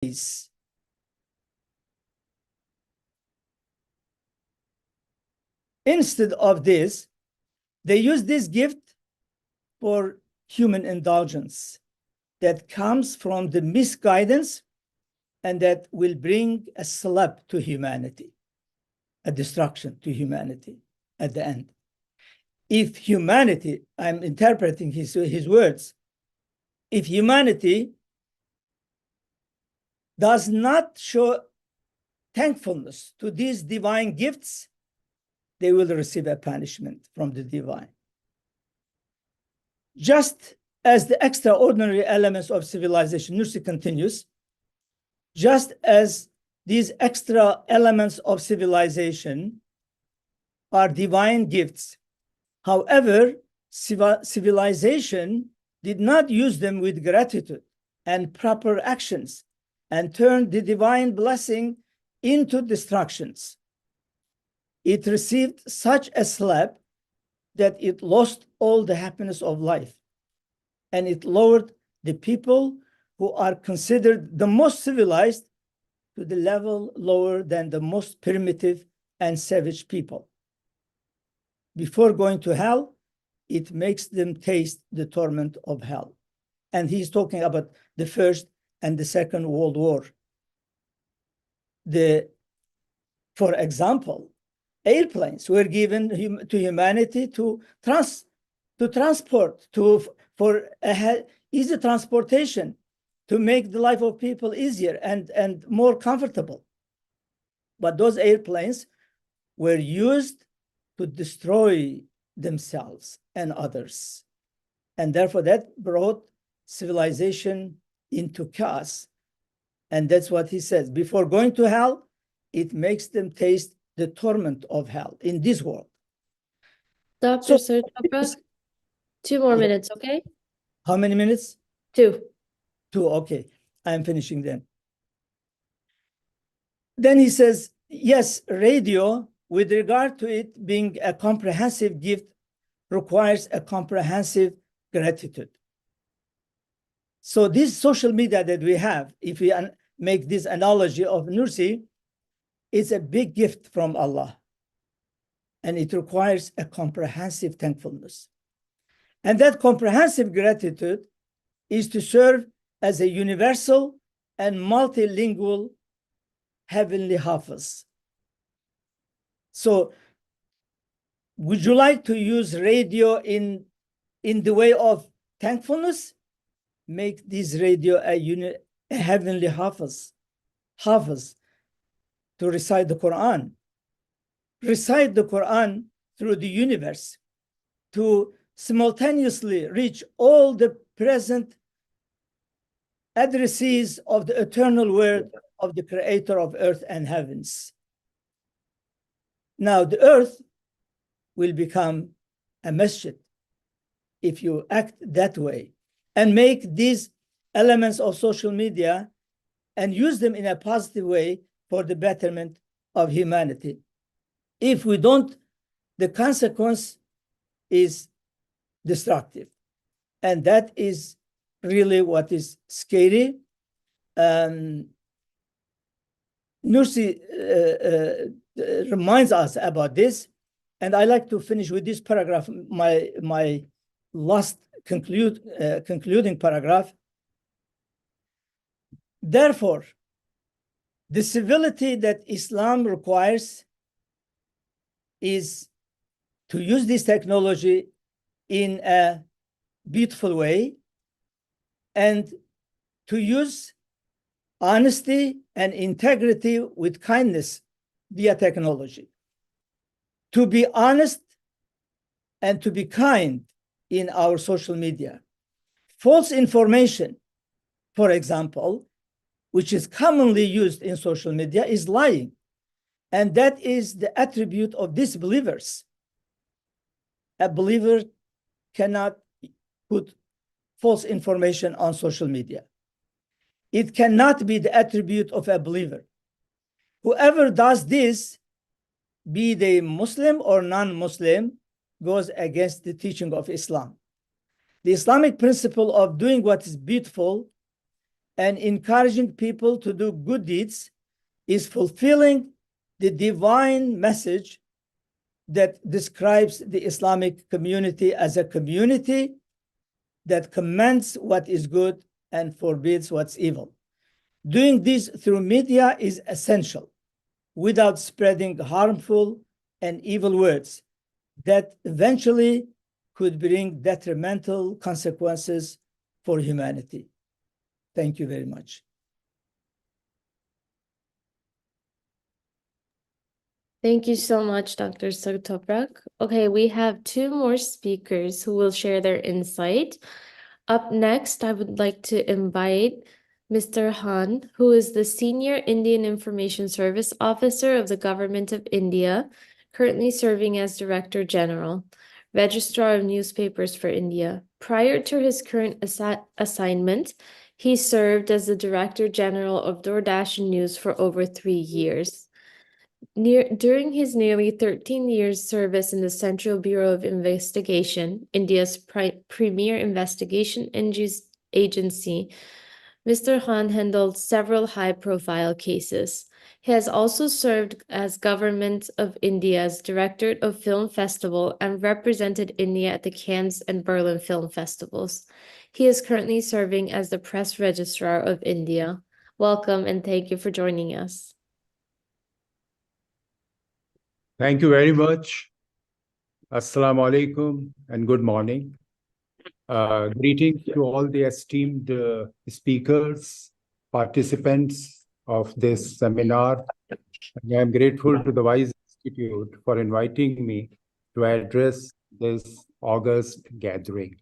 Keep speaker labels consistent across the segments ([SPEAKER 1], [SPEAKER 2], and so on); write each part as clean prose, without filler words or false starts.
[SPEAKER 1] ways. Instead of this, they use this gift for human indulgence that comes from the misguidance and that will bring a slap to humanity, a destruction to humanity at the end. If humanity, I'm interpreting his words, if humanity does not show thankfulness to these divine gifts, they will receive a punishment from the divine. Just as the extraordinary elements of civilization, Nursi continues, just as these extra elements of civilization are divine gifts, however, civilization did not use them with gratitude and proper actions and turned the divine blessing into destructions. It received such a slap that it lost all the happiness of life, and it lowered the people who are considered the most civilized to the level lower than the most primitive and savage people. Before going to hell, it makes them taste the torment of hell. And he's talking about the First and the Second World War. For example, airplanes were given to humanity to transport, for easy transportation, to make the life of people easier and more comfortable. But those airplanes were used to destroy themselves and others. And therefore that brought civilization into chaos. And that's what he says. Before going to hell, it makes them taste the torment of hell in this world.
[SPEAKER 2] Dr. Sartoprak, 2 more minutes, okay?
[SPEAKER 1] How many minutes?
[SPEAKER 2] 2.
[SPEAKER 1] 2, okay. I'm finishing then. Then he says, yes, radio, with regard to it being a comprehensive gift, requires a comprehensive gratitude. So this social media that we have, if we make this analogy of Nursi, it's a big gift from Allah. And it requires a comprehensive thankfulness. And that comprehensive gratitude is to serve as a universal and multilingual heavenly hafiz. So would you like to use radio in the way of thankfulness? Make this radio a heavenly hafiz to recite the Quran. Recite the Quran through the universe to simultaneously reach all the present addressees of the eternal word of the creator of earth and heavens. Now the earth will become a masjid if you act that way and make these elements of social media and use them in a positive way for the betterment of humanity. If we don't, the consequence is destructive. And that is really what is scary. Nursi reminds us about this. And I like to finish with this paragraph, my last concluding paragraph. Therefore, the civility that Islam requires is to use this technology in a beautiful way and to use honesty and integrity with kindness via technology. To be honest and to be kind in our social media. False information, for example, which is commonly used in social media, is lying. And that is the attribute of disbelievers. A believer cannot put false information on social media. It cannot be the attribute of a believer. Whoever does this, be they Muslim or non-Muslim, goes against the teaching of Islam. The Islamic principle of doing what is beautiful and encouraging people to do good deeds is fulfilling the divine message that describes the Islamic community as a community that commends what is good and forbids what's evil. Doing this through media is essential without spreading harmful and evil words that eventually could bring detrimental consequences for humanity. Thank you very much.
[SPEAKER 2] Thank you so much, Dr. Sartoprak. Okay, we have two more speakers who will share their insight. Up next, I would like to invite Mr. Han, who is the Senior Indian Information Service Officer of the Government of India, currently serving as Director General, Registrar of Newspapers for India. Prior to his current assignment, he served as the Director General of DoorDash News for over 3 years. During his nearly 13 years service in the Central Bureau of Investigation, India's premier investigation agency, Mr. Han handled several high-profile cases. He has also served as Government of India's Director of Film Festival and represented India at the Cannes and Berlin Film Festivals. He is currently serving as the Press Registrar of India. Welcome and thank you for joining us.
[SPEAKER 3] Thank you very much. Assalamu alaikum and good morning. Greetings to all the esteemed speakers, participants of this seminar. And I am grateful to the WISE Institute for inviting me to address this August gathering.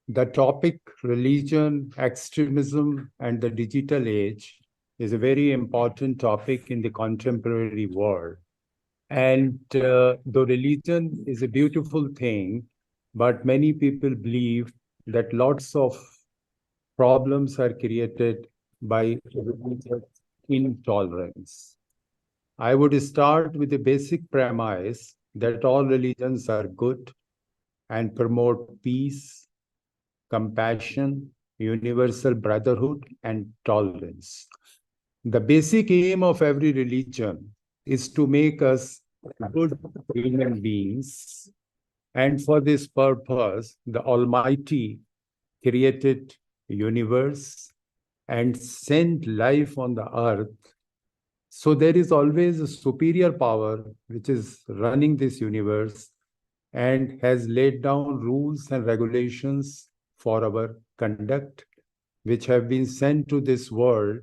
[SPEAKER 3] The topic, religion, extremism, and the digital age, is a very important topic in the contemporary world. And though religion is a beautiful thing, but many people believe that lots of problems are created by religious intolerance. I would start with the basic premise that all religions are good and promote peace, compassion, universal brotherhood, and tolerance. The basic aim of every religion is to make us good human beings. And for this purpose, the Almighty created the universe and sent life on the earth. So there is always a superior power which is running this universe and has laid down rules and regulations for our conduct, which have been sent to this world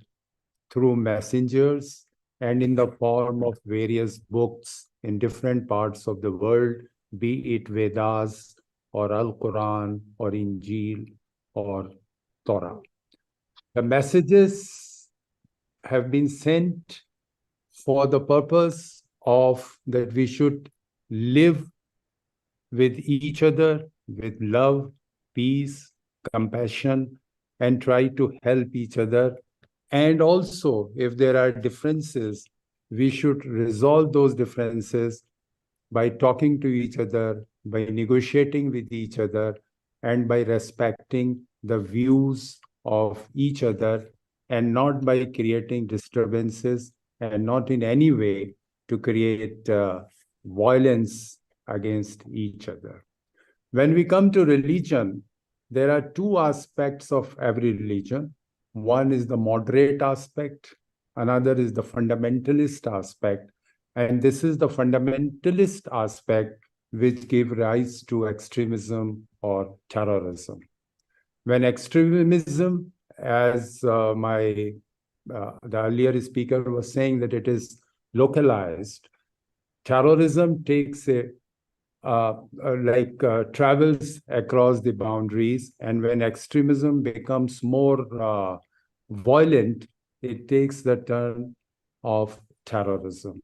[SPEAKER 3] through messengers and in the form of various books in different parts of the world, be it Vedas or Al-Quran or Injil or Torah. The messages have been sent for the purpose of that we should live with each other with love, peace, compassion, and try to help each other. And also, if there are differences, we should resolve those differences by talking to each other, by negotiating with each other, and by respecting the views of each other, and not by creating disturbances, and not in any way to create violence against each other. When we come to religion, there are two aspects of every religion. One is the moderate aspect, another is the fundamentalist aspect. And this is the fundamentalist aspect which gives rise to extremism or terrorism. When extremism, as the earlier speaker was saying, that it is localized, terrorism takes travels across the boundaries, and when extremism becomes more violent, it takes the turn of terrorism.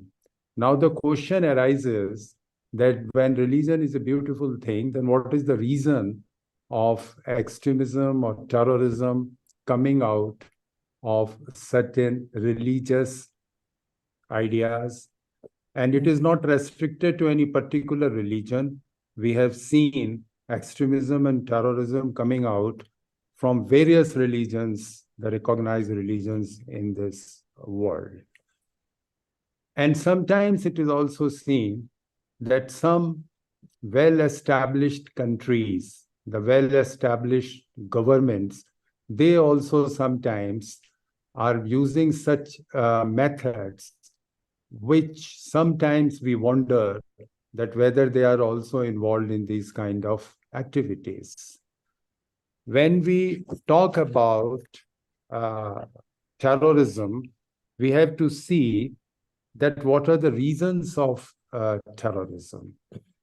[SPEAKER 3] Now the question arises that when religion is a beautiful thing, then what is the reason of extremism or terrorism coming out of certain religious ideas? And it is not restricted to any particular religion. We have seen extremism and terrorism coming out from various religions the recognized religions in this world. And sometimes it is also seen that some well-established countries, the well-established governments, they also sometimes are using such methods, which sometimes we wonder that whether they are also involved in these kind of activities. When we talk about terrorism, we have to see that what are the reasons of terrorism.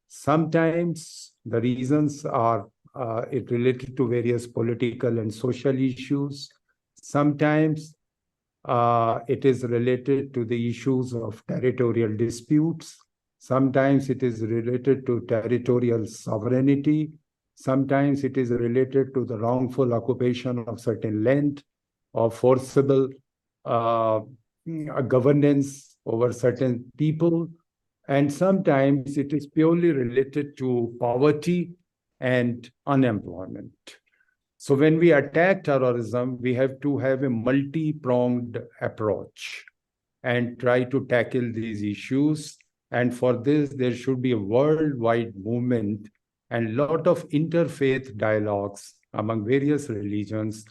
[SPEAKER 3] Sometimes the reasons are it related to various political and social issues. Sometimes it is related to the issues of territorial disputes. Sometimes it is related to territorial sovereignty. Sometimes it is related to the wrongful occupation of certain land or forcible governance over certain people. And sometimes it is purely related to poverty and unemployment. So when we attack terrorism, we have to have a multi-pronged approach and try to tackle these issues. And for this, there should be a worldwide movement and a lot of interfaith dialogues among various religions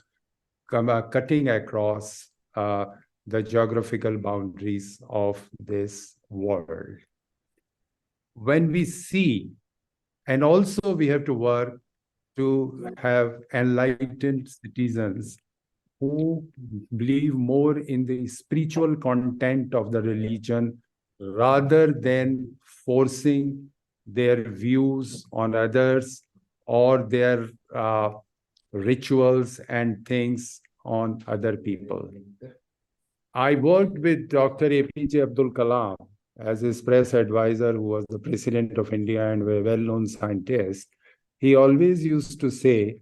[SPEAKER 3] cutting across the geographical boundaries of this world. When we see, and also we have to work to have enlightened citizens who believe more in the spiritual content of the religion rather than forcing their views on others or their rituals and things on other people. I worked with Dr. APJ Abdul Kalam as his press advisor, who was the president of India and a well-known scientist. He always used to say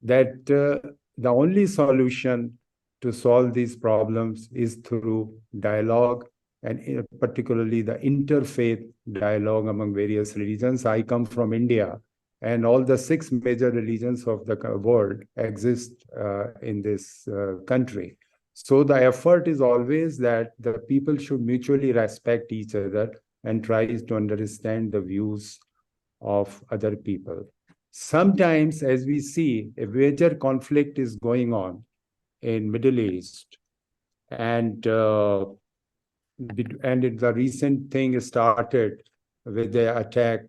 [SPEAKER 3] that the only solution to solve these problems is through dialogue, and particularly the interfaith dialogue among various religions. I come from India, and all the 6 major religions of the world exist in this country. So the effort is always that the people should mutually respect each other and try to understand the views of other people. Sometimes, as we see, a major conflict is going on in Middle East, and the recent thing started with the attack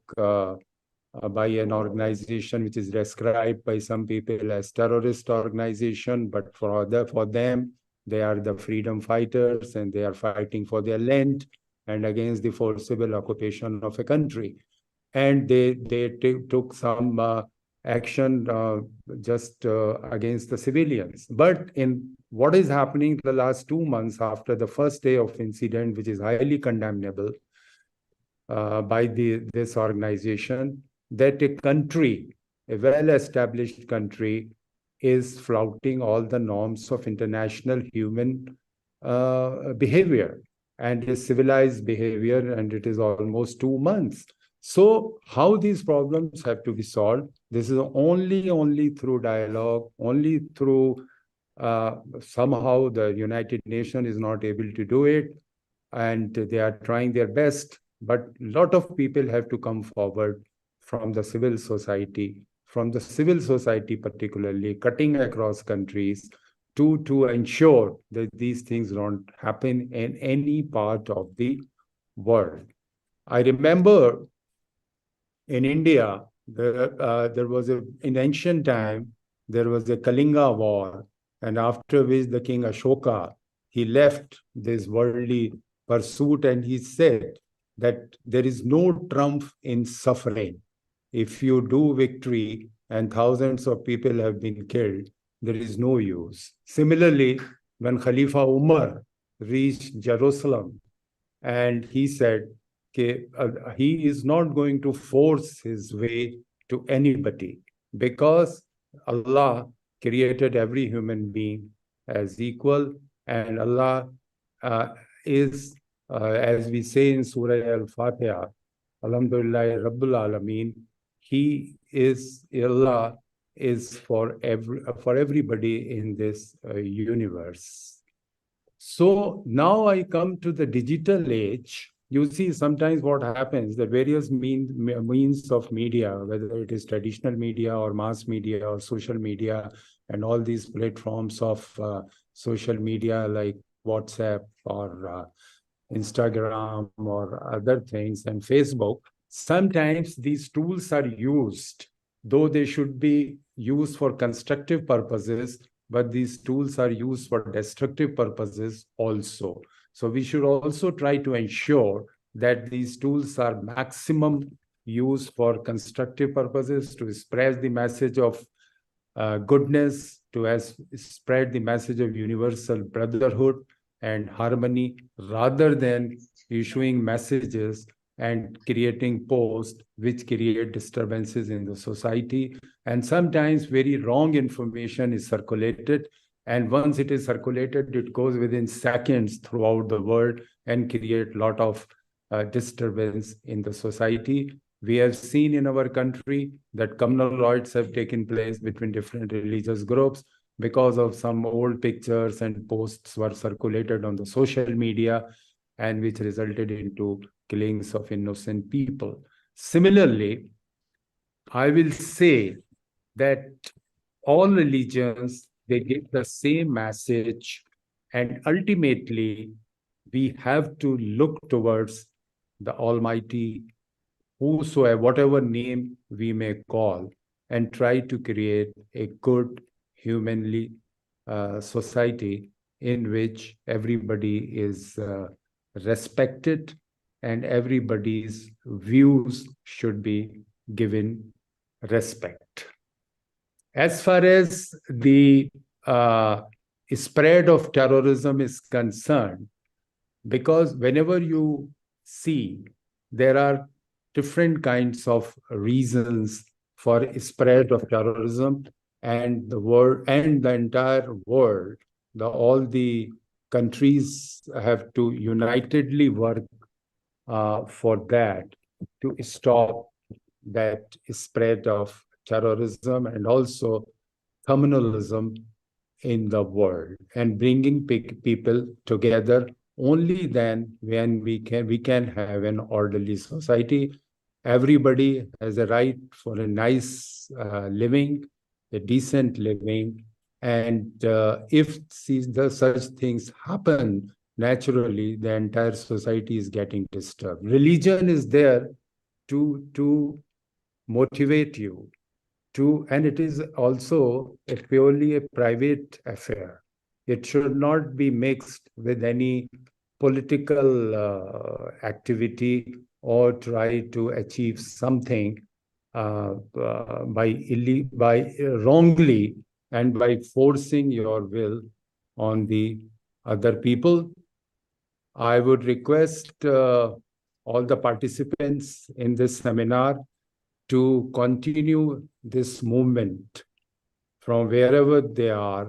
[SPEAKER 3] by an organization which is described by some people as terrorist organization, but for them, they are the freedom fighters and they are fighting for their land and against the forcible occupation of a country. And they took some action just against the civilians. But in what is happening the last 2 months after the first day of incident, which is highly condemnable by this organization, that a country, a well-established country, is flouting all the norms of international human behavior and is civilized behavior, and it is almost 2 months. So how these problems have to be solved? This is only through dialogue, only through somehow the United Nations is not able to do it, and they are trying their best, but a lot of people have to come forward from the civil society particularly, cutting across countries to ensure that these things don't happen in any part of the world. I remember in India, there was in ancient time, there was a Kalinga war, and after which the king Ashoka, he left this worldly pursuit, and he said that there is no trump in suffering. If you do victory and thousands of people have been killed, there is no use. Similarly, when Khalifa Umar reached Jerusalem, and he said, he is not going to force his way to anybody, because Allah created every human being as equal, and Allah is, as we say in Surah Al-Fatiha, Alhamdulillah Rabbil Alameen, Allah is for everybody in this universe. So now I come to the digital age. You see, sometimes what happens, the various means of media, whether it is traditional media or mass media or social media, and all these platforms of social media like WhatsApp or Instagram or other things, and Facebook, sometimes these tools are used, though they should be used for constructive purposes, but these tools are used for destructive purposes also. So we should also try to ensure that these tools are maximum used for constructive purposes, to spread the message of goodness, to spread the message of universal brotherhood and harmony, rather than issuing messages and creating posts which create disturbances in the society. And sometimes very wrong information is circulated. And once it is circulated, it goes within seconds throughout the world and create a lot of disturbance in the society. We have seen in our country that communal riots have taken place between different religious groups because of some old pictures and posts were circulated on the social media, and which resulted into killings of innocent people. Similarly, I will say that all religions, they give the same message, and ultimately we have to look towards the Almighty, whosoever, whatever name we may call, and try to create a good humanly society in which everybody is respected and everybody's views should be given respect. As far as the spread of terrorism is concerned, because whenever you see, there are different kinds of reasons for spread of terrorism, and the world and the entire world, all the countries have to unitedly work for that, to stop that spread of terrorism and also communalism in the world, and bringing people together. Only then when we can have an orderly society. Everybody has a right for a nice living, a decent living, and if such things happen naturally, the entire society is getting disturbed. Religion is there to motivate you to, and it is also purely a private affair. It should not be mixed with any political activity or try to achieve something by wrongly and by forcing your will on the other people. I would request all the participants in this seminar to continue this movement from wherever they are,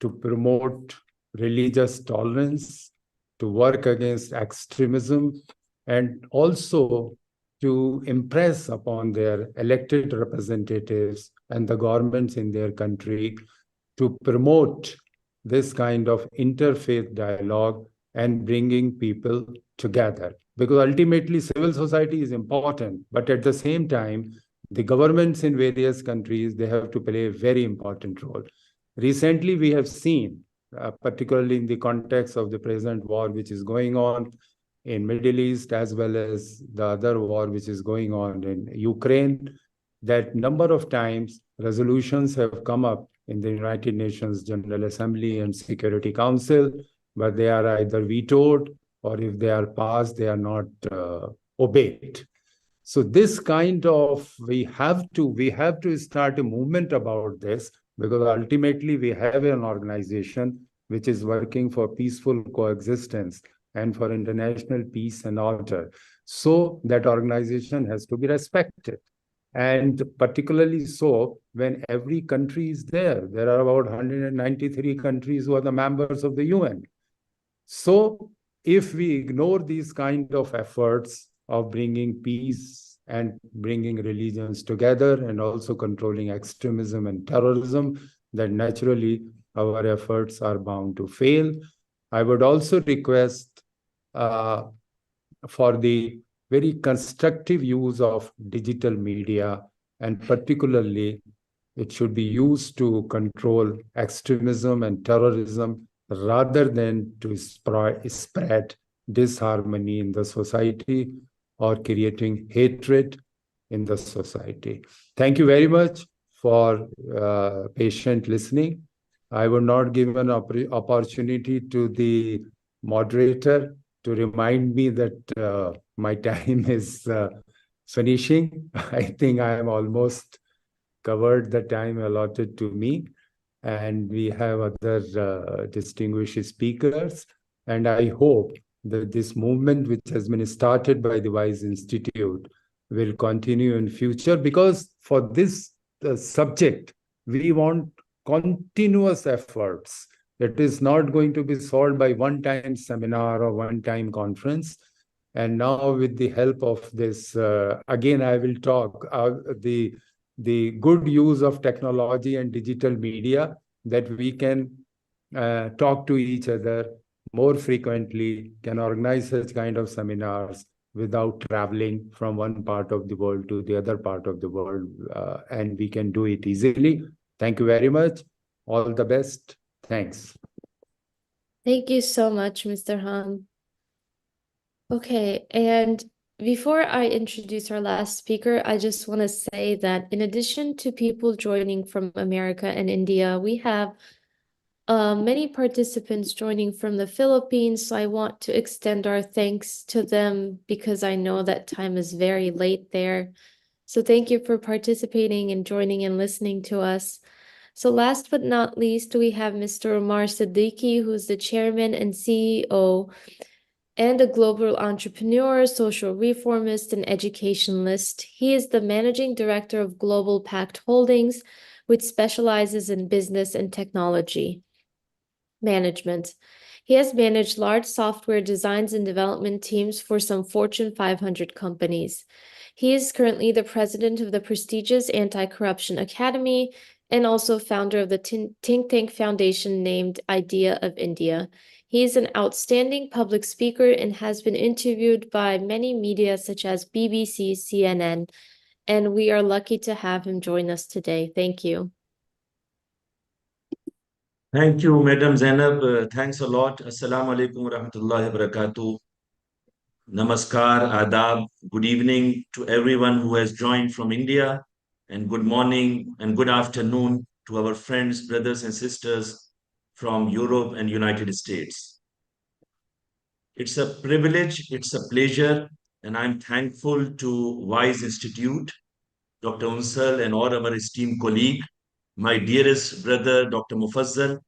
[SPEAKER 3] to promote religious tolerance, to work against extremism, and also to impress upon their elected representatives and the governments in their country to promote this kind of interfaith dialogue and bringing people together. Because ultimately civil society is important, but at the same time, the governments in various countries, they have to play a very important role. Recently, we have seen, particularly in the context of the present war which is going on in Middle East, as well as the other war which is going on in Ukraine, that number of times resolutions have come up in the United Nations General Assembly and Security Council, but they are either vetoed, or if they are passed, they are not obeyed. So this kind of, we have to start a movement about this, because ultimately we have an organization which is working for peaceful coexistence and for international peace and order. So that organization has to be respected. And particularly so when every country is there. There are about 193 countries who are the members of the UN. So if we ignore these kind of efforts of bringing peace and bringing religions together, and also controlling extremism and terrorism, then naturally our efforts are bound to fail. I would also request for the very constructive use of digital media, and particularly it should be used to control extremism and terrorism rather than to spread disharmony in the society or creating hatred in the society. Thank you very much for patient listening. I will not give an opportunity to the moderator to remind me that my time is finishing. I think I am almost covered the time allotted to me, and we have other distinguished speakers. And I hope that this movement, which has been started by the WISE Institute, will continue in future, because for this subject, we want continuous efforts. It is not going to be solved by one-time seminar or one-time conference. And now with the help of this, again, I will talk, the good use of technology and digital media, that we can talk to each other more frequently, can organize such kind of seminars without traveling from one part of the world to the other part of the world, and we can do it easily. Thank you very much. All the best. Thanks.
[SPEAKER 2] Thank you so much, Mr. Han. Okay, and before I introduce our last speaker, I just want to say that in addition to people joining from America and India, we have many participants joining from the Philippines. So I want to extend our thanks to them because I know that time is very late there. So thank you for participating and joining and listening to us. So last but not least, we have Mr. Omar Siddiqui, who's the chairman and CEO and a global entrepreneur, social reformist, and educationalist. He is the managing director of Global Pact Holdings, which specializes in business and technology management. He has managed large software designs and development teams for some Fortune 500 companies. He is currently the president of the prestigious Anti-Corruption Academy and also founder of the think tank foundation named Idea of India. He is an outstanding public speaker and has been interviewed by many media such as BBC, CNN, and we are lucky to have him join us today. Thank you.
[SPEAKER 4] Thank you, Madam Zainab. Thanks a lot. Assalamu alaikum wa rahmatullahi wa barakatuh. Namaskar, adab. Good evening to everyone who has joined from India, and good morning and good afternoon to our friends, brothers and sisters from Europe and United States. It's a privilege, it's a pleasure, and I'm thankful to WISE Institute, Dr. Unsal, and all our esteemed colleague, my dearest brother, Dr. Mufazzal,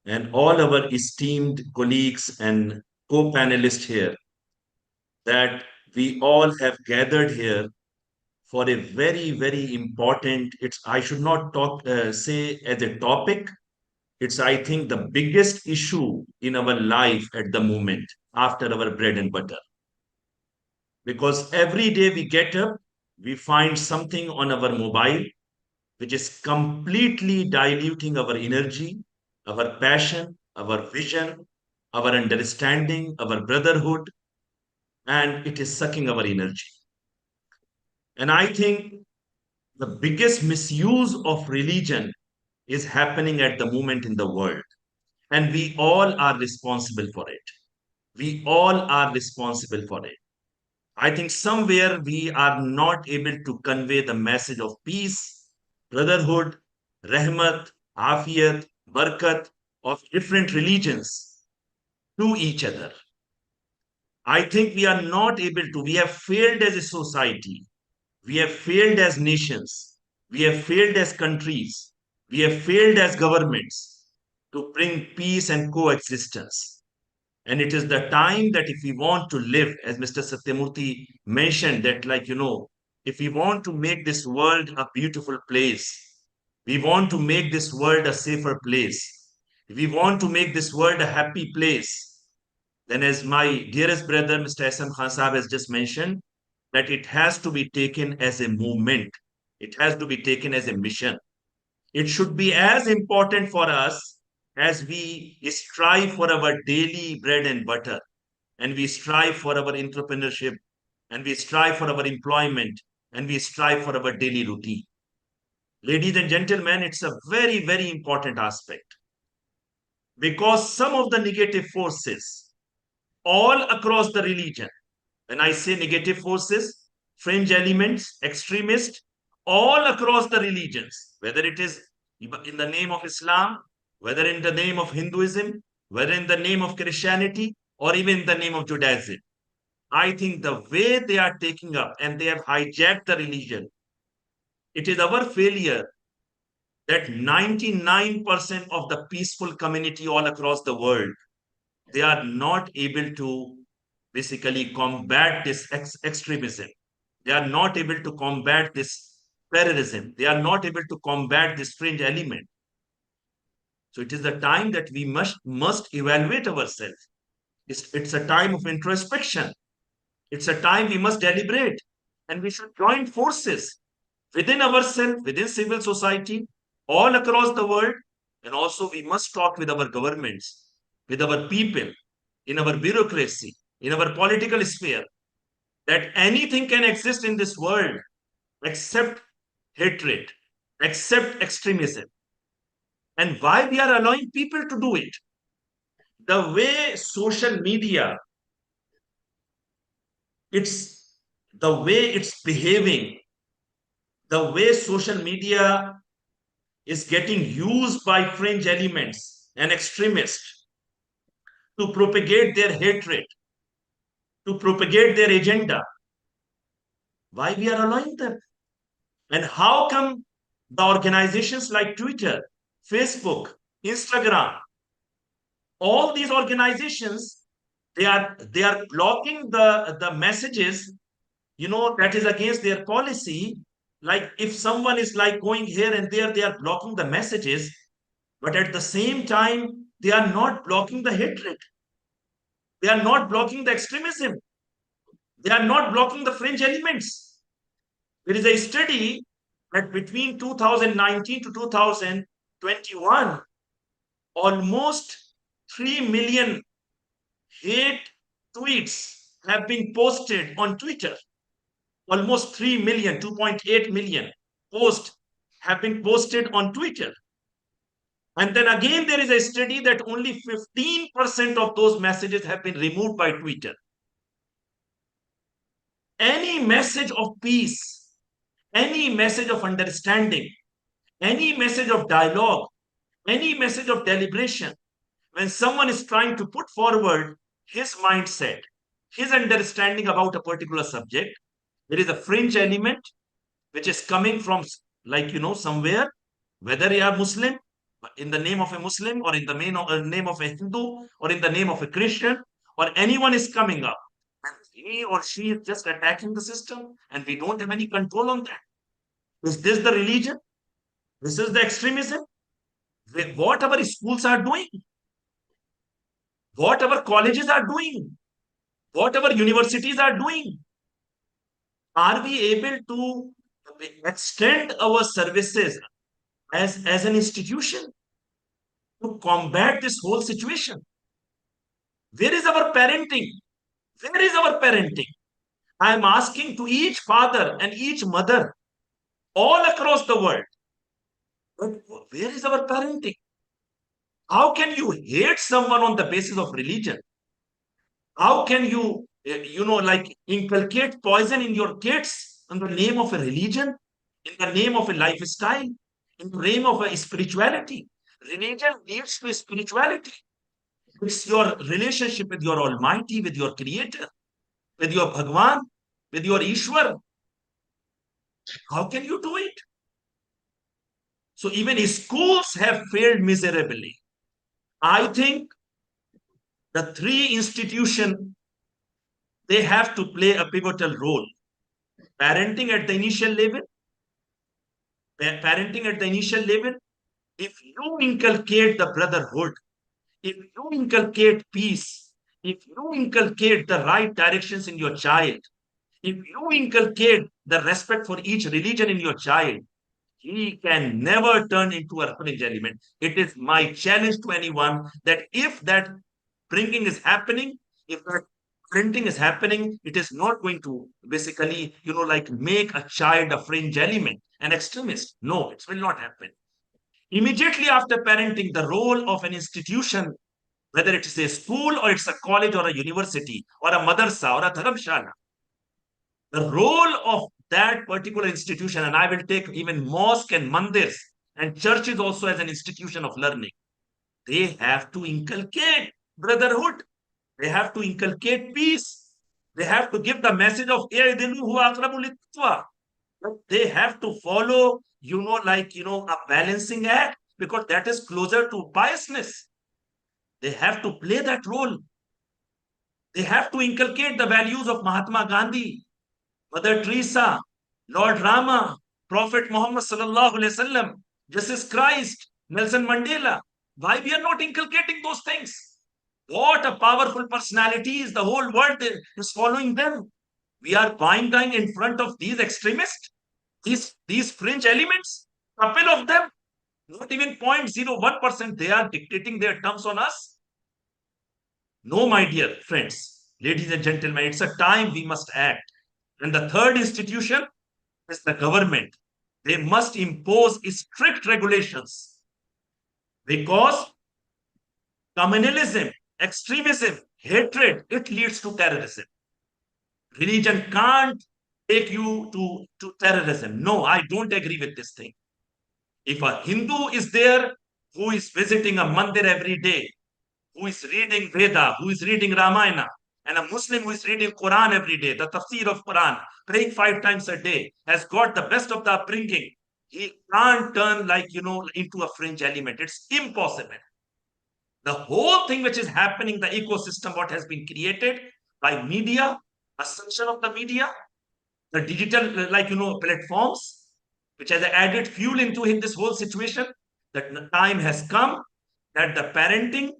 [SPEAKER 4] and all our esteemed colleagues and co-panelists here, that we all have gathered here for a very, very important, I should not say as a topic, it's, I think, the biggest issue in our life at the moment after our bread and butter. Because every day we get up, we find something on our mobile which is completely diluting our energy, our passion, our vision, our understanding, our brotherhood, and it is sucking our energy. And I think the biggest misuse of religion is happening at the moment in the world. And we all are responsible for it. We all are responsible for it. I think somewhere we are not able to convey the message of peace, brotherhood, rahmat, afiyat, barakat of different religions to each other. I think we are not able to. We have failed as a society. We have failed as nations. We have failed as countries. We have failed as governments to bring peace and coexistence. And it is the time that if we want to live, as Mr. Satyamurthy mentioned, that if we want to make this world a beautiful place, we want to make this world a safer place, if we want to make this world a happy place, then as my dearest brother, Mr. S.M. Khan Sahab has just mentioned, that it has to be taken as a movement. It has to be taken as a mission. It should be as important for us as we strive for our daily bread and butter, and we strive for our entrepreneurship, and we strive for our employment, and we strive for our daily routine. Ladies and gentlemen, it's a very, very important aspect, because some of the negative forces all across the religion, when I say negative forces, fringe elements, extremists, all across the religions, whether it is in the name of Islam, whether in the name of Hinduism, whether in the name of Christianity, or even in the name of Judaism, I think the way they are taking up and they have hijacked the religion, it is our failure that 99% of the peaceful community all across the world, they are not able to basically combat this extremism. They are not able to combat this terrorism. They are not able to combat this fringe element. So it is the time that we must evaluate ourselves. It's a time of introspection. It's a time we must deliberate, and we should join forces within ourselves, within civil society, all across the world. And also we must talk with our governments, with our people, in our bureaucracy, in our political sphere, that anything can exist in this world except hatred, except extremism. And why we are allowing people to do it? The way social media, the way it's behaving, the way social media is getting used by fringe elements and extremists to propagate their hatred, to propagate their agenda. Why we are allowing them? And how come the organizations like Twitter, Facebook, Instagram, all these organizations, they are blocking the messages, that is against their policy. Like if someone is like going here and there, they are blocking the messages, but at the same time, they are not blocking the hatred. They are not blocking the extremism. They are not blocking the fringe elements. There is a study that between 2019 to 2021, almost 3 million hate tweets have been posted on Twitter. Almost 3 million, 2.8 million posts have been posted on Twitter. And then again, there is a study that only 15% of those messages have been removed by Twitter. Any message of peace, any message of understanding, any message of dialogue, any message of deliberation, when someone is trying to put forward his mindset, his understanding about a particular subject, there is a fringe element which is coming from, somewhere, whether you are Muslim, in the name of a Muslim, or in the name of a Hindu, or in the name of a Christian, or anyone is coming up, and he or she is just attacking the system, and we don't have any control on that. Is this the religion? This is the extremism? What our schools are doing, what our colleges are doing, what our universities are doing. Are we able to extend our services as an institution to combat this whole situation? Where is our parenting? Where is our parenting? I am asking to each father and each mother all across the world, where is our parenting? How can you hate someone on the basis of religion? How can you, inculcate poison in your kids in the name of a religion, in the name of a lifestyle, in the name of a spirituality? Religion leads to spirituality. It's your relationship with your Almighty, with your Creator, with your Bhagwan, with your Ishwar. How can you do it? So even schools have failed miserably. I think the three institutions, they have to play a pivotal role. Parenting at the initial level. If you inculcate the brotherhood, if you inculcate peace, if you inculcate the right directions in your child, If you inculcate the respect for each religion in your child, he can never turn into a fringe element. It is my challenge to anyone that if that bringing is happening, if that printing is happening, it is not going to basically, like make a child a fringe element, an extremist. No, it will not happen. Immediately after parenting, the role of an institution, whether it is a school or it's a college or a university or a madrasa or a dharamshala, the role of that particular institution, and I will take even mosque and mandirs and churches also as an institution of learning, they have to inculcate brotherhood. They have to inculcate peace. They have to give the message of they have to follow, a balancing act, because that is closer to piousness. They have to play that role. They have to inculcate the values of Mahatma Gandhi, Mother Teresa, Lord Rama, Prophet Muhammad sallallahu alaihi wasallam, Jesus Christ, Nelson Mandela. Why we are not inculcating those things? What a powerful personalities! The whole world is following them. We are buying time in front of these extremists, these fringe elements, couple of them, not even 0.01%. They are dictating their terms on us. No, my dear friends, ladies and gentlemen, it's a time we must act. And the third institution is the government. They must impose strict regulations, because communalism, extremism, hatred, it leads to terrorism. Religion can't take you to terrorism. No, I don't agree with this thing. If a Hindu is there who is visiting a mandir every day, who is reading Veda, who is reading Ramayana, and a Muslim who is reading Quran every day, the tafsir of Quran, praying 5 times a day, has got the best of the upbringing, he can't turn into a fringe element. It's impossible. The whole thing which is happening, the ecosystem, what has been created by media, a section of the media, the digital, platforms, which has added fuel into this whole situation, that the time has come that the parenting,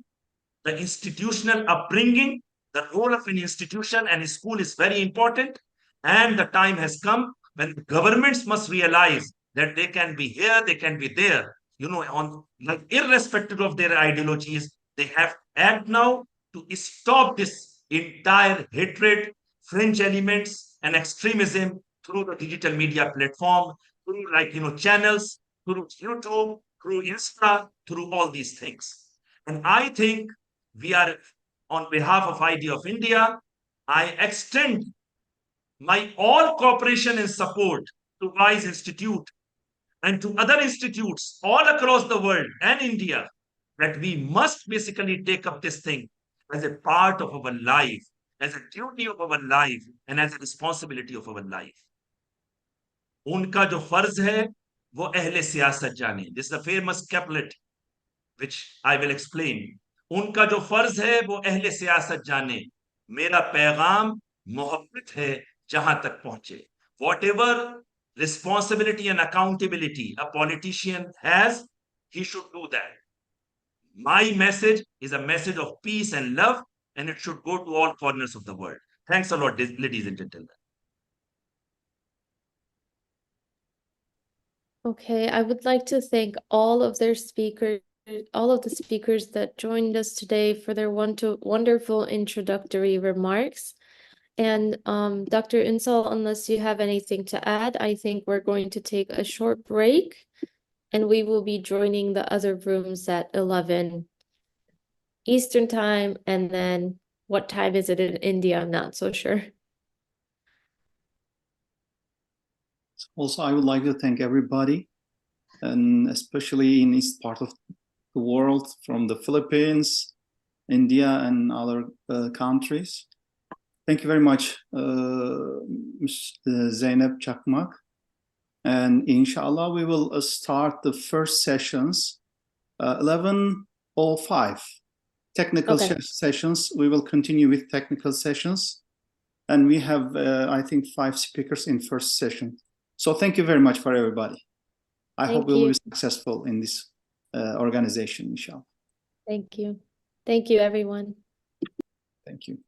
[SPEAKER 4] the institutional upbringing, the role of an institution and a school is very important. And the time has come when governments must realize that they can be here, they can be there, on irrespective of their ideologies. They have to act now to stop this entire hatred, fringe elements, and extremism through the digital media platform, through channels, through YouTube, through Insta, through all these things. And I think we are, on behalf of ID of India, I extend my all cooperation and support to WISE Institute and to other institutes all across the world and India, that we must basically take up this thing as a part of our life, as a duty of our life, and as a responsibility of our life. उनका जो फर्ज है वो अहले सियासत जाने. This is a famous couplet which I will explain. उनका जो फर्ज है वो अहले सियासत जाने, मेरा पैगाम मोहब्बत है जहां तक पहुंचे. Whatever responsibility and accountability a politician has, he should do that. My message is a message of peace and love, and it should go to all corners of the world. Thanks a lot, ladies and gentlemen.
[SPEAKER 2] Okay, I would like to thank all of the speakers that joined us today for their wonderful introductory remarks. And Dr. Insal, unless you have anything to add, I think we're going to take a short break, and we will be joining the other rooms at 11 Eastern time. And then what time is it in India? I'm not so sure.
[SPEAKER 5] Also, I would like to thank everybody, and especially in this part of the world, from the Philippines, India, and other countries. Thank you very much, Ms. Zeynep Çakmak. And inshallah, we will start the first sessions 11:05. Technical sessions. We will continue with technical sessions. And we have, I think, 5 speakers in first session. So thank you very much for everybody. I hope we will be successful in this organization, inshallah.
[SPEAKER 2] Thank you. Thank you, everyone.
[SPEAKER 5] Thank you.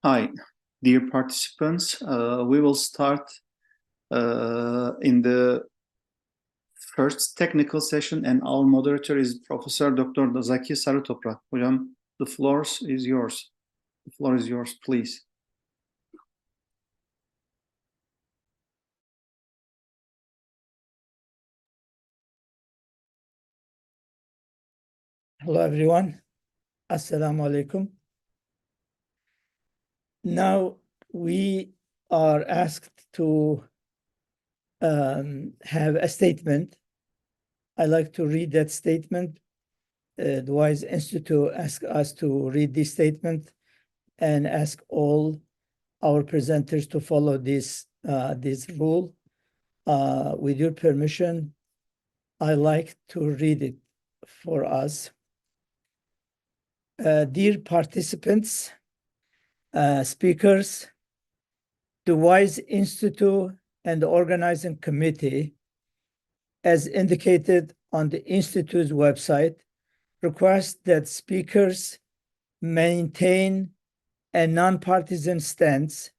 [SPEAKER 5] Hi, dear participants. We will start in the first technical session, and our moderator is Professor Dr. Zaki Sarıtoprak. Hocam, the floor is yours. The floor is yours, please.
[SPEAKER 1] Hello, everyone. Assalamu alaikum. Now we are asked to have a statement. I like to read that statement. The WISE Institute asked us to read this statement and ask all our presenters to follow this rule. With your permission, I like to read it for us. Dear participants, speakers, the WISE Institute and the organizing committee, as indicated on the Institute's website, request that speakers maintain a nonpartisan stance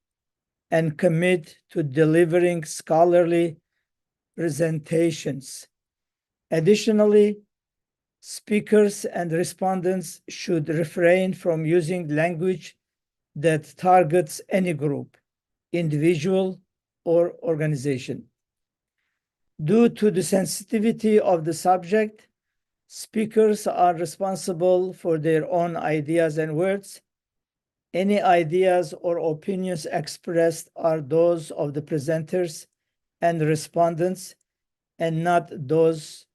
[SPEAKER 1] and commit to delivering scholarly presentations. Additionally, speakers and respondents should refrain from using language that targets any group, individual, or organization. Due to the sensitivity of the subject, speakers are responsible for their own ideas and words. Any ideas or opinions expressed are those of the presenters and respondents, and not those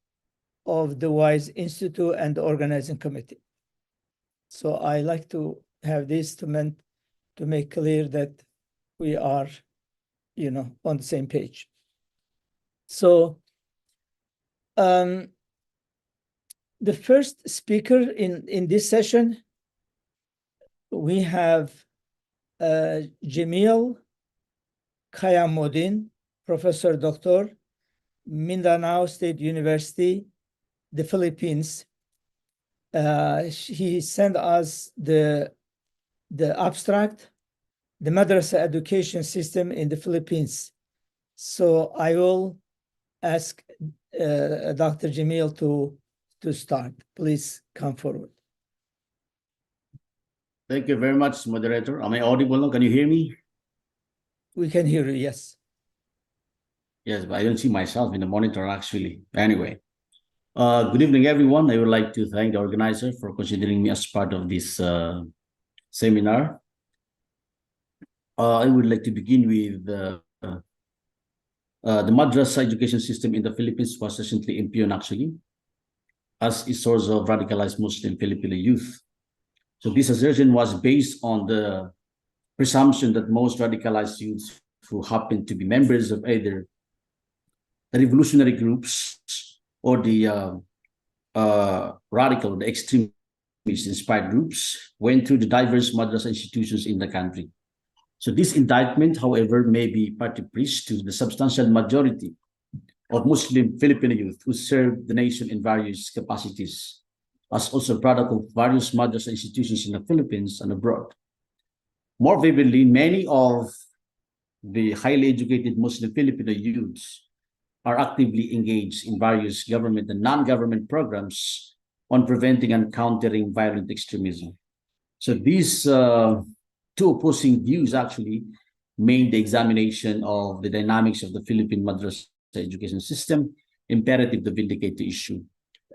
[SPEAKER 1] of the WISE Institute and the organizing committee. So I like to have this to make clear that we are, on the same page. So the first speaker in this session, we have Jamil Kayamudin, Professor Doctor, Mindanao State University, the Philippines. He sent us the abstract, the madrasa education system in the Philippines. So I will ask Dr. Jamil to start. Please come forward.
[SPEAKER 6] Thank you very much, moderator. Am I audible now? Can you hear me?
[SPEAKER 1] We can hear you, yes.
[SPEAKER 6] Yes, but I don't see myself in the monitor actually. Anyway, good evening, everyone. I would like to thank the organizer for considering me as part of this seminar. I would like to begin with the madrasa education system in the Philippines was recently impugned actually as a source of radicalized Muslim Filipino youth. So this assertion was based on the presumption that most radicalized youths who happen to be members of either the revolutionary groups or the radical, the extremist-inspired groups went through the diverse madrasa institutions in the country. So this indictment, however, may be partly preached to the substantial majority of Muslim Filipino youth who serve the nation in various capacities, as also product of various madrasa institutions in the Philippines and abroad. More vividly, many of the highly educated Muslim Filipino youths are actively engaged in various government and non-government programs on preventing and countering violent extremism. So these two opposing views actually made the examination of the dynamics of the Philippine madrasa education system imperative to vindicate the issue.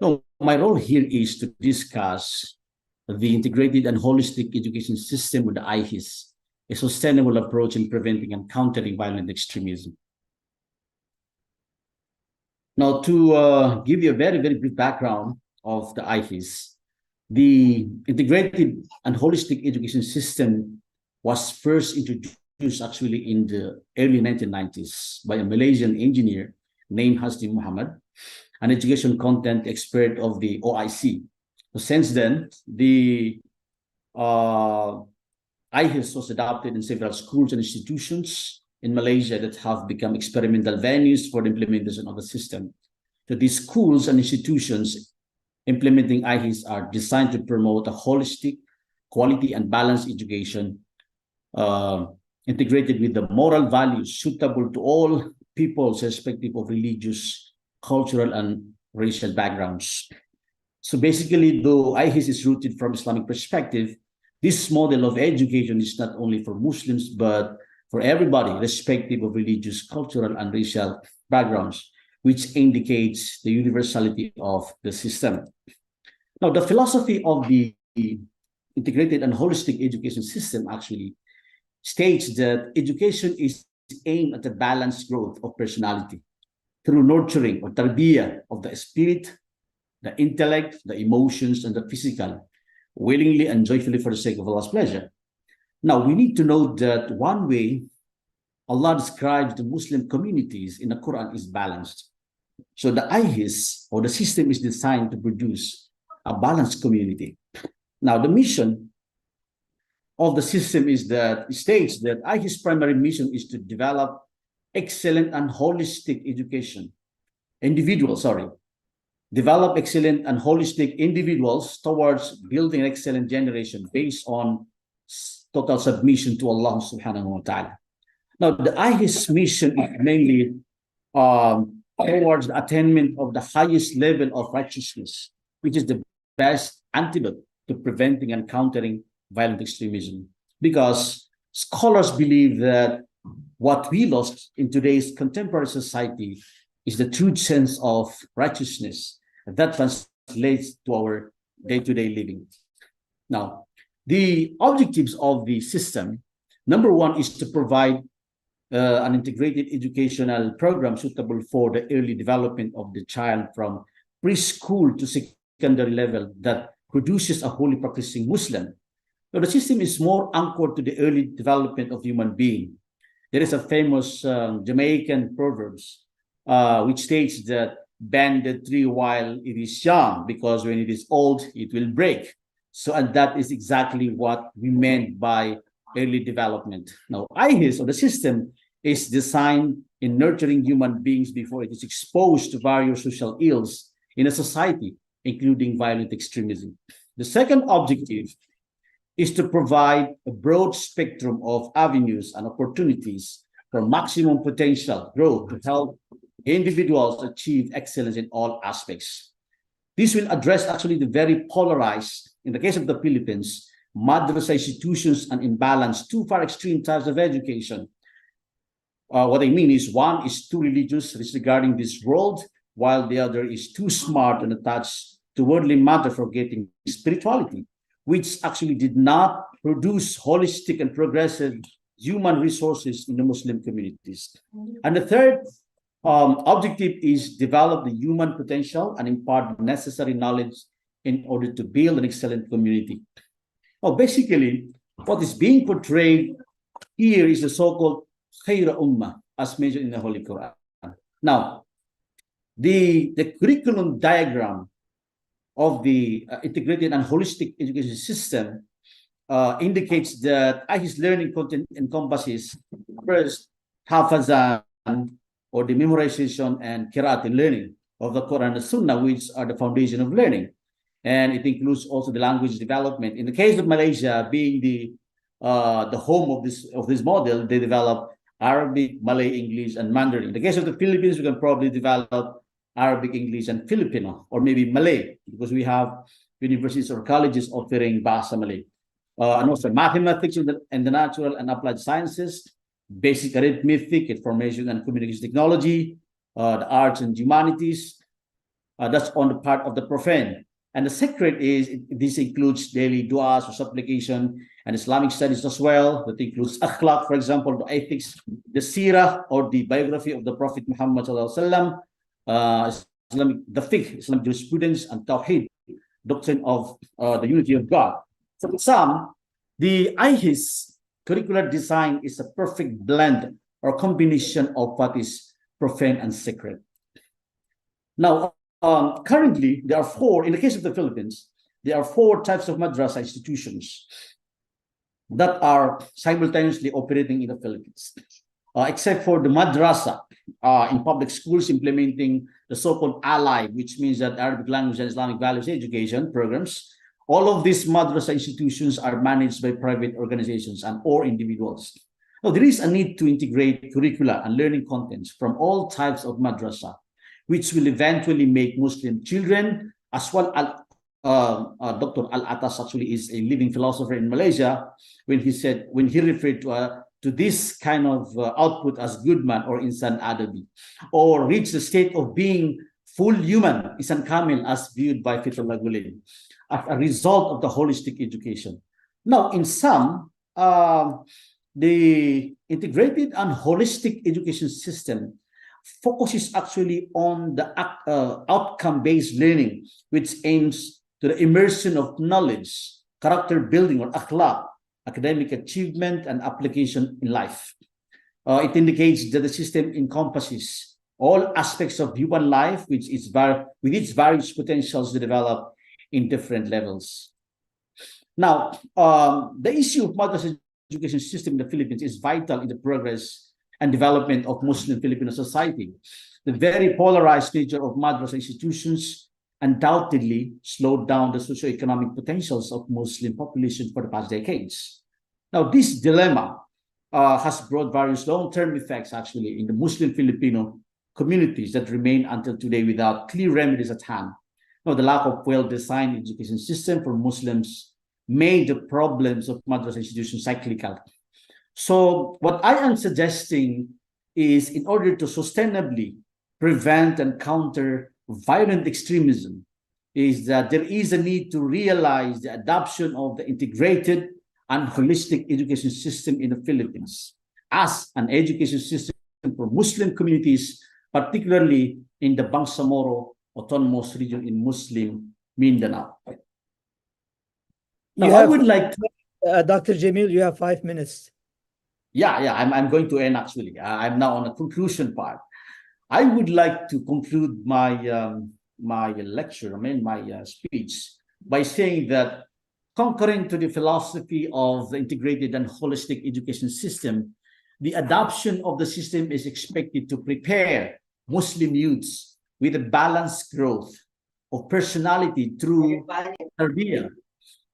[SPEAKER 6] So my role here is to discuss the integrated and holistic education system with the IHIS, a sustainable approach in preventing and countering violent extremism. Now, to give you a very, very brief background of the IHIS, the integrated and holistic education system was first introduced actually in the early 1990s by a Malaysian engineer named Hasni Muhammad, an education content expert of the OIC. So since then, the IHIS was adopted in several schools and institutions in Malaysia that have become experimental venues for the implementation of the system. So these schools and institutions implementing IHIS are designed to promote a holistic, quality, and balanced education integrated with the moral values suitable to all peoples, irrespective of religious, cultural, and racial backgrounds. So basically, though IHIS is rooted from Islamic perspective, this model of education is not only for Muslims, but for everybody, irrespective of religious, cultural, and racial backgrounds, which indicates the universality of the system. Now, the philosophy of the integrated and holistic education system actually states that education is aimed at the balanced growth of personality through nurturing or tarbiyah of the spirit, the intellect, the emotions, and the physical, willingly and joyfully for the sake of Allah's pleasure. Now, we need to note that one way Allah describes the Muslim communities in the Quran is balanced. So the IHIS, or the system, is designed to produce a balanced community. Now, the mission of the system is that it states that IHIS' primary mission is to develop excellent and holistic education. Develop excellent and holistic individuals towards building an excellent generation based on total submission to Allah subhanahu wa ta'ala. Now, the IHIS mission is mainly towards the attainment of the highest level of righteousness, which is the best antidote to preventing and countering violent extremism. Because scholars believe that what we lost in today's contemporary society is the true sense of righteousness that translates to our day-to-day living. Now, the objectives of the system, number one, is to provide an integrated educational program suitable for the early development of the child from preschool to secondary level that produces a wholly practicing Muslim. So the system is more anchored to the early development of human being. There is a famous Jamaican proverbs which states that bend the tree while it is young, because when it is old, it will break. So, and that is exactly what we meant by early development. Now, IHIS, or the system, is designed in nurturing human beings before it is exposed to various social ills in a society, including violent extremism. The second objective is to provide a broad spectrum of avenues and opportunities for maximum potential growth to help individuals achieve excellence in all aspects. This will address actually the very polarized, in the case of the Philippines, madrasa institutions and imbalanced, two far extreme types of education. What I mean is, one is too religious, disregarding this world, while the other is too smart and attached to worldly matter, forgetting spirituality, which actually did not produce holistic and progressive human resources in the Muslim communities. And the third objective is develop the human potential and impart necessary knowledge in order to build an excellent community. Well, basically, what is being portrayed here is the so-called Khaira Ummah, as mentioned in the Holy Quran. Now, the curriculum diagram of the integrated and holistic education system indicates that IHIS learning content encompasses first hafazan, or the memorization and qira'at learning of the Quran and the Sunnah, which are the foundation of learning. And it includes also the language development. In the case of Malaysia, being the home of this model, they develop Arabic, Malay, English, and Mandarin. In the case of the Philippines, we can probably develop Arabic, English, and Filipino, or maybe Malay, because we have universities or colleges offering Bahasa Malay. And also mathematics and the natural and applied sciences, basic arithmetic, information and communication technology, the arts and humanities. That's on the part of the profane. And the sacred this includes daily du'as or supplication and Islamic studies as well. That includes akhlaq, for example, the ethics, the seerah, or the biography of the Prophet Muhammad sallallahu alaihi wasallam, the fiqh, Islamic jurisprudence, and tawheed, doctrine of the unity of God. So in sum, the IHIS curricular design is a perfect blend or combination of what is profane and sacred. Now, currently, there are four, in the case of the Philippines, there are four types of madrasa institutions that are simultaneously operating in the Philippines, except for the madrasa in public schools implementing the so-called ALI, which means that Arabic language and Islamic values education programs. All of these madrasa institutions are managed by private organizations and or individuals. Now, there is a need to integrate curricula and learning contents from all types of madrasa, which will eventually make Muslim children, as well as Dr. Al-Atas actually is a living philosopher in Malaysia, when he referred to this kind of output as good man or insan adabi, or reach the state of being full human, insan kamil, as viewed by Fethullah Gulen, as a result of the holistic education. Now, in sum, the integrated and holistic education system focuses actually on the outcome-based learning, which aims to the immersion of knowledge, character building or akhlaq, academic achievement, and application in life. It indicates that the system encompasses all aspects of human life, with its various potentials to develop in different levels. Now, the issue of madrasa education system in the Philippines is vital in the progress and development of Muslim Filipino society. The very polarized nature of madrasa institutions undoubtedly slowed down the socioeconomic potentials of Muslim population for the past decades. Now, this dilemma has brought various long-term effects actually in the Muslim Filipino communities that remain until today without clear remedies at hand. Now, the lack of well-designed education system for Muslims made the problems of madrasa institutions cyclical. So what I am suggesting is, in order to sustainably prevent and counter violent extremism, is that there is a need to realize the adoption of the integrated and holistic education system in the Philippines as an education system for Muslim communities, particularly in the Bangsamoro Autonomous Region in Muslim Mindanao. Now, I would like to...
[SPEAKER 1] Dr. Jamil, you have 5 minutes.
[SPEAKER 6] Yeah, I'm going to end actually. I'm now on a conclusion part. I would like to conclude my my lecture, my speech, by saying that concurrent to the philosophy of the integrated and holistic education system, the adoption of the system is expected to prepare Muslim youths with a balanced growth of personality through tarbiyah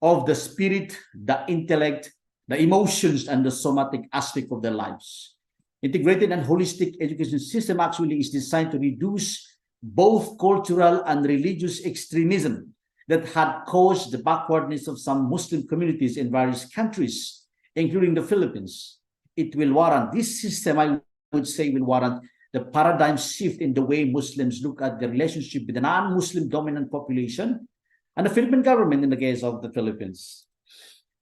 [SPEAKER 6] of the spirit, the intellect, the emotions, and the somatic aspect of their lives. Integrated and holistic education system actually is designed to reduce both cultural and religious extremism that had caused the backwardness of some Muslim communities in various countries, including the Philippines. It will warrant, this system, I would say, will warrant the paradigm shift in the way Muslims look at the relationship with the non-Muslim dominant population and the Philippine government in the case of the Philippines.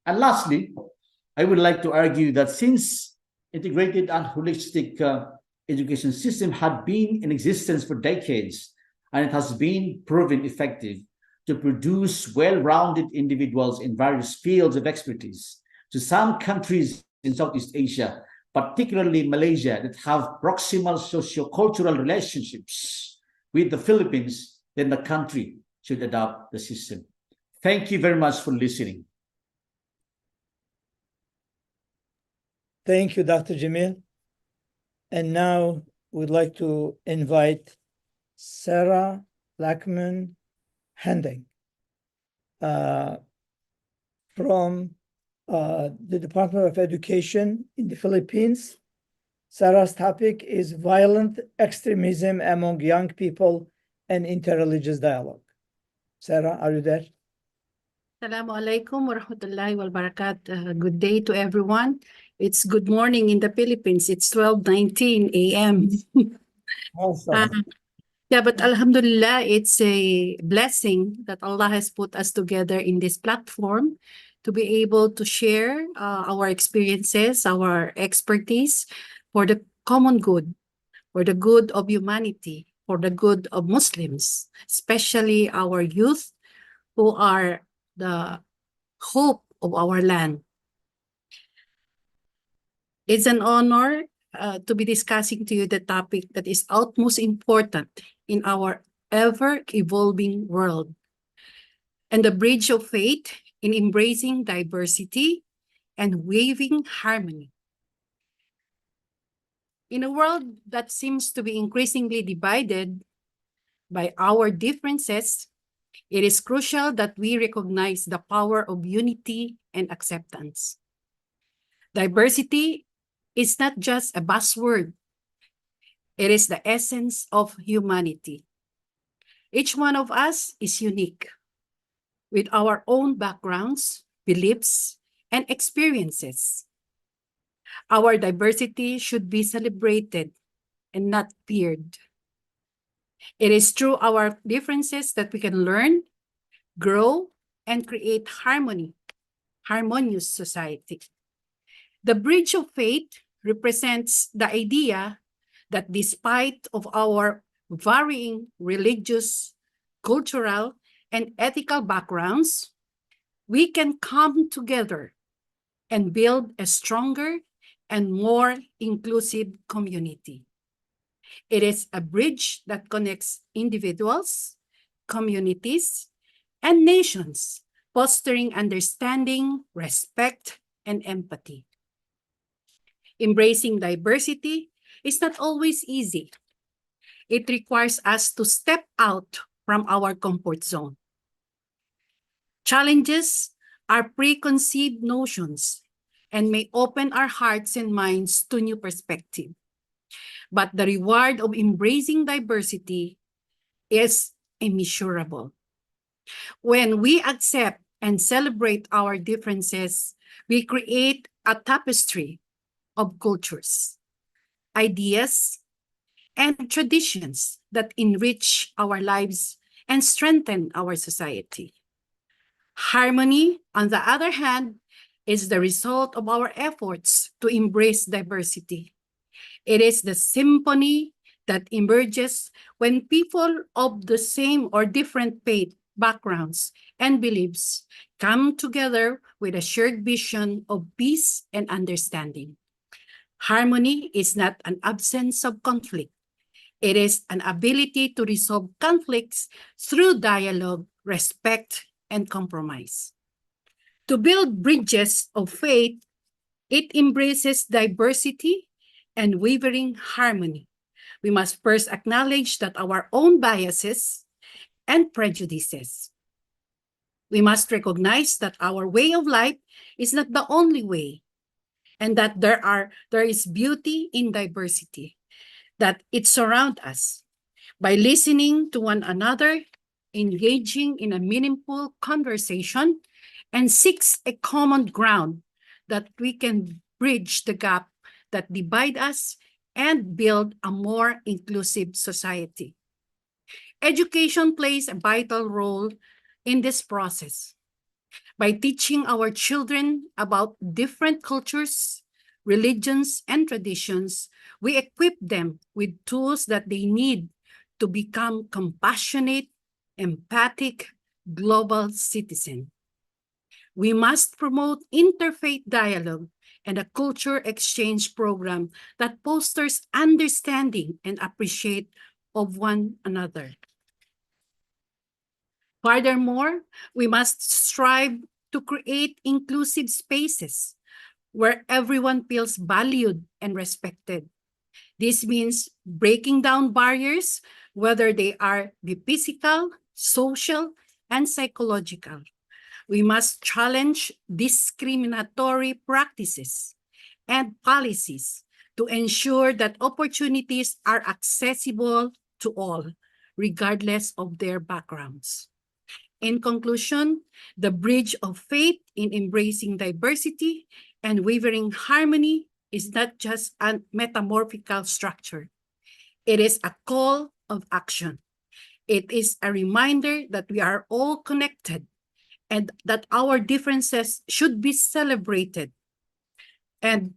[SPEAKER 6] And lastly, I would like to argue that since integrated and holistic education system had been in existence for decades, and it has been proven effective to produce well-rounded individuals in various fields of expertise, to some countries in Southeast Asia, particularly Malaysia, that have proximal socio-cultural relationships with the Philippines, then the country should adopt the system. Thank you very much for listening.
[SPEAKER 1] Thank you, Dr. Jamil. And now we'd like to invite Sarah Lackman Hending from the Department of Education in the Philippines. Sarah's topic is violent extremism among young people and interreligious dialogue. Sarah, are you there?
[SPEAKER 7] Assalamu alaikum wa rahmatullahi wa barakatuh. Good day to everyone. It's good morning in the Philippines. It's 12:19 a.m.
[SPEAKER 1] Awesome.
[SPEAKER 7] Yeah, but alhamdulillah, it's a blessing that Allah has put us together in this platform to be able to share our experiences, our expertise for the common good, for the good of humanity, for the good of Muslims, especially our youth who are the hope of our land. It's an honor to be discussing to you the topic that is utmost important in our ever-evolving world, and the bridge of faith in embracing diversity and weaving harmony. In a world that seems to be increasingly divided by our differences, it is crucial that we recognize the power of unity and acceptance. Diversity is not just a buzzword. It is the essence of humanity. Each one of us is unique, with our own backgrounds, beliefs, and experiences. Our diversity should be celebrated and not feared. It is through our differences that we can learn, grow, and create harmonious society. The bridge of faith represents the idea that despite of our varying religious, cultural, and ethical backgrounds, we can come together and build a stronger and more inclusive community. It is a bridge that connects individuals, communities, and nations, fostering understanding, respect, and empathy. Embracing diversity is not always easy. It requires us to step out from our comfort zone. Challenges are preconceived notions and may open our hearts and minds to new perspectives. But the reward of embracing diversity is immeasurable. When we accept and celebrate our differences, we create a tapestry of cultures, ideas, and traditions that enrich our lives and strengthen our society. Harmony, on the other hand, is the result of our efforts to embrace diversity. It is the symphony that emerges when people of the same or different faith, backgrounds, and beliefs come together with a shared vision of peace and understanding. Harmony is not an absence of conflict. It is an ability to resolve conflicts through dialogue, respect, and compromise. To build bridges of faith, it embraces diversity and wavering harmony. We must first acknowledge that our own biases and prejudices. We must recognize that our way of life is not the only way, and that there is beauty in diversity, that it surrounds us. By listening to one another, engaging in a meaningful conversation, and seeks a common ground, that we can bridge the gap that divide us and build a more inclusive society. Education plays a vital role in this process. By teaching our children about different cultures, religions, and traditions, we equip them with tools that they need to become compassionate, empathic, global citizens. We must promote interfaith dialogue and a culture exchange program that fosters understanding and appreciation of one another. Furthermore, we must strive to create inclusive spaces where everyone feels valued and respected. This means breaking down barriers, whether they are physical, social, and psychological. We must challenge discriminatory practices and policies to ensure that opportunities are accessible to all, regardless of their backgrounds. In conclusion, the bridge of faith in embracing diversity and wavering harmony is not just a metamorphical structure. It is a call of action. It is a reminder that we are all connected and that our differences should be celebrated and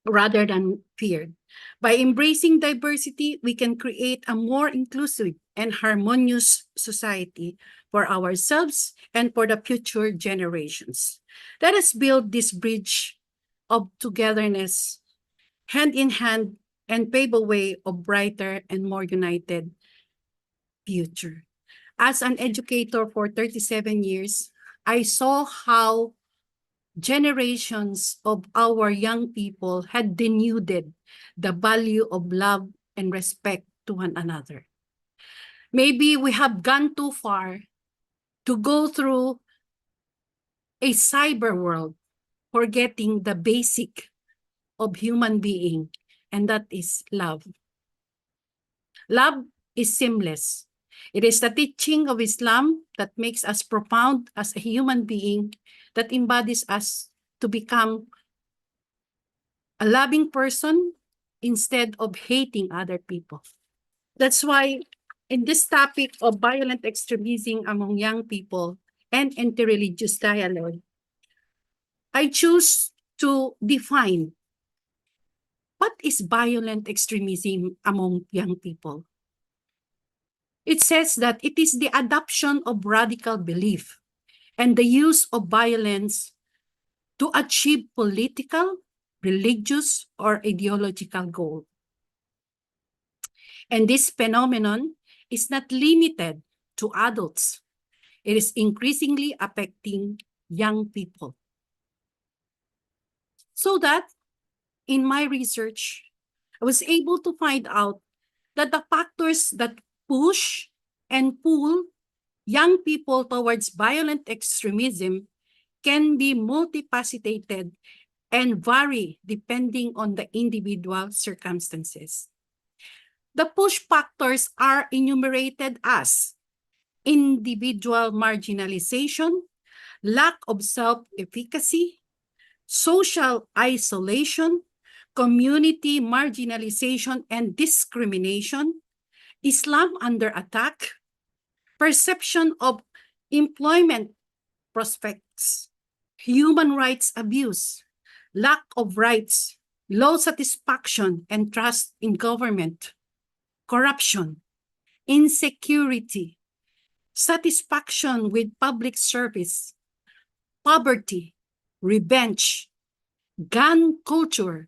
[SPEAKER 7] rather than feared. By embracing diversity, we can create a more inclusive and harmonious society for ourselves and for the future generations. Let us build this bridge of togetherness, hand in hand, and pave a way of brighter and more united future. As an educator for 37 years, I saw how generations of our young people had denuded the value of love and respect to one another. Maybe we have gone too far to go through a cyber world, forgetting the basic of human being, and that is love. Love is seamless. It is the teaching of Islam that makes us profound as a human being, that embodies us to become a loving person instead of hating other people. That's why in this topic of violent extremism among young people and interreligious dialogue, I choose to define what is violent extremism among young people. It says that it is the adoption of radical belief and the use of violence to achieve political, religious, or ideological goal. And this phenomenon is not limited to adults. It is increasingly affecting young people. So that in my research, I was able to find out that the factors that push and pull young people towards violent extremism can be multifaceted and vary depending on the individual circumstances. The push factors are enumerated as individual marginalization, lack of self-efficacy, social isolation, community marginalization and discrimination, Islam under attack, perception of employment prospects, human rights abuse, lack of rights, low satisfaction and trust in government, corruption, insecurity, satisfaction with public service, poverty, revenge, gun culture,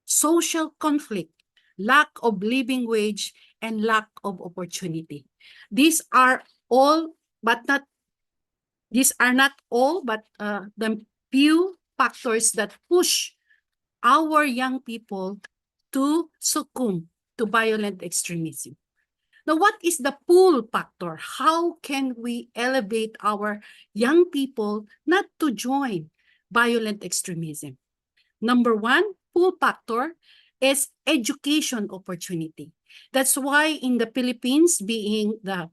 [SPEAKER 7] social conflict, lack of living wage, and lack of opportunity. These are not all, but the few factors that push our young people to succumb to violent extremism. Now, what is the pull factor? How can we elevate our young people not to join violent extremism? Number one, pull factor is education opportunity. That's why in the Philippines, being the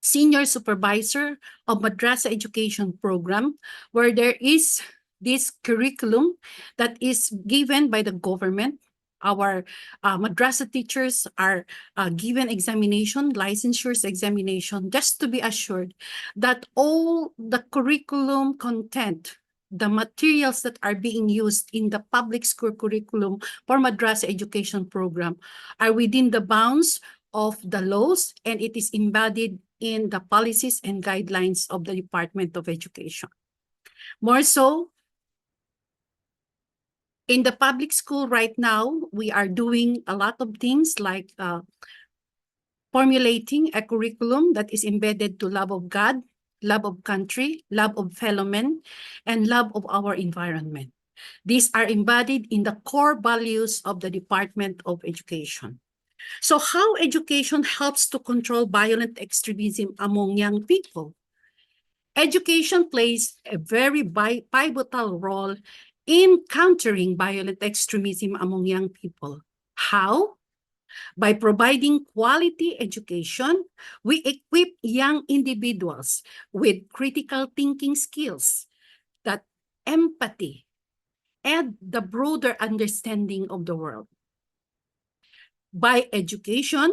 [SPEAKER 7] senior supervisor of madrasa education program, where there is this curriculum that is given by the government, our madrasa teachers are given examination, licensures examination, just to be assured that all the curriculum content, the materials that are being used in the public school curriculum for madrasa education program are within the bounds of the laws, and it is embodied in the policies and guidelines of the Department of Education. More so, in the public school right now, we are doing a lot of things like formulating a curriculum that is embedded to love of God, love of country, love of fellow men, and love of our environment. These are embodied in the core values of the Department of Education. So how education helps to control violent extremism among young people? Education plays a very pivotal role in countering violent extremism among young people. How? By providing quality education, we equip young individuals with critical thinking skills, that empathy, and the broader understanding of the world. By education,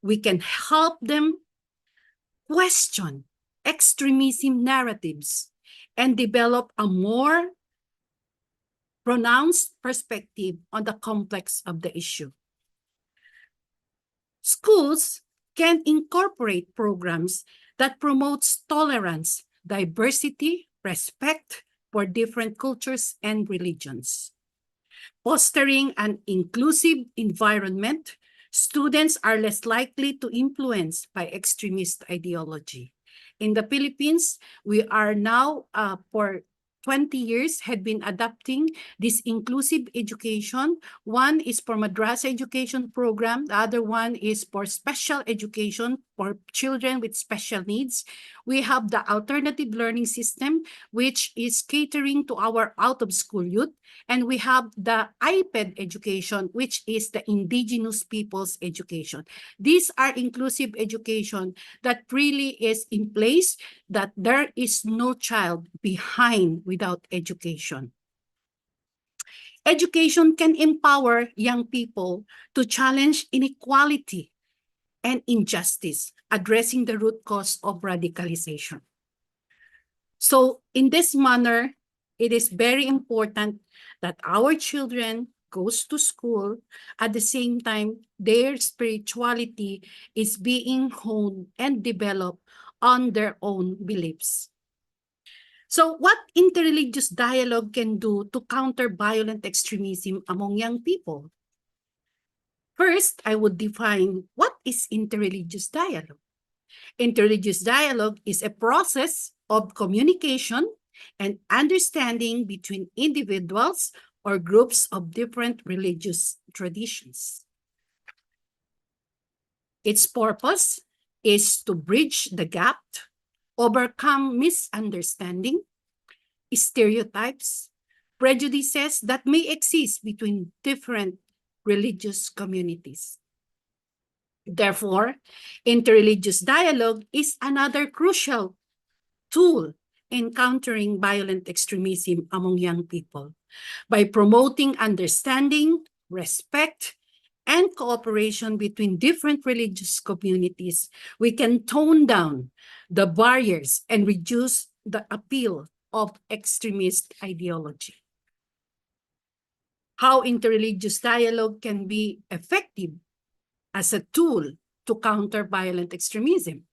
[SPEAKER 7] we can help them question extremism narratives and develop a more pronounced perspective on the complex of the issue. Schools can incorporate programs that promotes tolerance, diversity, respect for different cultures and religions. Fostering an inclusive environment, students are less likely to influence by extremist ideology. In the Philippines, we are now for 20 years had been adopting this inclusive education. One is for madrasa education program. The other one is for special education for children with special needs. We have the alternative learning system, which is catering to our out-of-school youth. And we have the iPad education, which is the indigenous people's education. These are inclusive education that really is in place, that there is no child behind without education. Education can empower young people to challenge inequality and injustice, addressing the root cause of radicalization. So in this manner, it is very important that our children goes to school. At the same time, their spirituality is being honed and developed on their own beliefs. So what interreligious dialogue can do to counter violent extremism among young people? First, I would define what is interreligious dialogue. Interreligious dialogue is a process of communication and understanding between individuals or groups of different religious traditions. Its purpose is to bridge the gap, overcome misunderstanding, stereotypes, prejudices that may exist between different religious communities. Therefore, interreligious dialogue is another crucial tool in countering violent extremism among young people. By promoting understanding, respect, and cooperation between different religious communities, we can tone down the barriers and reduce the appeal of extremist ideology. How interreligious dialogue can be effective as a tool to counter violent extremism?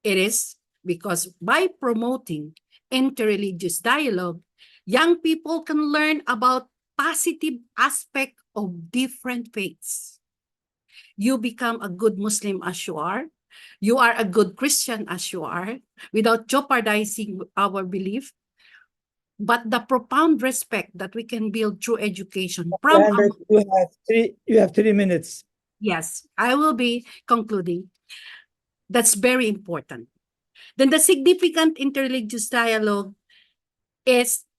[SPEAKER 7] It is because by promoting interreligious dialogue, young people can learn about positive aspects of different faiths. You become a good Muslim as you are a good Christian as you are, without jeopardizing our belief, but the profound respect that we can build through education from
[SPEAKER 1] you have 3 minutes.
[SPEAKER 7] Yes, I will be concluding. That's very important. Then the significant interreligious dialogue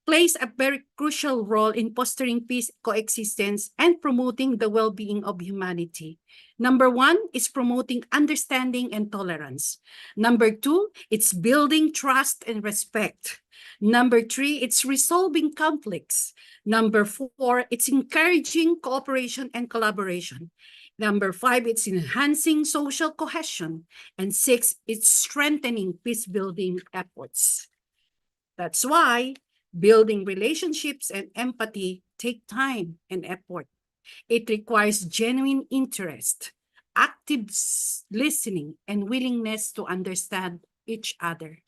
[SPEAKER 7] plays a very crucial role in fostering peace, coexistence, and promoting the well-being of humanity. Number one is promoting understanding and tolerance. Number two, it's building trust and respect. Number three, it's resolving conflicts. Number four, it's encouraging cooperation and collaboration. Number five, it's enhancing social cohesion. And six, it's strengthening peace-building efforts. That's why building relationships and empathy take time and effort. It requires genuine interest, active listening, and willingness to understand each other.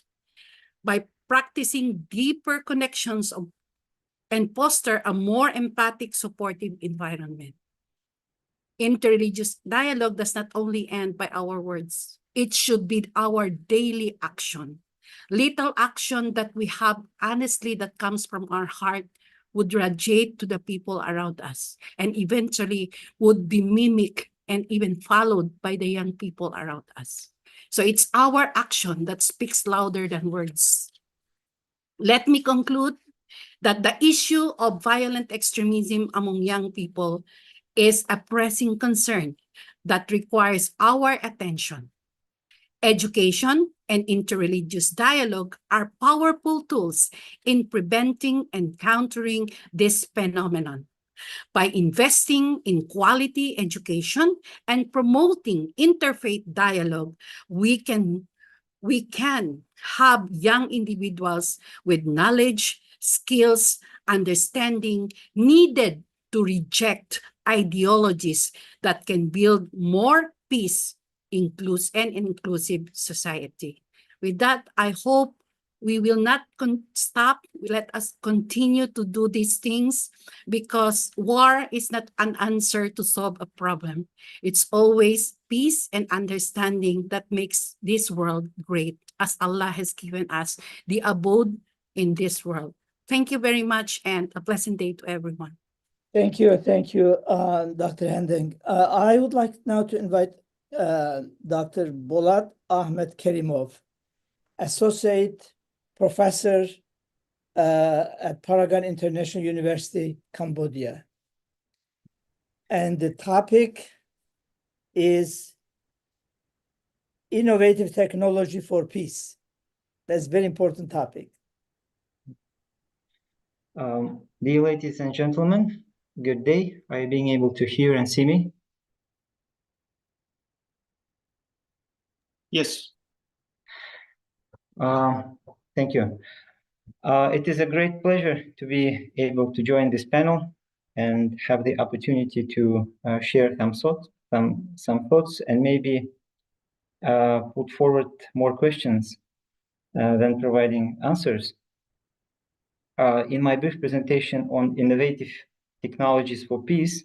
[SPEAKER 7] By practicing deeper connections and foster a more empathic, supportive environment. Interreligious dialogue does not only end by our words. It should be our daily action. Little action that we have honestly that comes from our heart would radiate to the people around us and eventually would be mimicked and even followed by the young people around us. So it's our action that speaks louder than words. Let me conclude that the issue of violent extremism among young people is a pressing concern that requires our attention. Education and interreligious dialogue are powerful tools in preventing and countering this phenomenon. By investing in quality education and promoting interfaith dialogue, we can have young individuals with knowledge, skills, understanding needed to reject ideologies that can build more peace and inclusive society. With that, I hope we will not stop. Let us continue to do these things, because war is not an answer to solve a problem. It's always peace and understanding that makes this world great, as Allah has given us the abode in this world. Thank you very much, and a pleasant day to everyone.
[SPEAKER 1] Thank you, Dr. Hending. I would like now to invite Dr. Bolat Ahmed Kerimov, Associate Professor at Paragon International University, Cambodia. And the topic is innovative technology for peace. That's a very important topic.
[SPEAKER 8] Dear ladies and gentlemen, good day. Are you being able to hear and see me?
[SPEAKER 5] Yes.
[SPEAKER 8] Thank you. It is a great pleasure to be able to join this panel and have the opportunity to share some thoughts, and maybe put forward more questions than providing answers. In my brief presentation on innovative technologies for peace,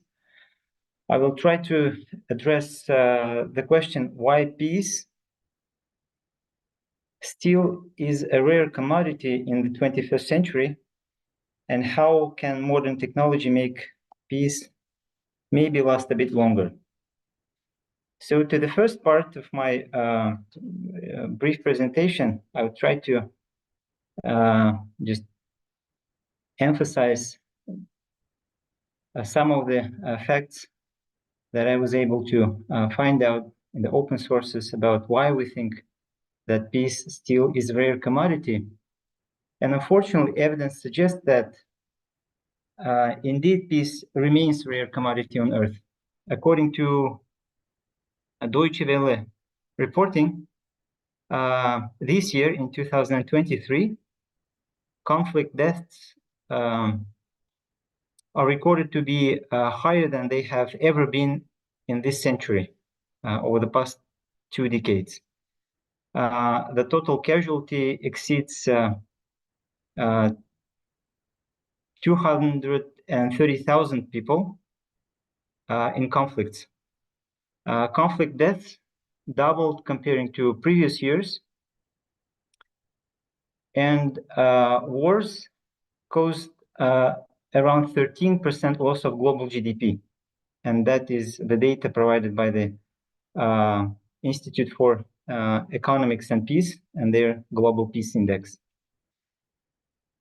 [SPEAKER 8] I will try to address the question why peace still is a rare commodity in the 21st century, and how can modern technology make peace maybe last a bit longer. So to the first part of my brief presentation, I will try to just emphasize some of the facts that I was able to find out in the open sources about why we think that peace still is a rare commodity. And unfortunately, evidence suggests that indeed peace remains a rare commodity on Earth. According to Deutsche Welle reporting, this year in 2023, conflict deaths are recorded to be higher than they have ever been in this century, over the past 2 decades. The total casualty exceeds 230,000 people in conflicts. Conflict deaths doubled comparing to previous years, and wars caused around 13% loss of global GDP, and that is the data provided by the Institute for Economics and Peace and their Global Peace Index.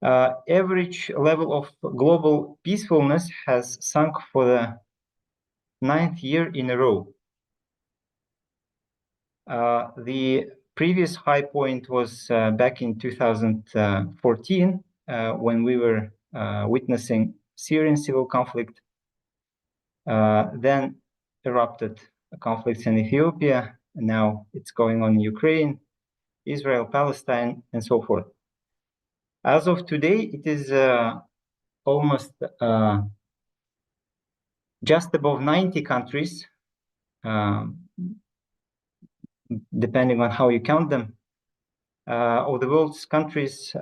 [SPEAKER 8] Average level of global peacefulness has sunk for the 9th year in a row. The previous high point was back in 2014, when we were witnessing Syrian civil conflict. Then erupted conflicts in Ethiopia, and now it's going on in Ukraine, Israel, Palestine, and so forth. As of today, it is almost just above 90 countries, depending on how you count them. Of the world's countries,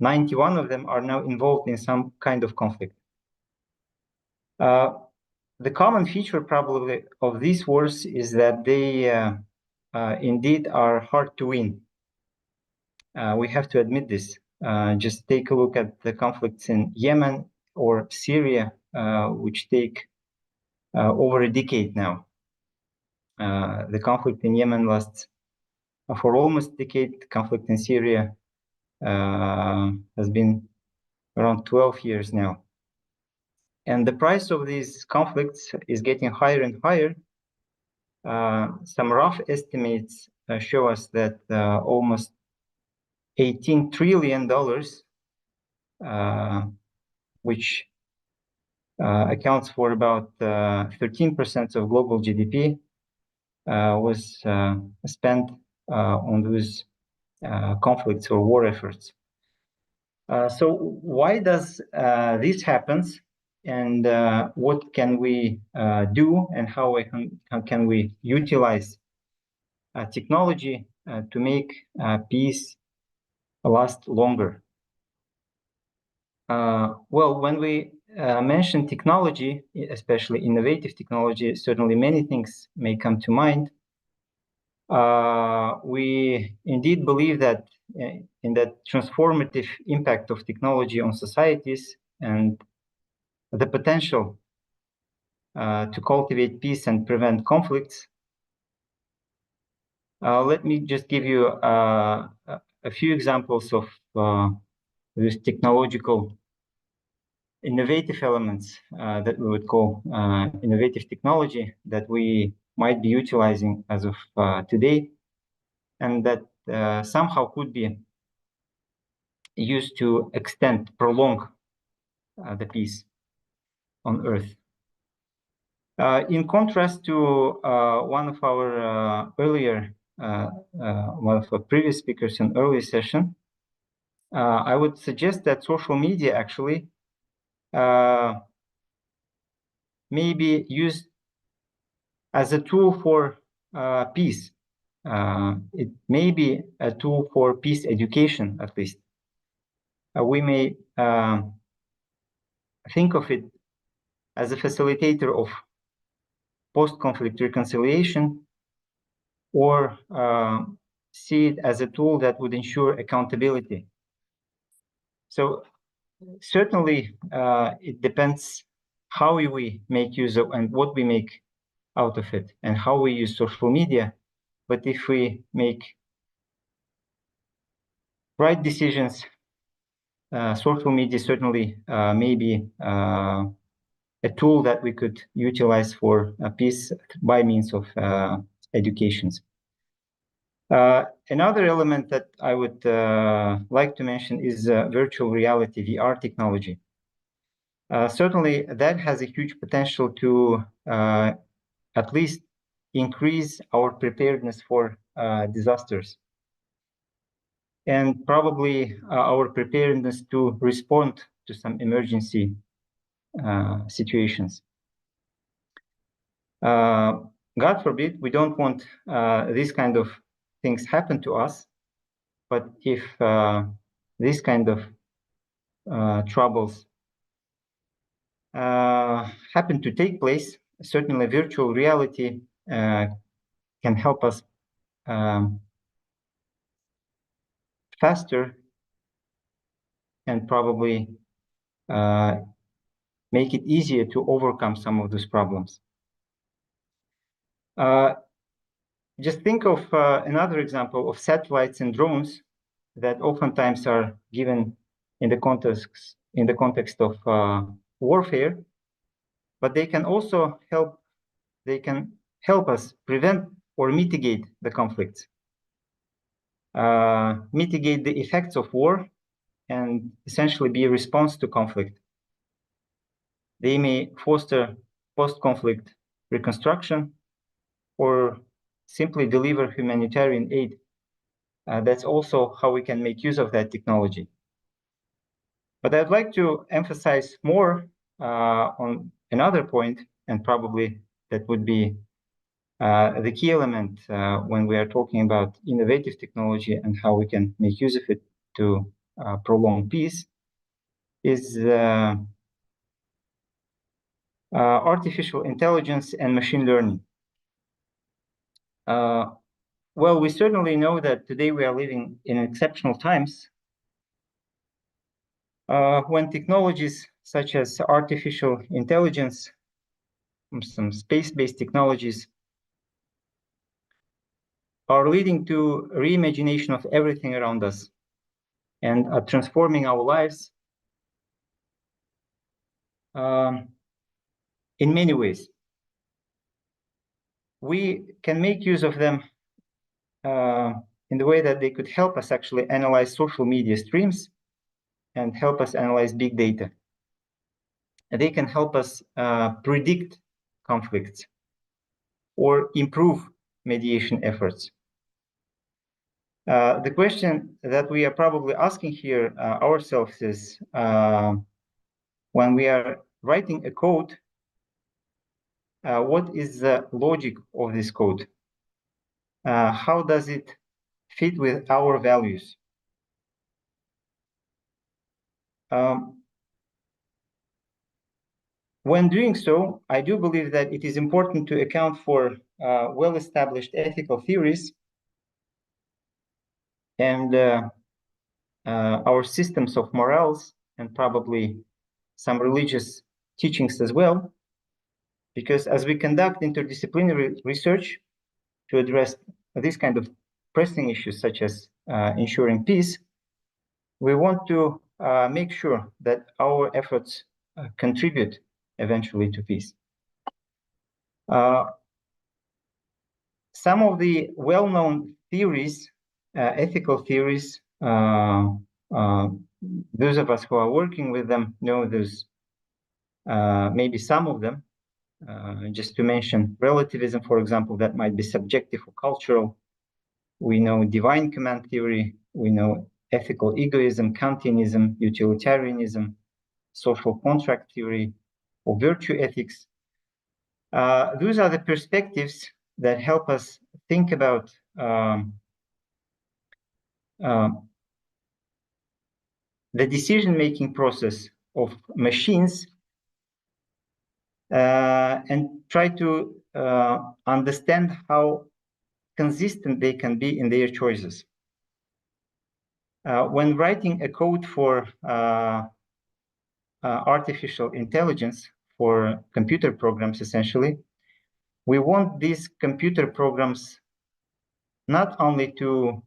[SPEAKER 8] 91 of them are now involved in some kind of conflict. The common feature probably of these wars is that they indeed are hard to win. We have to admit this. Just take a look at the conflicts in Yemen or Syria, which take over a decade now. The conflict in Yemen lasts for almost a decade. The conflict in Syria has been around 12 years now. And the price of these conflicts is getting higher and higher some rough estimates show us that almost $18 trillion, which accounts for about 13% of global GDP, was spent on those conflicts or war efforts. So why does this happens, and what can we do, and how can we utilize technology to make peace last longer? Well, when we mention technology, especially innovative technology, certainly many things may come to mind. We indeed believe that in that transformative impact of technology on societies and the potential to cultivate peace and prevent conflicts. Let me just give you a few examples of these technological innovative elements that we would call innovative technology that we might be utilizing as of today, and that somehow could be used to prolong the peace on Earth. In contrast to one of our one of the previous speakers in earlier session, I would suggest that social media actually may be used as a tool for peace. It may be a tool for peace education, at least. We may think of it as a facilitator of post-conflict reconciliation, or see it as a tool that would ensure accountability. So certainly it depends how we make use of and what we make out of it and how we use social media. But if we make right decisions, social media certainly may be a tool that we could utilize for peace by means of educations. Another element that I would like to mention is virtual reality, VR technology. Certainly that has a huge potential to at least increase our preparedness for disasters, and probably our preparedness to respond to some emergency situations. God forbid, we don't want these kind of things happen to us, but if these kind of troubles happen to take place, certainly virtual reality can help us faster and probably make it easier to overcome some of those problems. Just think of another example of satellites and drones that oftentimes are given in the context of warfare, but they can also help. They can help us prevent or mitigate the conflicts, mitigate the effects of war, and essentially be a response to conflict. They may foster post-conflict reconstruction or simply deliver humanitarian aid. That's also how we can make use of that technology. But I'd like to emphasize more on another point, and probably that would be the key element when we are talking about innovative technology and how we can make use of it to prolong peace, is artificial intelligence and machine learning. Well, we certainly know that today we are living in exceptional times when technologies such as artificial intelligence, some space-based technologies, are leading to reimagination of everything around us and are transforming our lives in many ways. we can make use of them in the way that they could help us actually analyze social media streams and help us analyze big data. And they can help us predict conflicts or improve mediation efforts. The question that we are probably asking here ourselves is, when we are writing a code, what is the logic of this code? How does it fit with our values? When doing so, I do believe that it is important to account for well-established ethical theories and our systems of morals, and probably some religious teachings as well, because as we conduct interdisciplinary research to address these kind of pressing issues such as ensuring peace, we want to make sure that our efforts contribute eventually to peace. Some of the well-known theories, ethical theories, those of us who are working with them know those, maybe some of them, just to mention relativism, for example, that might be subjective or cultural. We know divine command theory, we know ethical egoism, Kantianism, utilitarianism, social contract theory, or virtue ethics. Those are the perspectives that help us think about the decision-making process of machines and try to understand how consistent they can be in their choices. When writing a code for artificial intelligence, for computer programs essentially, we want these computer programs not only to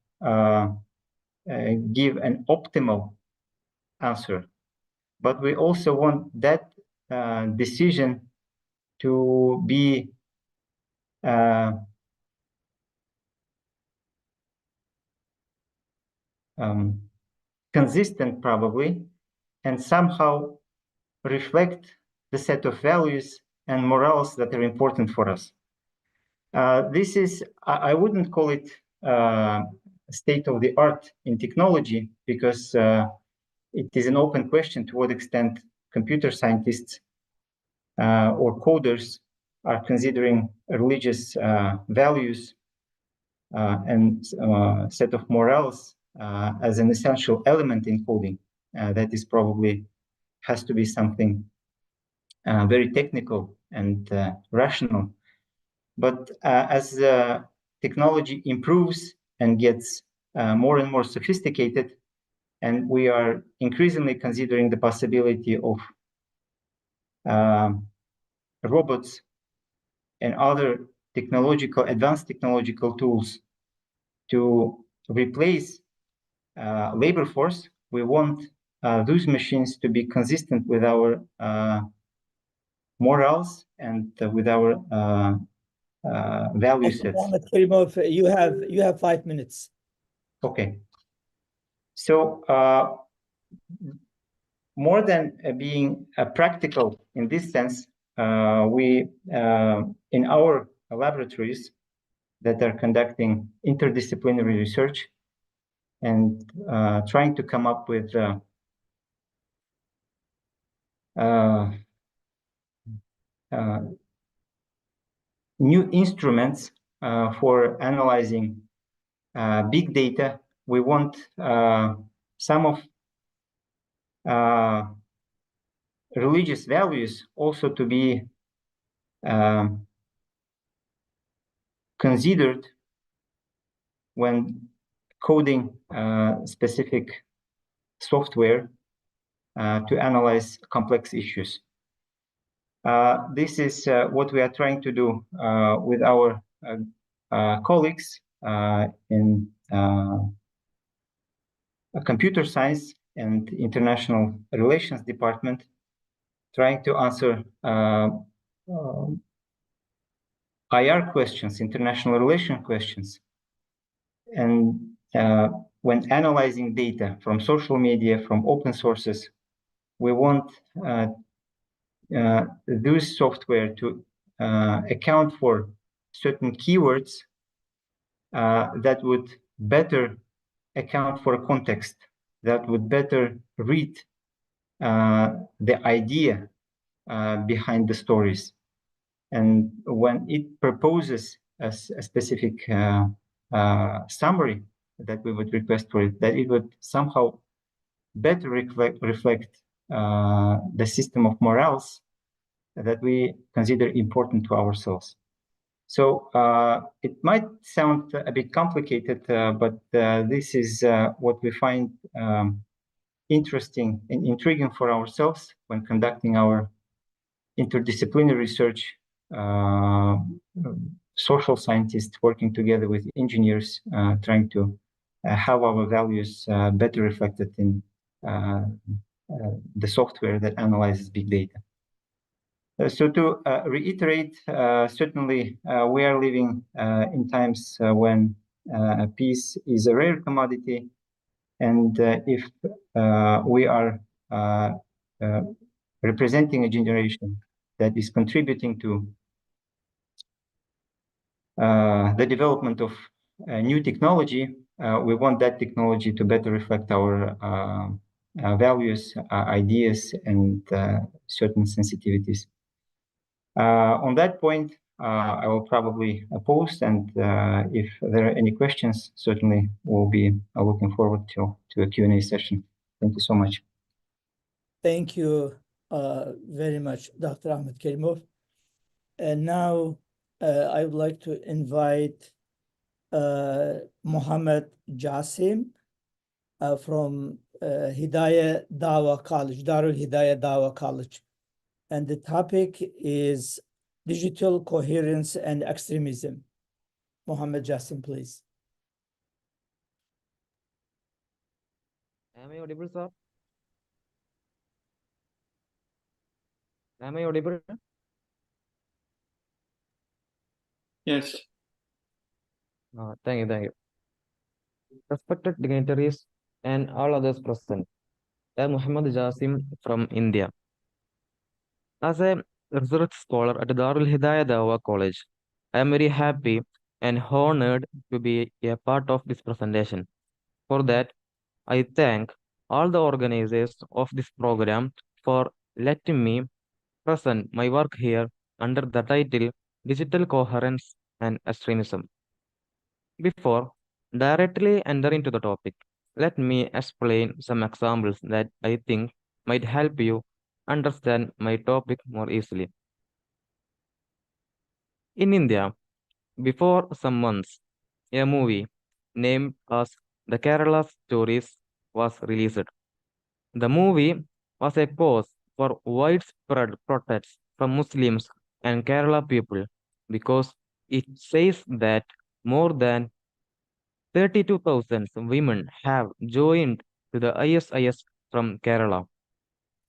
[SPEAKER 8] give an optimal answer, but we also want that decision to be consistent probably, and somehow reflect the set of values and morals that are important for us. This is, I wouldn't call it state of the art in technology, because it is an open question to what extent computer scientists or coders are considering religious values and set of morals as an essential element in coding. That is probably has to be something very technical and rational. But as technology improves and gets more and more sophisticated, and we are increasingly considering the possibility of robots and other advanced technological tools to replace labor force, we want those machines to be consistent with our morals and with our value sets.
[SPEAKER 1] Mohammed Karimov, you have 5 minutes.
[SPEAKER 8] Okay. So more than being practical in this sense, we in our laboratories that are conducting interdisciplinary research and trying to come up with new instruments for analyzing big data. We want some of religious values also to be considered when coding specific software to analyze complex issues. This is what we are trying to do with our colleagues in computer science and international relations department, trying to answer IR questions, international relation questions. And when analyzing data from social media, from open sources, we want this software to account for certain keywords that would better account for context, that would better read the idea behind the stories. And when it proposes a specific summary that we would request for it, that it would somehow better reflect the system of morals that we consider important to ourselves. So it might sound a bit complicated, but this is what we find interesting and intriguing for ourselves when conducting our interdisciplinary research. Social scientists working together with engineers, trying to have our values better reflected in the software that analyzes big data. So to reiterate, certainly we are living in times when peace is a rare commodity, and if we are representing a generation that is contributing to the development of new technology, we want that technology to better reflect our values, ideas, and certain sensitivities. On that point, I will probably pause, and if there are any questions, certainly we'll be looking forward to a Q&A session. Thank you so much.
[SPEAKER 1] Thank you very much, Dr. Ahmed Kerimov. And now I would like to invite Mohammed Jasim from Hidayah Dawa College, Darul Hidayah Dawa College. And the topic is digital coherence and extremism. Mohammed Jasim, please.
[SPEAKER 9] Am I audible, sir? Am I audible?
[SPEAKER 5] Yes.
[SPEAKER 9] Thank you, thank you. Respected dignitaries and all others present. I am Muhammad Jasim from India. As a research scholar at Darul Hidayah Dawa College, I am very happy and honored to be a part of this presentation. For that, I thank all the organizers of this program for letting me present my work here under the title Digital Coherence and Extremism. Before directly entering to the topic, let me explain some examples that I think might help you understand my topic more easily. In India, before some months, a movie named as The Kerala Stories was released. The movie was a cause for widespread protests from Muslims and Kerala people because it says that more than 32,000 women have joined to the ISIS from Kerala.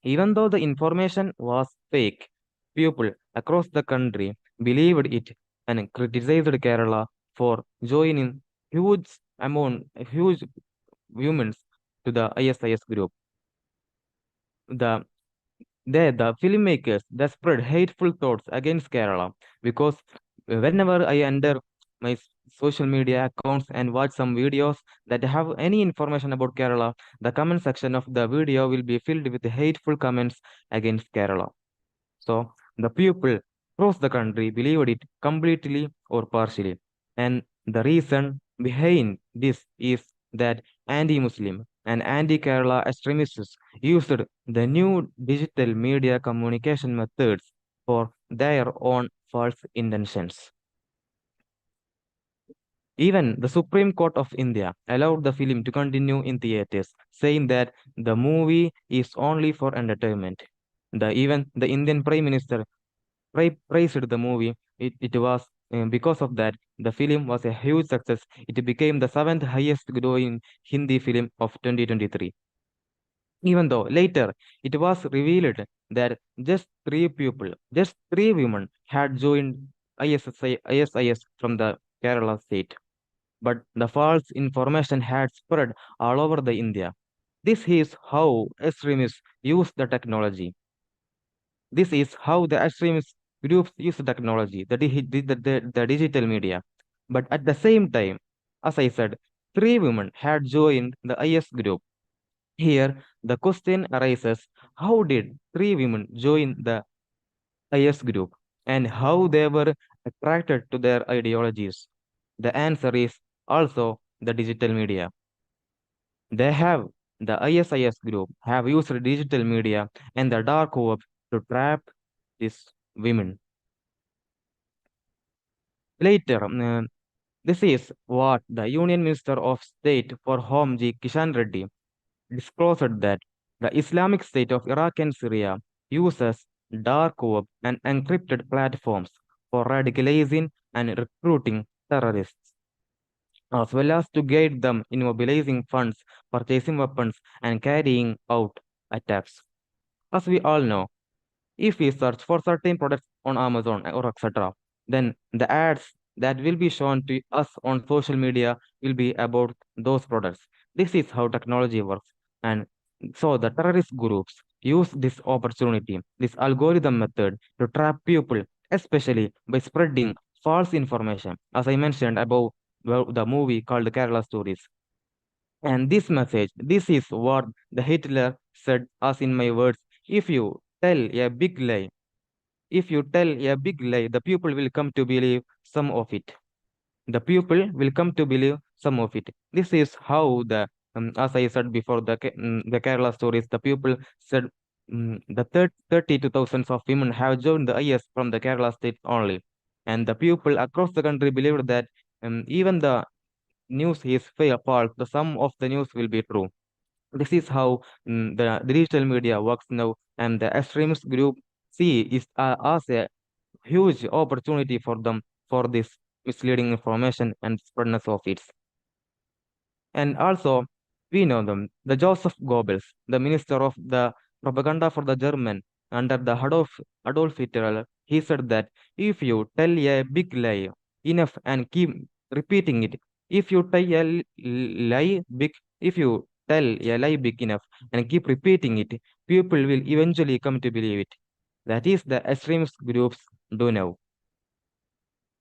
[SPEAKER 9] Even though the information was fake, people across the country believed it and criticized Kerala for joining huge women to the ISIS group. The filmmakers that spread hateful thoughts against Kerala because whenever I enter my social media accounts and watch some videos that have any information about Kerala, the comment section of the video will be filled with hateful comments against Kerala. So the people across the country believed it completely or partially. And the reason behind this is that anti-Muslim and anti-Kerala extremists used the new digital media communication methods for their own false intentions. Even the Supreme Court of India allowed the film to continue in theaters, saying that the movie is only for entertainment. Even the Indian Prime Minister praised the movie. It was because of that the film was a huge success. It became the 7th highest growing Hindi film of 2023. Even though later it was revealed that just three women had joined ISIS from the Kerala state. But the false information had spread all over the India. This is how extremists use the technology. This is how the extremist groups use the technology, the digital media. But at the same time, as I said, three women had joined the IS group. Here, the question arises, how did three women join the IS group and how they were attracted to their ideologies? The answer is also the digital media. They have the ISIS group have used digital media and the dark web to trap these women. Later, this is what the Union Minister of State for Home G. Kishan Reddy disclosed that the Islamic State of Iraq and Syria uses dark web and encrypted platforms for radicalizing and recruiting terrorists, as well as to guide them in mobilizing funds, purchasing weapons, and carrying out attacks. As we all know, if we search for certain products on Amazon or etc., then the ads that will be shown to us on social media will be about those products. This is how technology works. And so the terrorist groups use this opportunity, this algorithm method to trap people, especially by spreading false information. As I mentioned about the movie called Kerala Stories. And this message, this is what the Hitler said, as in my words, if you tell a big lie, if you tell a big lie, the people will come to believe some of it. The people will come to believe some of it. This is how as I said before, the Kerala Stories, the people said the 32,000 of women have joined the IS from the Kerala state only. And the people across the country believed that even the news is false, the sum of the news will be true. This is how the digital media works now, and the extremist group see is as a huge opportunity for them for this misleading information and spreadness of it. And also, we know them, the Joseph Goebbels, the minister of the propaganda for the German under the Adolf Hitler, he said that if you tell a big lie enough and keep repeating it, if you tell a lie big, if you tell a lie big enough and keep repeating it, people will eventually come to believe it. That is the extremist groups do now.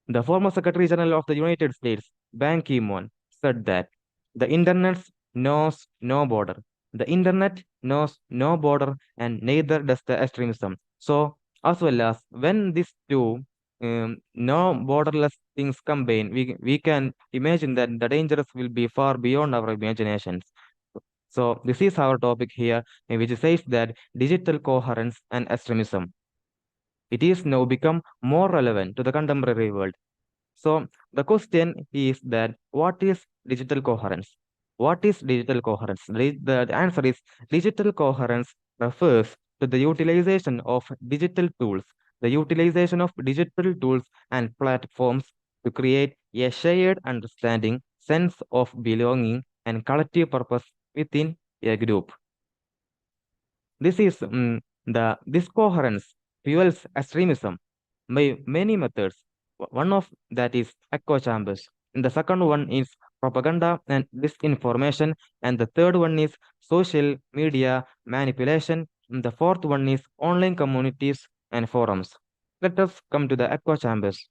[SPEAKER 9] The former Secretary General of the United States, Ban Ki-moon, said that the internet knows no border. The internet knows no border and neither does the extremism. So, as well as when these two no borderless things combine, we can imagine that the dangers will be far beyond our imaginations. So, this is our topic here, which says that digital coherence and extremism. It is now become more relevant to the contemporary world. So the question is that what is digital coherence? What is digital coherence? The answer is digital coherence refers to the utilization of digital tools, the utilization of digital tools and platforms to create a shared understanding, sense of belonging, and collective purpose within a group. This coherence fuels extremism by many methods. One of that is echo chambers. And the second one is propaganda and disinformation. And the third one is social media manipulation. And the fourth one is online communities and forums. Let us come to the echo chambers.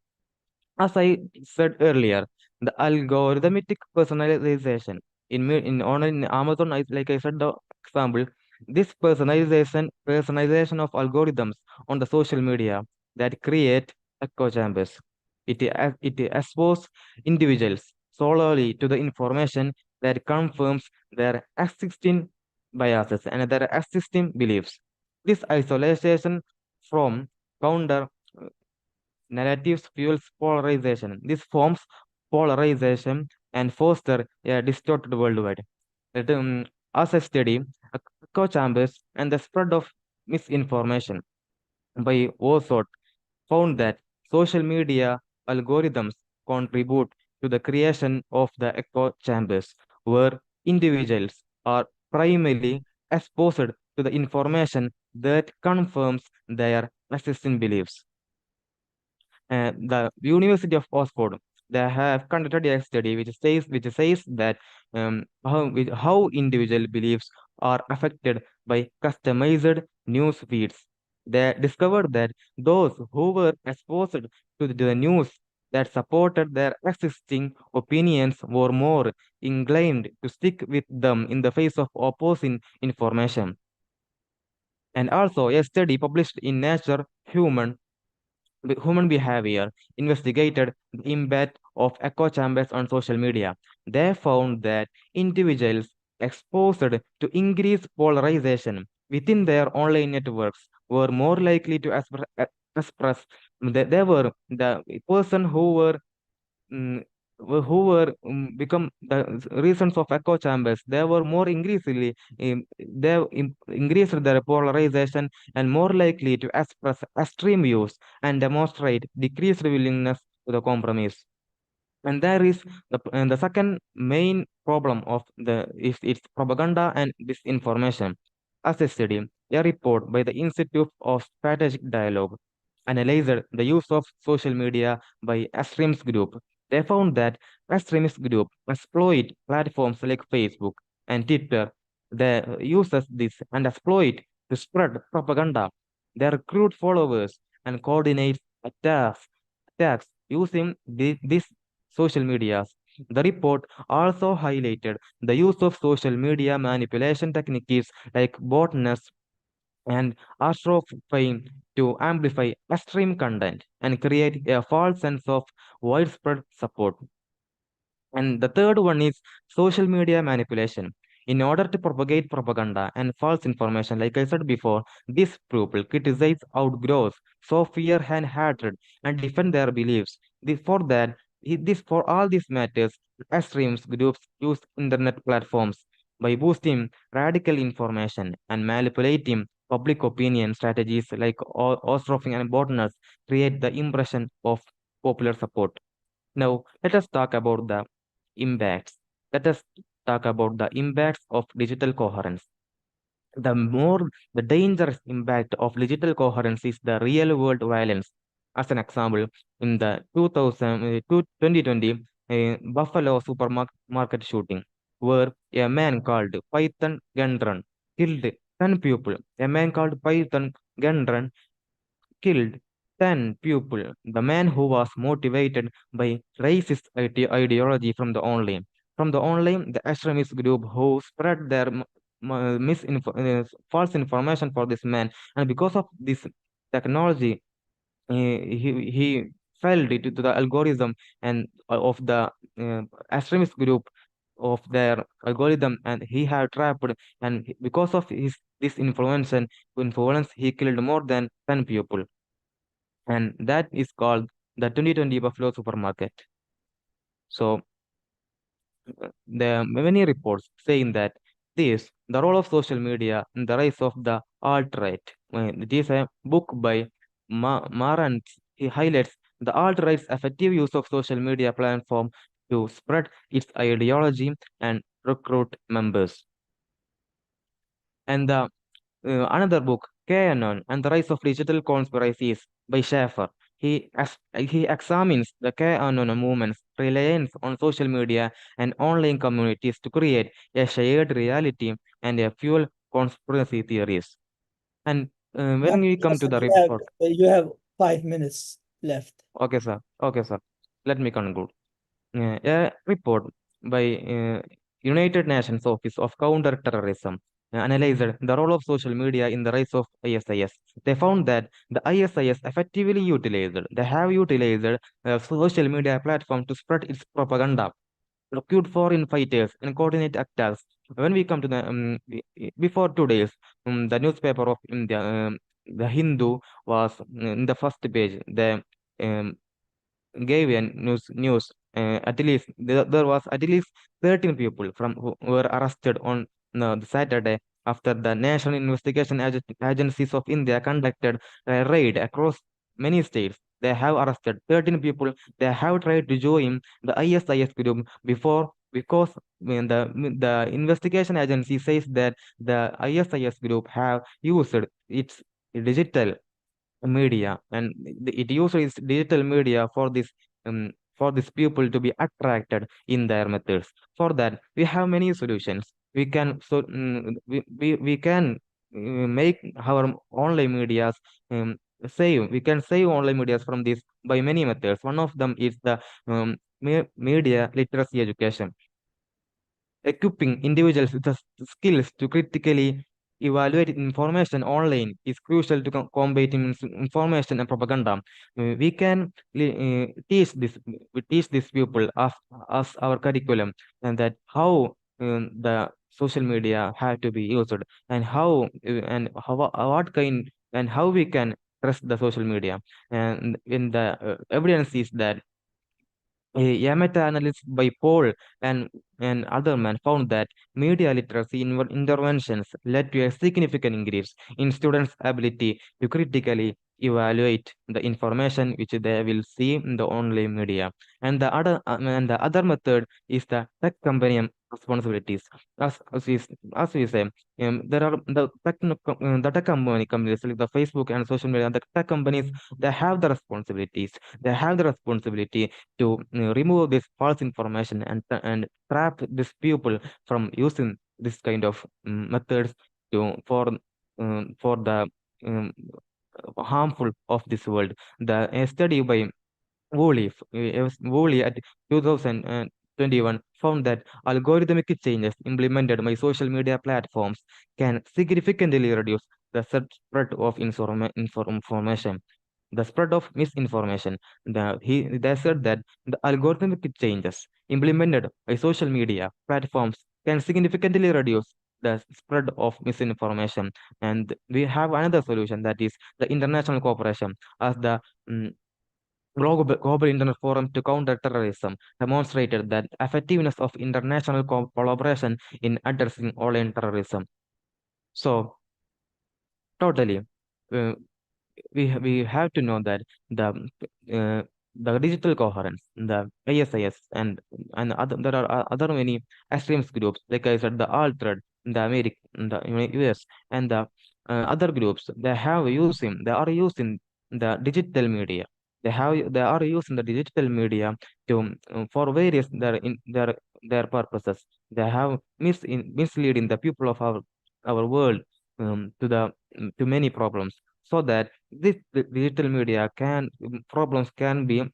[SPEAKER 9] As I said earlier, the algorithmic personalization in Amazon, like I said, the example, this personalization of algorithms on the social media that create echo chambers. It exposes individuals solely to the information that confirms their existing biases and their existing beliefs. This isolation from counter narratives fuels polarization. This forms polarization and foster a distorted worldwide. As a study, echo chambers and the spread of misinformation by Osot found that social media algorithms contribute to the creation of the echo chambers, where individuals are primarily exposed to the information that confirms their existing beliefs. the University of Oxford, they have conducted a study which says that how individual beliefs are affected by customized news feeds. They discovered that those who were exposed to the news that supported their existing opinions were more inclined to stick with them in the face of opposing information. And also, a study published in Nature Human Behavior investigated the impact of echo chambers on social media. They found that individuals exposed to increased polarization within their online networks were more likely to express. They were the person mm, become the reasons of echo chambers. They were more increasingly increased their polarization and more likely to express extreme views and demonstrate decreased willingness to the compromise. And there is the second main problem of the is its propaganda and disinformation. As a study, a report by the Institute of Strategic Dialogue analyzed the use of social media by extremist group. They found that extremist group exploit platforms like Facebook and Twitter. They uses this and exploit to spread propaganda. They recruit followers and coordinate attacks using these social medias. The report also highlighted the use of social media manipulation techniques like botnets and astrofame to amplify extreme content and create a false sense of widespread support. And the third one is social media manipulation. In order to propagate propaganda and false information, like I said before, these people criticize, outgrows, sow fear and hatred, and defend their beliefs. For all these matters, extremes groups use internet platforms by boosting radical information and manipulating public opinion. Strategies like ostrofing and botnets create the impression of popular support. Now, let us talk about the impacts. Let us talk about the impacts of digital coherence. The dangerous impact of digital coherence is the real world violence. As an example, in the 2020 Buffalo supermarket shooting, where a man called Python Gendron killed 10 people. A man called Python Gendron killed 10 people. The man who was motivated by racist ideology from the online. From the online, the extremist group who spread their false information for this man. And because of this technology, he fell to the algorithm and of the extremist group of their algorithm, and he had trapped, and because of his this influence he killed more than 10 people, and that is called the 2020 Buffalo supermarket. So there are many reports saying that the role of social media and the rise of the alt-right. It is a book by Marant. He highlights the alt-right's effective use of social media platform to spread its ideology and recruit members. And another book, QAnon and the Rise of Digital Conspiracies by Schaeffer. He examines the QAnon movement's reliance on social media and online communities to create a shared reality and a fuel conspiracy theories. And when we come to the report,
[SPEAKER 1] You have 5 minutes left.
[SPEAKER 9] okay, sir. Okay, sir. Let me conclude. A report by United Nations Office of Counter-Terrorism analyzed the role of social media in the rise of ISIS. They found that the ISIS they have utilized social media platform to spread its propaganda, recruit foreign fighters, and coordinate attacks. When we come to the before 2 days, the newspaper of India, the Hindu, was in the first page. The um, gave a news at least there was at least 13 people from who were arrested on the Saturday after the National Investigation Agencies of India conducted a raid across many states. They have arrested 13 people. They have tried to join the ISIS group before, because when the investigation agency says that the ISIS group have used its digital media, and it uses digital media for this people to be attracted in their methods. For that, we have many solutions. We can make our online medias we can save online medias from this by many methods. One of them is the media literacy education. Equipping individuals with the skills to critically evaluate information online is crucial to combat information and propaganda. We can we teach this people as our curriculum, and that how the social media have to be used, and what kind and how we can trust the social media. And in the evidence is that a meta-analysis by Paul and other men found that media literacy interventions led to a significant increase in students' ability to critically evaluate the information which they will see in the online media. And the other method is the tech company responsibilities. As we say, there are the tech companies like the Facebook and social media. The tech companies, they have the responsibilities. They have the responsibility to remove this false information and trap this people from using this kind of methods to for the um, harmful of this world. A study by Woolley at 2021 found that algorithmic changes implemented by social media platforms can significantly reduce the spread of information, the spread of misinformation. They said that the algorithmic changes implemented by social media platforms can significantly reduce the spread of misinformation. And we have another solution, that is the international cooperation. As the Global Internet Forum to Counter Terrorism demonstrated the effectiveness of international collaboration in addressing online terrorism. So, totally, uh, we have to know that uh, the digital coherence, the ASIS, and other there are other many extremist groups. Like I said, the Alt-Right in the US, and the other groups, they are using the digital media. They are using the digital media to for various their purposes. They have misleading the people of our world to many problems, so that the digital media problems can be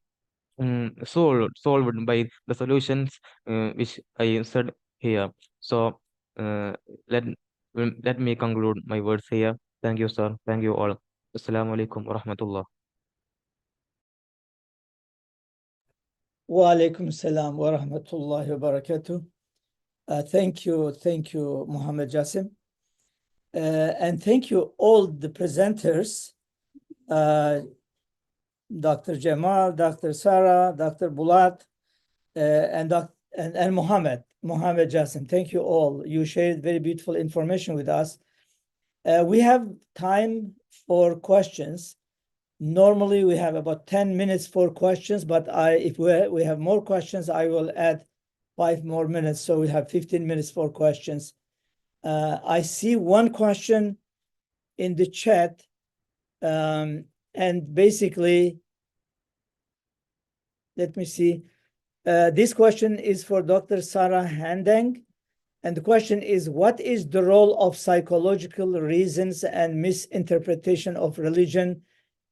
[SPEAKER 9] solved by the solutions which I said here. So uh, let let me conclude my words here. Thank you, sir. Thank you all. Assalamu alaikum wa rahmatullah.
[SPEAKER 1] Wa alaikum salam wa rahmatullahi wa barakatuh. Thank you, Muhammad Jassim. And thank you all the presenters, Dr. Jamal, Dr. Sarah, Dr. Bulat, and Muhammad Jassim. Thank you all. You shared very beautiful information with us. We have time for questions. Normally, we have about 10 minutes for questions, but if we have more questions, I will add 5 more minutes, so we have 15 minutes for questions. I see one question in the chat, and basically, let me see. This question is for Dr. Sarah Handang, and the question is, what is the role of psychological reasons and misinterpretation of religion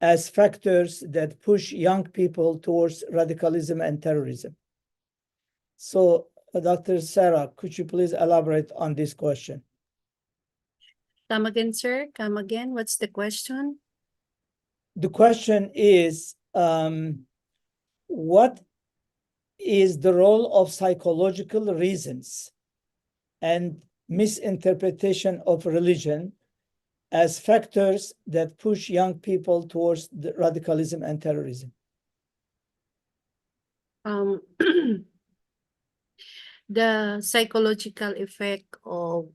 [SPEAKER 1] as factors that push young people towards radicalism and terrorism? So, Dr. Sarah, could you please elaborate on this question?
[SPEAKER 7] Come again, sir. Come again. What's the question?
[SPEAKER 1] The question is, what is the role of psychological reasons and misinterpretation of religion as factors that push young people towards the radicalism and terrorism?
[SPEAKER 7] The psychological effect of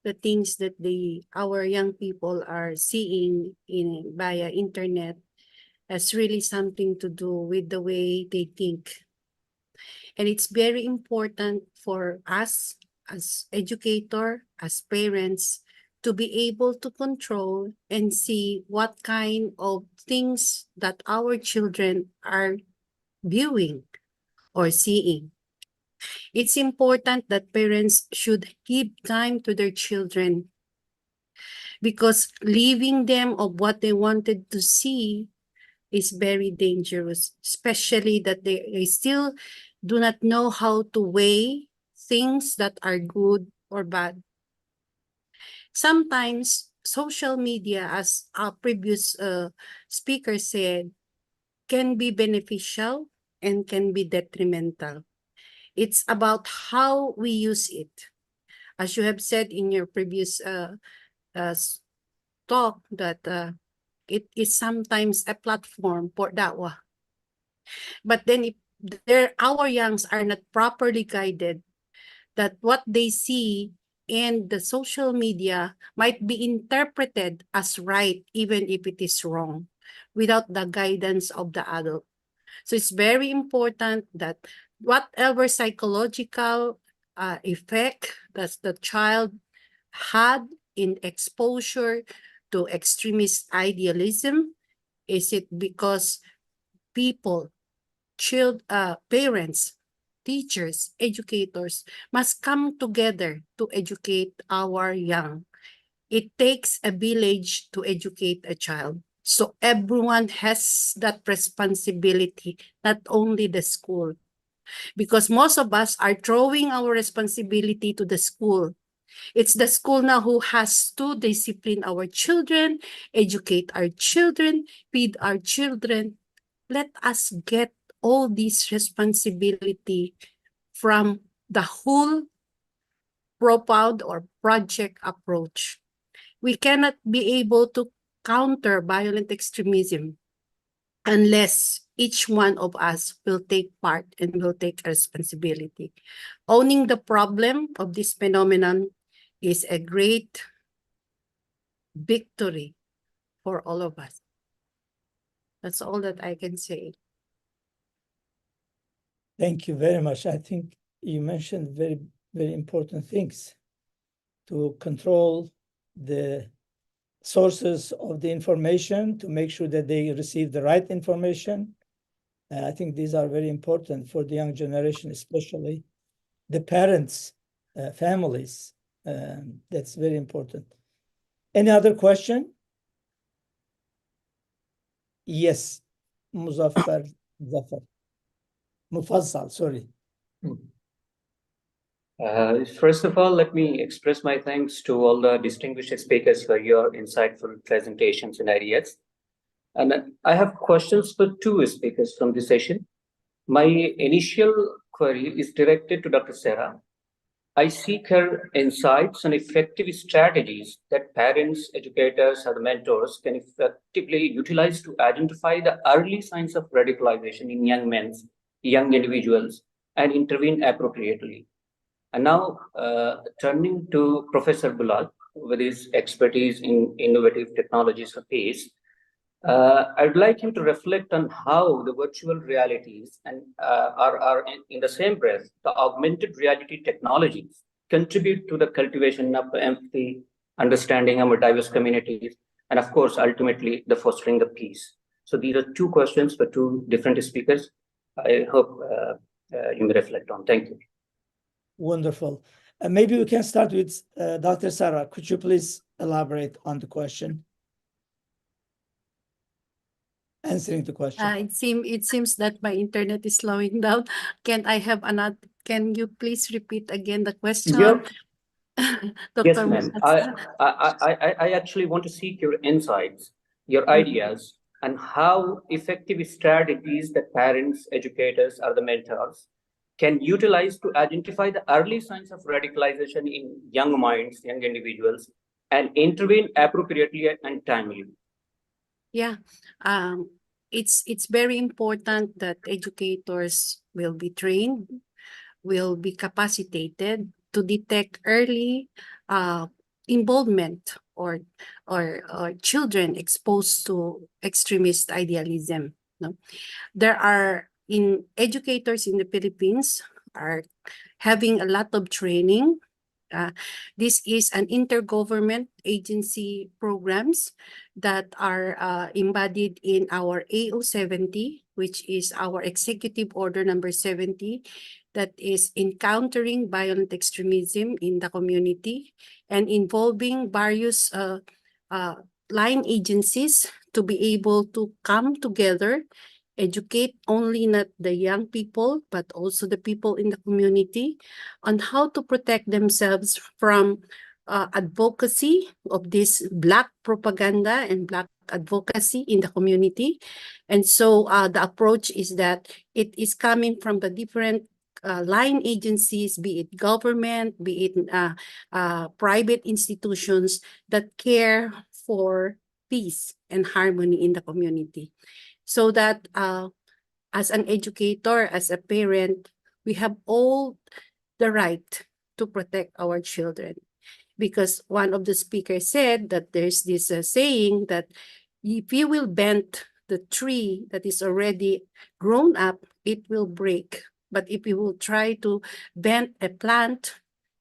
[SPEAKER 7] the things that our young people are seeing via internet has really something to do with the way they think. And it's very important for us as educator, as parents, to be able to control and see what kind of things that our children are viewing or seeing. It's important that parents should give time to their children, because leaving them of what they wanted to see is very dangerous, especially that they still do not know how to weigh things that are good or bad. Sometimes social media, as our previous speaker said, can be beneficial and can be detrimental. It's about how we use it. As you have said in your previous talk, that it is sometimes a platform for dawah. But then if our youngs are not properly guided, that what they see in the social media might be interpreted as right, even if it is wrong, without the guidance of the adult. So it's very important that whatever psychological effect that the child had in exposure to extremist idealism, is it because people, parents, teachers, educators must come together to educate our young. It takes a village to educate a child. So everyone has that responsibility, not only the school. Because most of us are throwing our responsibility to the school. It's the school now who has to discipline our children, educate our children, feed our children. Let us get all this responsibility from the whole propound or project approach. We cannot be able to counter violent extremism unless each one of us will take part and will take responsibility. Owning the problem of this phenomenon is a great victory for all of us. That's all that I can say.
[SPEAKER 1] Thank you very much. I think you mentioned very, very important things to control the sources of the information, to make sure that they receive the right information. I think these are very important for the young generation, especially the parents, families. That's very important. Any other question? Yes, Mufassal, sorry.
[SPEAKER 10] First of all, let me express my thanks to all the distinguished speakers for your insightful presentations and ideas. And I have questions for two speakers from this session. My initial query is directed to Dr. Sarah. I seek her insights on effective strategies that parents, educators, or mentors can effectively utilize to identify the early signs of radicalization in young individuals, and intervene appropriately. And now, turning to Professor Bulal, with his expertise in innovative technologies for peace, I'd like him to reflect on how the virtual realities and are in the same breath, the augmented reality technologies contribute to the cultivation of empathy, understanding of diverse communities, and of course, ultimately, the fostering of peace. So these are two questions for two different speakers. I hope you may reflect on. Thank you.
[SPEAKER 1] Wonderful. Maybe we can start with Dr. Sarah. Could you please elaborate on the question? Answering the question.
[SPEAKER 7] It seems that my internet is slowing down. Can you please repeat again the question?
[SPEAKER 10] Yep.
[SPEAKER 7] Dr.
[SPEAKER 10] Yes, ma'am. I actually want to seek your insights, your ideas, and how effective strategies that parents, educators, or the mentors can utilize to identify the early signs of radicalization in young minds, young individuals, and intervene appropriately and timely.
[SPEAKER 7] Yeah, it's very important that educators will be trained, will be capacitated to detect early involvement or children exposed to extremist idealism. No? There are educators in the Philippines are having a lot of training This is an intergovernment agency programs that are embodied in our AO 70, which is our Executive Order number 70, that is encountering violent extremism in the community and involving various line agencies to be able to come together, educate only not the young people, but also the people in the community on how to protect themselves from advocacy of this Black propaganda and Black advocacy in the community. And so the approach is that it is coming from the different line agencies, be it government, be it private institutions that care for peace and harmony in the community. So that as an educator, as a parent, we have all the right to protect our children. Because one of the speakers said that there's this saying that if you will bend the tree that is already grown up, it will break. But if you will try to bend a plant,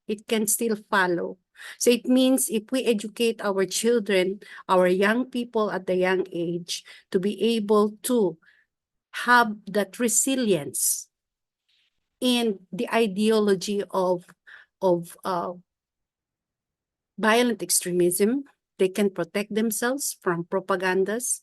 [SPEAKER 7] it can still follow. So it means if we educate our children, our young people at the young age, to be able to have that resilience in the ideology of violent extremism, they can protect themselves from propagandas,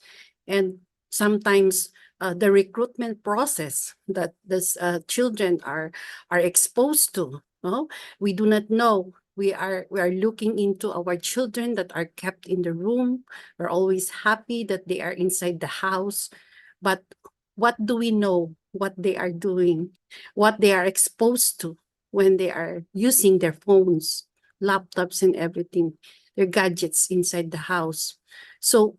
[SPEAKER 7] and sometimes the recruitment process that these children are exposed to. No? We do not know. We are looking into our children that are kept in the room. We're always happy that they are inside the house, but what do we know? What they are doing, what they are exposed to when they are using their phones, laptops, and everything, their gadgets inside the house. So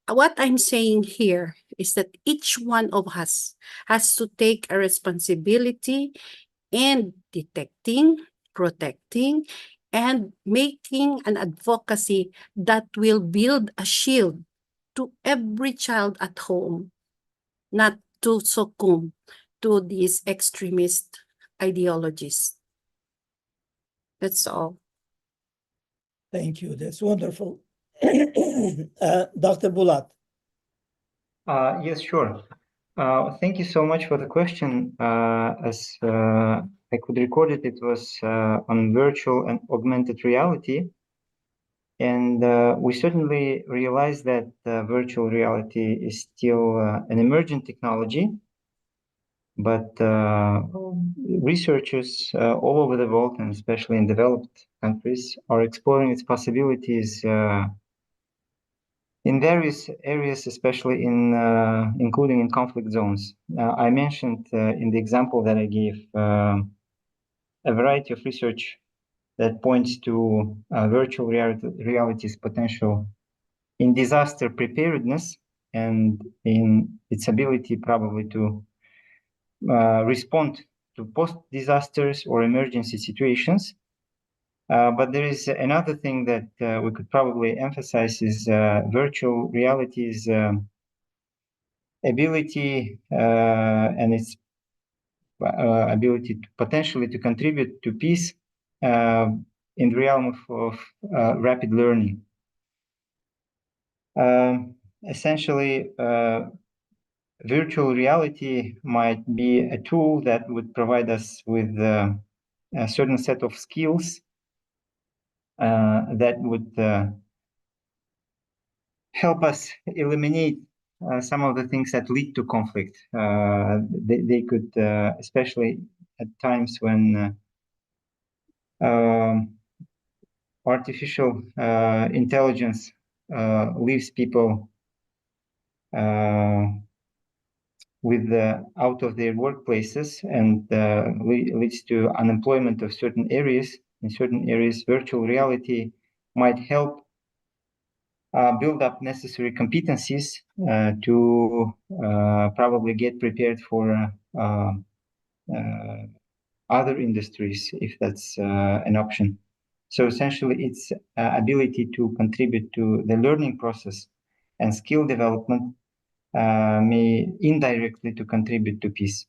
[SPEAKER 7] what I'm saying here is that each one of us has to take a responsibility in detecting, protecting, and making an advocacy that will build a shield to every child at home, not to succumb to these extremist ideologies. That's all.
[SPEAKER 1] Thank you. That's wonderful. Dr. Bulat.
[SPEAKER 8] Yes, sure. Thank you so much for the question. As I could record it, it was on virtual and augmented reality. And we certainly realize that virtual reality is still an emerging technology, but researchers all over the world, and especially in developed countries, are exploring its possibilities in various areas, especially including in conflict zones. I mentioned in the example that I gave a variety of research that points to virtual reality's potential in disaster preparedness and in its ability probably to respond to post-disasters or emergency situations. But there is another thing that we could probably emphasize is virtual reality's ability and its ability to potentially to contribute to peace in the realm of rapid learning. Essentially, virtual reality might be a tool that would provide us with a certain set of skills that would help us eliminate some of the things that lead to conflict. They could, especially at times when artificial intelligence leaves people with out of their workplaces and leads to unemployment of certain areas. In certain areas, virtual reality might help build up necessary competencies to probably get prepared for other industries, if that's an option. So essentially, its ability to contribute to the learning process and skill development may indirectly to contribute to peace.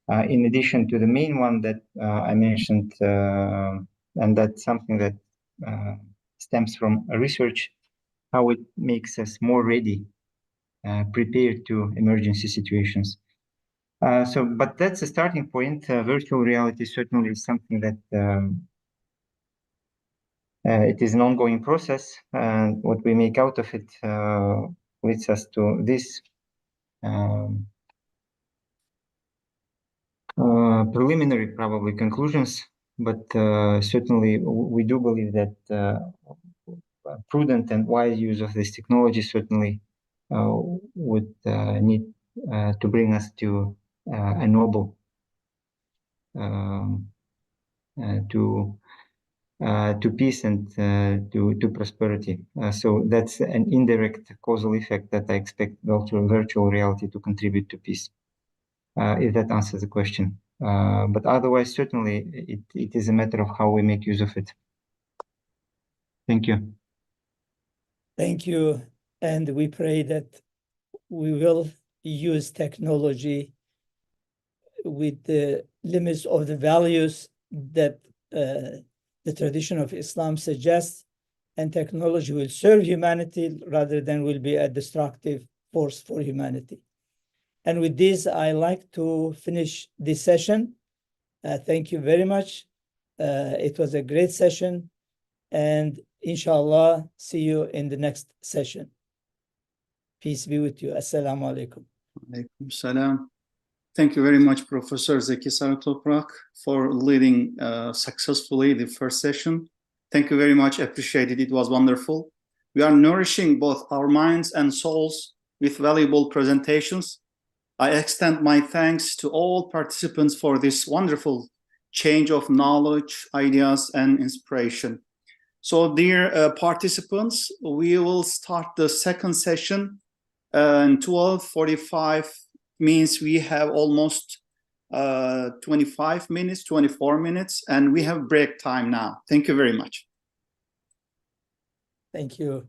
[SPEAKER 8] In addition to the main one that I mentioned and that's something that stems from research, how it makes us more ready, prepared to emergency situations. But that's a starting point. Virtual reality certainly is something that it is an ongoing process, and what we make out of it leads us to this preliminary, probably, conclusions. But certainly, we do believe that prudent and wise use of this technology certainly would need to bring us to a noble to peace and to prosperity. So that's an indirect causal effect that I expect virtual reality to contribute to peace, if that answers the question. But otherwise, certainly, it is a matter of how we make use of it. Thank you.
[SPEAKER 1] Thank you. And we pray that we will use technology with the limits of the values that the tradition of Islam suggests, and technology will serve humanity rather than will be a destructive force for humanity. And with this, I like to finish this session. Thank you very much. It was a great session, and inshallah, see you in the next session. Peace be with you. Assalamu alaikum.
[SPEAKER 5] Alaikum salam. Thank you very much, Professor Zeki Sarıtoprak, for leading successfully the first session. Thank you very much. Appreciated. It was wonderful. We are nourishing both our minds and souls with valuable presentations. I extend my thanks to all participants for this wonderful change of knowledge, ideas, and inspiration. So, dear participants, we will start the second session in 12:45. Means we have almost 25 minutes, 24 minutes, and we have break time now. Thank you very much.
[SPEAKER 1] Thank you.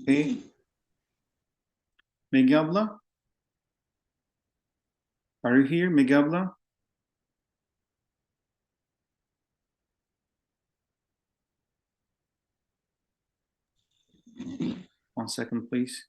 [SPEAKER 5] Okay. Megi abla? Are you here, Megi abla? One second, please.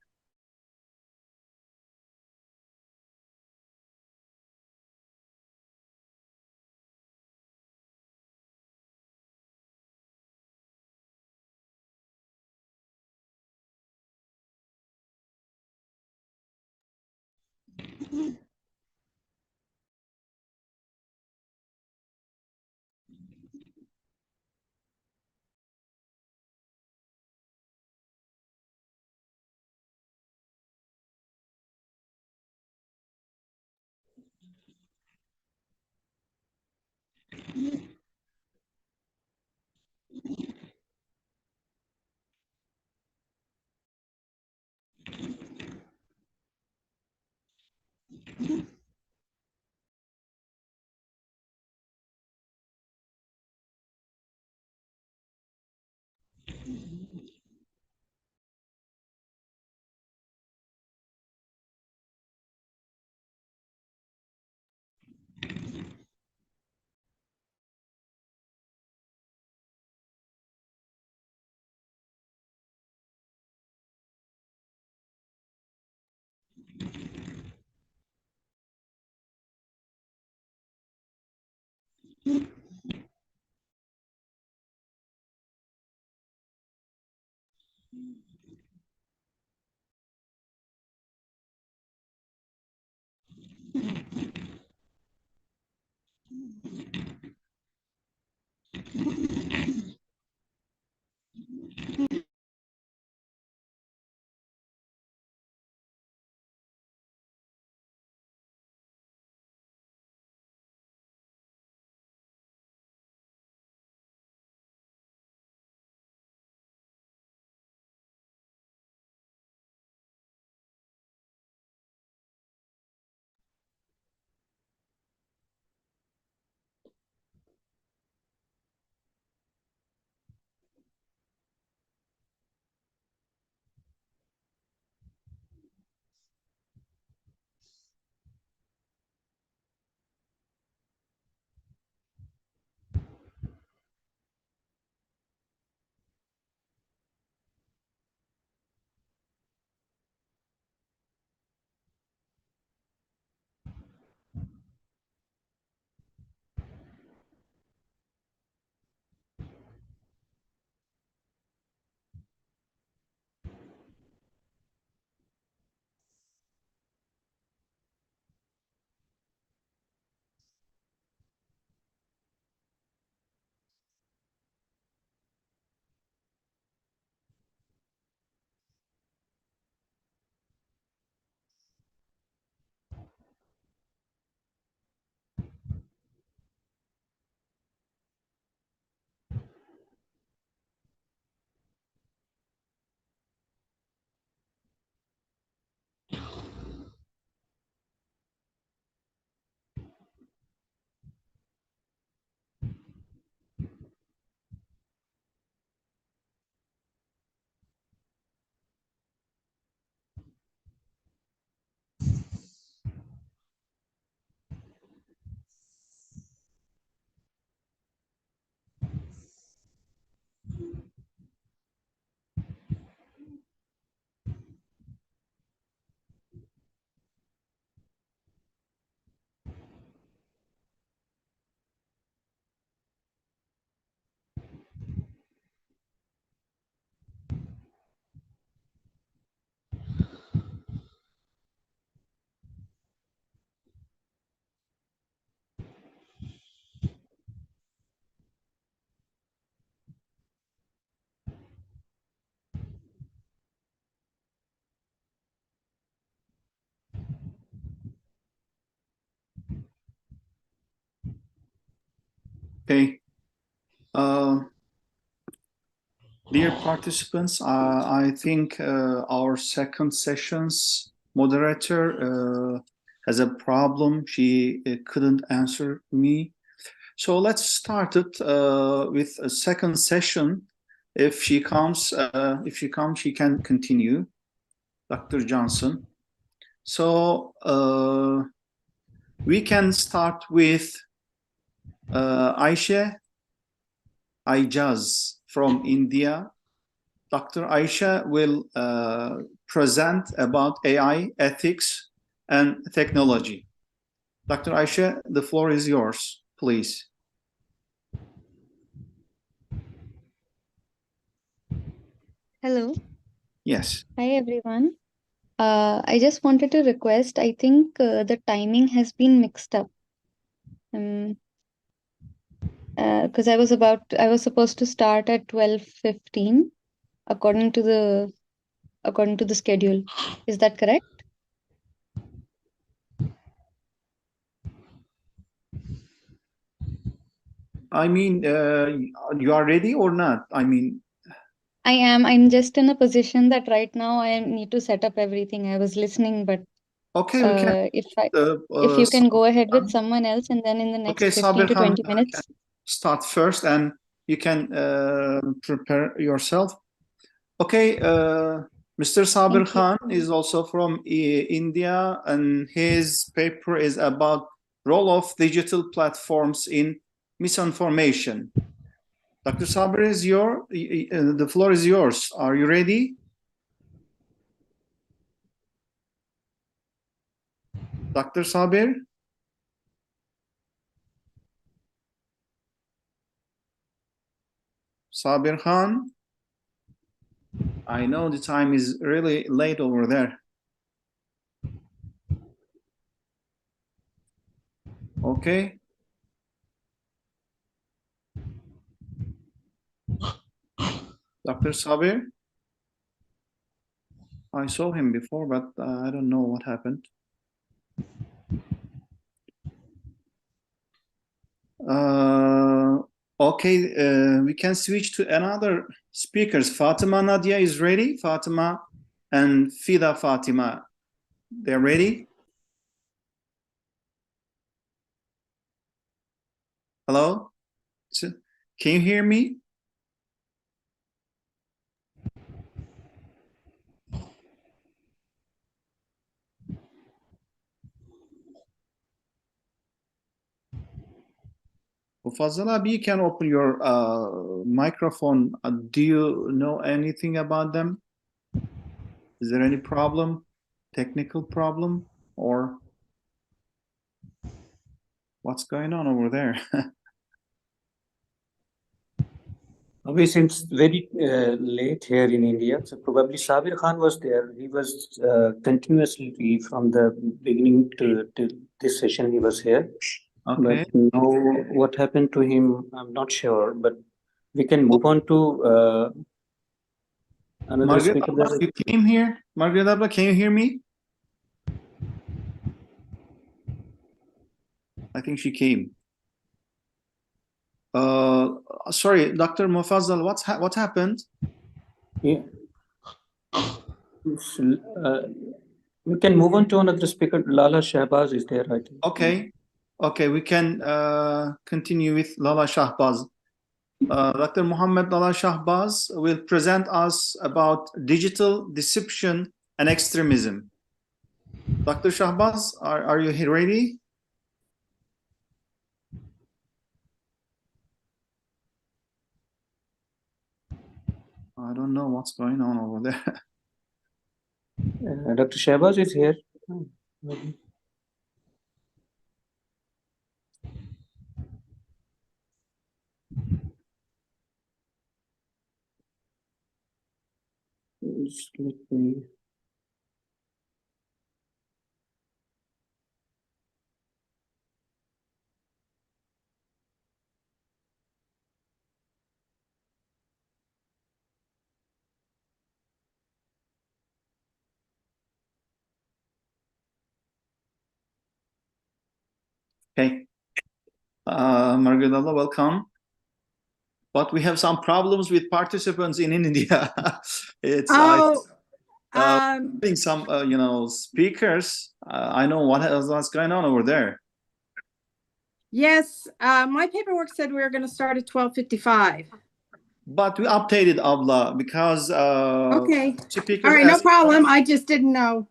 [SPEAKER 5] Okay. Dear participants, I think our second session's moderator has a problem. She couldn't answer me. So let's start it with a second session. If she comes, she can continue. Dr. Johnson. So we can start with Aisha Aijaz from India. Dr. Aisha will present about AI, ethics, and technology. Dr. Aisha, the floor is yours, please.
[SPEAKER 11] Hello.
[SPEAKER 5] Yes.
[SPEAKER 11] Hi, everyone. I just wanted to request, I think the timing has been mixed up. Because I was supposed to start at 12:15 according to the schedule. Is that correct?
[SPEAKER 5] I mean, you are ready or not? I mean,
[SPEAKER 11] I am. I'm just in a position that right now I need to set up everything. I was listening, but
[SPEAKER 5] okay, we can.
[SPEAKER 11] If you can go ahead with someone else, and then in the next 15 to 20 minutes.
[SPEAKER 5] Start first, and you can prepare yourself. Okay, Mr. Sabir Khan is also from India, and his paper is about role of digital platforms in misinformation. Dr. Sabir, the floor is yours. Are you ready? Dr. Sabir? Sabir Khan? I know the time is really late over there. Okay. Dr. Sabir? I saw him before, but I don't know what happened. Okay, we can switch to another speakers. Fatima Nadia is ready. Fatima and Fida Fatima, they're ready. Hello? Can you hear me? Fazal Abi, you can open your microphone. Do you know anything about them? Is there any problem, technical problem, or what's going on over there?
[SPEAKER 10] We seems very late here in India, so probably Sabir Khan was there. He was continuously from the beginning to this session. He was here.
[SPEAKER 5] Okay.
[SPEAKER 10] But no, what happened to him, I'm not sure. But we can move on to another
[SPEAKER 5] Margaret
[SPEAKER 10] speaker.
[SPEAKER 5] Abba, you came here. Margaret Abba, can you hear me? I think she came. Sorry, Dr. Mufazzal, what happened?
[SPEAKER 10] Yeah. We can move on to another speaker. Lala Shahbaz is there, I think.
[SPEAKER 5] Okay, we can continue with Lala Shahbaz. Dr. Muhammad Lala Shahbaz will present us about digital deception and extremism. Dr. Shahbaz, are you here ready? I don't know what's going on over there.
[SPEAKER 10] Dr. Shahbaz is here. Just let me.
[SPEAKER 5] Okay. Margaret Allah, welcome. But we have some problems with participants in India. It's having some, speakers. I know what's going on over there.
[SPEAKER 12] Yes, my paperwork said we were going to start at 12:55.
[SPEAKER 5] but we updated Abla because
[SPEAKER 7] Okay.
[SPEAKER 5] speakers
[SPEAKER 7] All right, no
[SPEAKER 5] asked.
[SPEAKER 7] problem. I just didn't know.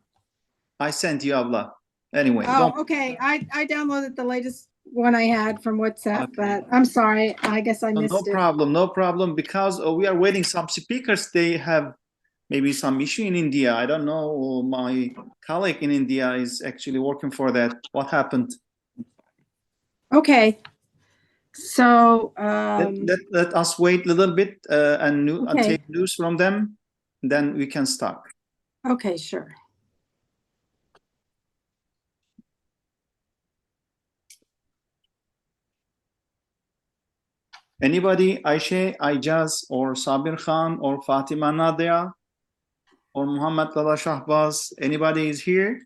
[SPEAKER 5] I sent you Abla. Anyway,
[SPEAKER 7] Oh, okay. I downloaded the latest one I had from WhatsApp,
[SPEAKER 5] Okay.
[SPEAKER 7] but I'm sorry. I guess I
[SPEAKER 5] no
[SPEAKER 7] missed it.
[SPEAKER 5] problem, no problem. Because we are waiting some speakers. They have maybe some issue in India. I don't know. My colleague in India is actually working for that. What happened?
[SPEAKER 7] Okay. So,
[SPEAKER 5] Let us wait a little bit and
[SPEAKER 7] Okay.
[SPEAKER 5] take news from them. Then we can start.
[SPEAKER 7] okay, sure.
[SPEAKER 5] Anybody? Ayşe, Ayjaz, or Sabir Khan, or Fatima Nadia, or Muhammad Lala Shahbaz? Anybody is here?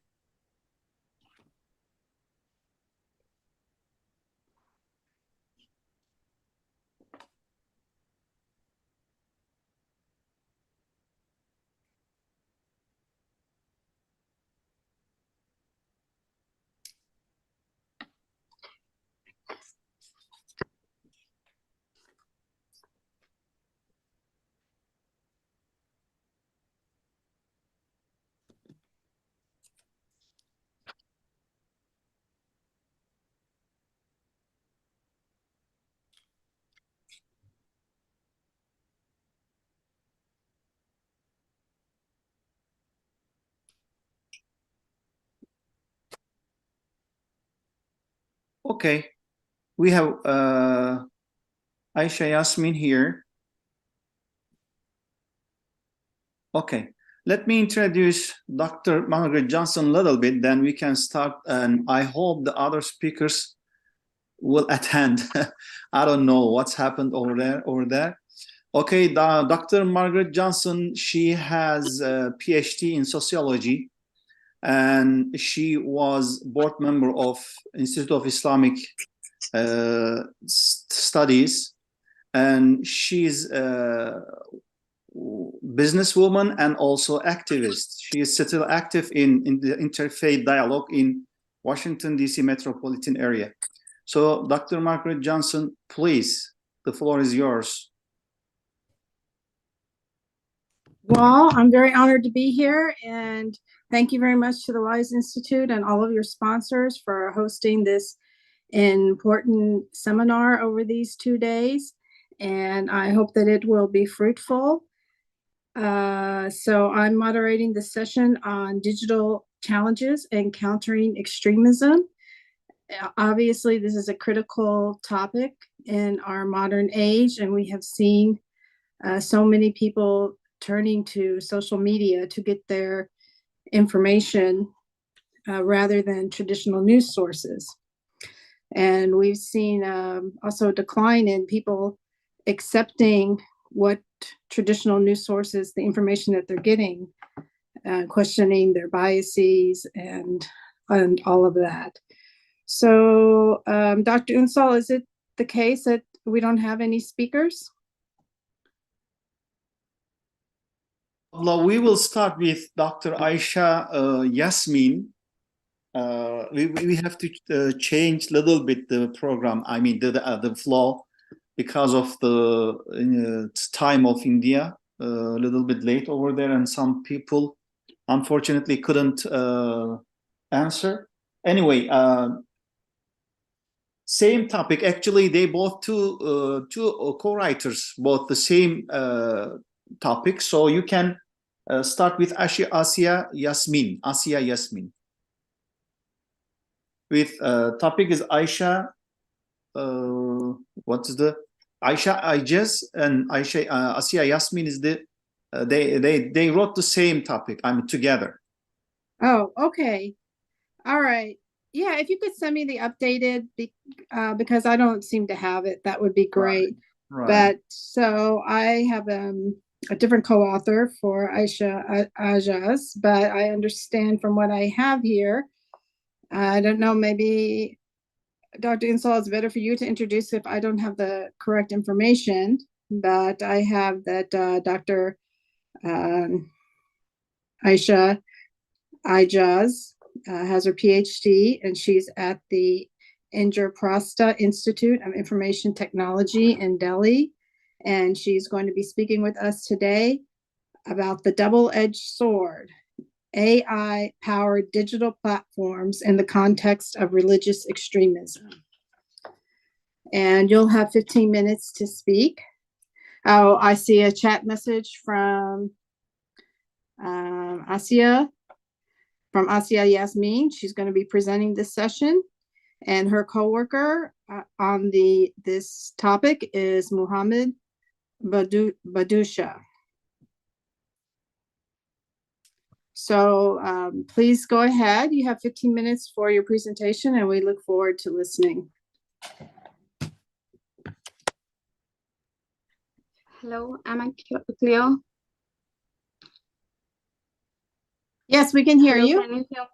[SPEAKER 5] Okay, we have Ayşe Yasmin here. Okay, let me introduce Dr. Margaret Johnson a little bit, then we can start, and I hope the other speakers will attend. I don't know what's happened over there. Okay, Dr. Margaret Johnson, she has a PhD in sociology, and she was board member of Institute of Islamic Studies, and she's a businesswoman and also activist. She is still active in the interfaith dialogue in Washington, D.C. metropolitan area. So, Dr. Margaret Johnson, please, the floor is yours.
[SPEAKER 7] Well, I'm very honored to be here, and thank you very much to the WISE Institute and all of your sponsors for hosting this important seminar over these 2 days, and I hope that it will be fruitful. So I'm moderating the session on digital challenges and countering extremism. Obviously, this is a critical topic in our modern age, and we have seen so many people turning to social media to get their information rather than traditional news sources. And we've seen also a decline in people accepting what traditional news sources, the information that they're getting, questioning their biases and all of that. So, Dr. Unsal, is it the case that we don't have any speakers?
[SPEAKER 5] We will start with Dr. Ayşe Yasmin. We have to change a little bit the program. I mean the flow, because of the time of India, a little bit late over there, and some people unfortunately couldn't answer. Anyway, same topic. Actually, they both two co-writers, both the same topic. So you can start with Asiya Yasmin. With topic is Ayşe. What's the Ayşe Ayjaz and Asiya Yasmin is the they wrote the same topic. I'm together.
[SPEAKER 7] Oh, okay. All right. Yeah, if you could send me the updated, because I don't seem to have it, that would be great.
[SPEAKER 5] Right.
[SPEAKER 7] But so I have a different co-author for Ayşe Ayjaz, but I understand from what I have here, I don't know, maybe Dr. Unsal, it's better for you to introduce if I don't have the correct information, but I have that Dr. Ayşe Ayjaz has her PhD, and she's at the Indraprastha Institute of Information Technology in Delhi.
[SPEAKER 12] and she's going to be speaking with us today about the double-edged sword, AI-powered digital platforms in the context of religious extremism. And you'll have 15 minutes to speak. Oh, I see a chat message from Asia Yasmin. She's going to be presenting this session, and her coworker on this topic is Muhammad Badusha. So please go ahead. You have 15 minutes for your presentation, and we look forward to listening.
[SPEAKER 13] Hello, am I clear?
[SPEAKER 12] Yes, we can hear
[SPEAKER 13] Hello,
[SPEAKER 12] you.
[SPEAKER 13] can you hear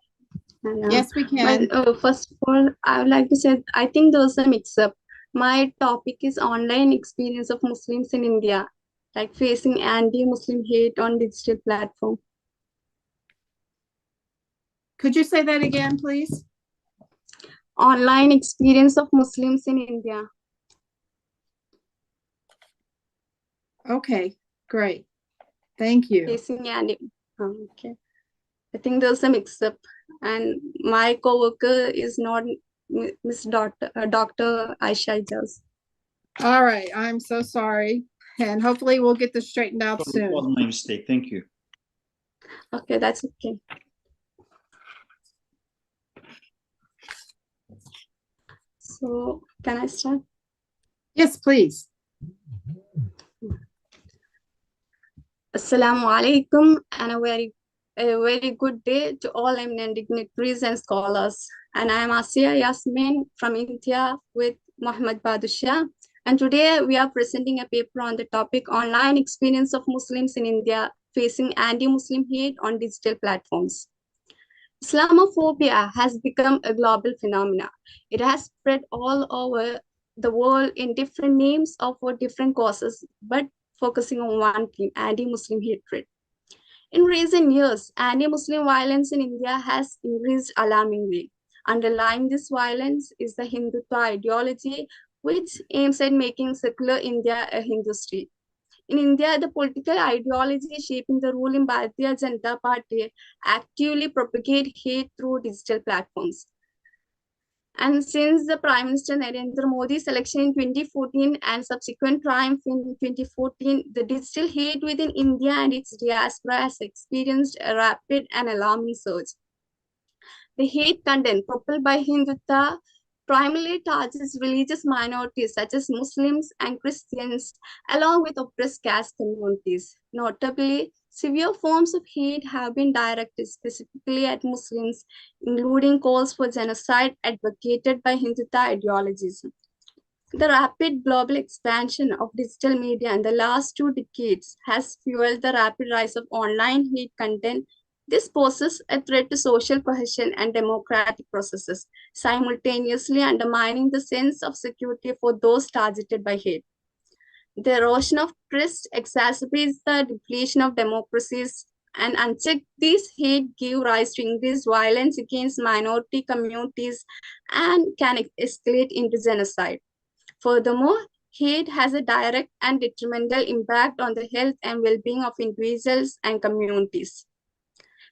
[SPEAKER 13] me?
[SPEAKER 12] Yes, we can.
[SPEAKER 13] First of all, I would like to say, I think there was a mix-up. My topic is online experience of Muslims in India, like facing anti-Muslim hate on digital platform.
[SPEAKER 12] Could you say that again, please?
[SPEAKER 13] Online experience of Muslims in India.
[SPEAKER 12] Okay, great. Thank you.
[SPEAKER 13] Facing okay. I think there's a mix-up, and my co-worker is not Miss Dr. Aisha Ijaz.
[SPEAKER 12] All right, I'm so sorry, and hopefully we'll get this straightened out soon.
[SPEAKER 5] It was my mistake. Thank you.
[SPEAKER 13] Okay, that's okay. So, can I start?
[SPEAKER 12] Yes, please.
[SPEAKER 13] Assalamu alaikum, and a very good day to all eminent dignitaries and scholars. And I am Asia Yasmin from India with Muhammad Badusha. And today we are presenting a paper on the topic online experience of Muslims in India facing anti-Muslim hate on digital platforms. Islamophobia has become a global phenomenon. It has spread all over the world in different names or for different causes, but focusing on one theme, anti-Muslim hatred. In recent years, anti-Muslim violence in India has increased alarmingly. Underlying this violence is the Hindutva ideology, which aims at making secular India a Hindu state. In India, the political ideology shaping the ruling Bharatiya Janata Party actively propagate hate through digital platforms. And since the Prime Minister Narendra Modi's election in 2014 and subsequent triumph in 2014, the digital hate within India and its diaspora has experienced a rapid and alarming surge. The hate content propelled by Hindutva primarily targets religious minorities such as Muslims and Christians, along with oppressed caste communities. Notably, severe forms of hate have been directed specifically at Muslims, including calls for genocide advocated by Hindutva ideologies. The rapid global expansion of digital media in the last 2 decades has fueled the rapid rise of online hate content. This poses a threat to social cohesion and democratic processes, simultaneously undermining the sense of security for those targeted by hate. The erosion of trust exacerbates the depletion of democracies, and unchecked, these hate give rise to increased violence against minority communities and can escalate into genocide. Furthermore, hate has a direct and detrimental impact on the health and well-being of individuals and communities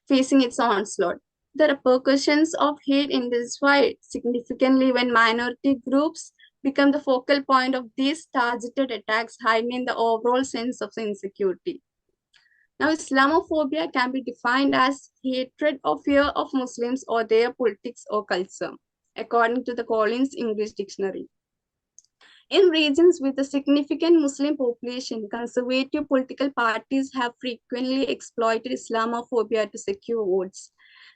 [SPEAKER 13] facing its onslaught. The repercussions of hate intensify significantly when minority groups become the focal point of these targeted attacks, heightening the overall sense of insecurity. Now, Islamophobia can be defined as hatred or fear of Muslims or their politics or culture, according to the Collins English Dictionary. In regions with a significant Muslim population, conservative political parties have frequently exploited Islamophobia to secure votes.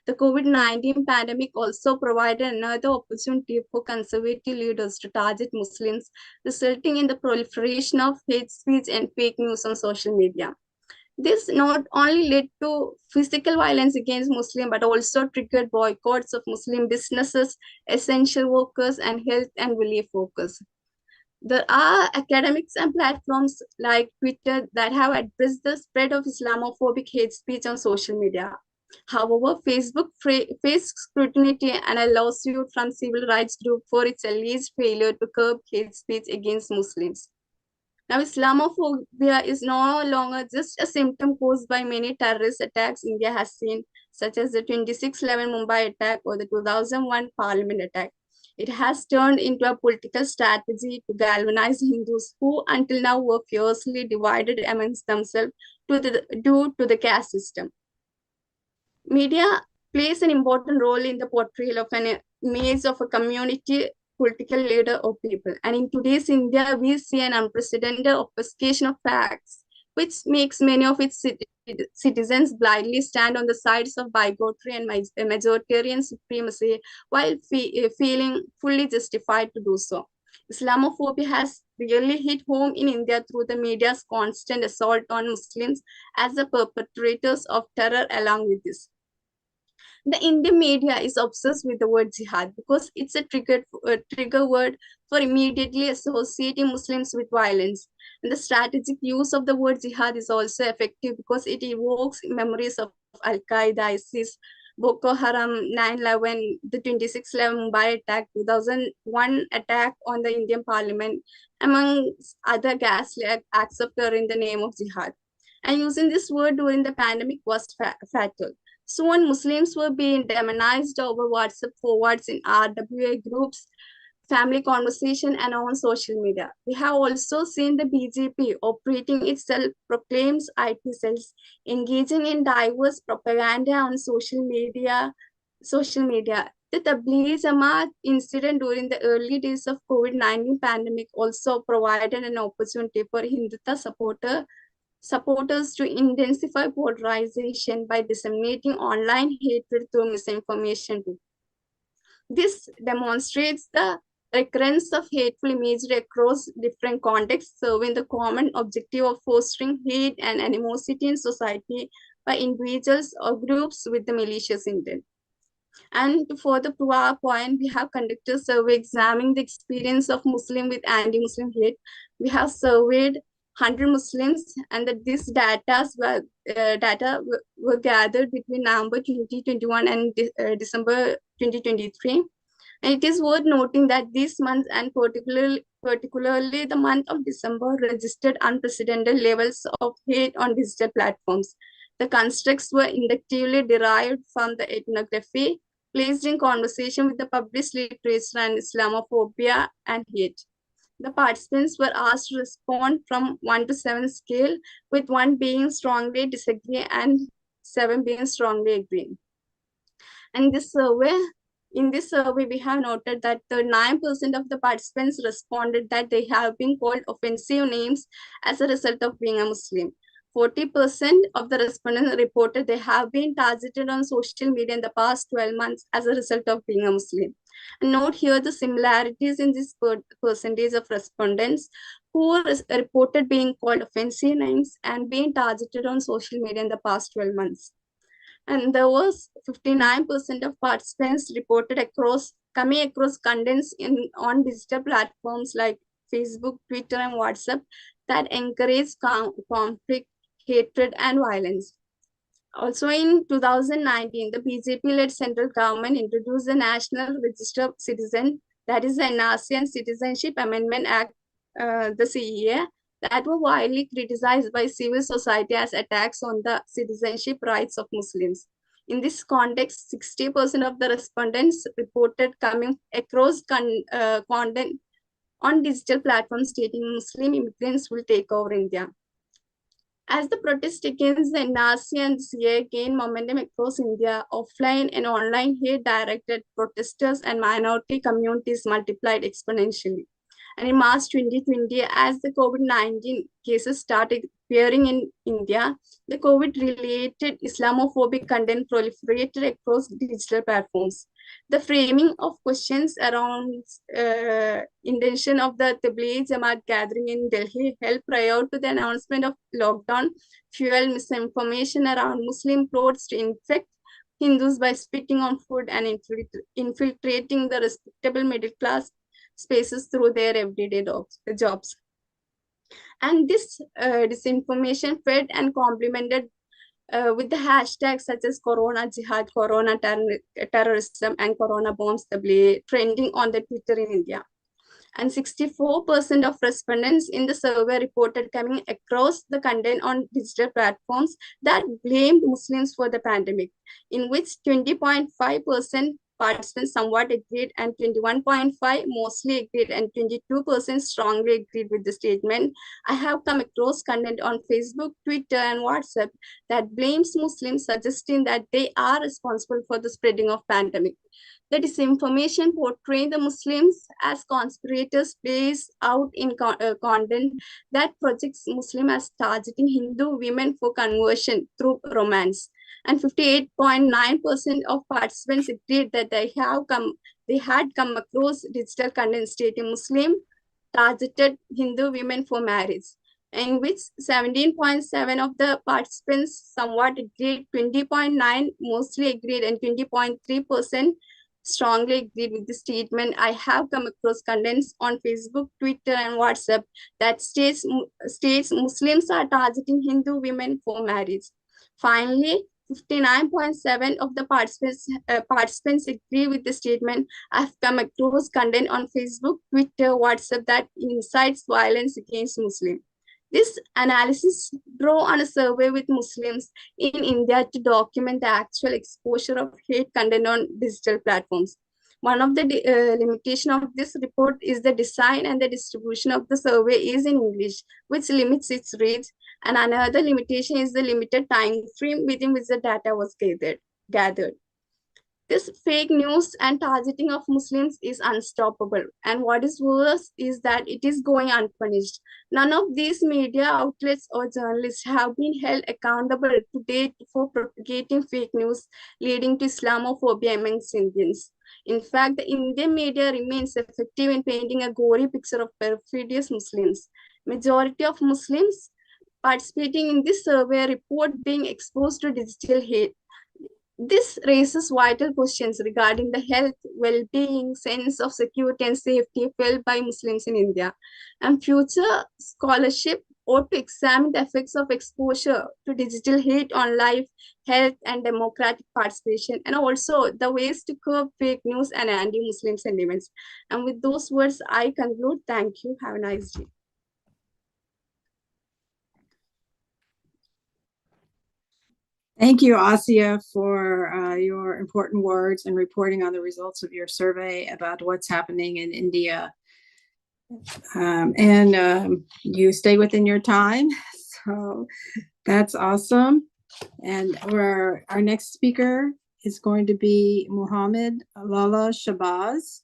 [SPEAKER 13] The COVID-19 pandemic also provided another opportunity for conservative leaders to target Muslims, resulting in the proliferation of hate speech and fake news on social media. This not only led to physical violence against Muslims, but also triggered boycotts of Muslim businesses, essential workers, and health and relief workers. There are academics and platforms like Twitter that have addressed the spread of Islamophobic hate speech on social media. However, Facebook faced scrutiny and a lawsuit from civil rights group for its alleged failure to curb hate speech against Muslims. Now, Islamophobia is no longer just a symptom caused by many terrorist attacks India has seen, such as the 26/11 Mumbai attack or the 2001 Parliament attack. It has turned into a political strategy to galvanize Hindus who until now were fiercely divided amongst themselves due to the caste system. Media plays an important role in the portrayal of an image of a community, political leader, or people. And in today's India, we see an unprecedented obfuscation of facts, which makes many of its citizens blindly stand on the sides of bigotry and majoritarian supremacy while feeling fully justified to do so. Islamophobia has really hit home in India through the media's constant assault on Muslims as the perpetrators of terror. Along with this, the Indian media is obsessed with the word jihad because it's a trigger word for immediately associating Muslims with violence. And the strategic use of the word jihad is also effective because it evokes memories of Al-Qaeda, ISIS, Boko Haram, 9/11, the 26/11 Mumbai attack, 2001 attack on the Indian Parliament, among other ghastly acts of terror in the name of jihad. And using this word during the pandemic was fatal. Soon, Muslims were being demonized over WhatsApp forwards in RWA groups, family conversation, and on social media. We have also seen the BJP operating its self-proclaimed IT cells, engaging in diverse propaganda on social media. The Tablighi Jamaat incident during the early days of COVID-19 pandemic also provided an opportunity for Hindutva supporters to intensify polarization by disseminating online hatred through misinformation. This demonstrates the recurrence of hateful imagery across different contexts, serving the common objective of fostering hate and animosity in society by individuals or groups with the malicious intent. And to further prove our point, we have conducted a survey examining the experience of Muslim with anti-Muslim hate. We have surveyed 100 Muslims, and that these data were gathered between November 2021 and December 2023. And it is worth noting that this month, and particularly the month of December, registered unprecedented levels of hate on digital platforms. The constructs were inductively derived from the ethnography, placed in conversation with the published literature on Islamophobia and hate. The participants were asked to respond from 1 to 7 scale, with 1 being strongly disagree and 7 being strongly agree. And in this survey, we have noted that 9% of the participants responded that they have been called offensive names as a result of being a Muslim. 40% of the respondents reported they have been targeted on social media in the past 12 months as a result of being a Muslim. And note here the similarities in this percentage of respondents who reported being called offensive names and being targeted on social media in the past 12 months. And there was 59% of participants reported coming across contents on digital platforms like Facebook, Twitter, and WhatsApp that encourage conflict, hatred, and violence. Also in 2019, the BJP-led central government introduced the National Register of Citizens, that is the NRC and Citizenship Amendment Act, the CEA, that were widely criticized by civil society as attacks on the citizenship rights of Muslims. In this context, 60% of the respondents reported coming across content on digital platforms stating Muslim immigrants will take over India. As the protest against the NRC and CA gained momentum across India, offline and online hate-directed protesters and minority communities multiplied exponentially. And in March 2020, as the COVID-19 cases started appearing in India, the COVID-related Islamophobic content proliferated across digital platforms. The framing of questions around intention of the Tablighi Jamaat gathering in Delhi held prior to the announcement of lockdown fueled misinformation around Muslim plots to infect Hindus by spitting on food and infiltrating the respectable middle class spaces through their everyday jobs. And this disinformation fed and complemented with the hashtags such as Corona Jihad, Corona Terrorism, and Corona Bombs trending on the Twitter in India. and 64% of respondents in the survey reported coming across the content on digital platforms that blamed Muslims for the pandemic, in which 20.5% participants somewhat agreed and 21.5% mostly agreed and 22% strongly agreed with the statement. I have come across content on Facebook, Twitter, and WhatsApp that blames Muslims, suggesting that they are responsible for the spreading of pandemic. The disinformation portraying the Muslims as conspirators plays out in content that projects Muslim as targeting Hindu women for conversion through romance. And 58.9% of participants agreed that they had come across digital content stating Muslim targeted Hindu women for marriage, in which 17.7% of the participants somewhat agreed, 20.9% mostly agreed, and 20.3% strongly agreed with the statement. I have come across contents on Facebook, Twitter, and WhatsApp that states Muslims are targeting Hindu women for marriage. Finally, 59.7% of the participants agree with the statement. I've come across content on Facebook, Twitter, WhatsApp that incites violence against Muslims. This analysis drew on a survey with Muslims in India to document the actual exposure of hate content on digital platforms. One of the limitation of this report is the design and the distribution of the survey is in English, which limits its reach. And another limitation is the limited time frame within which the data was gathered. This fake news and targeting of Muslims is unstoppable. And what is worse is that it is going unpunished. None of these media outlets or journalists have been held accountable to date for propagating fake news leading to Islamophobia amongst Indians. In fact, the Indian media remains effective in painting a gory picture of perfidious Muslims. Majority of Muslims participating in this survey report being exposed to digital hate. This raises vital questions regarding the health, well-being, sense of security and safety felt by Muslims in India. And future scholarship ought to examine the effects of exposure to digital hate on life, health, and democratic participation, and also the ways to curb fake news and anti-Muslim sentiments. And with those words, I conclude. Thank you. Have a nice day.
[SPEAKER 12] Thank you, Asia, for your important words and reporting on the results of your survey about what's happening in India. You stay within your time, so that's awesome. And our next speaker is going to be Muhammad Lala Shabazz,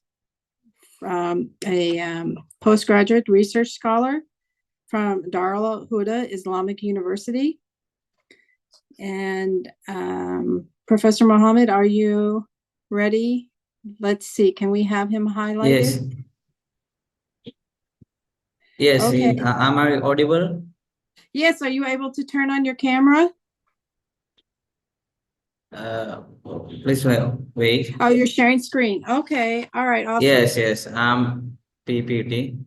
[SPEAKER 12] a postgraduate research scholar from Darul Huda Islamic University. And Professor Mohammed, are you ready? Let's see, can we have him highlighted?
[SPEAKER 14] Yes,
[SPEAKER 12] Okay.
[SPEAKER 14] am I audible?
[SPEAKER 12] Yes, are you able to turn on your camera?
[SPEAKER 14] Please wait.
[SPEAKER 12] Oh, you're sharing screen. Okay, all right, awesome.
[SPEAKER 14] Yes, I'm PPT.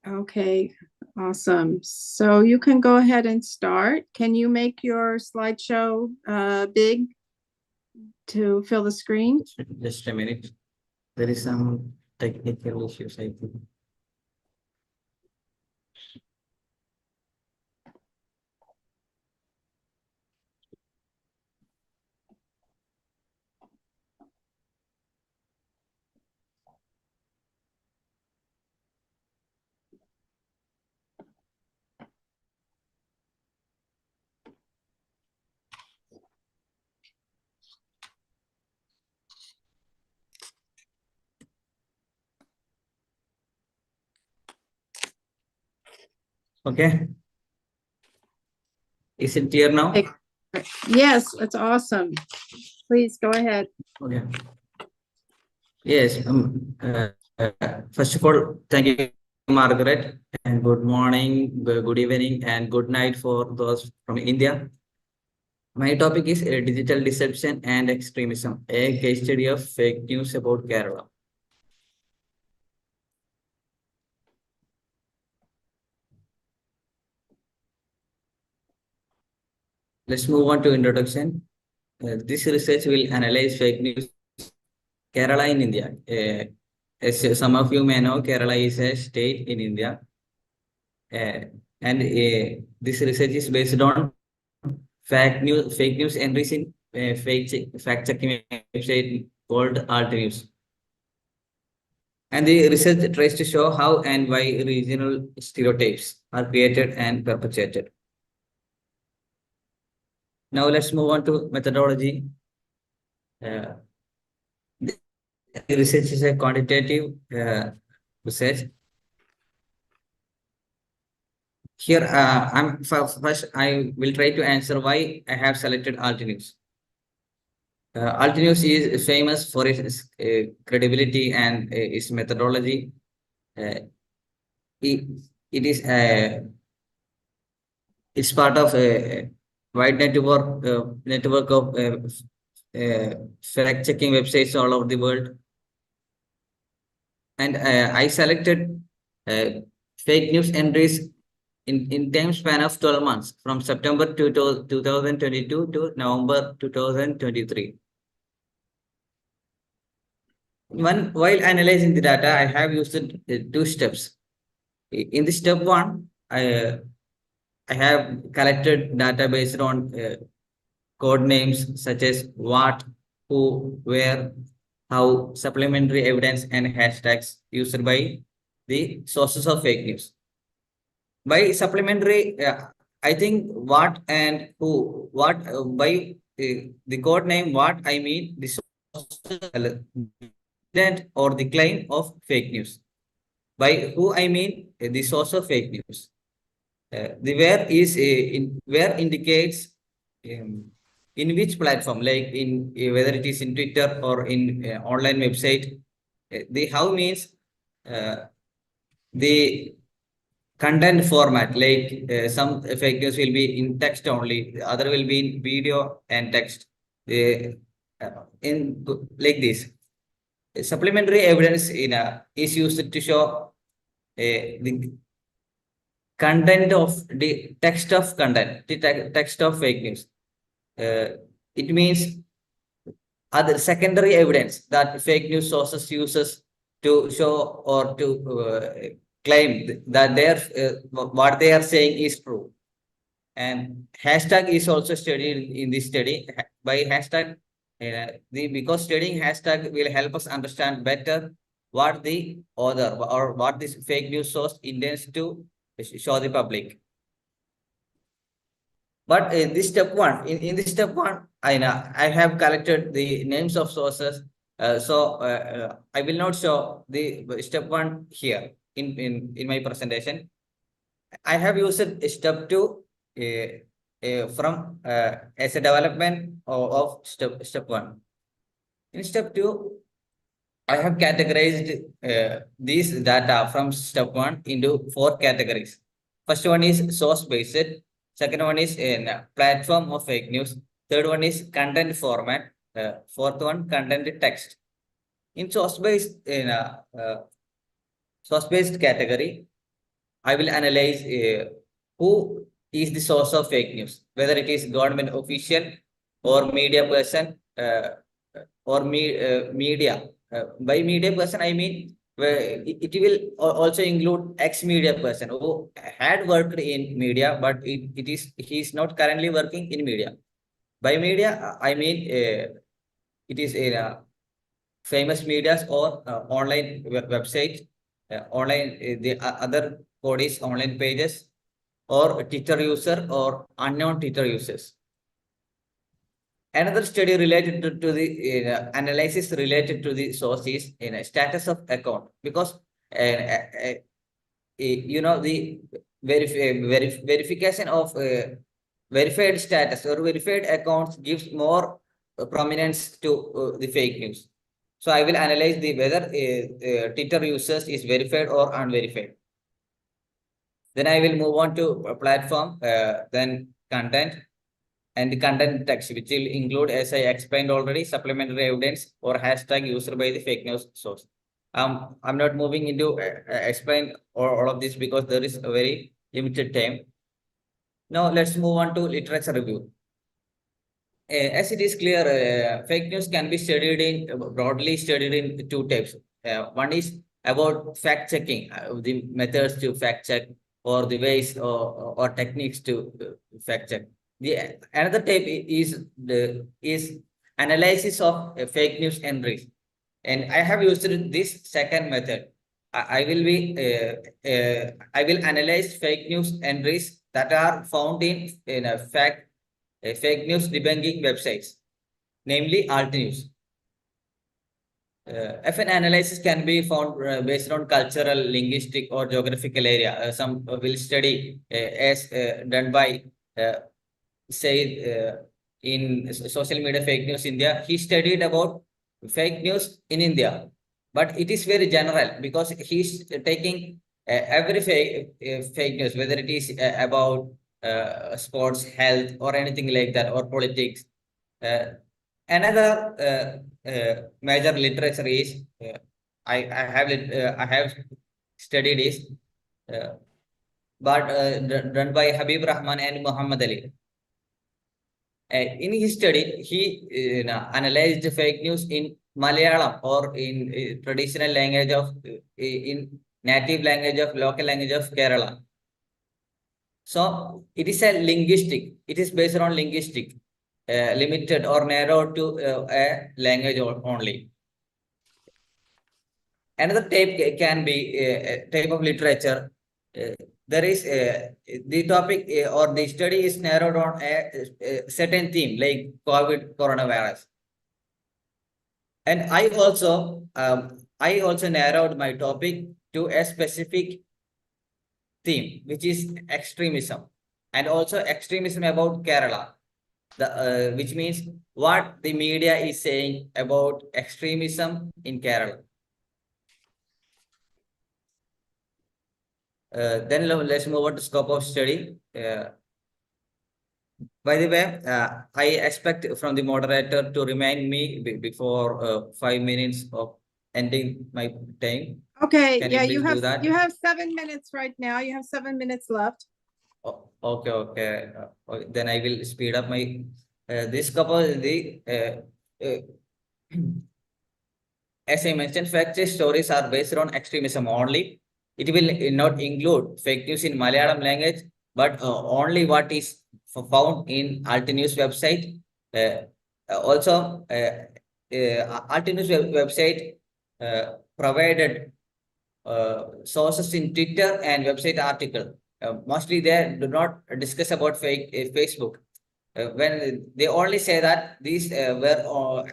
[SPEAKER 12] Okay, awesome. So you can go ahead and start. Can you make your slideshow big to fill the screen?
[SPEAKER 14] Just a minute. There is some technical issues, I think. Okay. Is it clear now?
[SPEAKER 12] Yes, that's awesome. Please go ahead.
[SPEAKER 14] Okay. Yes. First of all, thank you, Margaret, and good morning, good evening, and good night for those from India. My topic is digital deception and extremism, a case study of fake news about Kerala. let's move on to introduction. This research will analyze fake news Kerala in India. As some of you may know, Kerala is a state in India. And this research is based on fake news entries in fact-checking website called Alt News. And the research tries to show how and why regional stereotypes are created and perpetuated. Now let's move on to methodology. The research is a quantitative research. Here, first I will try to answer why I have selected Alt News. Alt News is famous for its credibility and its methodology. It is it's part of a wide network of fact-checking websites all over the world. And I selected fake news entries in time span of 12 months from September 2022 to November 2023. While analyzing the data, I have used two steps. In the step one, I have collected data based on code names such as what, who, where, how, supplementary evidence, and hashtags used by the sources of fake news. By supplementary, I think what and who, what by the code name, what I mean the source or the claim of fake news. By who I mean the source of fake news. The where is where indicates in which platform, like in whether it is in Twitter or in online website. The how means the content format, like some fake news will be in text only, the other will be in video and text. In like this. Supplementary evidence is used to show the content of the text of content, the text of fake news. It means other secondary evidence that fake news sources uses to show or to claim that what they are saying is true. And hashtag is also studied in this study. By hashtag, because studying hashtag will help us understand better what the author or what this fake news source intends to show the public. But in this step one, in this step one, I have collected the names of sources. So I will not show the step one here in my presentation. I have used step two from as a development of step one. In step two, I have categorized these data from step one into 4 categories. First one is source based. Second one is a platform of fake news. Third one is content format. Fourth one, content text. In source based category, I will analyze who is the source of fake news, whether it is government official or media person or media. By media person, I mean it will also include ex-media person who had worked in media, but he is not currently working in media. By media, I mean it is famous medias or online websites, online the other code is online pages or Twitter user or unknown Twitter users. Another study related to the analysis related to the source is status of account, because you know the verification of verified status or verified accounts gives more prominence to the fake news. So I will analyze the whether Twitter users is verified or unverified. Then I will move on to a platform, then content, and the content text, which will include, as I explained already, supplementary evidence or hashtag used by the fake news source. I'm not moving into explain all of this because there is a very limited time. Now let's move on to literature review. as it is clear, fake news can be studied in broadly studied in two types. One is about fact checking, the methods to fact check or the ways or techniques to fact check. The another type is analysis of fake news entries, and I have used this second method. I will be I will analyze fake news entries that are found in a fake news debunking websites, namely alt news. If an analysis can be found based on cultural, linguistic, or geographical area, some will study as done by say in social media fake news India. He studied about fake news in India, but it is very general because he's taking every fake news, whether it is about sports, health, or anything like that, or politics. Another major literature is I have studied is but done by Habib Rahman and Muhammad Ali. In his study, he analyzed fake news in Malayalam or in traditional language of in native language of local language of Kerala. So it is a linguistic. It is based on linguistic, limited or narrowed to a language only. Another type can be a type of literature. There is the topic or the study is narrowed on a certain theme like COVID coronavirus. And I also narrowed my topic to a specific theme, which is extremism, and also extremism about Kerala. Which means what the media is saying about extremism in Kerala. Then let's move on to scope of study. By the way, I expect from the moderator to remind me before 5 minutes of ending my time.
[SPEAKER 12] Okay,
[SPEAKER 14] Can
[SPEAKER 12] yeah,
[SPEAKER 14] you please do that?
[SPEAKER 12] you have 7 minutes right now. You have 7 minutes left.
[SPEAKER 14] Okay. Then I will speed up my this couple as I mentioned, fact check stories are based on extremism only. It will not include fake news in Malayalam language, but only what is found in Alt News website. Also, Alt News website provided sources in Twitter and website article. Mostly they do not discuss about fake Facebook. When they only say that these were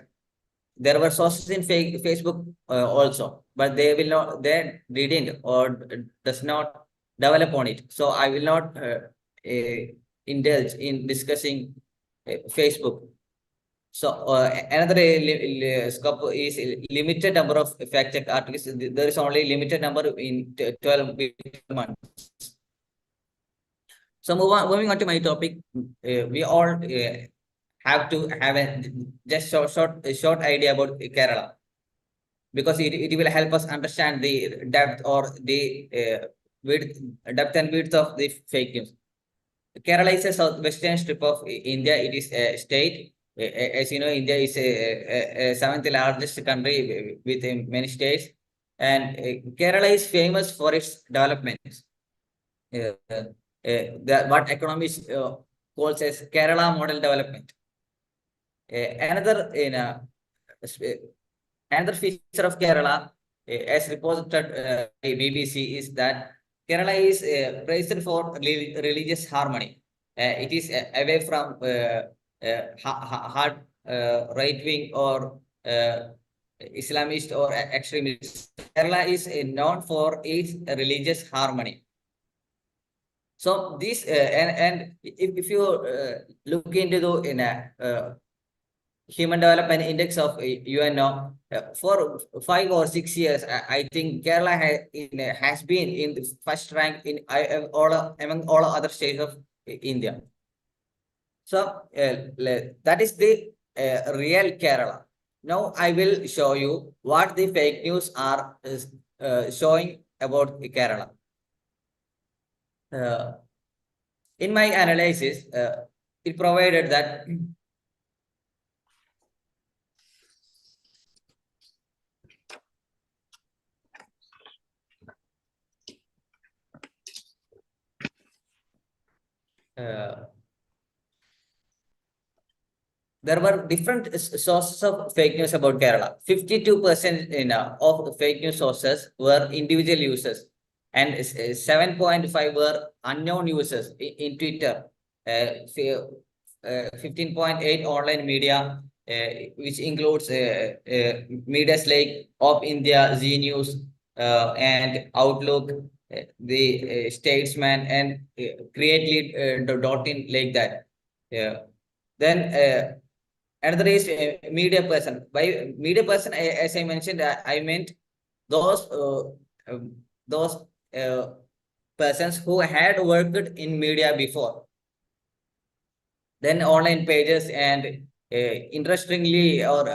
[SPEAKER 14] there were sources in Facebook also, but they will not, they didn't or does not develop on it. So I will not indulge in discussing Facebook. So another scope is limited number of fact check articles. There is only limited number in 12 months. So moving on to my topic, we all have to have a just short idea about Kerala, because it will help us understand the depth or the depth and width of the fake news. Kerala is a southwestern strip of India. It is a state. As you know, India is a seventh largest country with many states, and Kerala is famous for its developments. What economists calls as Kerala model development. Another feature of Kerala, as reported by BBC, is that Kerala is praised for religious harmony. It is away from hard right-wing or Islamist or extremist. Kerala is known for its religious harmony. So this and if you look into the Human Development Index of UNO, for 5 or 6 years, I think Kerala has been in the first rank in among all other states of India. So that is the real Kerala. Now I will show you what the fake news are showing about Kerala. In my analysis, it provided that there were different sources of fake news about Kerala. 52% of fake news sources were individual users, and 7.5 were unknown users in Twitter. 15.8 online media, which includes medias like Op India, Z News, and Outlook, the Statesman, and Creately.in, like that. Then another is media person. By media person, as I mentioned, I meant those persons who had worked in media before. Then online pages, and interestingly or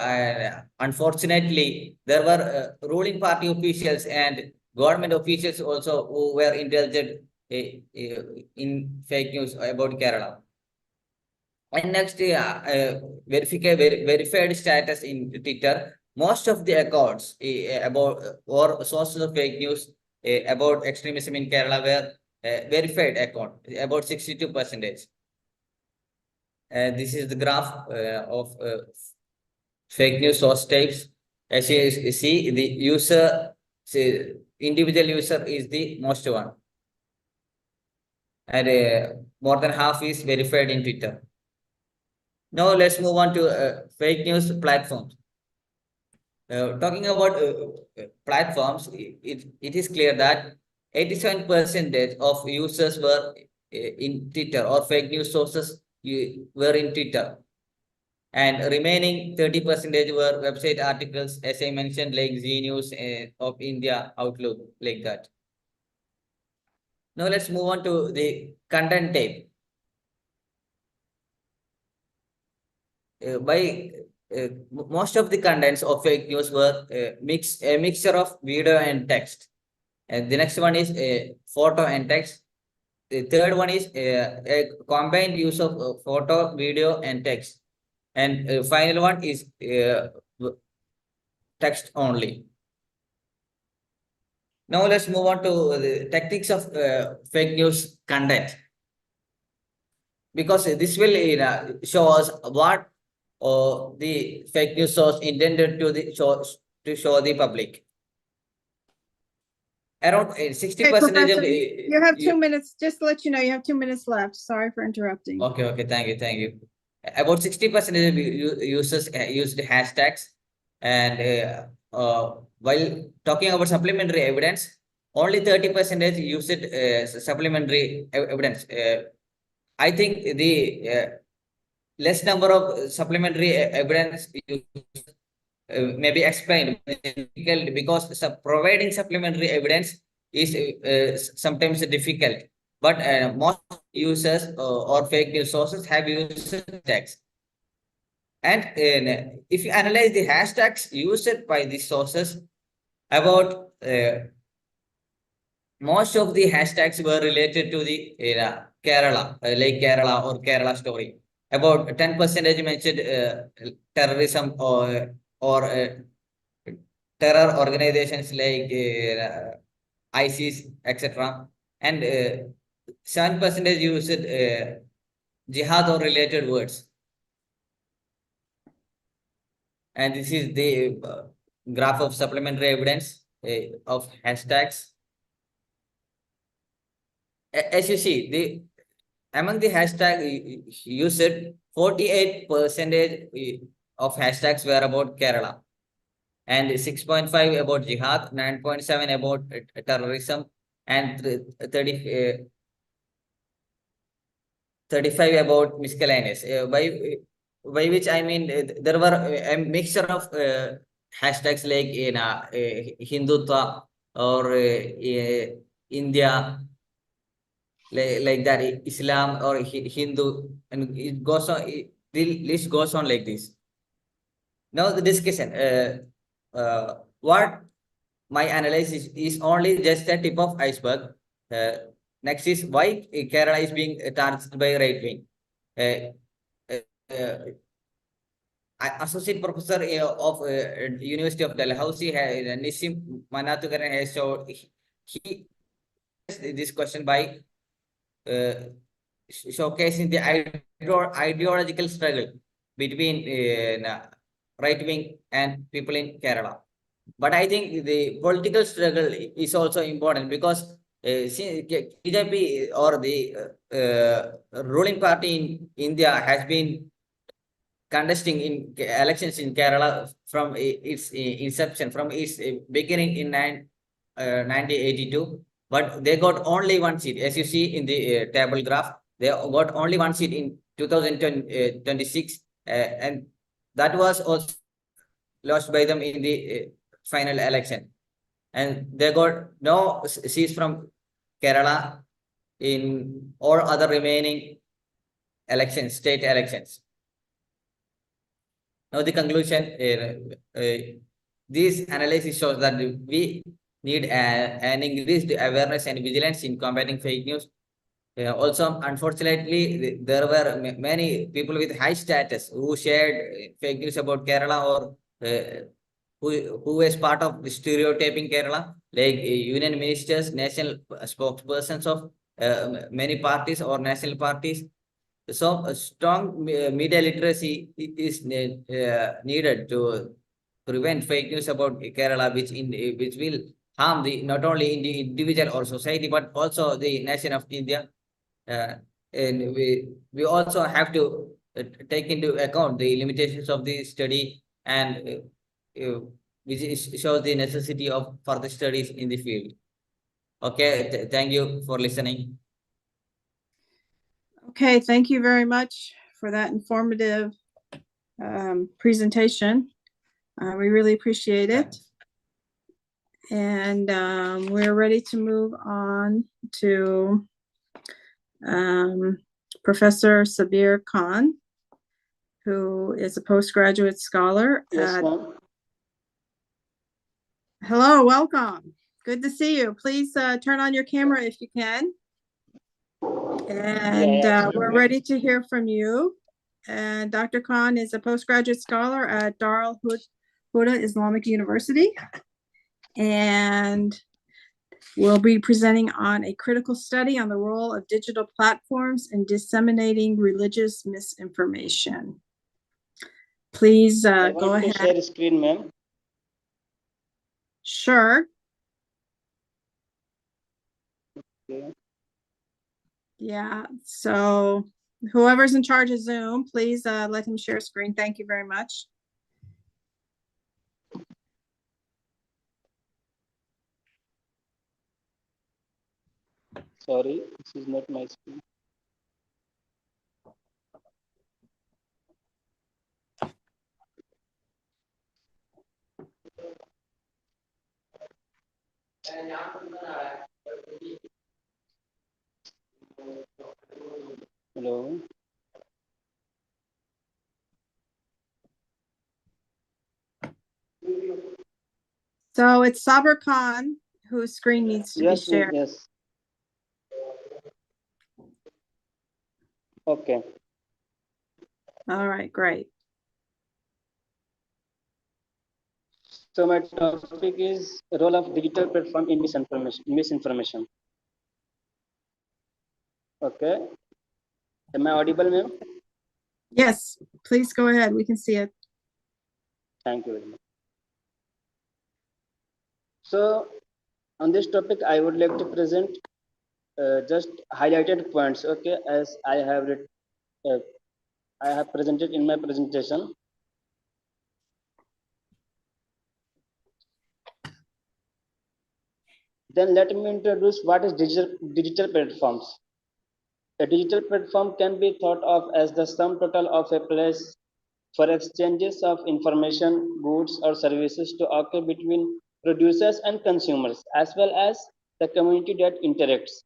[SPEAKER 14] unfortunately, there were ruling party officials and government officials also who were indulged in fake news about Kerala. And next, verified status in Twitter. Most of the accounts about or sources of fake news about extremism in Kerala were verified account, about 62%. This is the graph of fake news source types. As you see, the individual user is the most one, and more than half is verified in Twitter. Now let's move on to fake news platforms. Talking about platforms, it is clear that 87% of users were in Twitter, or fake news sources were in Twitter. And remaining 30% were website articles, as I mentioned, like Z News of India, Outlook, like that. Now let's move on to the content type. Most of the contents of fake news were a mixture of video and text. And the next one is photo and text. The third one is a combined use of photo, video, and text. And final one is text only. Now let's move on to the techniques of fake news content, because this will show us what the fake news source intended to show the public. Around 60%
[SPEAKER 12] Professor,
[SPEAKER 14] of
[SPEAKER 12] you have 2 minutes. Just to let you know, you have 2 minutes left. Sorry for interrupting.
[SPEAKER 14] Okay, thank you. About 60% of users used hashtags, and while talking about supplementary evidence, only 30% used supplementary evidence. I think the less number of supplementary evidence may be explained because providing supplementary evidence is sometimes difficult. But most users or fake news sources have used hashtags. And if you analyze the hashtags used by these sources, about most of the hashtags were related to the Kerala, like Kerala or Kerala story. About 10% mentioned terrorism or terror organizations like ISIS, etc. And 7% used jihad or related words. And this is the graph of supplementary evidence of hashtags. As you see, among the hashtag used, 48% of hashtags were about Kerala, and 6.5 about jihad, 9.7 about terrorism, and 35 about miscellaneous. By which I mean there were a mixture of hashtags like Hindutva or India, like that, Islam or Hindu, and it goes on. The list goes on like this. Now the discussion. What my analysis is only just a tip of iceberg. Next is why Kerala is being targeted by right wing. Associate Professor of University of Dalhousie, Nisim Manatukaran, has showed he this question by showcasing the ideological struggle between right wing and people in Kerala. But I think the political struggle is also important because BJP or the ruling party in India has been contesting in elections in Kerala from its inception, from its beginning in 1982. But they got only one seat, as you see in the table graph. They got only one seat in 2026, and that was also lost by them in the final election. And they got no seats from Kerala in all other remaining elections, state elections. Now the conclusion, this analysis shows that we need an increased awareness and vigilance in combating fake news. Also, unfortunately, there were many people with high status who shared fake news about Kerala or who was part of stereotyping Kerala, like union ministers, national spokespersons of many parties or national parties. So a strong media literacy is needed to prevent fake news about Kerala, which will harm the not only in the individual or society but also the nation of India. And we also have to take into account the limitations of the study and which shows the necessity of further studies in the field. Okay, thank you for listening.
[SPEAKER 12] Okay, thank you very much for that informative presentation. We really appreciate it. And we're ready to move on to Professor Sabir Khan, who is a postgraduate scholar.
[SPEAKER 15] Yes, ma'am.
[SPEAKER 12] Hello, welcome. Good to see you. Please turn on your camera if you can. And we're ready to hear from you. And Dr. Khan is a postgraduate scholar at Darul Huda Islamic University. And we'll be presenting on a critical study on the role of digital platforms in disseminating religious misinformation. Please go ahead.
[SPEAKER 15] Share screen, ma'am.
[SPEAKER 12] Sure.
[SPEAKER 15] Okay.
[SPEAKER 12] Yeah, so whoever's in charge of Zoom, please let him share screen. Thank you very much.
[SPEAKER 15] Sorry, this is not my screen. Hello.
[SPEAKER 12] So it's Sabir Khan whose screen needs to be shared.
[SPEAKER 15] Yes. Okay.
[SPEAKER 12] All right, great.
[SPEAKER 15] So my topic is role of digital platform in misinformation. Okay. Am I audible, ma'am?
[SPEAKER 12] Yes, please go ahead. We can see it.
[SPEAKER 15] Thank you very much. So on this topic, I would like to present just highlighted points. Okay, as I have presented in my presentation. Then let me introduce what is digital platforms. A digital platform can be thought of as the sum total of a place for exchanges of information, goods, or services to occur between producers and consumers, as well as the community that interacts.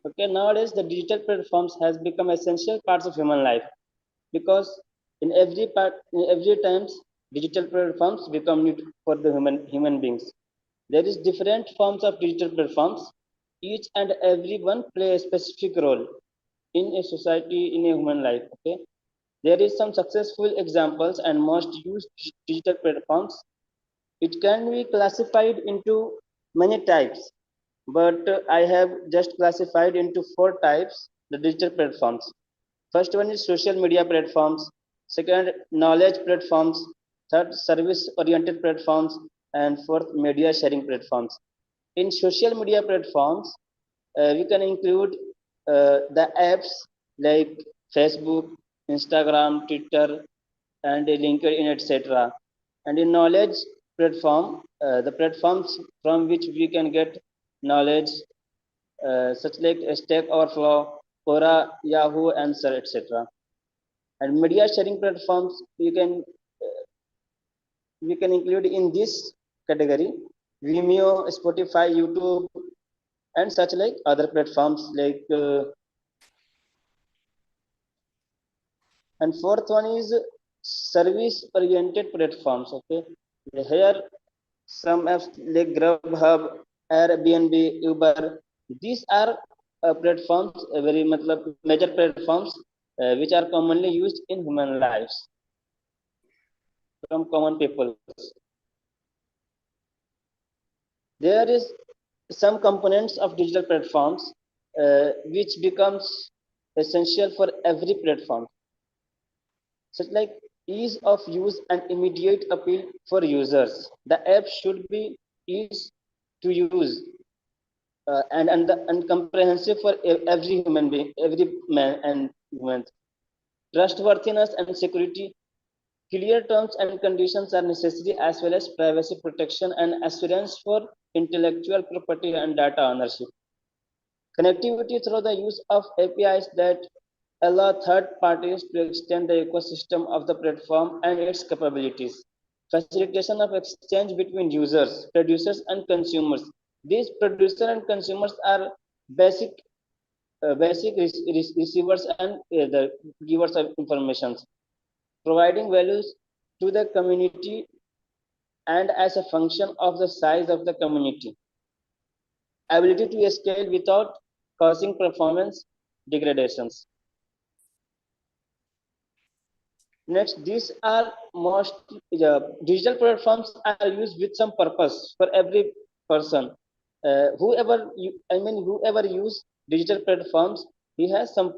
[SPEAKER 15] Okay, nowadays the digital platforms has become essential parts of human life because in every times digital platforms become new for the human beings. There is different forms of digital platforms. Each and every one play a specific role in a society, in a human life. Okay, there is some successful examples and most used digital platforms. It can be classified into many types, but I have just classified into 4 types. the digital platforms. First one is social media platforms. Second, knowledge platforms. Third, service-oriented platforms. And fourth, media sharing platforms. In social media platforms, we can include the apps like Facebook, Instagram, Twitter, and LinkedIn, etc. And in knowledge platform, the platforms from which we can get knowledge, such like Stack Overflow, Quora, Yahoo, Answer, etc. And media sharing platforms we can include in this category Vimeo, Spotify, YouTube, and such like other platforms like. And fourth one is service-oriented platforms. Okay, here some apps like Grubhub, Airbnb, Uber. These are platforms, very major platforms which are commonly used in human lives from common people. There is some components of digital platforms which becomes essential for every platform, such like ease of use and immediate appeal for users. The app should be easy to use and comprehensive for every human being, every man and woman. Trustworthiness and security. Clear terms and conditions are necessary, as well as privacy protection and assurance for intellectual property and data ownership. Connectivity through the use of APIs that allow third parties to extend the ecosystem of the platform and its capabilities. Facilitation of exchange between users, producers, and consumers. These producers and consumers are basic receivers and the givers of information, providing values to the community and as a function of the size of the community. Ability to scale without causing performance degradations. Next, these are most digital platforms are used with some purpose for every person. Whoever use digital platforms, he has some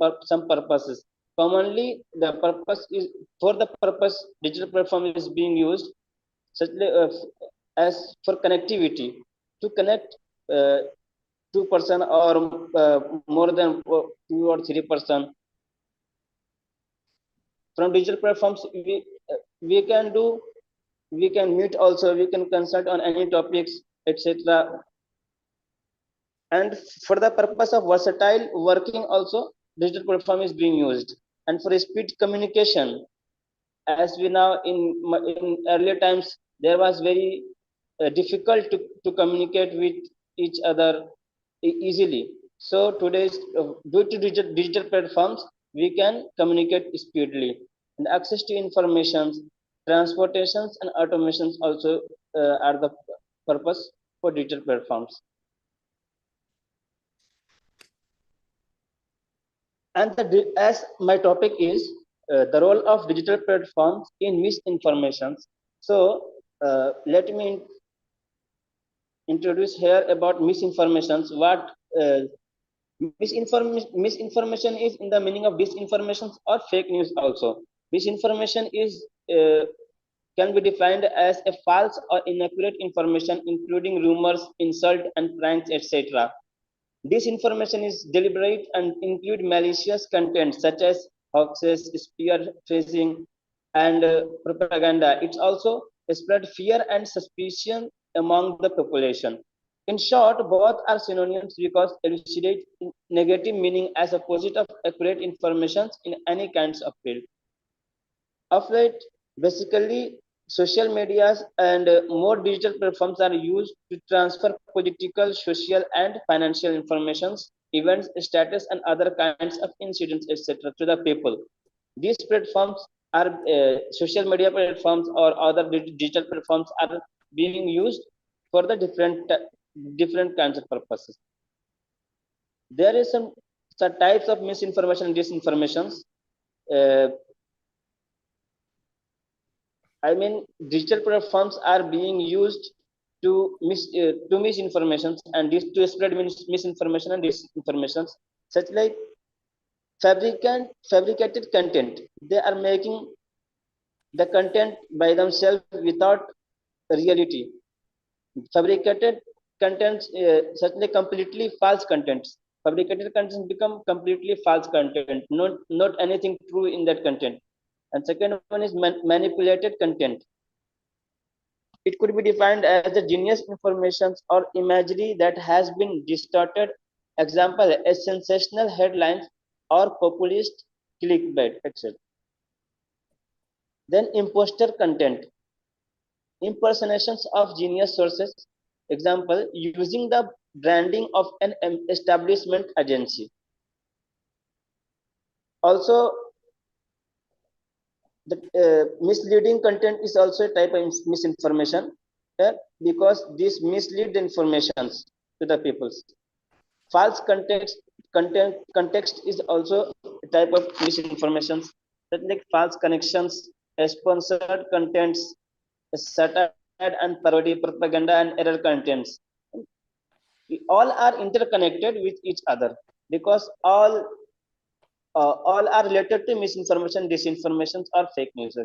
[SPEAKER 15] purposes. Commonly, the purpose is for the purpose digital platform is being used, such as for connectivity, to connect two person or more than 2 or 3 person. From digital platforms, we can meet also, we can consult on any topics, etc. And for the purpose of versatile working also, digital platform is being used. And for speed communication, as we now in earlier times, there was very difficult to communicate with each other easily. So today's due to digital platforms, we can communicate speedily. And access to information, transportations, and automations also are the purpose for digital platforms. And as my topic is the role of digital platforms in misinformation. So let me introduce here about misinformations. What misinformation is in the meaning of disinformation or fake news also. Misinformation is can be defined as a false or inaccurate information, including rumors, insult, and pranks, etc. Disinformation is deliberate and include malicious content such as hoaxes, spear phrasing, and propaganda. It's also spread fear and suspicion among the population. In short, both are synonyms because elucidate negative meaning as opposite of accurate information in any kinds of field. Of late, basically, social medias and more digital platforms are used to transfer political, social, and financial informations, events, status, and other kinds of incidents, etc., to the people. These platforms are social media platforms or other digital platforms are being used for the different kinds of purposes. There is some types of misinformation and disinformations. I mean, digital platforms are being used to misinformation and to spread misinformation and disinformation, such like fabricated content. They are making the content by themselves without reality. Fabricated contents, certainly completely false contents. Fabricated contents become completely false content, not anything true in that content. And second one is manipulated content. It could be defined as the genius information or imagery that has been distorted. Example, a sensational headlines or populist clickbait, etc. Then imposter content, impersonations of genius sources. Example, using the branding of an establishment agency. Also, the misleading content is also a type of misinformation, because this mislead informations to the peoples. False context is also a type of misinformation, that like false connections, sponsored contents, satire and parody, propaganda and error contents. All are interconnected with each other, because all are related to misinformation, disinformation, or fake news.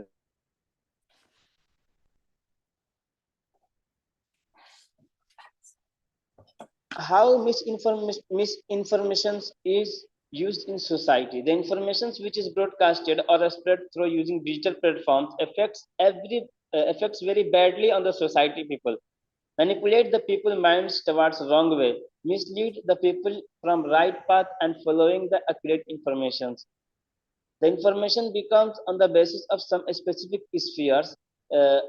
[SPEAKER 15] How misinformation is used in society. The information which is broadcasted or spread through using digital platforms affects very badly on the society people. Manipulate the people minds towards wrong way, mislead the people from right path and following the accurate information. The information becomes on the basis of some specific spheres. Uh,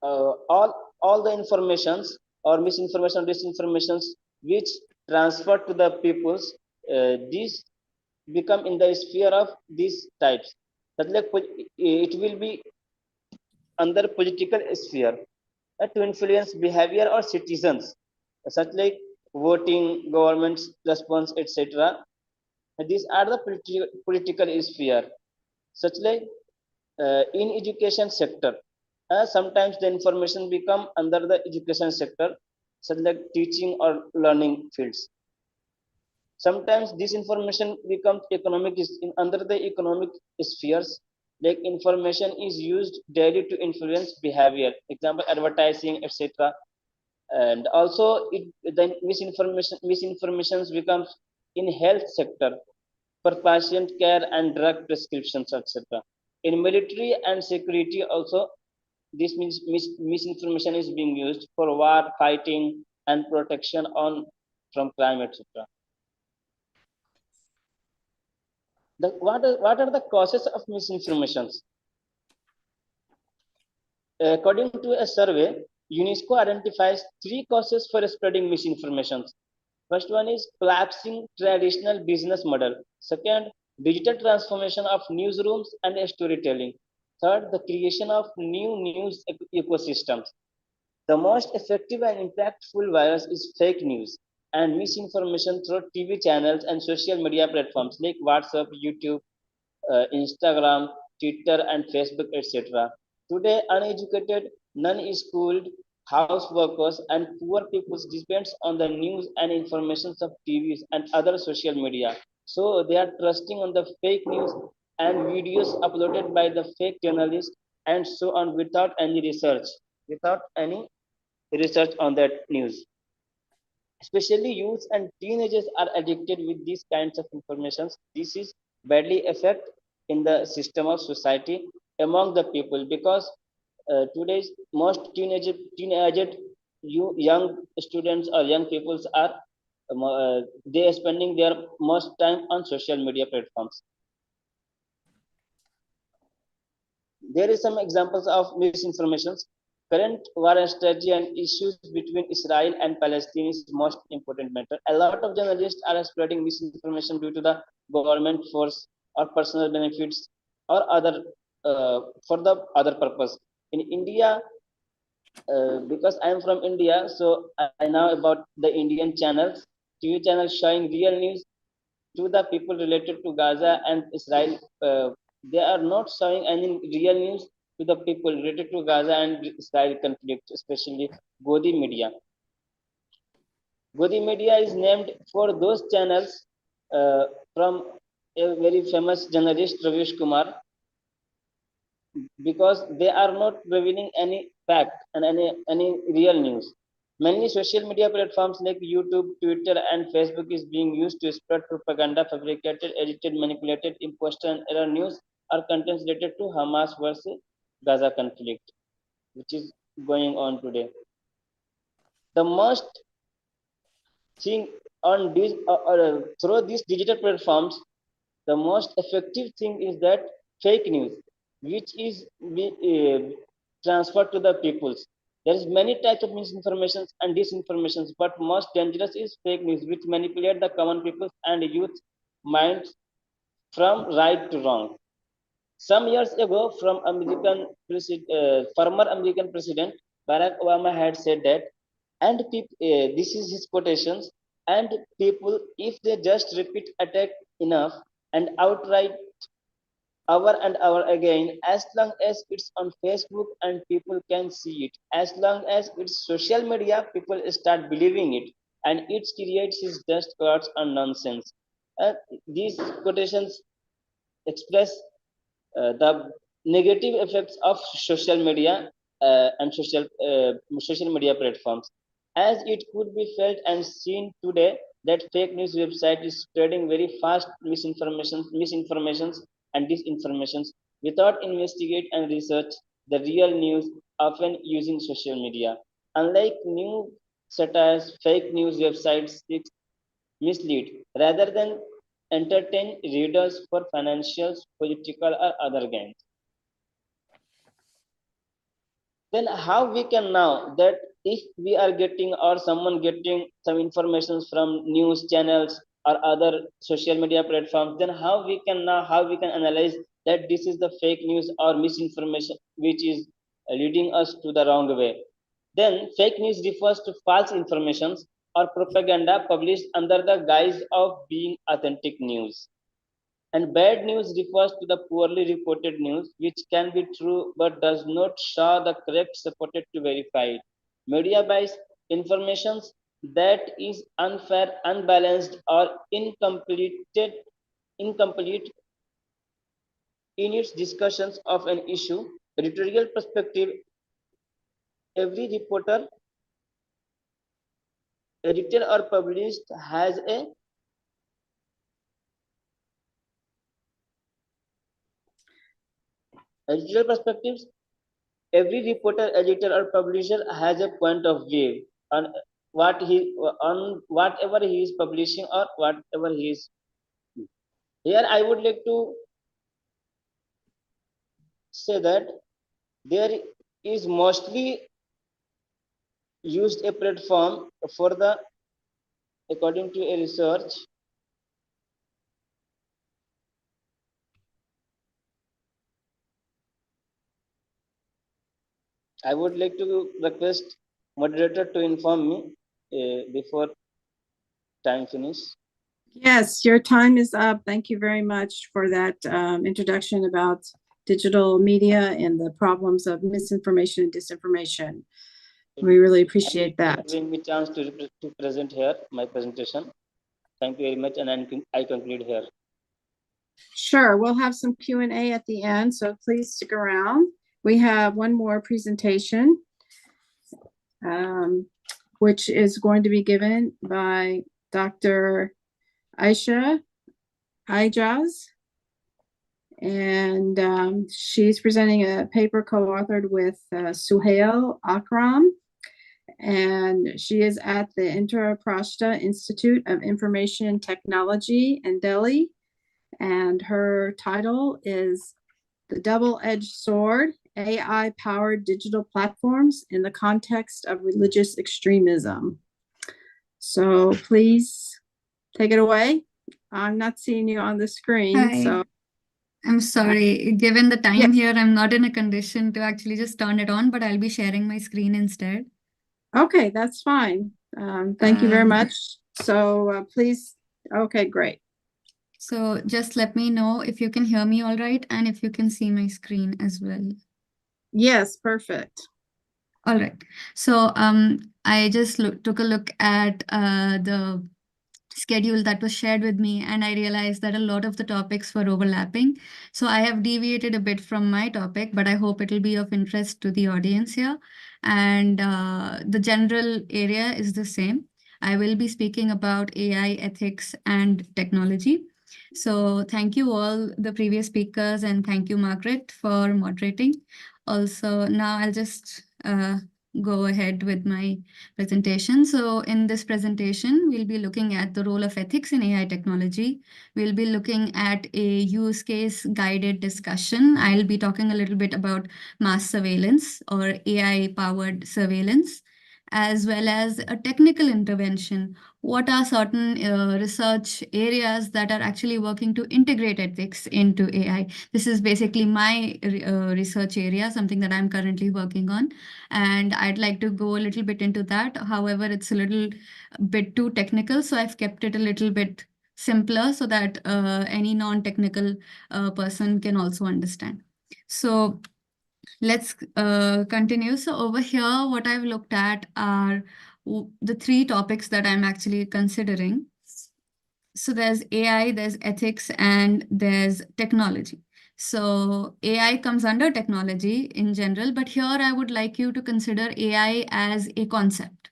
[SPEAKER 15] all the informations or misinformation, disinformations which transfer to the peoples, these become in the sphere of these types. That like it will be under political sphere, to influence behavior or citizens, such like voting, government's response, etc. These are the political sphere, such like in education sector. Sometimes the information become under the education sector, such like teaching or learning fields. Sometimes this information becomes economic under the economic spheres, like information is used daily to influence behavior, example advertising, etc. And also then misinformation becomes in health sector for patient care and drug prescriptions, etc. In military and security also, this means misinformation is being used for war fighting and protection on from crime, etc. What are the causes of misinformations? According to a survey, UNESCO identifies 3 causes for spreading misinformation. First one is collapsing traditional business model. Second, digital transformation of newsrooms and storytelling. Third, the creation of new news ecosystems. The most effective and impactful virus is fake news and misinformation through TV channels and social media platforms like WhatsApp, YouTube, Instagram, Twitter, and Facebook, etc. Today, uneducated, non-schooled, house workers, and poor people depends on the news and information of TVs and other social media. So they are trusting on the fake news and videos uploaded by the fake journalists and so on without any research on that news. Especially youth and teenagers are addicted with these kinds of informations. This is badly affect in the system of society among the people, because today's most teenagers, young students or young peoples are they are spending their most time on social media platforms. There is some examples of misinformations. Current war strategy and issues between Israel and Palestine is most important matter. A lot of journalists are spreading misinformation due to the government force or personal benefits or other for the other purpose. In India, because I am from India, so I know about the Indian channels, TV channels showing real news to the people related to Gaza and Israel. They are not showing any real news to the people related to Gaza and Israel conflict, especially Godi media. Godi media is named for those channels from a very famous journalist, Ravish Kumar, because they are not revealing any fact and any real news. Many social media platforms like YouTube, Twitter, and Facebook is being used to spread propaganda, fabricated, edited, manipulated, impostor, and error news or contents related to Hamas versus Gaza conflict, which is going on today. The most thing on this through these digital platforms, the most effective thing is that fake news, which is transferred to the peoples. There is many types of misinformation and disinformation, but most dangerous is fake news, which manipulate the common people and youth minds from right to wrong. Some years ago, former American President Barack Obama had said that, and this is his quotations, and people, if they just repeat attack enough and outright hour and hour again, as long as it's on Facebook and people can see it, as long as it's social media, people start believing it, and it creates his just words and nonsense. These quotations express the negative effects of social media and social media platforms, as it could be felt and seen today that fake news website is spreading very fast misinformations and disinformations without investigate and research the real news, often using social media. Unlike new satires, fake news websites seek mislead rather than entertain readers for financial, political, or other gains. Then how we can now that if we are getting or someone getting some information from news channels or other social media platforms, then how we can analyze that this is the fake news or misinformation which is leading us to the wrong way. Then fake news refers to false informations or propaganda published under the guise of being authentic news. And bad news refers to the poorly reported news, which can be true but does not show the correct supported to verify it. Media based information that is unfair, unbalanced, or incomplete in its discussions of an issue. Editorial perspective, every reporter, editor, or published has a editorial perspectives. Every reporter, editor, or publisher has a point of view on whatever he is publishing or whatever he is. Here, I would like to say that there is mostly used a platform for the, according to a research, I would like to request moderator to inform me before time finish.
[SPEAKER 12] Yes, your time is up. Thank you very much for that introduction about digital media and the problems of misinformation and disinformation. We really appreciate that.
[SPEAKER 15] Giving me chance to present here my presentation. Thank you very much, and I conclude here.
[SPEAKER 12] Sure, we'll have some Q&A at the end, so please stick around. We have one more presentation, which is going to be given by Dr. Aisha Ijaz, and she's presenting a paper co-authored with Suhail Akram, and she is at the Indraprastha Institute of Information Technology in Delhi, and her title is The Double-Edged Sword, AI-Powered Digital Platforms in the Context of Religious Extremism. So please take it away. I'm not seeing you on the screen,
[SPEAKER 16] Hi.
[SPEAKER 12] so.
[SPEAKER 16] I'm sorry, given the time here, I'm not in a condition to actually just turn it on, but I'll be sharing my screen instead.
[SPEAKER 12] Okay, that's fine. Thank you very much. So please, okay, great.
[SPEAKER 16] So just let me know if you can hear me all right and if you can see my screen as well.
[SPEAKER 12] Yes, perfect.
[SPEAKER 16] All right. So I just took a look at the schedule that was shared with me, and I realized that a lot of the topics were overlapping. So I have deviated a bit from my topic, but I hope it'll be of interest to the audience here. And the general area is the same. I will be speaking about AI, ethics, and technology. So thank you all the previous speakers, and thank you, Margaret, for moderating. Also, now I'll just go ahead with my presentation. So in this presentation, we'll be looking at the role of ethics in AI technology. We'll be looking at a use case guided discussion. I'll be talking a little bit about mass surveillance or AI powered surveillance, as well as a technical intervention. What are certain research areas that are actually working to integrate ethics into AI? This is basically my research area, something that I'm currently working on. And I'd like to go a little bit into that. However, it's a little bit too technical, so I've kept it a little bit simpler so that any non-technical person can also understand. So let's continue. So over here, what I've looked at are the three topics that I'm actually considering. So there's AI, there's ethics, and there's technology. So AI comes under technology in general, but here I would like you to consider AI as a concept.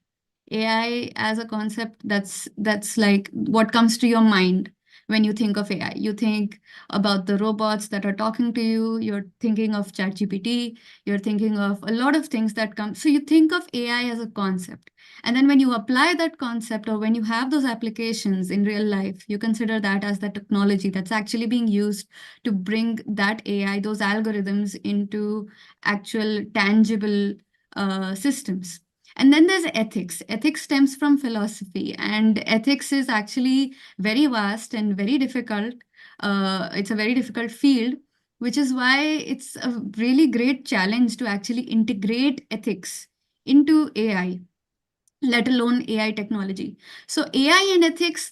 [SPEAKER 16] AI as a concept, that's like what comes to your mind when you think of AI. You think about the robots that are talking to you, you're thinking of ChatGPT, you're thinking of a lot of things that come. So you think of AI as a concept. And then when you apply that concept, or when you have those applications in real life, you consider that as the technology that's actually being used to bring that AI, those algorithms, into actual tangible systems. And then there's ethics. Ethics stems from philosophy, and ethics is actually very vast and very difficult. It's a very difficult field, which is why it's a really great challenge to actually integrate ethics into AI, let alone AI technology. So AI and ethics,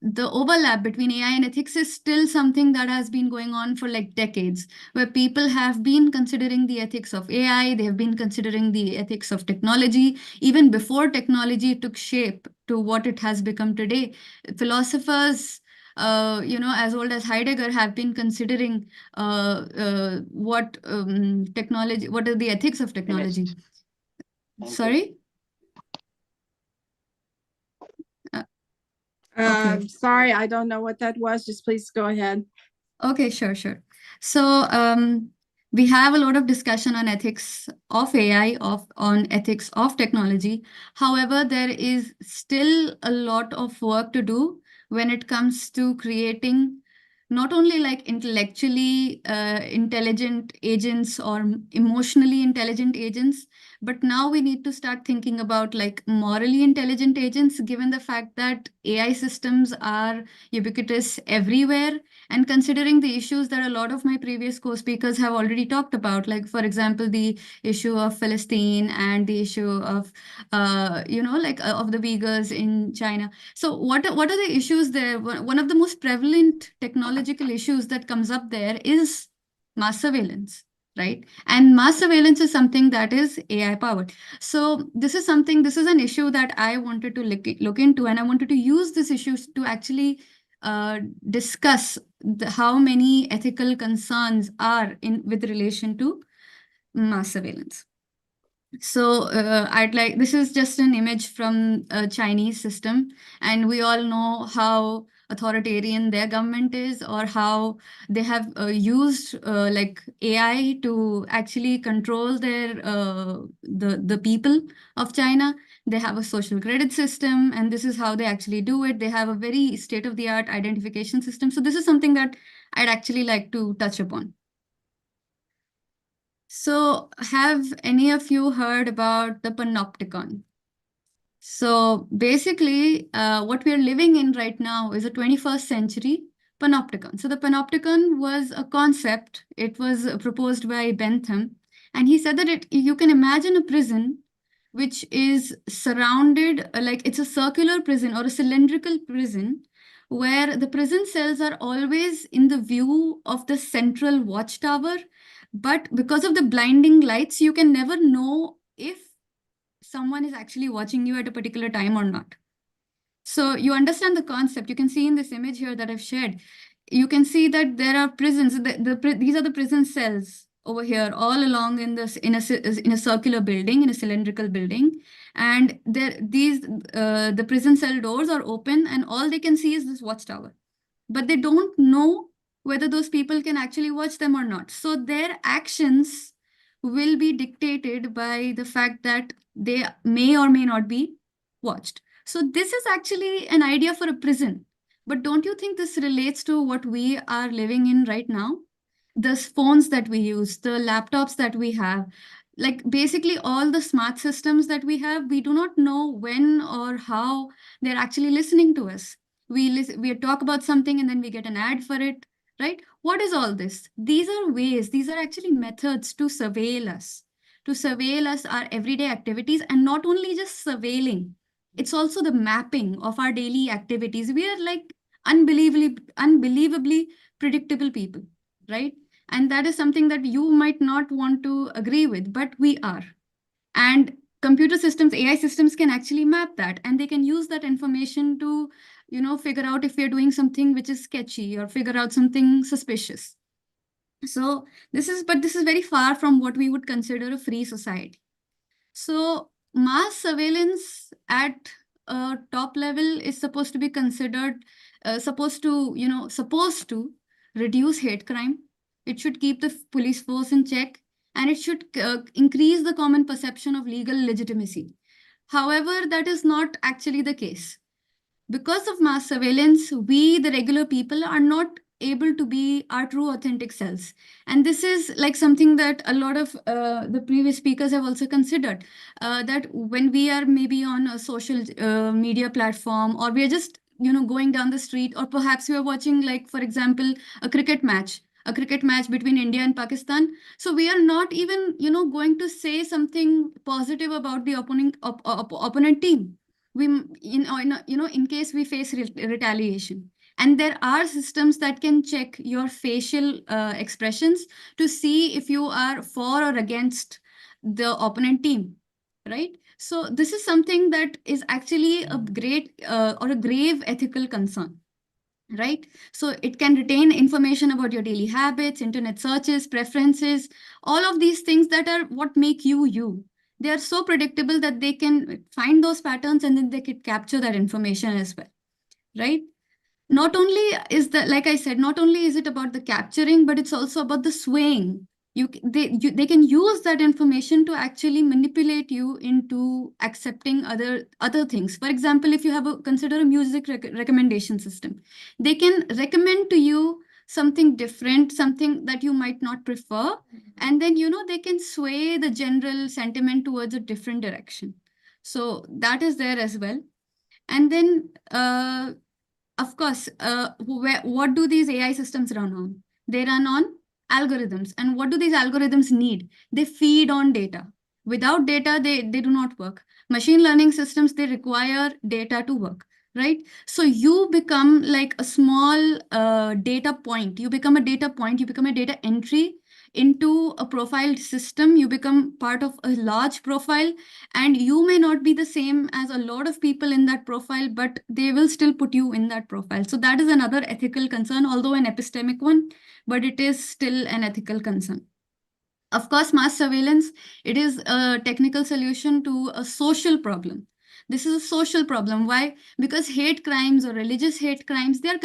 [SPEAKER 16] the overlap between AI and ethics is still something that has been going on for like decades, where people have been considering the ethics of AI, they have been considering the ethics of technology, even before technology took shape to what it has become today. Philosophers, as old as Heidegger, have been considering what technology, what are the ethics of technology. Sorry? Okay.
[SPEAKER 12] Sorry, I don't know what that was. Just please go ahead.
[SPEAKER 16] Okay, sure. So we have a lot of discussion on ethics of AI, on ethics of technology. However, there is still a lot of work to do when it comes to creating not only like intellectually intelligent agents or emotionally intelligent agents, but now we need to start thinking about like morally intelligent agents, given the fact that AI systems are ubiquitous everywhere, and considering the issues that a lot of my previous co-speakers have already talked about, like for example, the issue of Palestine and the issue of, of the Uyghurs in China. So what are the issues there? One of the most prevalent technological issues that comes up there is mass surveillance, right? And mass surveillance is something that is AI powered. So this is an issue that I wanted to look into, and I wanted to use this issue to actually discuss how many ethical concerns are with relation to mass surveillance. So this is just an image from a Chinese system, and we all know how authoritarian their government is, or how they have used like AI to actually control their the people of China. They have a social credit system, and this is how they actually do it. They have a very state-of-the-art identification system. So this is something that I'd actually like to touch upon. So have any of you heard about the panopticon? So basically, what we are living in right now is a 21st century panopticon. So the panopticon was a concept. It was proposed by Bentham, and he said that you can imagine a prison which is surrounded, like it's a circular prison or a cylindrical prison, where the prison cells are always in the view of the central watchtower. But because of the blinding lights, you can never know if someone is actually watching you at a particular time or not. So you understand the concept. You can see in this image here that I've shared, you can see that there are prisons. These are the prison cells over here, all along in a circular building, in a cylindrical building, and the prison cell doors are open, and all they can see is this watchtower, but they don't know whether those people can actually watch them or not. So their actions will be dictated by the fact that they may or may not be watched. So this is actually an idea for a prison. But don't you think this relates to what we are living in right now? The phones that we use, the laptops that we have, like basically all the smart systems that we have, we do not know when or how they're actually listening to us. We talk about something and then we get an ad for it, right? What is all this? These are ways, these are actually methods to surveil us, our everyday activities, and not only just surveilling, it's also the mapping of our daily activities. We are like unbelievably predictable people, right? And that is something that you might not want to agree with, but we are. And computer systems, AI systems can actually map that, and they can use that information to, figure out if we're doing something which is sketchy or figure out something suspicious. So this is very far from what we would consider a free society. So mass surveillance at a top level is supposed to be considered, supposed to reduce hate crime. It should keep the police force in check, and it should increase the common perception of legal legitimacy. However, that is not actually the case. Because of mass surveillance, we, the regular people, are not able to be our true authentic selves. And this is like something that a lot of the previous speakers have also considered, that when we are maybe on a social media platform, or we are just going down the street, or perhaps we are watching, like, for example, a cricket match between India and Pakistan. So we are not even going to say something positive about the opponent team. We in case we face retaliation. And there are systems that can check your facial expressions to see if you are for or against the opponent team, right? So this is something that is actually a great or a grave ethical concern, right? So it can retain information about your daily habits, internet searches, preferences, all of these things that are what make you you. They are so predictable that they can find those patterns and then they could capture that information as well, right? Not only is that, like I said, not only is it about the capturing, but it's also about the swaying. They can use that information to actually manipulate you into accepting other things. For example, if you consider a music recommendation system, they can recommend to you something different, something that you might not prefer, and then they can sway the general sentiment towards a different direction. So that is there as well. And then of course, what do these AI systems run on? They run on algorithms. And what do these algorithms need? They feed on data. Without data, they do not work. Machine learning systems, they require data to work, right? So you become like a small data point. You become a data point. You become a data entry into a profiled system. You become part of a large profile, and you may not be the same as a lot of people in that profile, but they will still put you in that profile. So that is another ethical concern, although an epistemic one, but it is still an ethical concern. Of course, mass surveillance, it is a technical solution to a social problem. This is a social problem. Why? Because hate crimes or religious hate crimes, they are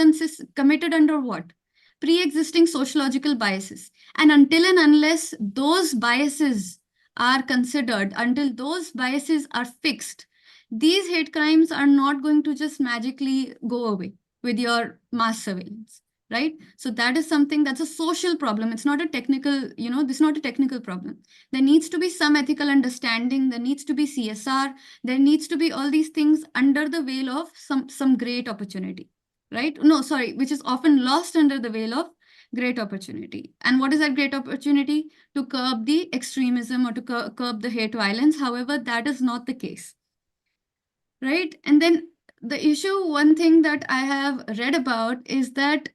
[SPEAKER 16] committed under what? Pre-existing sociological biases. And until and unless those biases are considered, until those biases are fixed, these hate crimes are not going to just magically go away with your mass surveillance, right? So that is something that's a social problem. It's not a technical, this is not a technical problem. There needs to be some ethical understanding. There needs to be CSR. There needs to be all these things under the veil of some great opportunity, right? No, sorry, which is often lost under the veil of great opportunity. And what is that great opportunity? To curb the extremism or to curb the hate violence. However, that is not the case, right? And then the issue, one thing that I have read about is that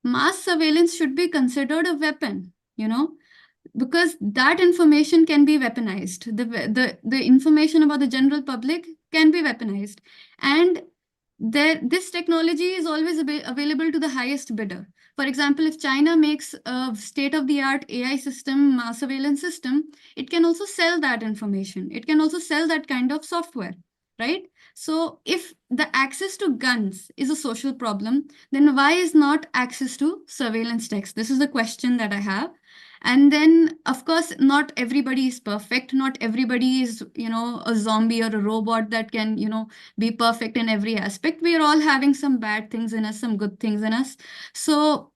[SPEAKER 16] mass surveillance should be considered a weapon, because that information can be weaponized. The information about the general public can be weaponized. And this technology is always available to the highest bidder. For example, if China makes a state-of-the-art AI system, mass surveillance system, it can also sell that information. It can also sell that kind of software, right? So if the access to guns is a social problem, then why is not access to surveillance techs? This is the question that I have. And then, of course, not everybody is perfect. Not everybody is, a zombie or a robot that can, be perfect in every aspect. We are all having some bad things in us, some good things in us. So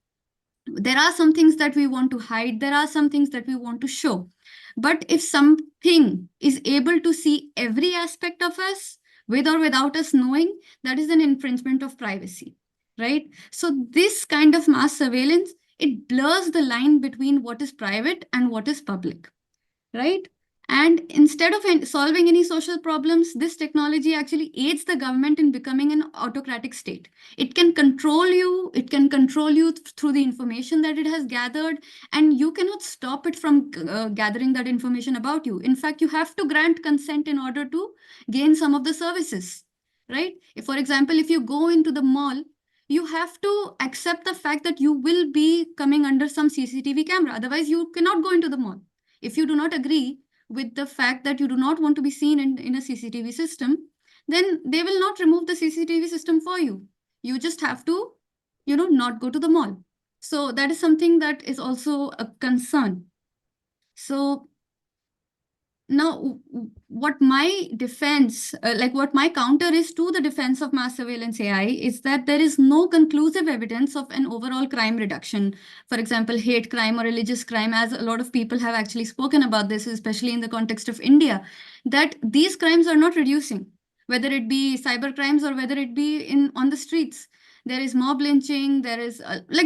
[SPEAKER 16] there are some things that we want to hide. There are some things that we want to show. But if something is able to see every aspect of us, with or without us knowing, that is an infringement of privacy, right? So this kind of mass surveillance, it blurs the line between what is private and what is public, right? And instead of solving any social problems, this technology actually aids the government in becoming an autocratic state. It can control you. It can control you through the information that it has gathered, and you cannot stop it from gathering that information about you. In fact, you have to grant consent in order to gain some of the services, right? If, for example, if you go into the mall, you have to accept the fact that you will be coming under some CCTV camera. Otherwise, you cannot go into the mall. If you do not agree with the fact that you do not want to be seen in a CCTV system, then they will not remove the CCTV system for you. You just have to, not go to the mall. So that is something that is also a concern. So now, what my defense, what my counter is to the defense of mass surveillance AI is that there is no conclusive evidence of an overall crime reduction. For example, hate crime or religious crime, as a lot of people have actually spoken about this, especially in the context of India, that these crimes are not reducing, whether it be cyber crimes or whether it be on the streets. There is mob lynching, there is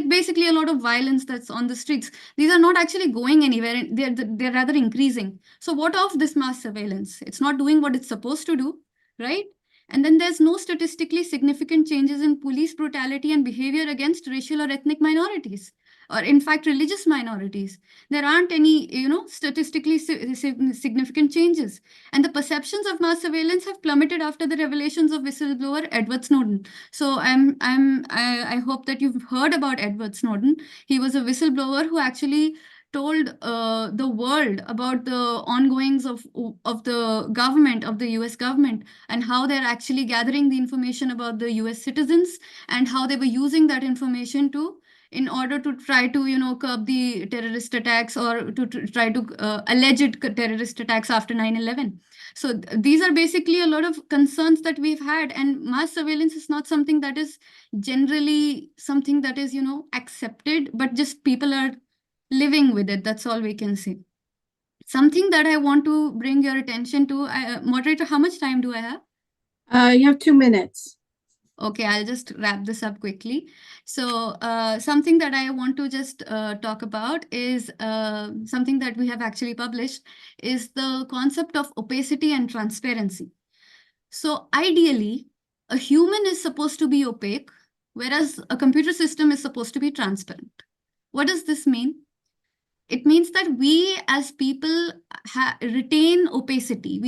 [SPEAKER 16] basically a lot of violence that's on the streets. These are not actually going anywhere. They're rather increasing. So what of this mass surveillance? It's not doing what it's supposed to do, right? And then there's no statistically significant changes in police brutality and behavior against racial or ethnic minorities, or in fact, religious minorities. There aren't any, statistically significant changes. And the perceptions of mass surveillance have plummeted after the revelations of whistleblower Edward Snowden. So I hope that you've heard about Edward Snowden. He was a whistleblower who actually told the world about the ongoings of the government, of the US government, and how they're actually gathering the information about the US citizens and how they were using that information in order to try to, curb the terrorist attacks or to try to alleged terrorist attacks after 9/11. So these are basically a lot of concerns that we've had, and mass surveillance is not something that is generally something that is, accepted, but just people are living with it. That's all we can say. Something that I want to bring your attention to, moderator, how much time do I have?
[SPEAKER 12] You have 2 minutes.
[SPEAKER 16] Okay, I'll just wrap this up quickly. So something that I want to just talk about is something that we have actually published is the concept of opacity and transparency. So ideally, a human is supposed to be opaque, whereas a computer system is supposed to be transparent. What does this mean? It means that we as people retain opacity.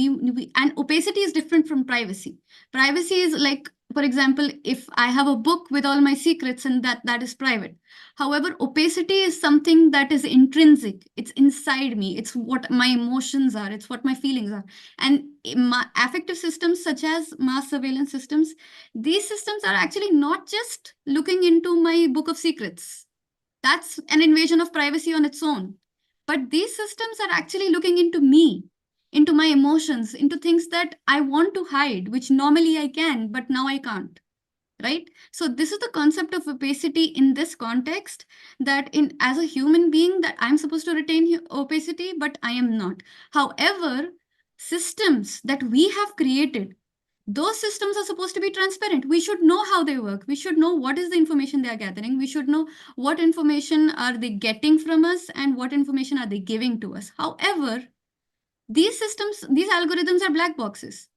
[SPEAKER 16] And opacity is different from privacy. Privacy is like, for example, if I have a book with all my secrets and that is private. However, opacity is something that is intrinsic. It's inside me. It's what my emotions are. It's what my feelings are. And affective systems such as mass surveillance systems, these systems are actually not just looking into my book of secrets. That's an invasion of privacy on its own. But these systems are actually looking into me, into my emotions, into things that I want to hide, which normally I can, but now I can't. Right? So this is the concept of opacity in this context, that as a human being that I'm supposed to retain opacity, but I am not. However, systems that we have created, those systems are supposed to be transparent. We should know how they work. We should know what is the information they are gathering. We should know what information are they getting from us and what information are they giving to us. However, these systems, these algorithms are black boxes.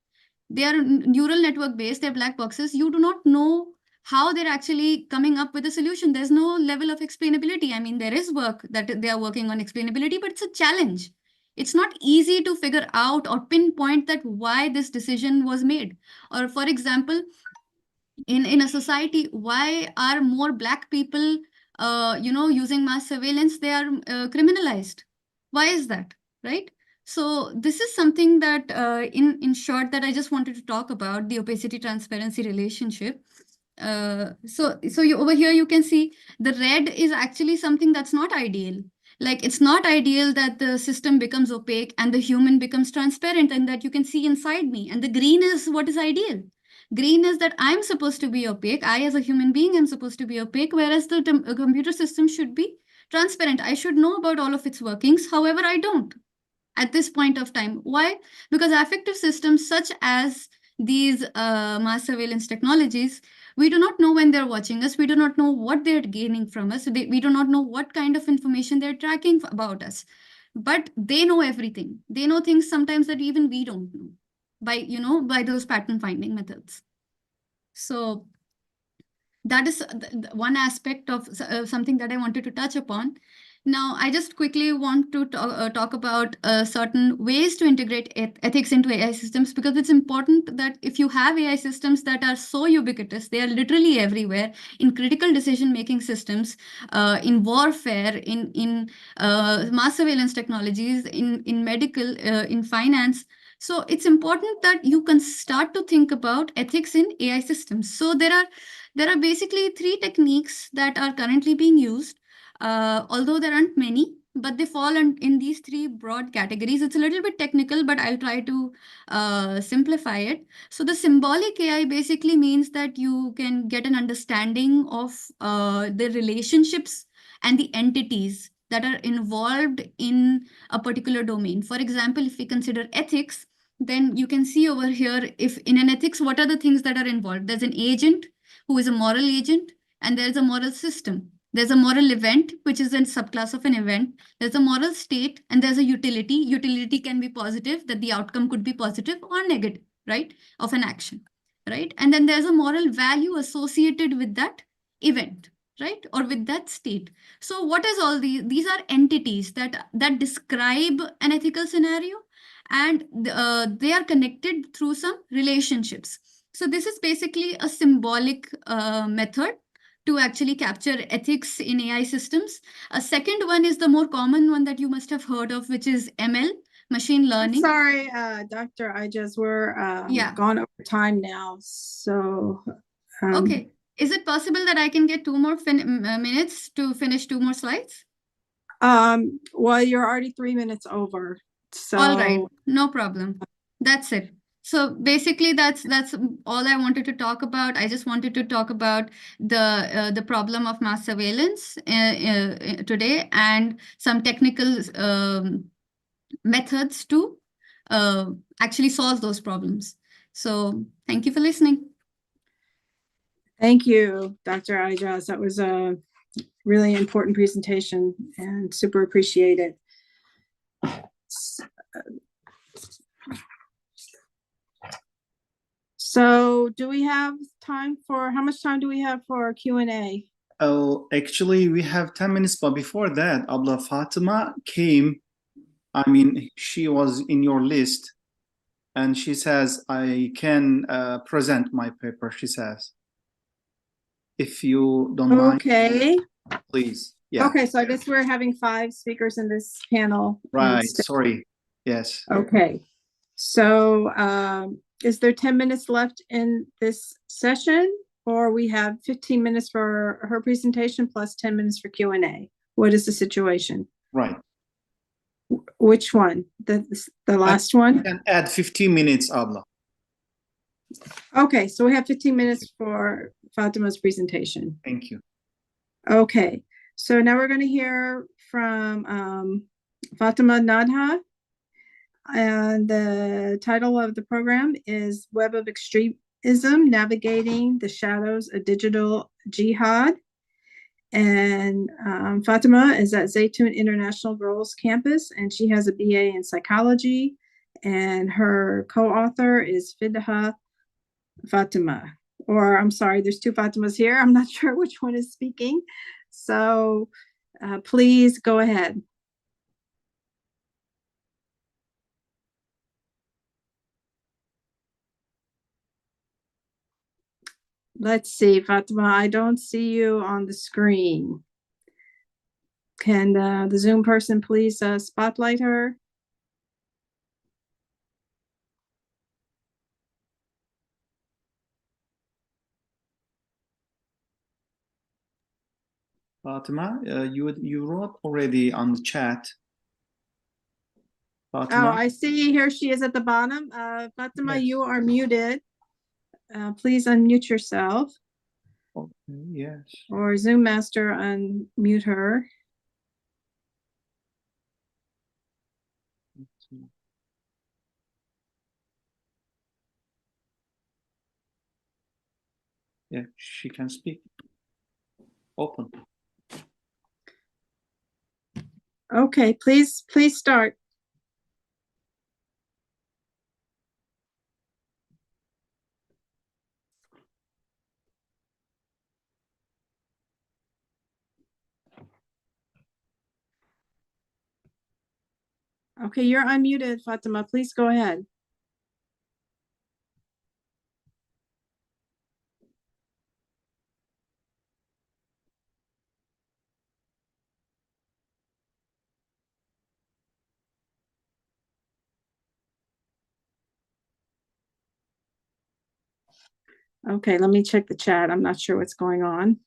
[SPEAKER 16] They are neural network based, they're black boxes. You do not know how they're actually coming up with a solution. There's no level of explainability. I mean, there is work that they are working on explainability, but it's a challenge. It's not easy to figure out or pinpoint that why this decision was made. Or for example, in a society, why are more Black people, using mass surveillance? They are criminalized. Why is that, right? So this is something that, in short, that I just wanted to talk about, the opacity transparency relationship. So over here you can see the red is actually something that's not ideal. Like, it's not ideal that the system becomes opaque and the human becomes transparent and that you can see inside me. And the green is what is ideal. Green is that I'm supposed to be opaque. I, as a human being, am supposed to be opaque, whereas the computer system should be transparent. I should know about all of its workings. However, I don't at this point of time. Why? Because affective systems such as these mass surveillance technologies, we do not know when they're watching us. We do not know what they're gaining from us. We do not know what kind of information they're tracking about us. But they know everything. They know things sometimes that even we don't know by those pattern finding methods. So that is one aspect of something that I wanted to touch upon. Now, I just quickly want to talk about certain ways to integrate ethics into AI systems, because it's important that if you have AI systems that are so ubiquitous, they are literally everywhere in critical decision-making systems, in warfare, in mass surveillance technologies, in medical, in finance. So it's important that you can start to think about ethics in AI systems. So there are basically 3 techniques that are currently being used, although there aren't many, but they fall in these 3 broad categories. It's a little bit technical, but I'll try to simplify it. So the symbolic AI basically means that you can get an understanding of the relationships and the entities that are involved in a particular domain. For example, if we consider ethics, then you can see over here, if in an ethics, what are the things that are involved? There's an agent who is a moral agent, and there's a moral system. There's a moral event, which is a subclass of an event. There's a moral state, and there's a utility. Utility can be positive, that the outcome could be positive or negative, right, of an action, right? And then there's a moral value associated with that event, right, or with that state. So what is all these? These are entities that describe an ethical scenario, and they are connected through some relationships. So this is basically a symbolic method to actually capture ethics in AI systems. A second one is the more common one that you must have heard of, which is ML, machine learning.
[SPEAKER 12] Sorry, Dr. Ijaz, we're gone over time now. So
[SPEAKER 16] okay. Is it possible that I can get 2 more minutes to finish 2 more slides?
[SPEAKER 12] Well, you're already 3 minutes over. So
[SPEAKER 16] all right, no problem. That's it. So basically, that's all I wanted to talk about. I just wanted to talk about the problem of mass surveillance today, and some technical methods to actually solve those problems. So thank you for listening.
[SPEAKER 12] Thank you, Dr. Ijaz. That was a really important presentation and super appreciated. So do we have time for, how much time do we have for Q&A?
[SPEAKER 5] Oh, actually, we have 10 minutes, but before that, Abla Fatima came. I mean, she was in your list, and she says, I can present my paper, she says. If you don't mind.
[SPEAKER 12] Okay.
[SPEAKER 5] Please. Yeah.
[SPEAKER 12] Okay, so I guess we're having 5 speakers in this panel.
[SPEAKER 5] Right, sorry. Yes.
[SPEAKER 12] Okay. So is there 10 minutes left in this session, or we have 15 minutes for her presentation plus 10 minutes for Q&A? What is the situation?
[SPEAKER 5] Right.
[SPEAKER 12] Which one? The last one?
[SPEAKER 5] You can add 15 minutes, Abla.
[SPEAKER 12] Okay, so we have 15 minutes for Fatima's presentation.
[SPEAKER 5] Thank you.
[SPEAKER 12] Okay, so now we're going to hear from Fatima Nadha. And the title of the program is Web of Extremism, Navigating the Shadows of Digital Jihad. And Fatima is at Zaytun International Girls Campus, and she has a BA in psychology. And her co-author is Fidha Fatima. Or I'm sorry, there's 2 Fatimas here. I'm not sure which one is speaking. So please go ahead. Let's see, Fatima, I don't see you on the screen. Can the Zoom person please spotlight her?
[SPEAKER 5] Fatima, you wrote already on the chat.
[SPEAKER 12] Oh,
[SPEAKER 5] Fatima,
[SPEAKER 12] I see here she is at the bottom. Fatima,
[SPEAKER 5] Yes.
[SPEAKER 12] you are muted. Please unmute yourself,
[SPEAKER 5] okay, yes.
[SPEAKER 12] or Zoom master unmute her.
[SPEAKER 5] Let's see. Yeah, she can speak. Open.
[SPEAKER 12] Okay, please start. Okay, you're unmuted, Fatima. Please go ahead. Okay, let me check the chat. I'm not sure what's going on.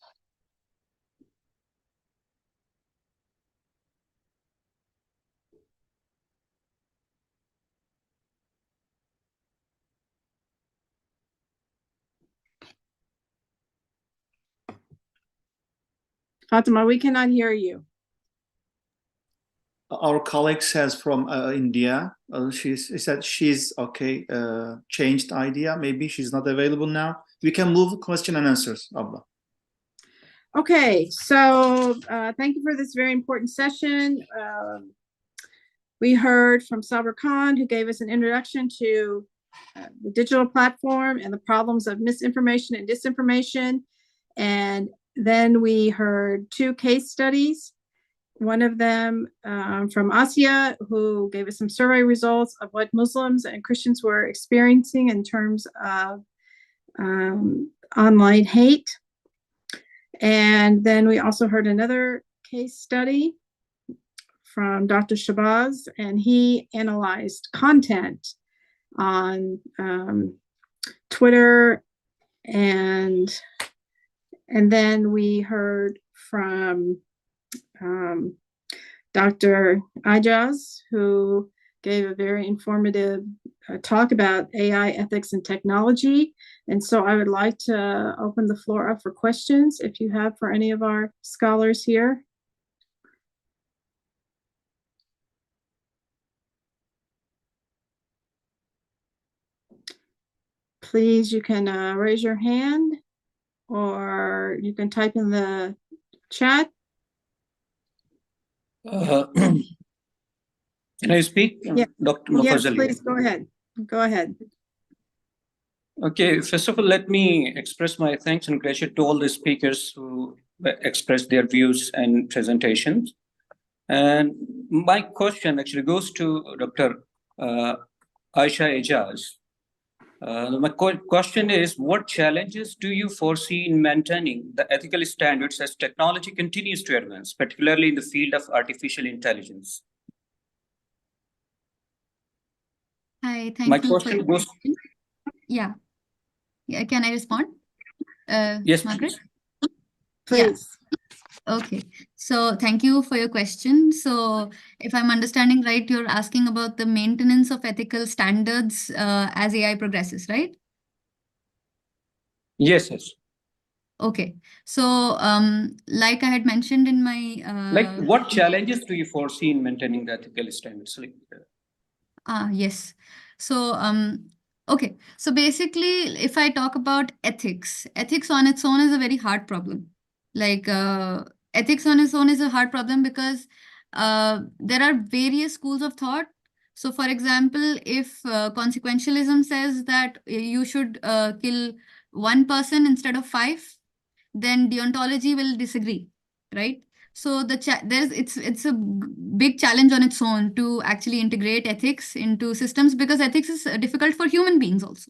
[SPEAKER 12] Fatima, we cannot hear you.
[SPEAKER 5] Our colleague says from India, she said she's okay, changed idea. Maybe she's not available now. We can move question and answers, Abla.
[SPEAKER 12] Okay, so thank you for this very important session. We heard from Sabir Khan, who gave us an introduction to the digital platform and the problems of misinformation and disinformation. And then we heard two case studies. One of them from Asia, who gave us some survey results of what Muslims and Christians were experiencing in terms of online hate. And then we also heard another case study from Dr. Shabazz, and he analyzed content on Twitter, and then we heard from Dr. Ijaz, who gave a very informative talk about AI ethics and technology. And so I would like to open the floor up for questions if you have for any of our scholars here. Please, you can raise your hand, or you can type in the chat.
[SPEAKER 10] Can I speak,
[SPEAKER 12] Yeah.
[SPEAKER 10] Dr.
[SPEAKER 12] Yes,
[SPEAKER 10] Mufazzal?
[SPEAKER 12] please, go ahead. Go ahead.
[SPEAKER 10] Okay, first of all, let me express my thanks and gratitude to all the speakers who expressed their views and presentations. And my question actually goes to Dr. Aisha Ejaz. My question is, what challenges do you foresee in maintaining the ethical standards as technology continues to advance, particularly in the field of artificial intelligence?
[SPEAKER 16] Hi,
[SPEAKER 10] My
[SPEAKER 16] thank you for
[SPEAKER 10] question
[SPEAKER 16] your
[SPEAKER 10] goes.
[SPEAKER 16] question. Yeah. Yeah, can I respond?
[SPEAKER 10] Yes,
[SPEAKER 16] Margaret?
[SPEAKER 10] please.
[SPEAKER 12] Please.
[SPEAKER 16] Okay, so thank you for your question. So if I'm understanding right, you're asking about the maintenance of ethical standards as AI progresses, right?
[SPEAKER 10] Yes, yes.
[SPEAKER 16] Okay, so like I had mentioned in my
[SPEAKER 10] Like, what challenges do you foresee in maintaining the ethical standards?
[SPEAKER 16] yes. So okay, so basically, if I talk about ethics, ethics on its own is a very hard problem. Like ethics on its own is a hard problem because there are various schools of thought. So for example, if consequentialism says that you should kill one person instead of five, then deontology will disagree, right? So it's a big challenge on its own to actually integrate ethics into systems, because ethics is difficult for human beings also.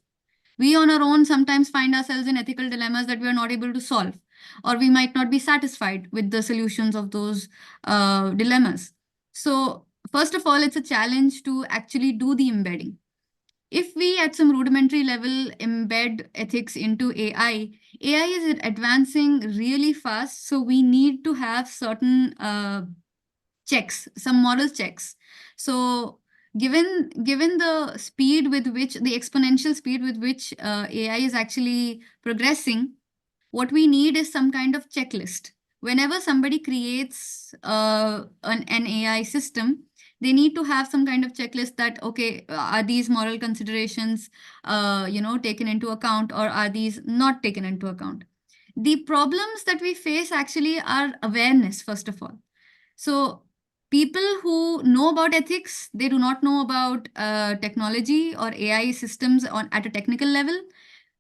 [SPEAKER 16] We on our own sometimes find ourselves in ethical dilemmas that we are not able to solve, or we might not be satisfied with the solutions of those dilemmas. So first of all, it's a challenge to actually do the embedding. If we at some rudimentary level embed ethics into AI is advancing really fast. So we need to have certain checks, some moral checks. So given the speed with which, the exponential speed with which AI is actually progressing, what we need is some kind of checklist. Whenever somebody creates an AI system, they need to have some kind of checklist that, okay, are these moral considerations, taken into account, or are these not taken into account? The problems that we face actually are awareness, first of all. So people who know about ethics, they do not know about technology or AI systems at a technical level.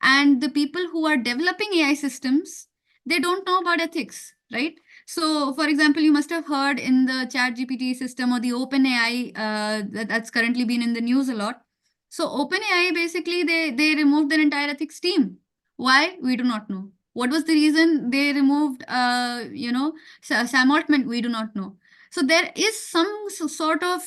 [SPEAKER 16] And the people who are developing AI systems, they don't know about ethics, right? So, for example, you must have heard in the ChatGPT system or the OpenAI that's currently been in the news a lot. So, OpenAI basically they removed their entire ethics team. Why? We do not know. What was the reason they removed? Sam Altman? We do not know. So there is some sort of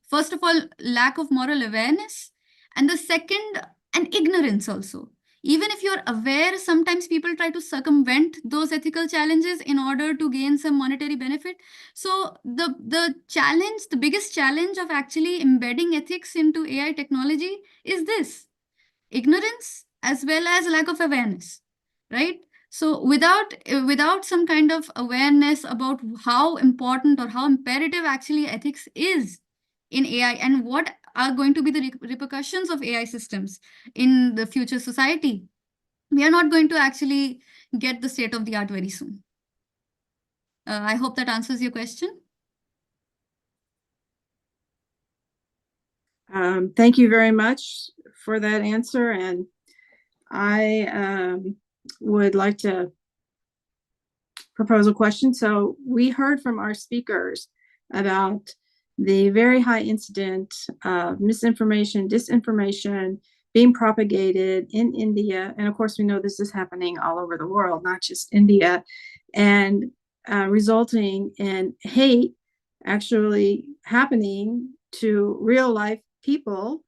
[SPEAKER 16] first of all, lack of moral awareness, and the second, an ignorance also. Even if you're aware, sometimes people try to circumvent those ethical challenges in order to gain some monetary benefit. So the challenge, the biggest challenge of actually embedding ethics into AI technology is this: ignorance as well as lack of awareness, right? So without some kind of awareness about how important or how imperative actually ethics is in AI, and what are going to be the repercussions of AI systems in the future society, we are not going to actually get the state of the art very soon. I hope that answers your question.
[SPEAKER 12] Thank you very much for that answer. And I would like to propose a question. So we heard from our speakers about the very high incident of misinformation, disinformation being propagated in India. And of course, we know this is happening all over the world, not just India, and resulting in hate actually happening to real life people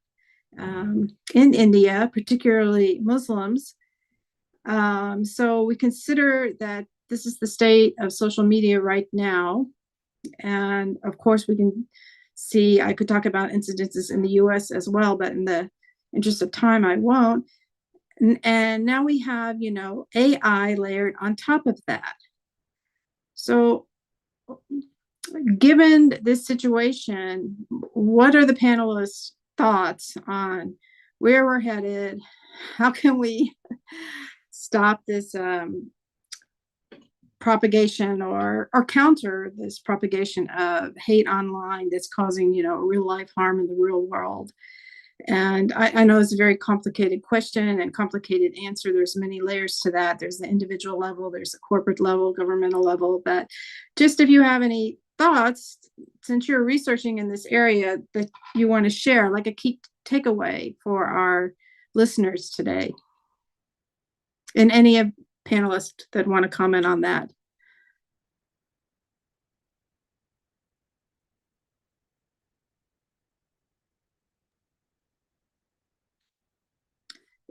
[SPEAKER 12] in India, particularly Muslims. So we consider that this is the state of social media right now. And of course, we can see, I could talk about incidences in the US as well, but in the interest of time, I won't. And now we have, AI layered on top of that. So given this situation, what are the panelists' thoughts on where we're headed? How can we stop this propagation or counter this propagation of hate online that's causing, real life harm in the real world? And I know it's a very complicated question and complicated answer. There's many layers to that. There's the individual level, there's the corporate level, governmental level. But just if you have any thoughts, since you're researching in this area, that you want to share, like a key takeaway for our listeners today. And any of panelists that want to comment on that.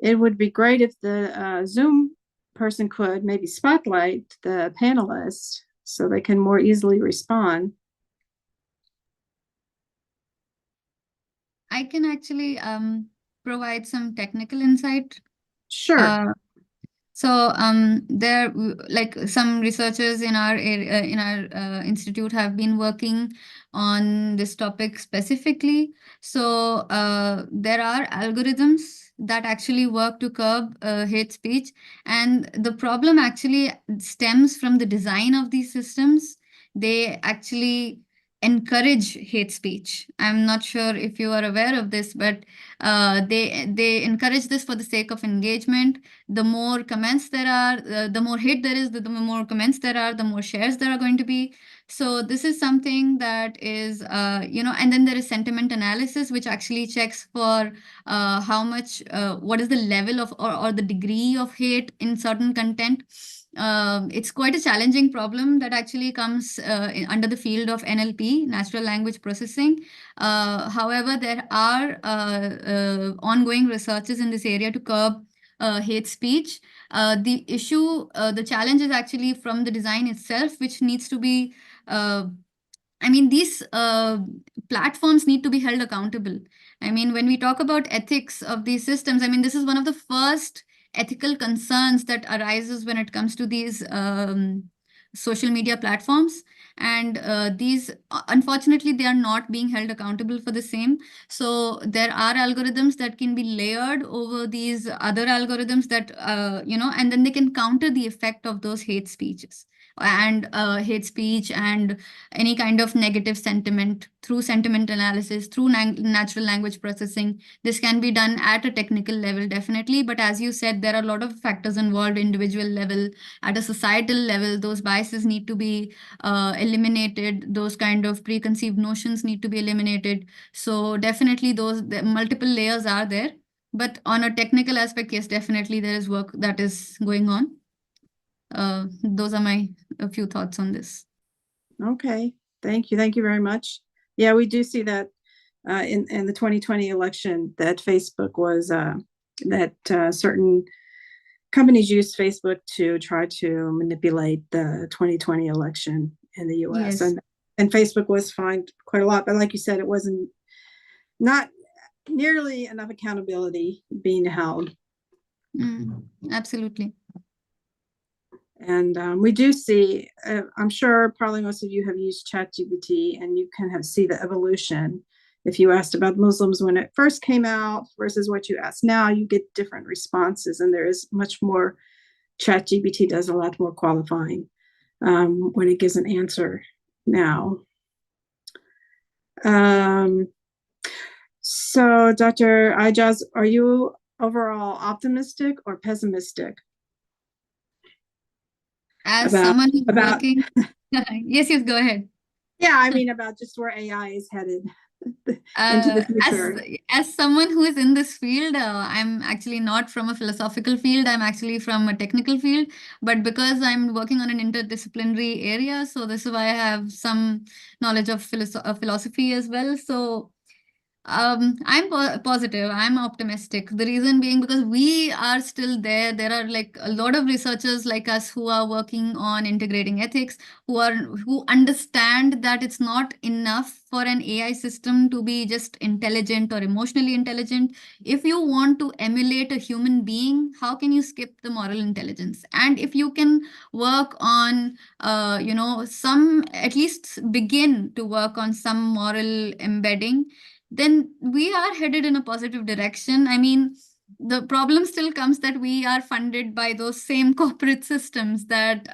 [SPEAKER 12] It would be great if the Zoom person could maybe spotlight the panelists so they can more easily respond.
[SPEAKER 16] I can actually provide some technical insight.
[SPEAKER 12] Sure.
[SPEAKER 16] So there, like some researchers in our institute have been working on this topic specifically. So there are algorithms that actually work to curb hate speech, and the problem actually stems from the design of these systems. They actually encourage hate speech. I'm not sure if you are aware of this, but they encourage this for the sake of engagement. The more comments there are, the more hate there is, the more comments there are, the more shares there are going to be. So this is something that is, you know, and then there is sentiment analysis, which actually checks for how much, what is the level of or the degree of hate in certain content. It's quite a challenging problem that actually comes under the field of NLP, natural language processing. However, there are ongoing researches in this area to curb hate speech. The issue, the challenge is actually from the design itself, which needs to be, I mean, these platforms need to be held accountable. I mean, when we talk about ethics of these systems, I mean, this is one of the first ethical concerns that arises when it comes to these social media platforms. And these, unfortunately, they are not being held accountable for the same. So there are algorithms that can be layered over these other algorithms that, you know, and then they can counter the effect of those hate speeches and hate speech and any kind of negative sentiment through sentiment analysis, through natural language processing. This can be done at a technical level, definitely. But as you said, there are a lot of factors involved, individual level, at a societal level. Those biases need to be eliminated. Those kind of preconceived notions need to be eliminated. So definitely the multiple layers are there. But on a technical aspect, yes, definitely there is work that is going on. Those are a few thoughts on this.
[SPEAKER 12] Okay, thank you. Thank you very much. Yeah, we do see that in the 2020 election that Facebook was, certain companies used Facebook to try to manipulate the 2020 election in the US.
[SPEAKER 16] Yes.
[SPEAKER 12] And Facebook was fined quite a lot, but like you said, it wasn't not nearly enough accountability being held.
[SPEAKER 16] Absolutely.
[SPEAKER 12] And we do see, I'm sure probably most of you have used ChatGPT, and you can see the evolution. If you asked about Muslims when it first came out versus what you ask now, you get different responses, and there is much more. ChatGPT does a lot more qualifying when it gives an answer now. So, Dr. Ijaz, are you overall optimistic or pessimistic?
[SPEAKER 16] As someone who's working, yes, go ahead.
[SPEAKER 12] Yeah, I mean about just where AI is headed into the future.
[SPEAKER 16] As someone who is in this field, I'm actually not from a philosophical field. I'm actually from a technical field. But because I'm working on an interdisciplinary area, so this is why I have some knowledge of philosophy as well. So I'm positive. I'm optimistic. The reason being because we are still there. There are like a lot of researchers like us who are working on integrating ethics, who understand that it's not enough for an AI system to be just intelligent or emotionally intelligent. If you want to emulate a human being, how can you skip the moral intelligence? And if you can work on, you know, at least begin to work on some moral embedding, then we are headed in a positive direction. I mean, the problem still comes that we are funded by those same corporate systems that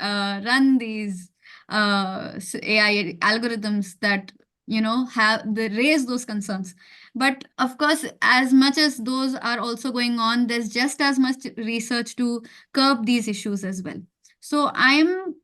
[SPEAKER 16] run these AI algorithms that, you know, they raise those concerns. But of course, as much as those are also going on, there's just as much research to curb these issues as well. So I'm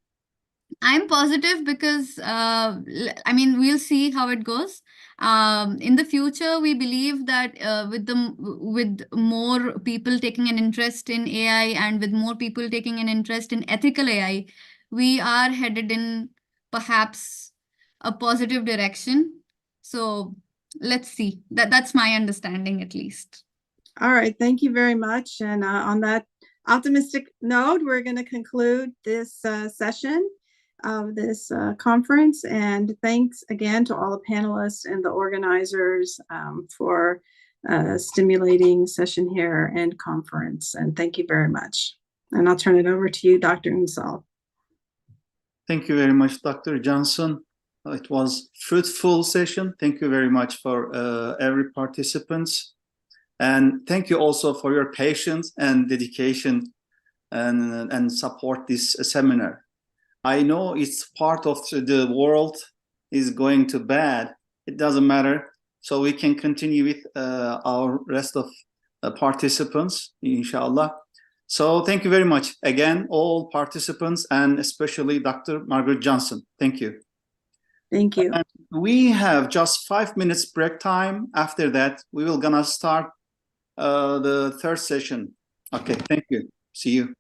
[SPEAKER 16] positive because I mean, we'll see how it goes. In the future, we believe that with more people taking an interest in AI and with more people taking an interest in ethical AI, we are headed in perhaps a positive direction. So let's see. That's my understanding, at least.
[SPEAKER 12] All right, thank you very much. And on that optimistic note, we're going to conclude this session of this conference. And thanks again to all the panelists and the organizers for a stimulating session here and conference. And thank you very much. And I'll turn it over to you, Dr. Unsal.
[SPEAKER 5] Thank you very much, Dr. Johnson. It was fruitful session. Thank you very much for every participants. And thank you also for your patience and dedication and support this seminar. I know it's part of the world is going to bad, it doesn't matter. So we can continue with our rest of participants, inshallah. So thank you very much again, all participants, and especially Dr. Margaret Johnson. Thank you.
[SPEAKER 12] Thank you.
[SPEAKER 5] And we have just 5 minutes break time. After that, we will gonna start the third session. Okay, thank you. See you.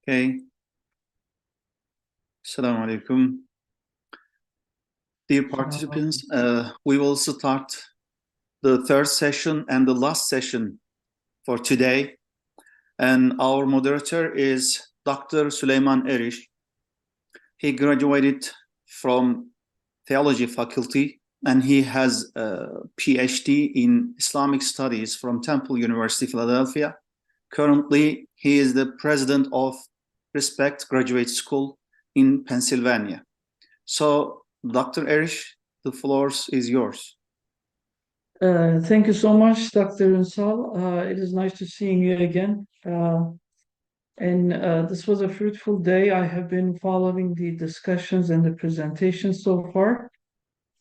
[SPEAKER 5] Okay. Assalamu alaikum. Dear participants, we will start the third session and the last session for today. And our moderator is Dr. Süleyman Eriş. He graduated from theology faculty and he has a PhD in Islamic studies from Temple University, Philadelphia. Currently, he is the president of Respect Graduate School in Pennsylvania. So, Dr. Eriş, the floor is yours.
[SPEAKER 17] Thank you so much, Dr. Unsal. It is nice to seeing you again. This was a fruitful day. I have been following the discussions and the presentations so far.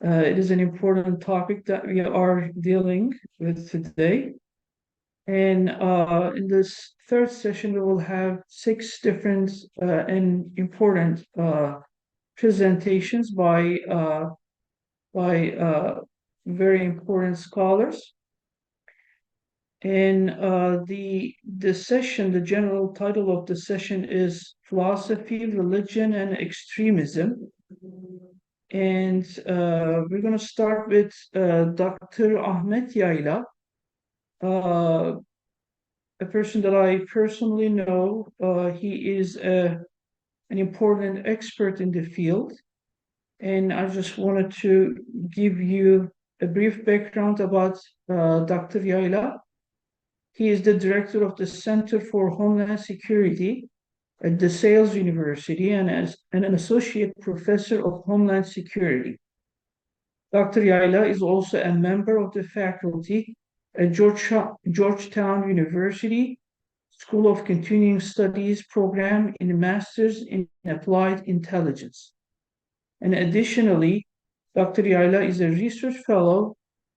[SPEAKER 17] It is an important topic that we are dealing with today. And in this third session, we will have 6 different and important presentations by very important scholars. And the session, the general title of the session is Philosophy, Religion, and Extremism. And we're going to start with Dr. Ahmet Yayla, a person that I personally know. He is an important expert in the field. And I just wanted to give you a brief background about Dr. Yayla. He is the director of the Center for Homeland Security at the Sales University and as an associate professor of Homeland Security. Dr. Yayla is also a member of the faculty at Georgetown University School of Continuing Studies program in Masters in Applied Intelligence. And additionally, Dr. Yayla is a research fellow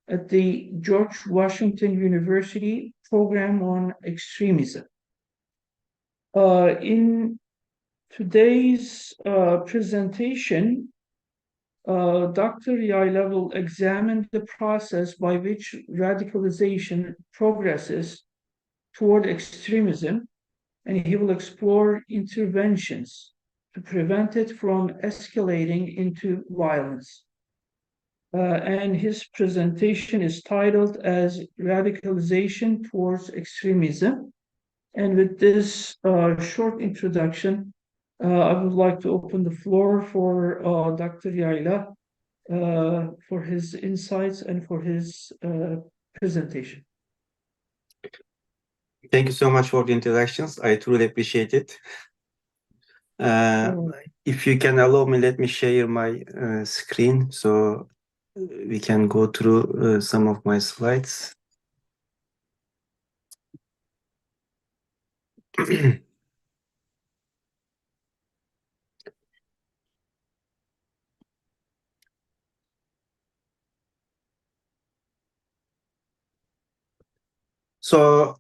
[SPEAKER 17] at the George Washington University program on extremism. In today's presentation, Dr. Yayla will examine the process by which radicalization progresses toward extremism, and he will explore interventions to prevent it from escalating into violence. And his presentation is titled as Radicalization Towards Extremism. And with this short introduction, I would like to open the floor for Dr. Yayla for his insights and for his presentation.
[SPEAKER 18] Thank you so much for the introductions. I truly appreciate it. If you can allow me, let me share my screen so we can go through some of my slides. So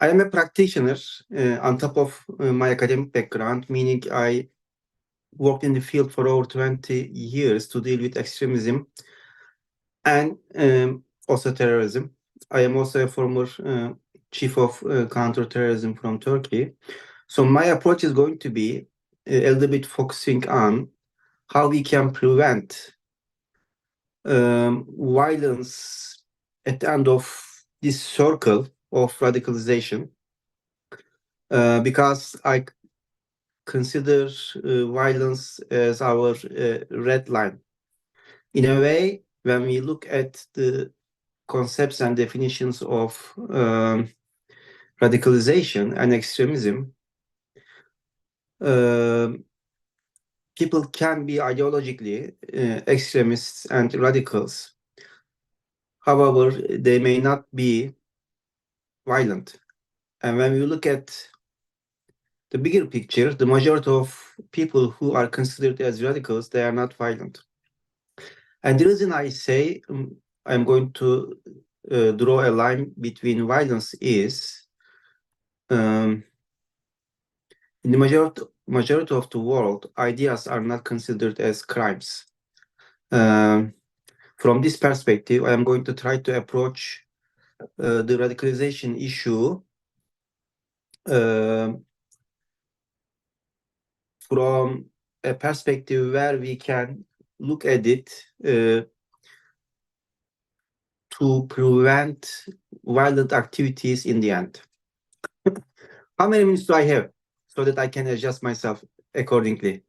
[SPEAKER 18] I am a practitioner on top of my academic background, meaning I worked in the field for over 20 years to deal with extremism and also terrorism. I am also a former chief of counterterrorism from Turkey. So my approach is going to be a little bit focusing on how we can prevent violence at the end of this circle of radicalization, because I consider violence as our red line. In a way, when we look at the concepts and definitions of radicalization and extremism, people can be ideologically extremists and radicals. However, they may not be violent. And when we look at the bigger picture, the majority of people who are considered as radicals, they are not violent. And the reason I say I'm going to draw a line between violence is in the majority of the world, ideas are not considered as crimes. From this perspective, I am going to try to approach the radicalization issue from a perspective where we can look at it to prevent violent activities in the end. How many minutes do I have so that I can adjust myself accordingly?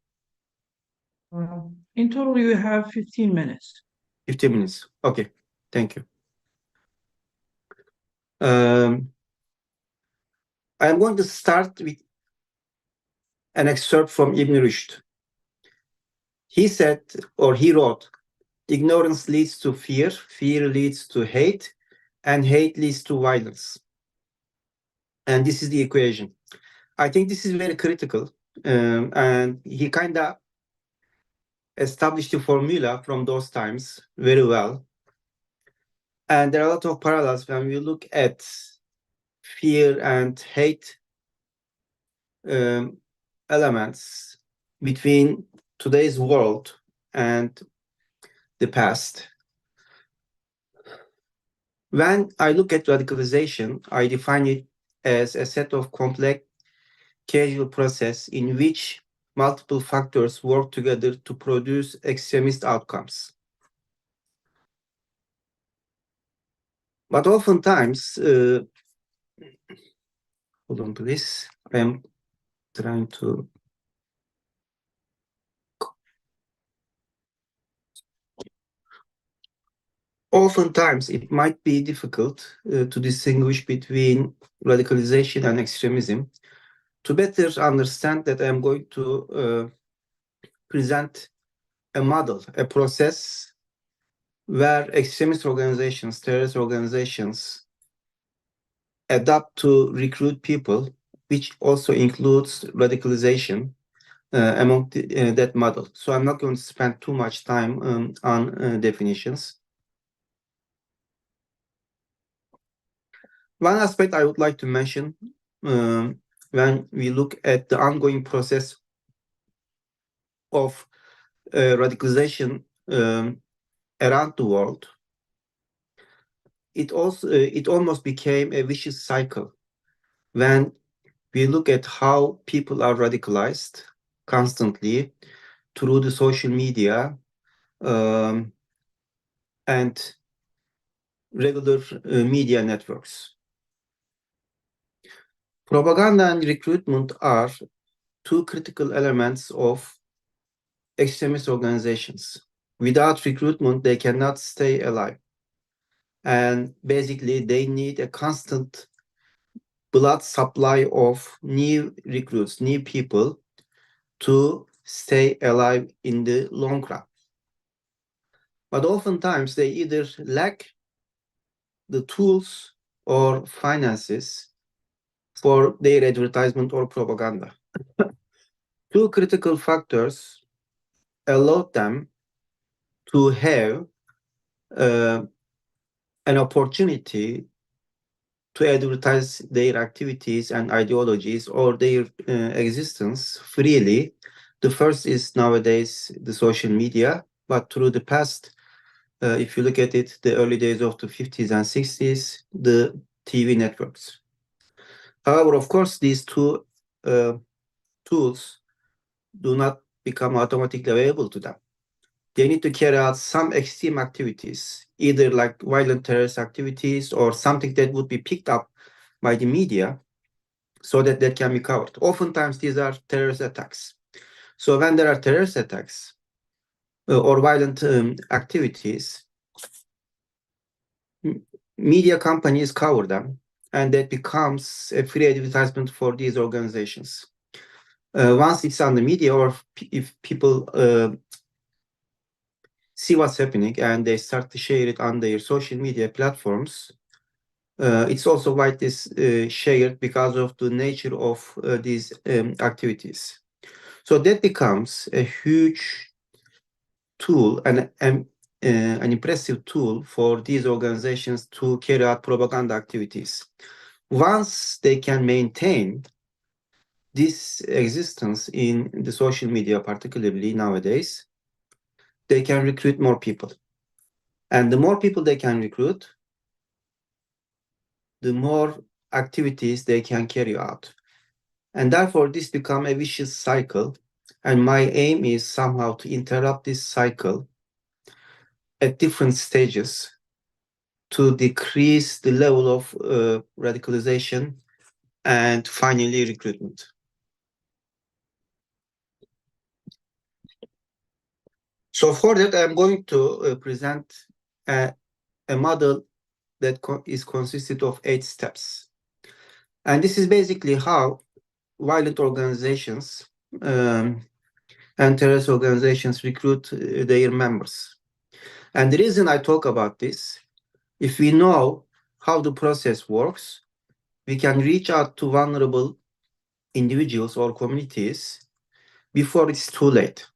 [SPEAKER 17] In total, you have 15 minutes.
[SPEAKER 18] 15 minutes. Okay, thank you. I'm going to start with an excerpt from Ibn Rushd. He said, or he wrote, ignorance leads to fear, fear leads to hate, and hate leads to violence. And this is the equation. I think this is very critical. And he kind of established the formula from those times very well. And there are a lot of parallels when we look at fear and hate elements between today's world and the past. When I look at radicalization, I define it as a set of complex causal process in which multiple factors work together to produce extremist outcomes. But oftentimes, hold on please, I am trying to oftentimes it might be difficult to distinguish between radicalization and extremism. To better understand that, I'm going to present a model, a process where extremist organizations, terrorist organizations adapt to recruit people, which also includes radicalization among that model. So I'm not going to spend too much time on definitions. One aspect I would like to mention when we look at the ongoing process of radicalization around the world, it almost became a vicious cycle when we look at how people are radicalized constantly through the social media and regular media networks. Propaganda and recruitment are two critical elements of extremist organizations. Without recruitment, they cannot stay alive. And basically, they need a constant blood supply of new recruits, new people to stay alive in the long run. But oftentimes, they either lack the tools or finances for their advertisement or propaganda. Two critical factors allow them to have an opportunity to advertise their activities and ideologies or their existence freely. The first is nowadays the social media, but through the past, if you look at it, the early days of the 50s and 60s, the TV networks. However, of course, these two tools do not become automatically available to them. They need to carry out some extreme activities, either like violent terrorist activities or something that would be picked up by the media so that that can be covered. Oftentimes, these are terrorist attacks. So when there are terrorist attacks or violent activities, media companies cover them, and that becomes a free advertisement for these organizations. Once it's on the media, or if people see what's happening and they start to share it on their social media platforms, it's also widely shared because of the nature of these activities. So that becomes a huge tool and an impressive tool for these organizations to carry out propaganda activities. Once they can maintain this existence in the social media, particularly nowadays, they can recruit more people. And the more people they can recruit, the more activities they can carry out. And therefore, this becomes a vicious cycle. And my aim is somehow to interrupt this cycle at different stages to decrease the level of radicalization and finally recruitment. So for that, I'm going to present a model that is consisted of 8 steps. And this is basically how violent organizations and terrorist organizations recruit their members. And the reason I talk about this, if we know how the process works, we can reach out to vulnerable individuals or communities before it's too late.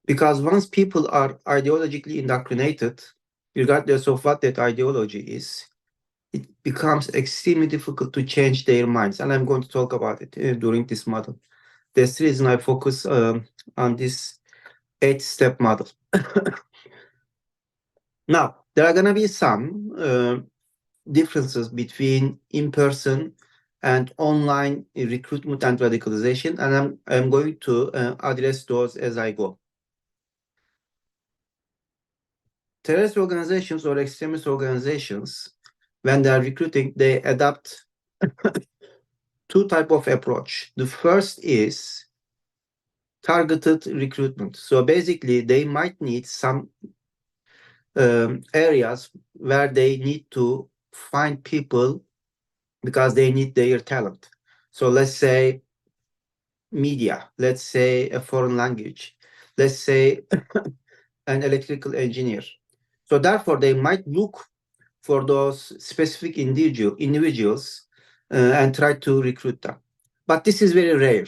[SPEAKER 18] Because once people are ideologically indoctrinated, regardless of what that ideology is, it becomes extremely difficult to change their minds. And I'm going to talk about it during this model. That's the reason I focus on this 8-step model. Now, there are going to be some differences between in-person and online recruitment and radicalization, and I'm going to address those as I go. Terrorist organizations or extremist organizations, when they are recruiting, they adopt 2 types of approach. The first is targeted recruitment. So basically, they might need some areas where they need to find people because they need their talent. So let's say media, let's say a foreign language, let's say an electrical engineer. So therefore, they might look for those specific individuals and try to recruit them. But this is very rare,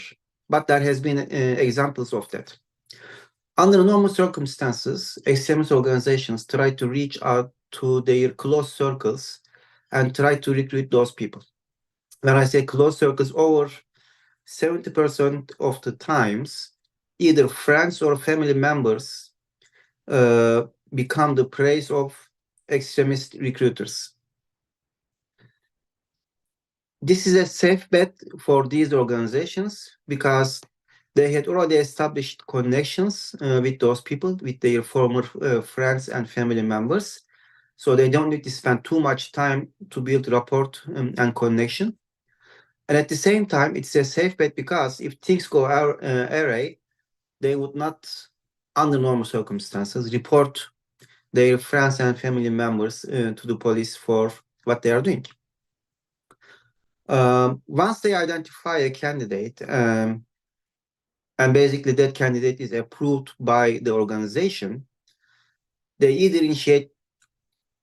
[SPEAKER 18] but there has been examples of that. Under normal circumstances, extremist organizations try to reach out to their close circles and try to recruit those people. When I say close circles, over 70% of the times, either friends or family members become the prey of extremist recruiters. This is a safe bet for these organizations because they had already established connections with those people, with their former friends and family members. So they don't need to spend too much time to build rapport and connection. And at the same time, it's a safe bet because if things go awry, they would not, under normal circumstances, report their friends and family members to the police for what they are doing. Once they identify a candidate, and basically that candidate is approved by the organization, they either initiate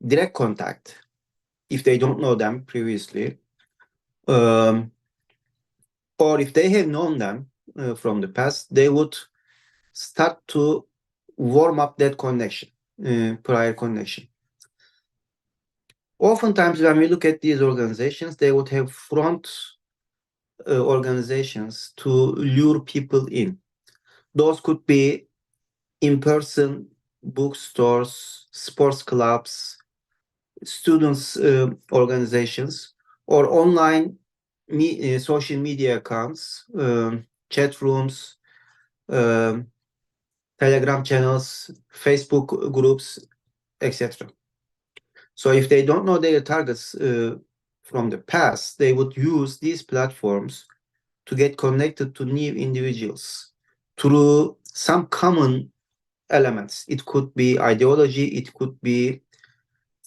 [SPEAKER 18] direct contact if they don't know them previously, or if they have known them from the past, they would start to warm up that connection, prior connection. Oftentimes, when we look at these organizations, they would have front organizations to lure people in. Those could be in-person bookstores, sports clubs, students' organizations, or online social media accounts, chat rooms, Telegram channels, Facebook groups, etc. So if they don't know their targets from the past, they would use these platforms to get connected to new individuals through some common elements. It could be ideology, it could be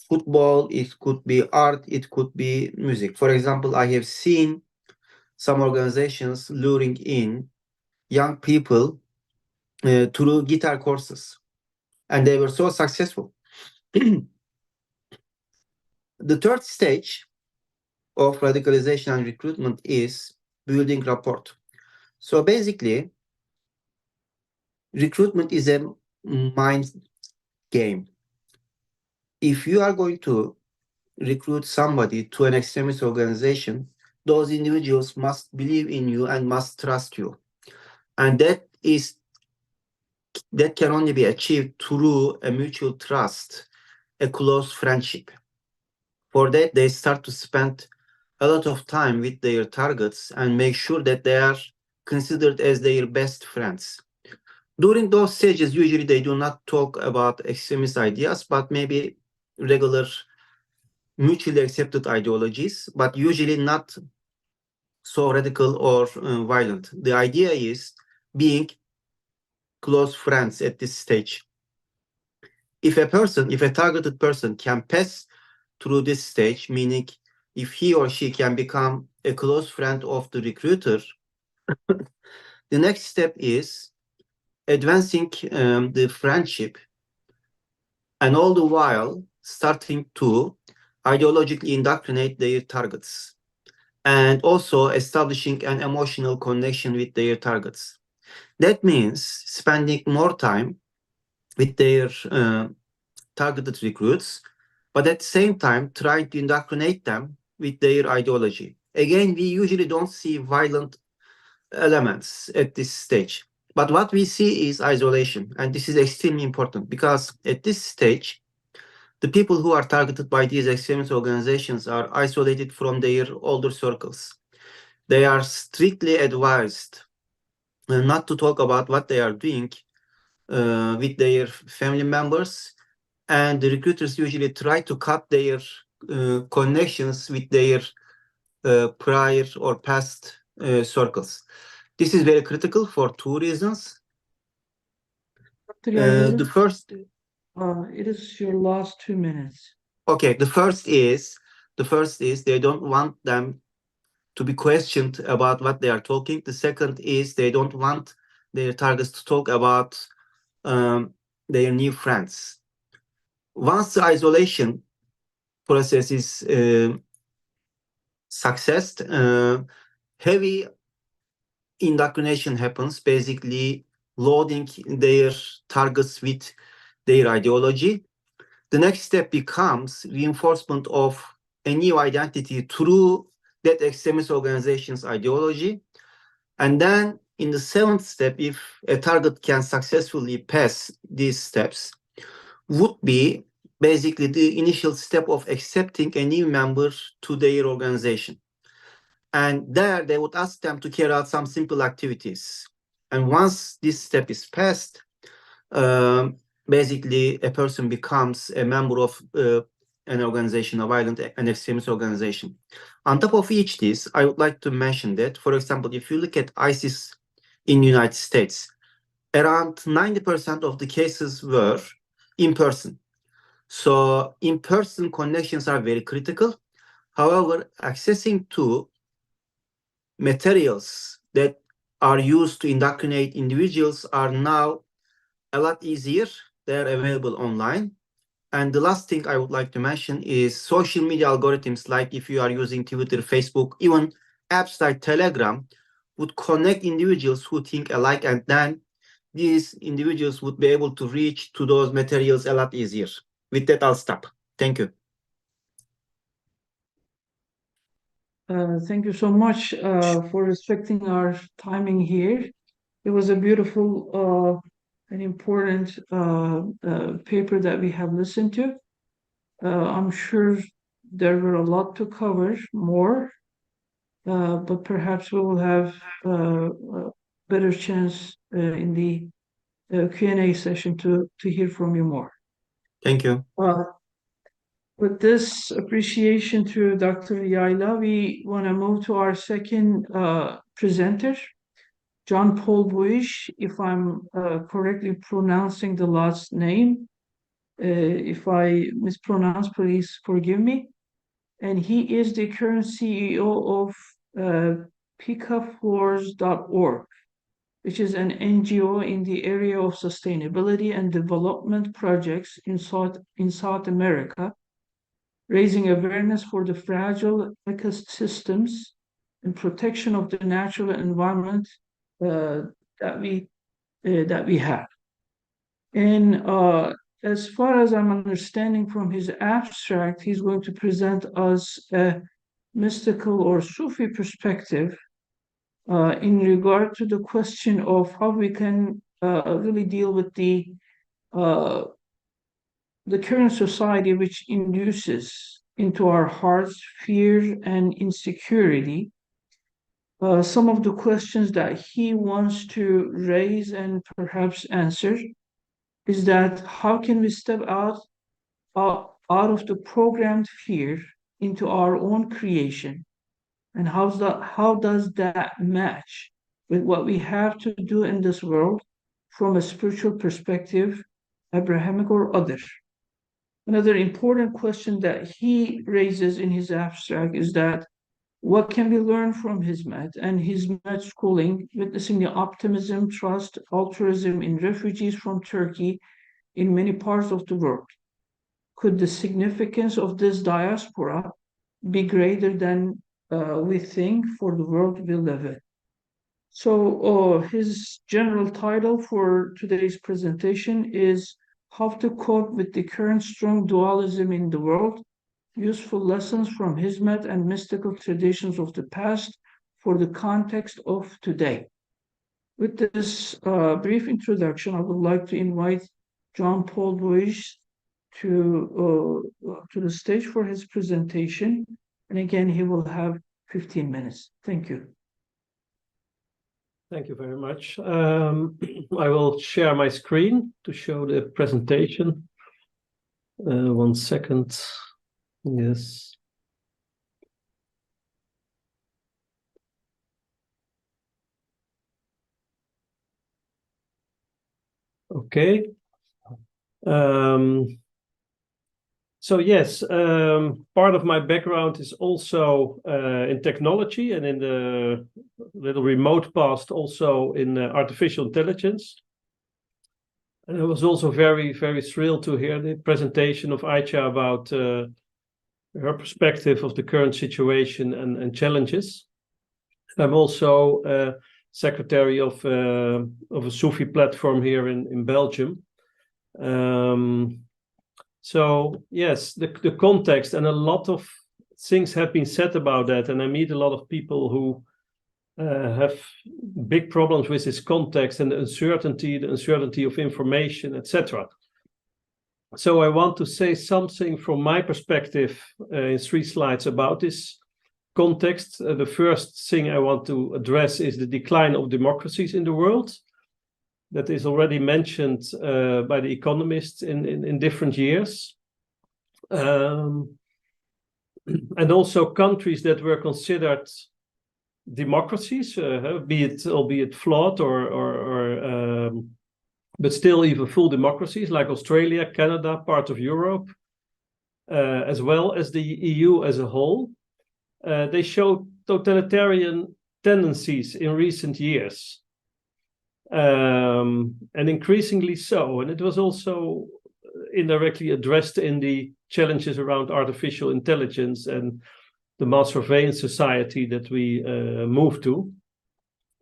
[SPEAKER 18] football, it could be art, it could be music. For example, I have seen some organizations luring in young people through guitar courses, and they were so successful. The third stage of radicalization and recruitment is building rapport. So basically, recruitment is a mind game. If you are going to recruit somebody to an extremist organization, those individuals must believe in you and must trust you. And that can only be achieved through a mutual trust, a close friendship. For that, they start to spend a lot of time with their targets and make sure that they are considered as their best friends. During those stages, usually they do not talk about extremist ideas, but maybe regular mutually accepted ideologies, but usually not so radical or violent. The idea is being close friends at this stage. If a targeted person can pass through this stage, meaning if he or she can become a close friend of the recruiter, the next step is advancing the friendship, and all the while starting to ideologically indoctrinate their targets, and also establishing an emotional connection with their targets. That means spending more time with their targeted recruits, but at the same time trying to indoctrinate them with their ideology. Again, we usually don't see violent elements at this stage. But what we see is isolation, and this is extremely important because at this stage, the people who are targeted by these extremist organizations are isolated from their older circles. They are strictly advised not to talk about what they are doing with their family members, and the recruiters usually try to cut their connections with their prior or past circles. This is very critical for two reasons. The first,
[SPEAKER 17] it is your last 2 minutes.
[SPEAKER 18] okay, the first is they don't want them to be questioned about what they are talking. The second is they don't want their targets to talk about their new friends. Once the isolation process is successed, heavy indoctrination happens, basically loading their targets with their ideology. The next step becomes reinforcement of a new identity through that extremist organization's ideology. And then in the seventh step, if a target can successfully pass these steps, would be basically the initial step of accepting a new member to their organization. And there they would ask them to carry out some simple activities. And once this step is passed, basically a person becomes a member of an organization, a violent and extremist organization. On top of each this, I would like to mention that, for example, if you look at ISIS in the United States, around 90% of the cases were in person. So in-person connections are very critical. However, accessing to materials that are used to indoctrinate individuals are now a lot easier. They're available online. And the last thing I would like to mention is social media algorithms, like if you are using Twitter, Facebook, even apps like Telegram, would connect individuals who think alike, and then these individuals would be able to reach to those materials a lot easier. With that, I'll stop. Thank you.
[SPEAKER 17] Thank you so much for respecting our timing here. It was a beautiful and important paper that we have listened to. I'm sure there were a lot to cover more, but perhaps we will have a better chance in the Q&A session to hear from you more.
[SPEAKER 18] Thank you.
[SPEAKER 17] With this appreciation to Dr. Yayla, we want to move to our second presenter, John Paul Buish, if I'm correctly pronouncing the last name. If I mispronounce, please forgive me. And he is the current CEO of picafloors.org, which is an NGO in the area of sustainability and development projects in South America, raising awareness for the fragile ecosystems and protection of the natural environment that we have. And as far as I'm understanding from his abstract, he's going to present us a mystical or Sufi perspective in regard to the question of how we can really deal with the current society, which induces into our hearts fear and insecurity, some of the questions that he wants to raise and perhaps answer is that how can we step out of the programmed fear into our own creation? And how does that match with what we have to do in this world from a spiritual perspective, Abrahamic or other? Another important question that he raises in his abstract is that what can we learn from Hizmet and Hizmet schooling, witnessing the optimism, trust, altruism in refugees from Turkey in many parts of the world? Could the significance of this diaspora be greater than we think for the world we live in? So his general title for today's presentation is How to Cope with the Current Strong Dualism in the World, Useful Lessons from Hizmet and Mystical Traditions of the Past for the Context of Today. With this brief introduction, I would like to invite John Paul Boyce to the stage for his presentation. And again, he will have 15 minutes. Thank you.
[SPEAKER 19] Thank you very much. I will share my screen to show the presentation. 1 second. Yes. Okay. So yes, part of my background is also in technology and in the little remote past also in artificial intelligence. And I was also very, very thrilled to hear the presentation of Aicha about her perspective of the current situation and challenges. I'm also secretary of a Sufi platform here in Belgium. So yes, the context and a lot of things have been said about that, and I meet a lot of people who have big problems with this context and the uncertainty of information, etc. So I want to say something from my perspective in 3 slides about this context. The first thing I want to address is the decline of democracies in the world. That is already mentioned by the economists in different years. And also countries that were considered democracies, albeit flawed but still even full democracies like Australia, Canada, part of Europe, as well as the EU as a whole. They show totalitarian tendencies in recent years. And increasingly so. And it was also indirectly addressed in the challenges around artificial intelligence and the mass surveillance society that we move to.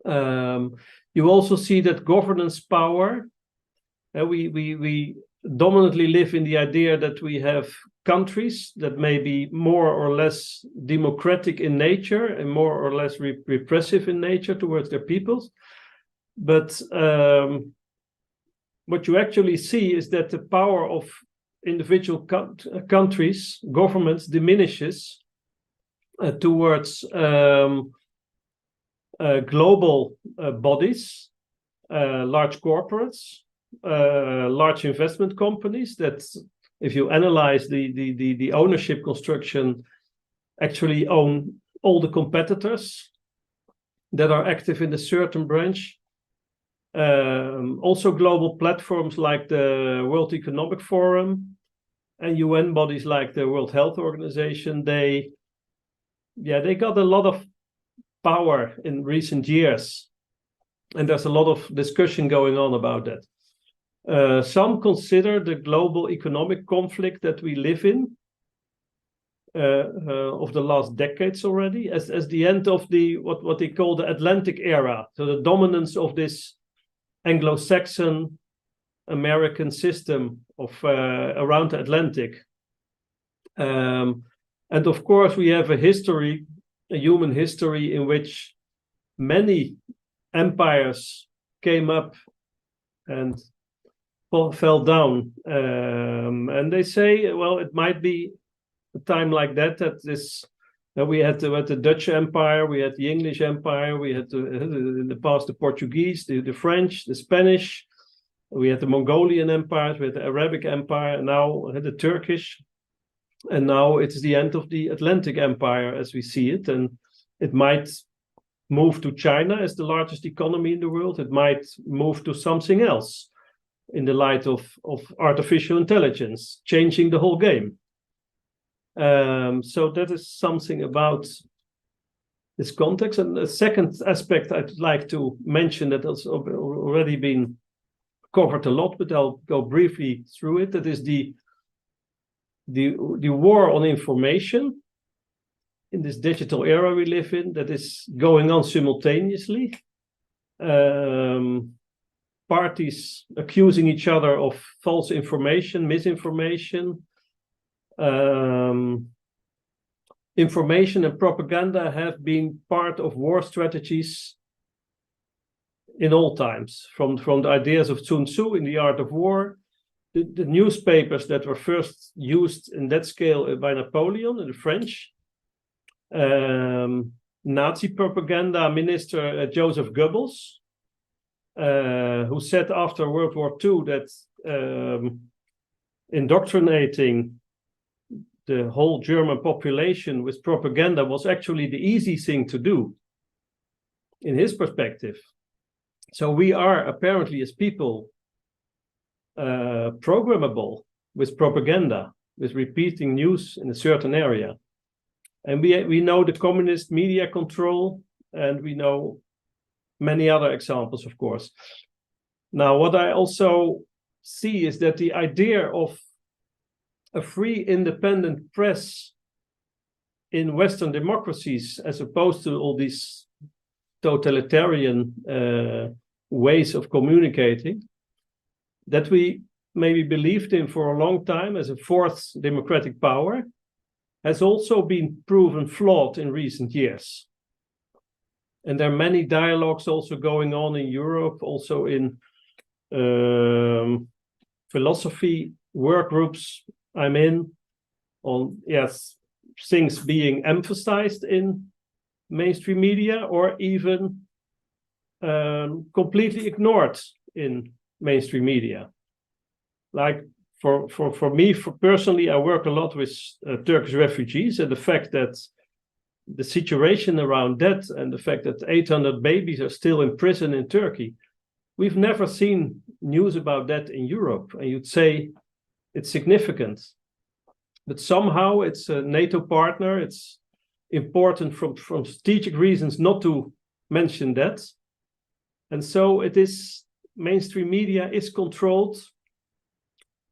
[SPEAKER 19] You also see that governance power, we dominantly live in the idea that we have countries that may be more or less democratic in nature and more or less repressive in nature towards their peoples. But what you actually see is that the power of individual countries, governments, diminishes towards global bodies, large corporates, large investment companies that, if you analyze the ownership construction, actually own all the competitors that are active in a certain branch. Also global platforms like the World Economic Forum and UN bodies like the World Health Organization, they got a lot of power in recent years. And there's a lot of discussion going on about that. Some consider the global economic conflict that we live in of the last decades already as the end of the what they call the Atlantic era. So the dominance of this Anglo-Saxon American system of around the Atlantic. And of course, we have a human history in which many empires came up and fell down. And they say, well, it might be a time like that we had the Dutch Empire, we had the English Empire, we had in the past the Portuguese, the French, the Spanish, we had the Mongolian empires, we had the Arabic Empire, and now the Turkish, and now it's the end of the Atlantic Empire as we see it, and it might move to China as the largest economy in the world. It might move to something else in the light of artificial intelligence, changing the whole game. So that is something about this context. And the second aspect I'd like to mention that has already been covered a lot, but I'll go briefly through it. That is the war on information in this digital era we live in, that is going on simultaneously. Parties accusing each other of false information, misinformation. Information and propaganda have been part of war strategies in all times, from the ideas of Sun Tzu in The Art of War, the newspapers that were first used in that scale by Napoleon and the French, Nazi propaganda minister Joseph Goebbels, who said after World War II that indoctrinating the whole German population with propaganda was actually the easy thing to do, in his perspective. So we are apparently as people programmable with propaganda, with repeating news in a certain area. And we know the communist media control, and we know many other examples, of course. Now, what I also see is that the idea of a free, independent press in Western democracies, as opposed to all these totalitarian ways of communicating, that we maybe believed in for a long time as a fourth democratic power, has also been proven flawed in recent years. And there are many dialogues also going on in Europe, also in philosophy work groups I'm in, on things being emphasized in mainstream media or even completely ignored in mainstream media. Like for me, personally, I work a lot with Turkish refugees, and the fact that the situation around that and the fact that 800 babies are still in prison in Turkey, we've never seen news about that in Europe. And you'd say it's significant. But somehow it's a NATO partner. It's important from strategic reasons not to mention that. And so it is, mainstream media is controlled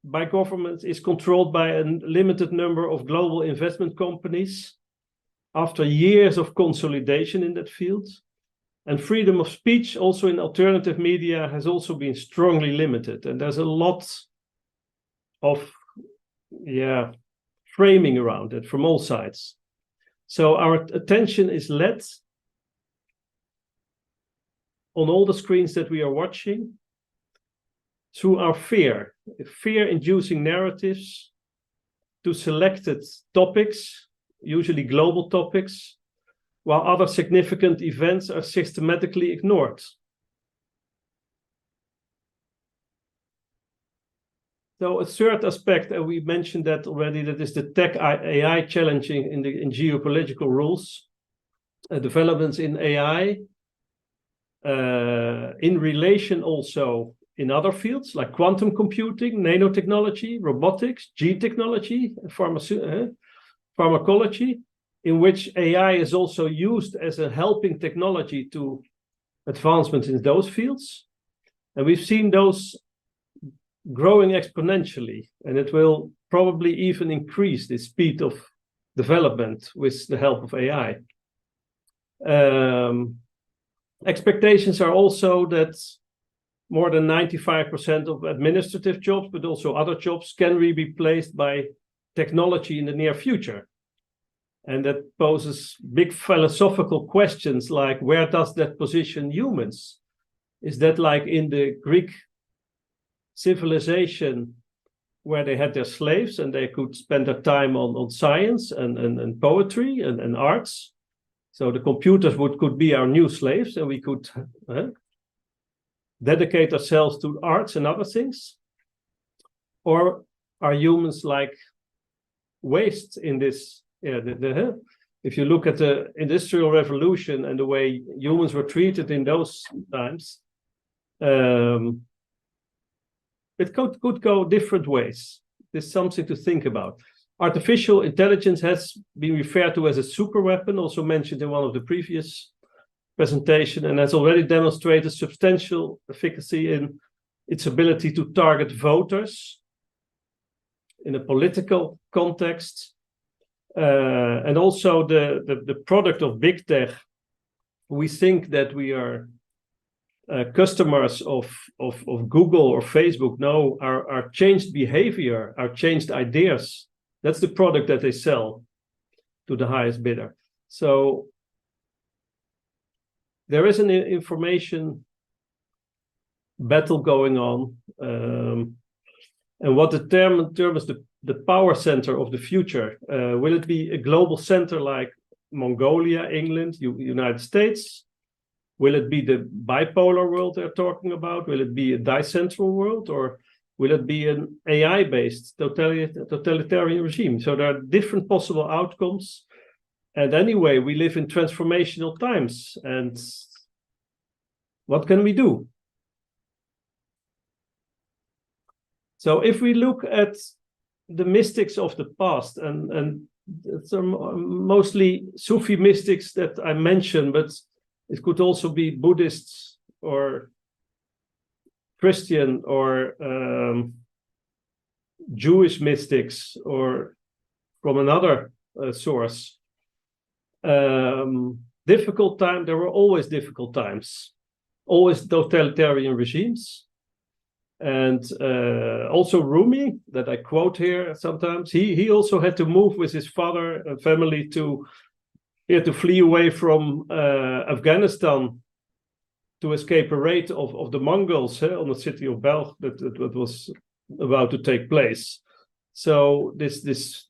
[SPEAKER 19] by governments, is controlled by a limited number of global investment companies after years of consolidation in that field. And freedom of speech also in alternative media has also been strongly limited. And there's a lot of framing around it from all sides. So our attention is led on all the screens that we are watching through our fear-inducing narratives to selected topics, usually global topics, while other significant events are systematically ignored. So a third aspect, and we mentioned that already, that is the tech AI challenging in geopolitical rules, developments in AI, in relation also in other fields like quantum computing, nanotechnology, robotics, gene technology, pharmacology, in which AI is also used as a helping technology to advancements in those fields. And we've seen those growing exponentially, and it will probably even increase the speed of development with the help of AI. Expectations are also that more than 95% of administrative jobs, but also other jobs, can be replaced by technology in the near future. And that poses big philosophical questions like, where does that position humans? Is that like in the Greek civilization where they had their slaves and they could spend their time on science and poetry and arts. So the computers could be our new slaves, and we could dedicate ourselves to arts and other things? Or are humans like waste in this? If you look at the Industrial Revolution and the way humans were treated in those times, it could go different ways. There's something to think about. Artificial intelligence has been referred to as a super weapon, also mentioned in one of the previous presentations, and has already demonstrated substantial efficacy in its ability to target voters in a political context. And also the product of big tech, we think that we are customers of Google or Facebook. No, our changed behavior, our changed ideas, that's the product that they sell to the highest bidder. So there is an information battle going on, and what determines the power center of the future? Will it be a global center like Mongolia, England, United States? Will it be the bipolar world they're talking about? Will it be a dicentral world, or will it be an AI-based totalitarian regime? So there are different possible outcomes. And anyway, we live in transformational times. And what can we do? So if we look at the mystics of the past, and some mostly Sufi mystics that I mentioned, but it could also be Buddhists or Christian or Jewish mystics or from another source. Difficult time, there were always difficult times, always totalitarian regimes. And also Rumi, that I quote here sometimes, he also had to move with his father and family he had to flee away from Afghanistan to escape a raid of the Mongols on the city of Belg that was about to take place. So this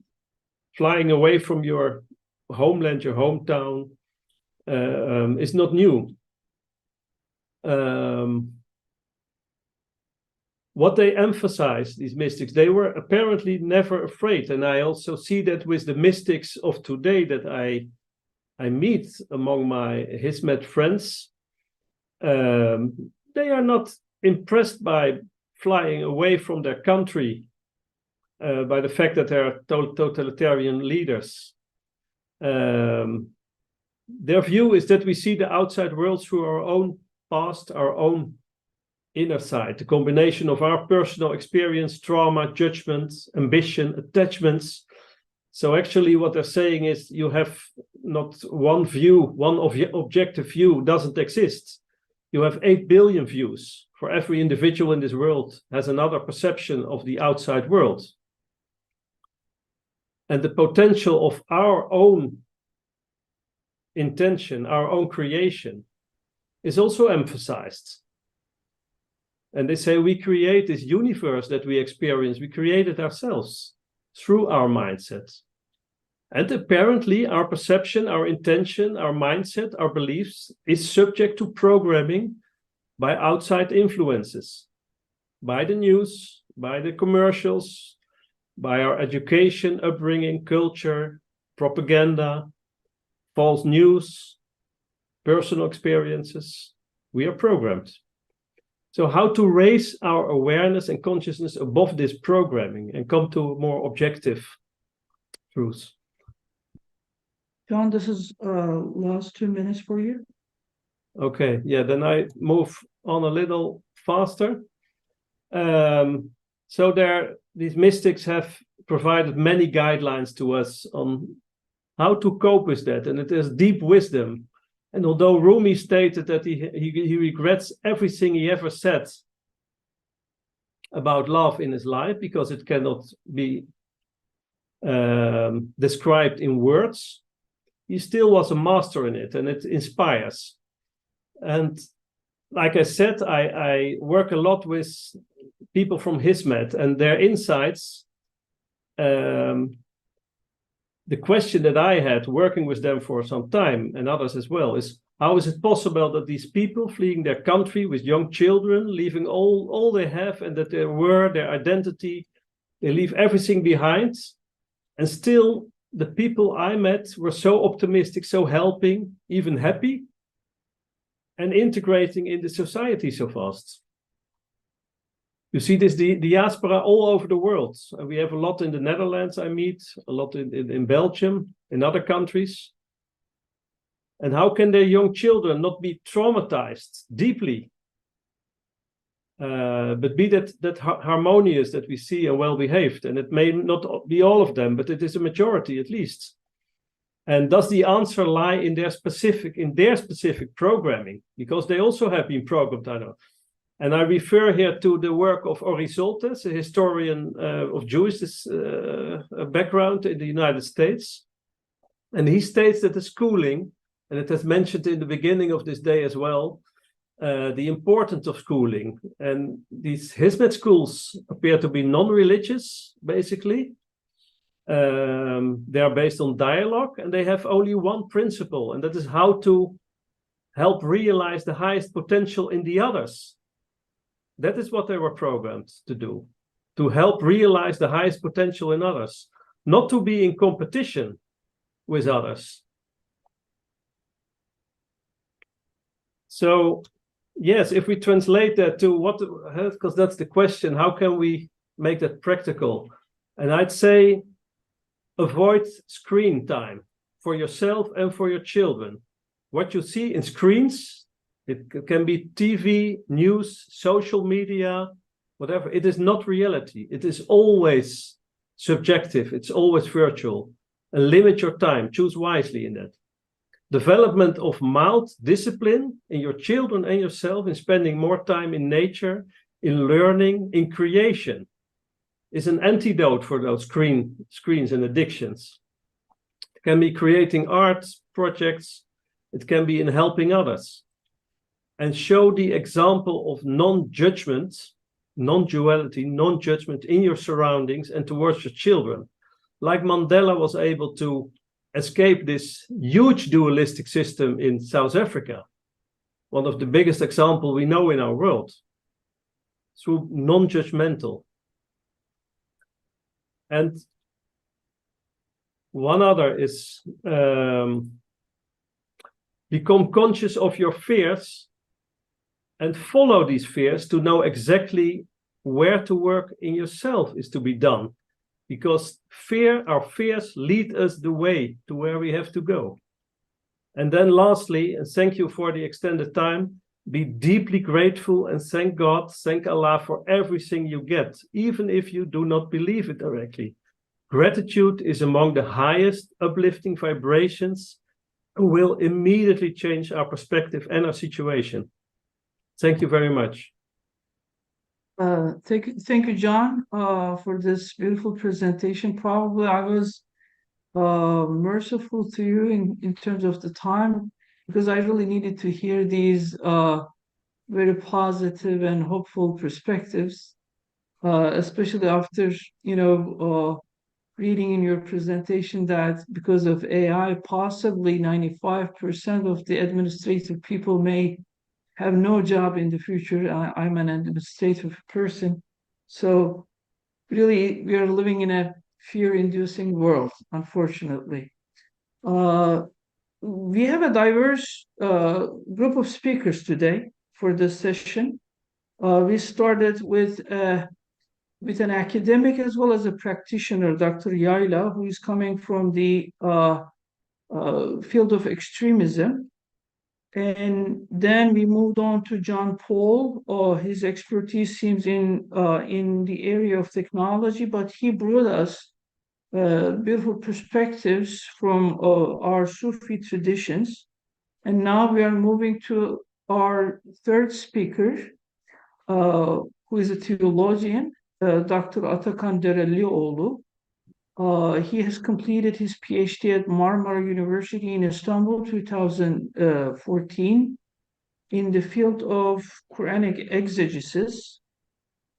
[SPEAKER 19] flying away from your homeland, your hometown, is not new. What they emphasize, these mystics, they were apparently never afraid. And I also see that with the mystics of today that I meet among my Hizmet friends. They are not impressed by flying away from their country, by the fact that they are totalitarian leaders. Their view is that we see the outside world through our own past, our own inner side, the combination of our personal experience, trauma, judgments, ambition, attachments. So actually what they're saying is you have not one view, one objective view doesn't exist. You have 8 billion views. For every individual in this world has another perception of the outside world. And the potential of our own intention, our own creation, is also emphasized. And they say we create this universe that we experience, we create it ourselves through our mindset. And apparently our perception, our intention, our mindset, our beliefs is subject to programming by outside influences, by the news, by the commercials, by our education, upbringing, culture, propaganda, false news, personal experiences. We are programmed. So how to raise our awareness and consciousness above this programming and come to more objective truths?
[SPEAKER 17] John, this is last 2 minutes for you.
[SPEAKER 19] Okay, yeah, then I move on a little faster. So these mystics have provided many guidelines to us on how to cope with that, and it is deep wisdom. And although Rumi stated that he regrets everything he ever said about love in his life because it cannot be described in words, he still was a master in it, and it inspires. And like I said, I work a lot with people from HISMET and their insights. The question that I had working with them for some time, and others as well, is how is it possible that these people fleeing their country with young children, leaving all they have and that they were, their identity, they leave everything behind, and still the people I met were so optimistic, so helping, even happy, and integrating in the society so fast. You see this diaspora all over the world. And we have a lot in the Netherlands, I meet, a lot in Belgium, in other countries. And how can their young children not be traumatized deeply, but be that harmonious that we see and well-behaved? And it may not be all of them, but it is a majority at least. And does the answer lie in their specific programming? Because they also have been programmed, I know. And I refer here to the work of Ori Zoltes, a historian of Jewish background in the United States. And he states that the schooling, and it has mentioned in the beginning of this day as well, the importance of schooling. And these HISMET schools appear to be non-religious, basically. They are based on dialogue, and they have only one principle, and that is how to help realize the highest potential in the others. That is what they were programmed to do, to help realize the highest potential in others, not to be in competition with others. So, yes, if we translate that to what, because that's the question, how can we make that practical? And I'd say avoid screen time for yourself and for your children. What you see in screens, it can be TV, news, social media, whatever. It is not reality. It is always subjective. It's always virtual. And limit your time. Choose wisely in that. Development of mild discipline in your children and yourself, in spending more time in nature, in learning, in creation, is an antidote for those screens and addictions. It can be creating art projects. It can be in helping others. And show the example of non-judgment, non-duality, non-judgment in your surroundings and towards your children. Like Mandela was able to escape this huge dualistic system in South Africa, one of the biggest examples we know in our world, through non-judgmental. And one other is become conscious of your fears and follow these fears to know exactly where to work in yourself is to be done. Because our fears lead us the way to where we have to go. And then lastly, and thank you for the extended time, be deeply grateful and thank God, thank Allah for everything you get, even if you do not believe it directly. Gratitude is among the highest uplifting vibrations and will immediately change our perspective and our situation. Thank you very much.
[SPEAKER 17] Thank you, John, for this beautiful presentation. Probably I was merciful to you in terms of the time, because I really needed to hear these very positive and hopeful perspectives, especially after, reading in your presentation that because of AI, possibly 95% of the administrative people may have no job in the future. I'm an administrative person. So really, we are living in a fear-inducing world, unfortunately. We have a diverse group of speakers today for this session. We started with an academic as well as a practitioner, Dr. Yayla, who is coming from the field of extremism. And then we moved on to John Paul. His expertise seems in the area of technology, but he brought us beautiful perspectives from our Sufi traditions. And now we are moving to our third speaker, who is a theologian, Dr. Atakan Derelioğlu. He has completed his PhD at Marmara University in Istanbul, 2014. in the field of Quranic exegesis,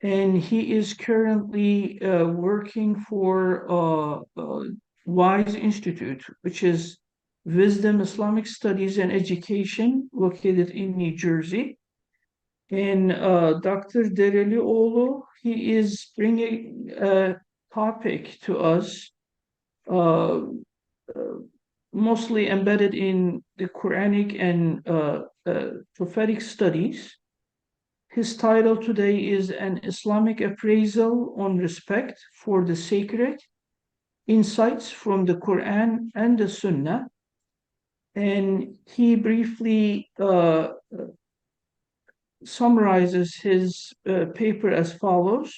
[SPEAKER 17] and he is currently working for WISE Institute, which is Wisdom Islamic Studies and Education, located in New Jersey. And Dr. Dereli Oğlu, he is bringing a topic to us, mostly embedded in the Quranic and prophetic studies. His title today is An Islamic Appraisal on Respect for the Sacred, Insights from the Quran and the Sunnah. And he briefly summarizes his paper as follows.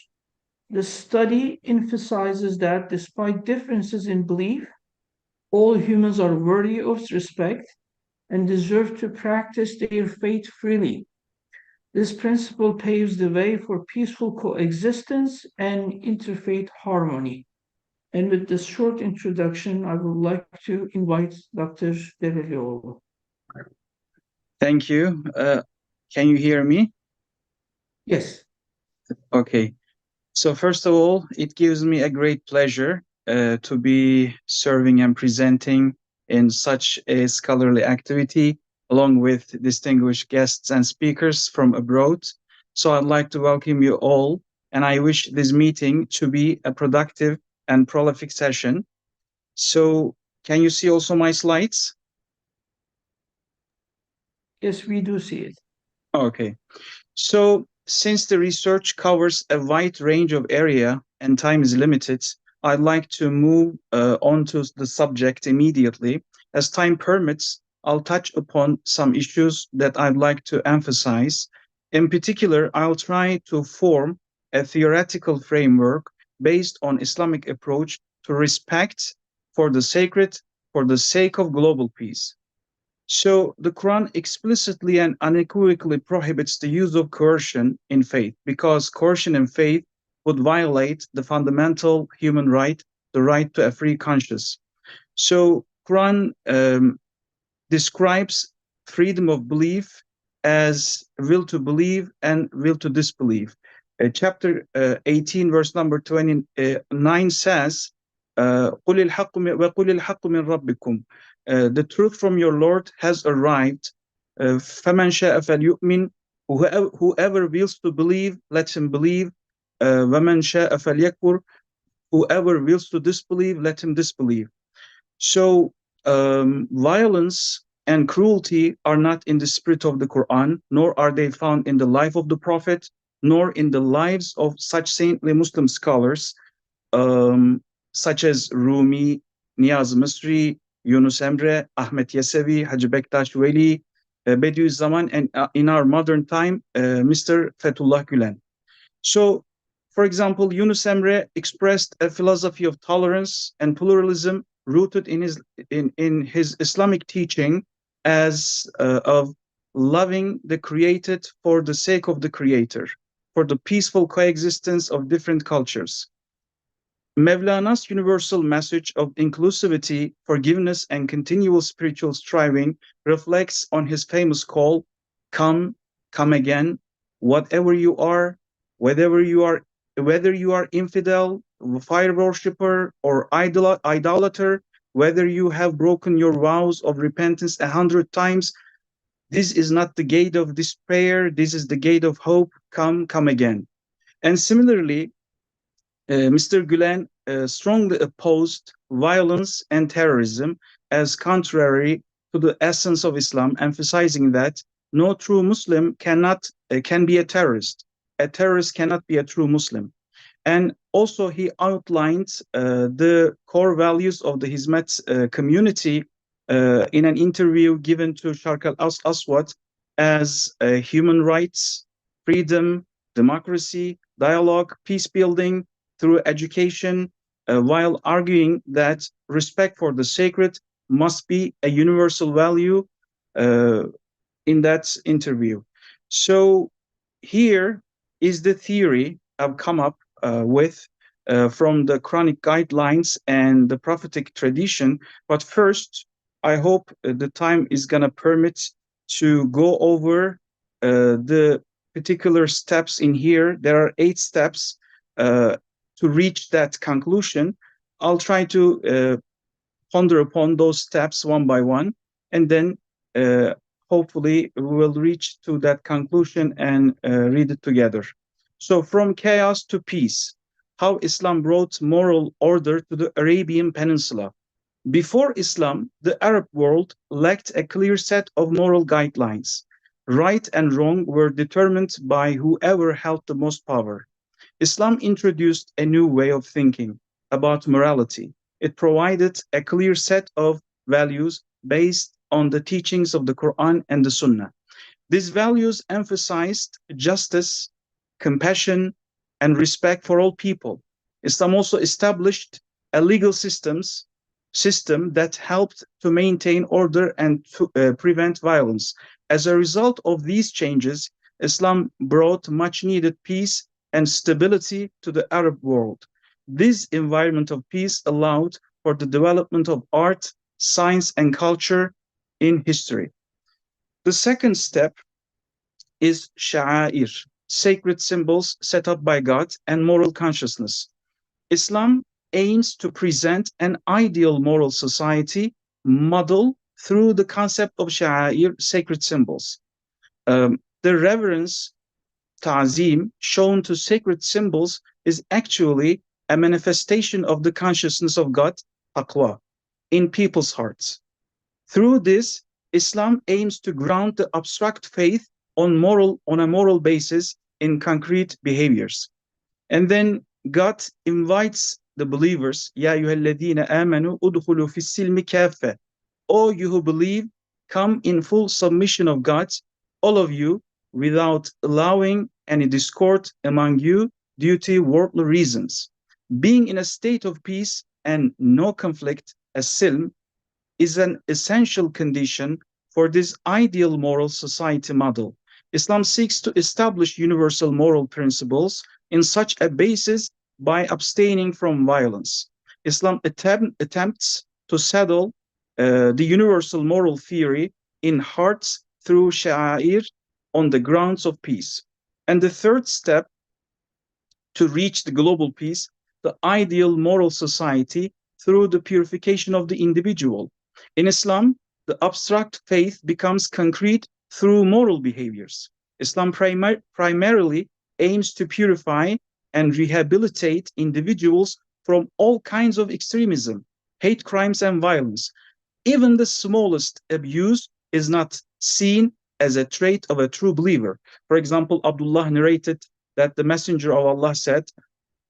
[SPEAKER 17] The study emphasizes that despite differences in belief, all humans are worthy of respect and deserve to practice their faith freely. This principle paves the way for peaceful coexistence and interfaith harmony. And with this short introduction, I would like to invite Dr. Dereli Oğlu.
[SPEAKER 20] Thank you. Can you hear me?
[SPEAKER 17] Yes.
[SPEAKER 20] Okay. So first of all, it gives me a great pleasure to be serving and presenting in such a scholarly activity, along with distinguished guests and speakers from abroad. So I'd like to welcome you all, and I wish this meeting to be a productive and prolific session. So can you see also my slides?
[SPEAKER 17] Yes, we do see it.
[SPEAKER 20] Okay. So since the research covers a wide range of area and time is limited, I'd like to move on to the subject immediately. As time permits, I'll touch upon some issues that I'd like to emphasize. In particular, I'll try to form a theoretical framework based on Islamic approach to respect for the sacred for the sake of global peace. So the Quran explicitly and unequivocally prohibits the use of coercion in faith, because coercion in faith would violate the fundamental human right, the right to a free conscience. So Quran describes freedom of belief as will to believe and will to disbelieve. Chapter 18, verse number 29 says, قُلِ الْحَقُّ مِنْ رَبِّكُمْ. The truth from your Lord has arrived. فَمَنْ شَاءَ فَلْيُؤْمِنْ. Whoever wills to believe, let him believe. وَمَنْ شَاءَ فَلْيَكْفُرْ. Whoever wills to disbelieve, let him disbelieve. So violence and cruelty are not in the spirit of the Quran, nor are they found in the life of the Prophet, nor in the lives of such saintly Muslim scholars, such as Rumi, Niyaz Misri, Yunus Emre, Ahmet Yesevi, Hacı Bektaş Veli, Bediüzzaman, and in our modern time, Mr. Fethullah Gülen. So, for example, Yunus Emre expressed a philosophy of tolerance and pluralism rooted in his Islamic teaching as of loving the created for the sake of the creator, for the peaceful coexistence of different cultures. Mevlana''s universal message of inclusivity, forgiveness, and continual spiritual striving reflects on his famous call, come again, whatever you are, whether you are infidel, fire worshipper, or idolater, whether you have broken your vows of repentance 100 times, this is not the gate of despair, this is the gate of hope, come again. And similarly, Mr. Gülen strongly opposed violence and terrorism as contrary to the essence of Islam, emphasizing that no true Muslim can be a terrorist. A terrorist cannot be a true Muslim. And also he outlined the core values of the Hizmet community in an interview given to Sharq al-Aswad as human rights, freedom, democracy, dialogue, peace building through education, while arguing that respect for the sacred must be a universal value in that interview. So here is the theory I've come up with from the Quranic guidelines and the prophetic tradition. But first, I hope the time is going to permit to go over the particular steps in here. There are 8 steps to reach that conclusion. I'll try to ponder upon those steps one by one, and then hopefully we will reach to that conclusion and read it together. So from chaos to peace, how Islam brought moral order to the Arabian Peninsula. Before Islam, the Arab world lacked a clear set of moral guidelines. Right and wrong were determined by whoever held the most power. Islam introduced a new way of thinking about morality. It provided a clear set of values based on the teachings of the Quran and the Sunnah. These values emphasized justice, compassion, and respect for all people. Islam also established a legal system that helped to maintain order and to prevent violence. As a result of these changes, Islam brought much needed peace and stability to the Arab world. This environment of peace allowed for the development of art, science, and culture in history. The second step is sha'air, sacred symbols set up by God and moral consciousness. Islam aims to present an ideal moral society model through the concept of sha'air, sacred symbols. The reverence, ta'zim, shown to sacred symbols is actually a manifestation of the consciousness of God, taqwa, in people's hearts. Through this, Islam aims to ground the abstract faith on a moral basis in concrete behaviors. And then God invites the believers, Ya ayyuhalladhina amanu udkhulu fis silmi kaffa. O you who believe, come in full submission of God, all of you, without allowing any discord among you due to worldly reasons. Being in a state of peace and no conflict, as silm, is an essential condition for this ideal moral society model. Islam seeks to establish universal moral principles in such a basis by abstaining from violence. Islam attempts to settle the universal moral theory in hearts through sha'air on the grounds of peace. And the third step to reach the global peace, the ideal moral society through the purification of the individual. In Islam, the abstract faith becomes concrete through moral behaviors. Islam primarily aims to purify and rehabilitate individuals from all kinds of extremism, hate crimes, and violence. Even the smallest abuse is not seen as a trait of a true believer. For example, Abdullah narrated that the Messenger of Allah said,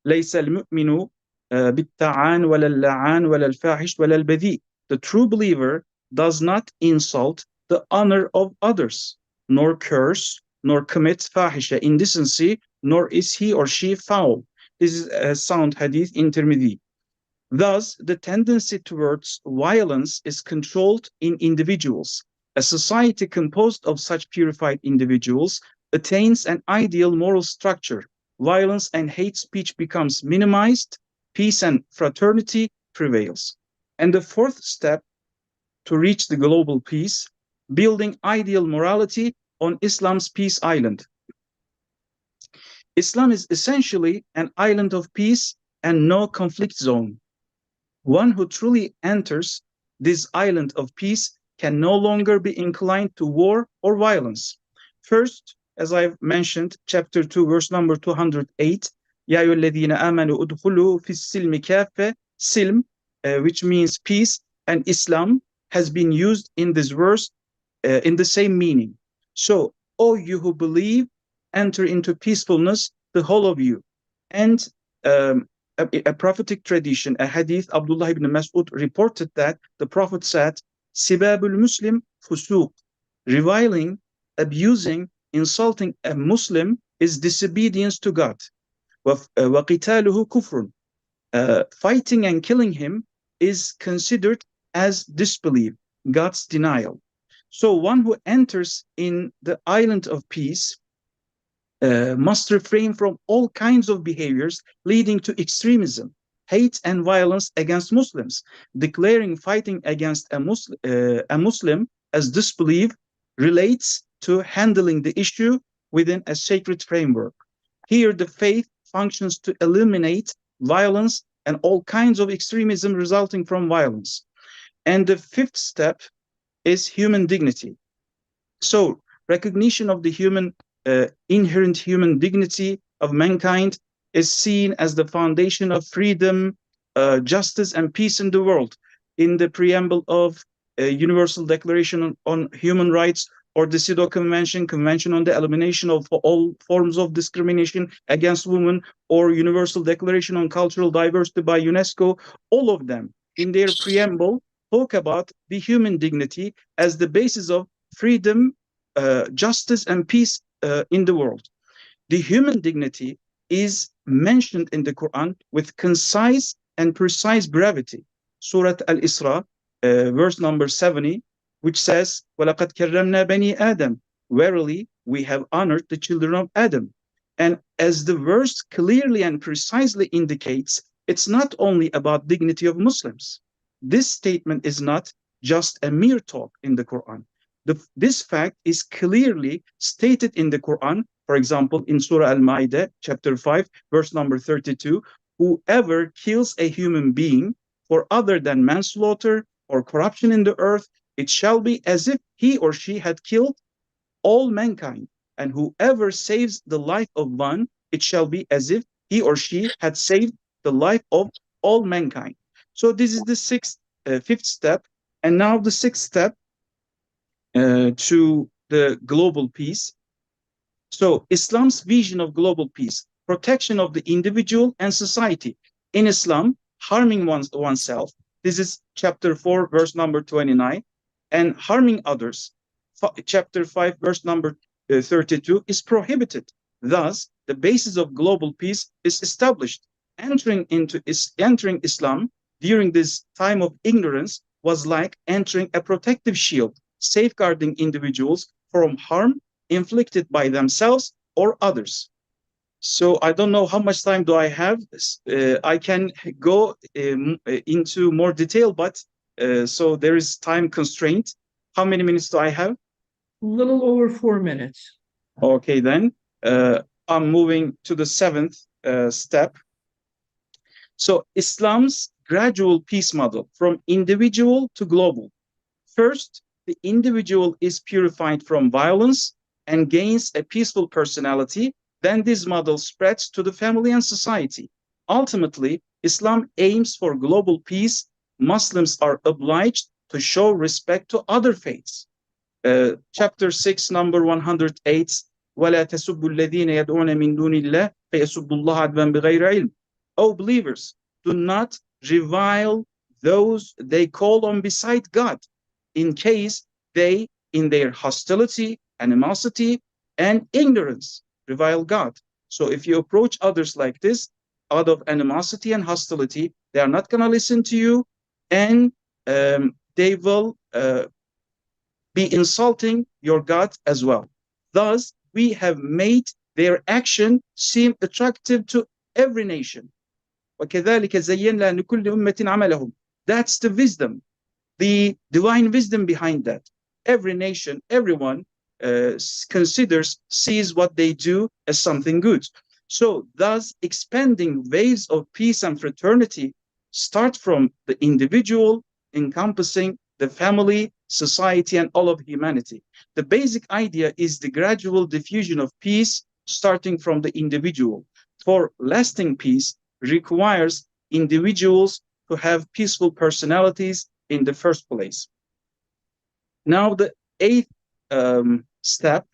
[SPEAKER 20] لَيْسَ الْمُؤْمِنُ بِالتَّعَانِ وَلَا اللَّعَانِ وَلَا الْفَاحِشِ وَلَا الْبَذِيء. The true believer does not insult the honor of others, nor curse, nor commit fahisha, indecency, nor is he or she foul. This is a sound hadith in Tirmidhi. Thus, the tendency towards violence is controlled in individuals. A society composed of such purified individuals attains an ideal moral structure. Violence and hate speech becomes minimized, peace and fraternity prevails. And the fourth step to reach the global peace, building ideal morality on Islam's peace island. Islam is essentially an island of peace and no conflict zone. One who truly enters this island of peace can no longer be inclined to war or violence. First, as I've mentioned, chapter 2, verse number 208, Ya ayyuhalladhina amanu udkhulu fis silmi kaffa, silm, which means peace, and Islam has been used in this verse in the same meaning. So, O you who believe, enter into peacefulness, the whole of you. And a prophetic tradition, a hadith, Abdullah ibn Mas'ud reported that the Prophet said, Sibabul Muslim fusuq. Reviling, abusing, insulting a Muslim is disobedience to God. وَقِتَالُهُ كُفْرٌ. Fighting and killing him is considered as disbelief, God's denial. So one who enters in the island of peace must refrain from all kinds of behaviors leading to extremism, hate, and violence against Muslims. Declaring fighting against a Muslim as disbelief relates to handling the issue within a sacred framework. Here, the faith functions to eliminate violence and all kinds of extremism resulting from violence. And the fifth step is human dignity. So, recognition of the inherent human dignity of mankind is seen as the foundation of freedom, justice, and peace in the world. In the preamble of Universal Declaration on Human Rights, or the CEDAW Convention on the Elimination of all forms of discrimination against women, or Universal Declaration on Cultural Diversity by UNESCO, all of them in their preamble talk about the human dignity as the basis of freedom, justice, and peace in the world. The human dignity is mentioned in the Quran with concise and precise brevity. Surah Al-Isra, verse number 70, which says, وَلَقَدْ كَرَّمْنَا بَنِي آدَمَ. Verily, we have honored the children of Adam. And as the verse clearly and precisely indicates, it's not only about dignity of Muslims. This statement is not just a mere talk in the Quran. This fact is clearly stated in the Quran. For example, in Surah Al-Ma'idah, chapter 5, verse number 32, whoever kills a human being for other than manslaughter or corruption in the earth, it shall be as if he or she had killed all mankind. And whoever saves the life of one, it shall be as if he or she had saved the life of all mankind. So this is the fifth step. And now the sixth step to the global peace. So Islam's vision of global peace, protection of the individual and society. In Islam, harming oneself, this is chapter 4, verse number 29, and harming others, chapter 5, verse number 32, is prohibited. Thus, the basis of global peace is established. Entering Islam during this time of ignorance was like entering a protective shield, safeguarding individuals from harm inflicted by themselves or others. So I don't know how much time do I have. I can go into more detail, but so there is time constraint. How many minutes do I have?
[SPEAKER 17] A little over 4 minutes.
[SPEAKER 20] Okay, then I'm moving to the seventh step. So Islam's gradual peace model from individual to global. First, the individual is purified from violence and gains a peaceful personality. Then this model spreads to the family and society. Ultimately, Islam aims for global peace. Muslims are obliged to show respect to other faiths. Chapter 6, number 108, وَلَا تَسُبُّوا الَّذِينَ يَدْعُونَ مِن دُونِ اللَّهِ فَيَسُبُّوا اللَّهَ عَدْوًا بِغَيْرِ عِلْمٍ. O believers, do not revile those they call on beside God, in case they, in their hostility, animosity, and ignorance, revile God. So if you approach others like this, out of animosity and hostility, they are not going to listen to you, and they will be insulting your God as well. Thus, we have made their action seem attractive to every nation. وَكَذَلِكَ زَيَّنَّا لِكُلِّ أُمَّةٍ عَمَلَهُمْ. That's the wisdom, the divine wisdom behind that. Every nation, everyone sees what they do as something good. So thus expanding waves of peace and fraternity start from the individual, encompassing the family, society, and all of humanity. The basic idea is the gradual diffusion of peace starting from the individual. For lasting peace requires individuals to have peaceful personalities in the first place. Now the eighth step,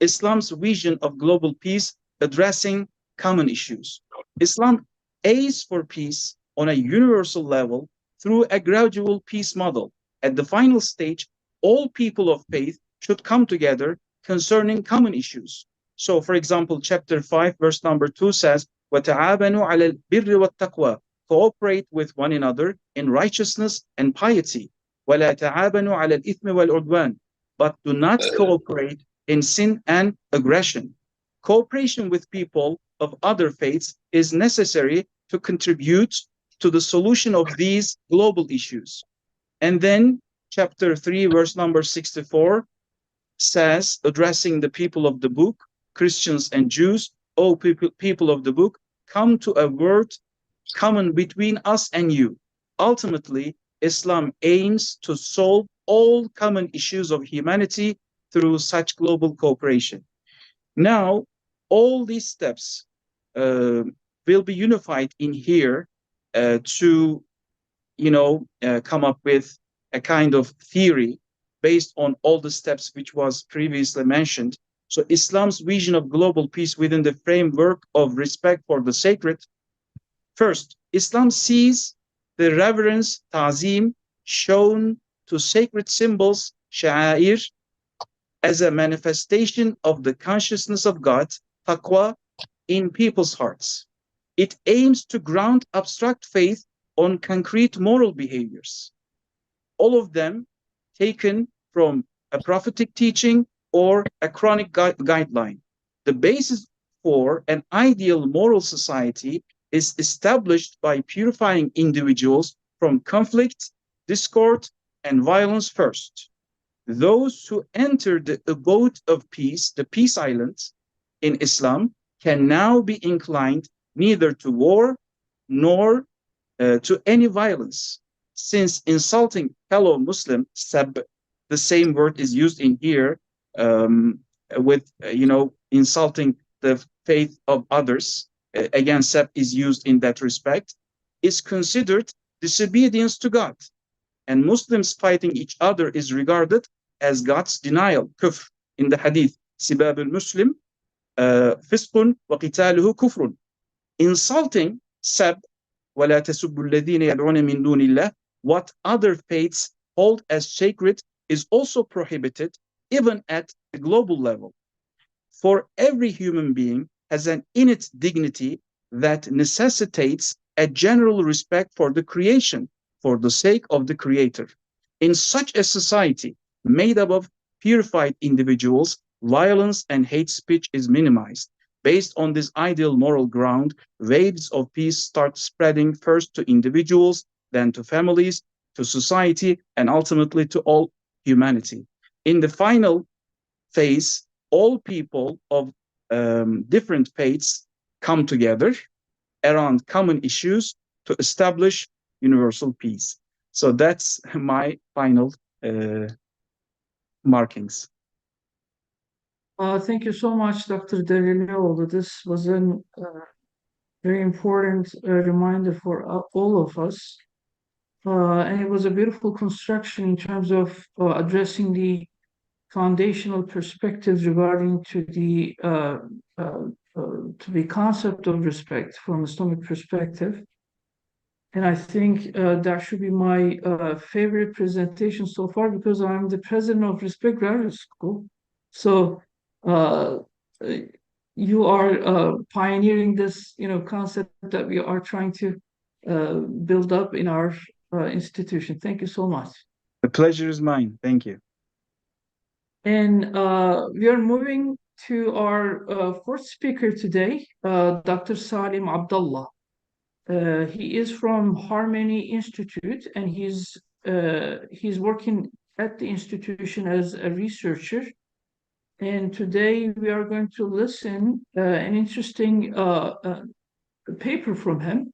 [SPEAKER 20] Islam's vision of global peace addressing common issues. Islam aims for peace on a universal level through a gradual peace model. At the final stage, all people of faith should come together concerning common issues. So, for example, chapter 5, verse number 2 says, وَتَعَابَنُوا عَلَى الْبِرِّ وَالتَّقْوَى. Cooperate with one another in righteousness and piety. وَلَا تَعَابَنُوا عَلَى الْإِثْمِ وَالْعُدْوَانِ. But do not cooperate in sin and aggression. Cooperation with people of other faiths is necessary to contribute to the solution of these global issues. And then chapter 3, verse number 64, says, addressing the people of the book, Christians and Jews, "O people of the book, come to a word common between us and you." Ultimately, Islam aims to solve all common issues of humanity through such global cooperation. Now, all these steps will be unified in here to, come up with a kind of theory based on all the steps which was previously mentioned. So Islam's vision of global peace within the framework of respect for the sacred. First, Islam sees the reverence, ta'zim, shown to sacred symbols, sha'air, as a manifestation of the consciousness of God, taqwa, in people's hearts. It aims to ground abstract faith on concrete moral behaviors, all of them taken from a prophetic teaching or a Quranic guideline. The basis for an ideal moral society is established by purifying individuals from conflict, discord, and violence first. Those who enter the abode of peace, the peace island in Islam, can now be inclined neither to war nor to any violence, since insulting fellow Muslim, sab, the same word is used in here with, insulting the faith of others. Again, sab is used in that respect, is considered disobedience to God. And Muslims fighting each other is regarded as God's denial, kufr, in the hadith, sibab al-Muslim, fiskun wa qitaluhu kufrun. Insulting, sab, وَلَا تَسُبُّوا الَّذِينَ يَدْعُونَ مِن دُونِ اللَّهِ, what other faiths hold as sacred is also prohibited, even at the global level. For every human being has an innate dignity that necessitates a general respect for the creation, for the sake of the Creator. In such a society made up of purified individuals, violence and hate speech is minimized. Based on this ideal moral ground, waves of peace start spreading first to individuals, then to families, to society, and ultimately to all humanity. In the final phase, all people of different faiths come together around common issues to establish universal peace. So that's my final markings.
[SPEAKER 17] Thank you so much, Dr. Delilo. This was a very important reminder for all of us. And it was a beautiful construction in terms of addressing the foundational perspectives regarding to the concept of respect from Islamic perspective. And I think that should be my favorite presentation so far, because I'm the president of Respect Graduate School. So you are pioneering this, concept that we are trying to build up in our institution. Thank you so much.
[SPEAKER 20] The pleasure is mine. Thank you.
[SPEAKER 17] And we are moving to our fourth speaker today, Dr. Salim Abdullah. He is from Harmony Institute, and he's working at the institution as a researcher. And today we are going to listen an interesting paper from him.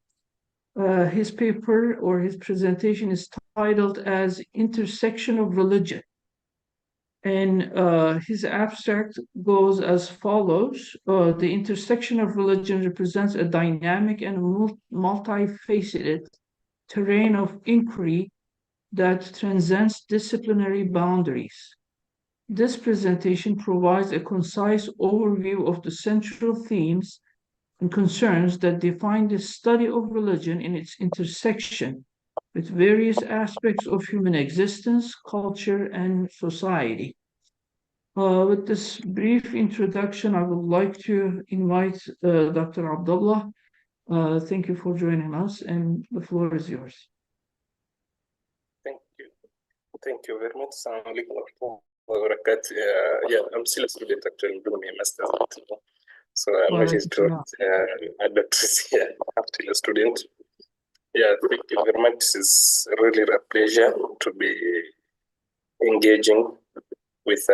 [SPEAKER 17] His paper or his presentation is titled as Intersection of Religion. And his abstract goes as follows. The intersection of religion represents a dynamic and multifaceted terrain of inquiry that transcends disciplinary boundaries. This presentation provides a concise overview of the central themes and concerns that define the study of religion in its intersection with various aspects of human existence, culture, and society. With this brief introduction, I would like to invite Dr. Abdullah. Thank you for joining us, and the floor is yours.
[SPEAKER 21] Thank you. Thank you very much. Assalamu alaikum wa rahmatullahi wa barakatuh. Yeah, I'm still a student actually doing a master's. So I'm not just I'm still a student. Yeah, thank you very much. It's really a pleasure to be engaging with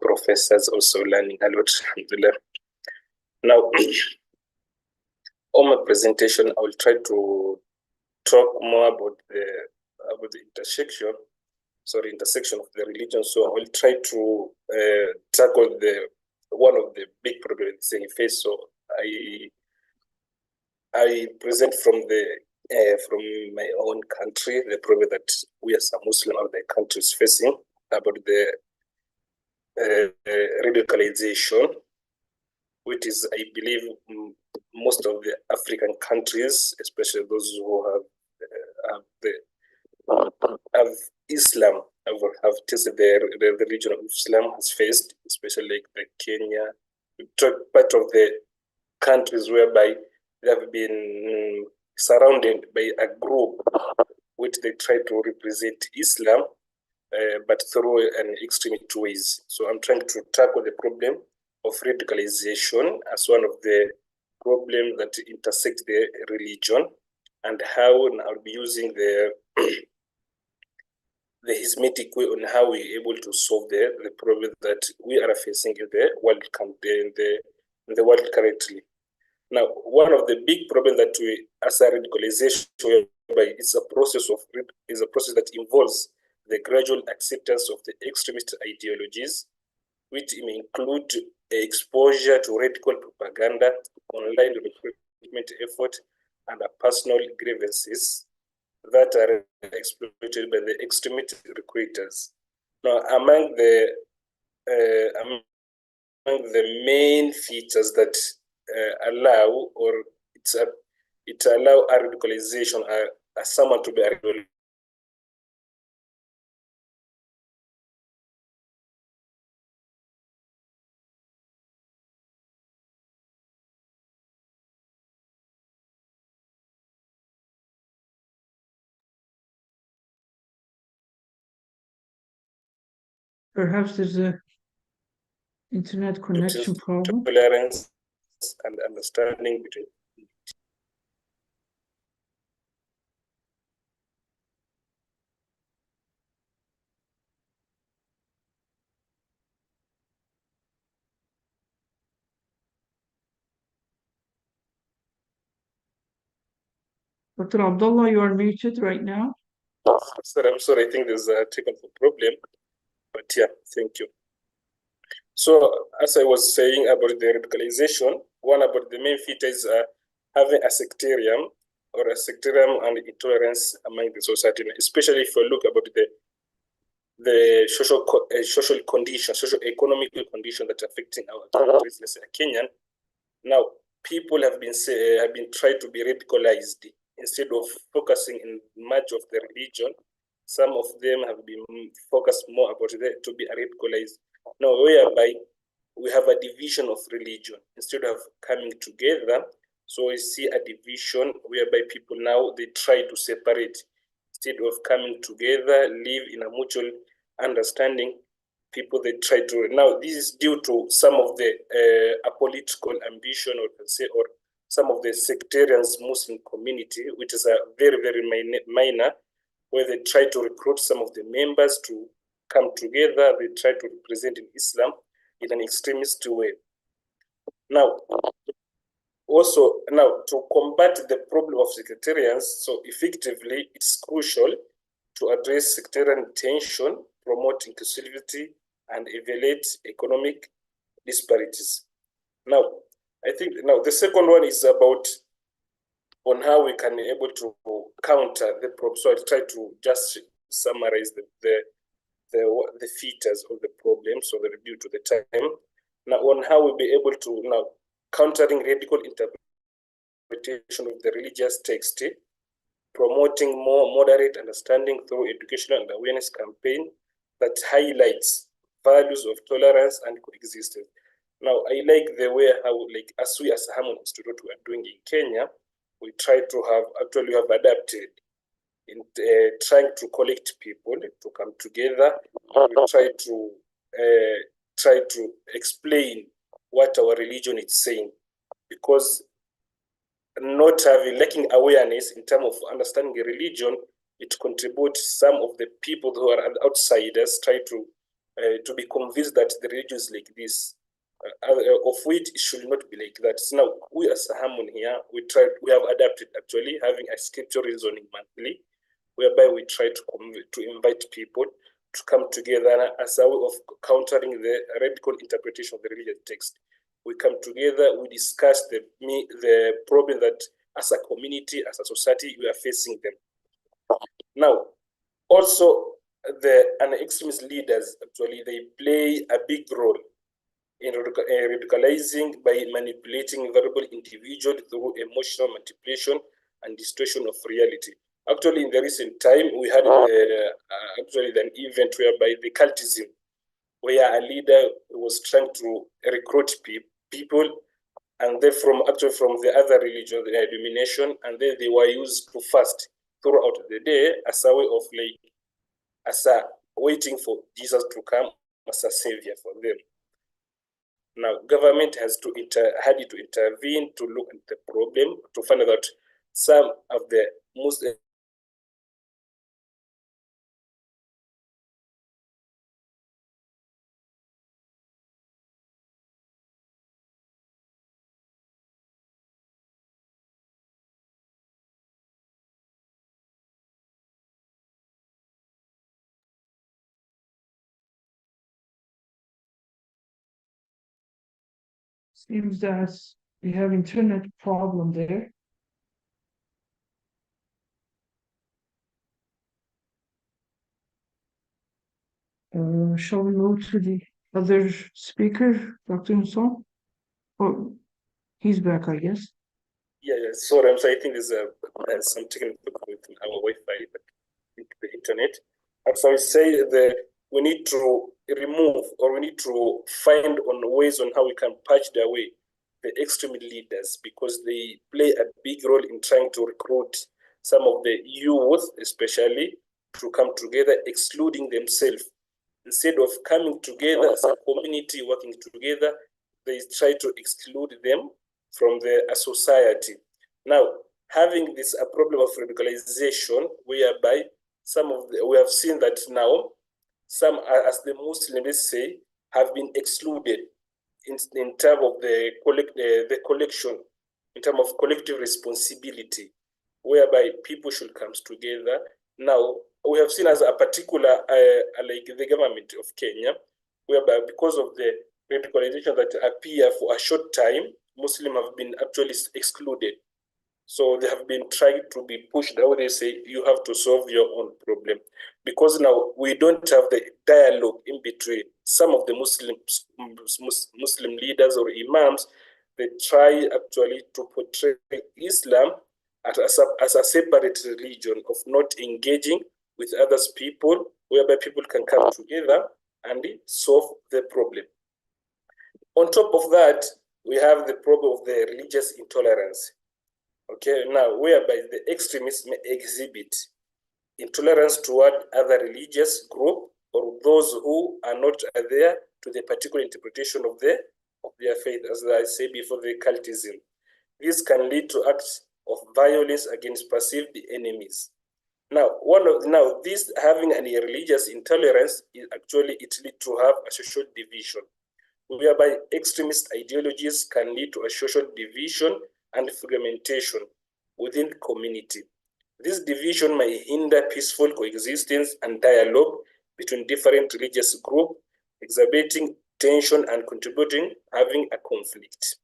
[SPEAKER 21] professors also learning a lot. Alhamdulillah. Now, on my presentation, I will try to talk more about the intersection of the religion. So I will try to tackle one of the big problems they face. So I present from my own country the problem that we as a Muslim of the country is facing about the radicalization, which is, I believe, most of the African countries, especially those who have Islam, have tested the religion of Islam has faced, especially like the Kenya, part of the countries whereby they have been surrounded by a group which they try to represent Islam, but through an extremist ways. So I'm trying to tackle the problem of radicalization as one of the problems that intersect the religion, and how I'll be using the Ismatic way on how we're able to solve the problem that we are facing in the world in the world currently. Now, one of the big problems that we, as a radicalization, is a process that involves the gradual acceptance of the extremist ideologies, which may include exposure to radical propaganda, online recruitment effort, and personal grievances that are exploited by the extremist recruiters. Now, among the main features that allow a radicalization as someone to be a radicalized.
[SPEAKER 17] Perhaps there's a internet connection problem.
[SPEAKER 21] Tolerance and understanding between.
[SPEAKER 17] Dr. Abdullah, you are muted right now.
[SPEAKER 21] Sir, I'm sorry, I think there's a technical problem, but yeah, thank you. So, as I was saying about the radicalization, one about the main features are having a sectarian and intolerance among the society, especially if you look about the social condition, socio-economic condition that are affecting our countries, let's say Kenyan. Now, people have been tried to be radicalized instead of focusing in much of the religion. Some of them have been focused more about to be radicalized. Now, whereby we have a division of religion instead of coming together. So we see a division whereby people now they try to separate instead of coming together, live in a mutual understanding. People they try to now. This is due to some of the political ambition, or some of the sectarian Muslim community, which is a very minor, where they try to recruit some of the members to come together. They try to represent in Islam in an extremist way. Now, also, to combat the problem of sectarians, so effectively, it's crucial to address sectarian tension, promote inclusivity, and evaluate economic disparities. Now, I think the second one is about on how we can be able to counter the problem. So I'll try to just summarize the features of the problem, so that due to the time. Now, on how we'll be able to countering radical interpretation of the religious text, promoting more moderate understanding through educational and awareness campaign that highlights values of tolerance and coexistence. Now, I like the way how, as we as Harmony Institute we are doing in Kenya, we try to have adapted in trying to collect people to come together. We try to explain what our religion is saying, because not lacking awareness in terms of understanding a religion, it contributes some of the people who are outsiders try to to be convinced that the religion is like this, of which it should not be like that. So now we as a Harmon here, we have adapted actually having a scripture reasoning monthly, whereby we try to invite people to come together as a way of countering the radical interpretation of the religious text. We come together, we discuss the problem that as a community, as a society, we are facing them. Now, also, the extremist leaders, actually, they play a big role in radicalizing by manipulating vulnerable individuals through emotional manipulation and distortion of reality. Actually, in the recent time, we had actually an event whereby the cultism, where a leader was trying to recruit people, and they from the other religion, the denomination, and then they were used to fast throughout the day as a way of waiting for Jesus to come as a savior for them. Now, government had to intervene to look at the problem, to find out that some of the Muslim
[SPEAKER 17] Seems that we have internet problem there. Shall we move to the other speaker, Dr. Nson? Oh, he's back, I guess.
[SPEAKER 21] Yeah, sorry, I'm sorry. I think there's some technical problem with our Wi-Fi, but the internet. And so I say that we need to remove, or we need to find ways on how we can patch their way the extreme leaders, because they play a big role in trying to recruit some of the youth, especially, to come together, excluding themselves. Instead of coming together as a community, working together, they try to exclude them from the society. Now, having this a problem of radicalization, whereby we have seen that now some, as the Muslims say, have been excluded in terms of the collection, in terms of collective responsibility, whereby people should come together. Now, we have seen as a particular, like the government of Kenya, whereby because of the radicalization that appear for a short time, Muslims have been actually excluded. So they have been trying to be pushed out. They say, you have to solve your own problem. Because now we don't have the dialogue in between. Some of the Muslim leaders or imams, they try actually to portray Islam as a separate religion of not engaging with others people, whereby people can come together and solve the problem. On top of that, we have the problem of the religious intolerance. Okay, now whereby the extremists may exhibit intolerance toward other religious group or those who are not there to the particular interpretation of their faith, as I said before, the cultism. This can lead to acts of violence against perceived enemies. Now, this having any religious intolerance is actually it leads to have a social division, whereby extremist ideologies can lead to a social division and fragmentation within the community. This division may hinder peaceful coexistence and dialogue between different religious groups, exacerbating tension and contributing having a conflict.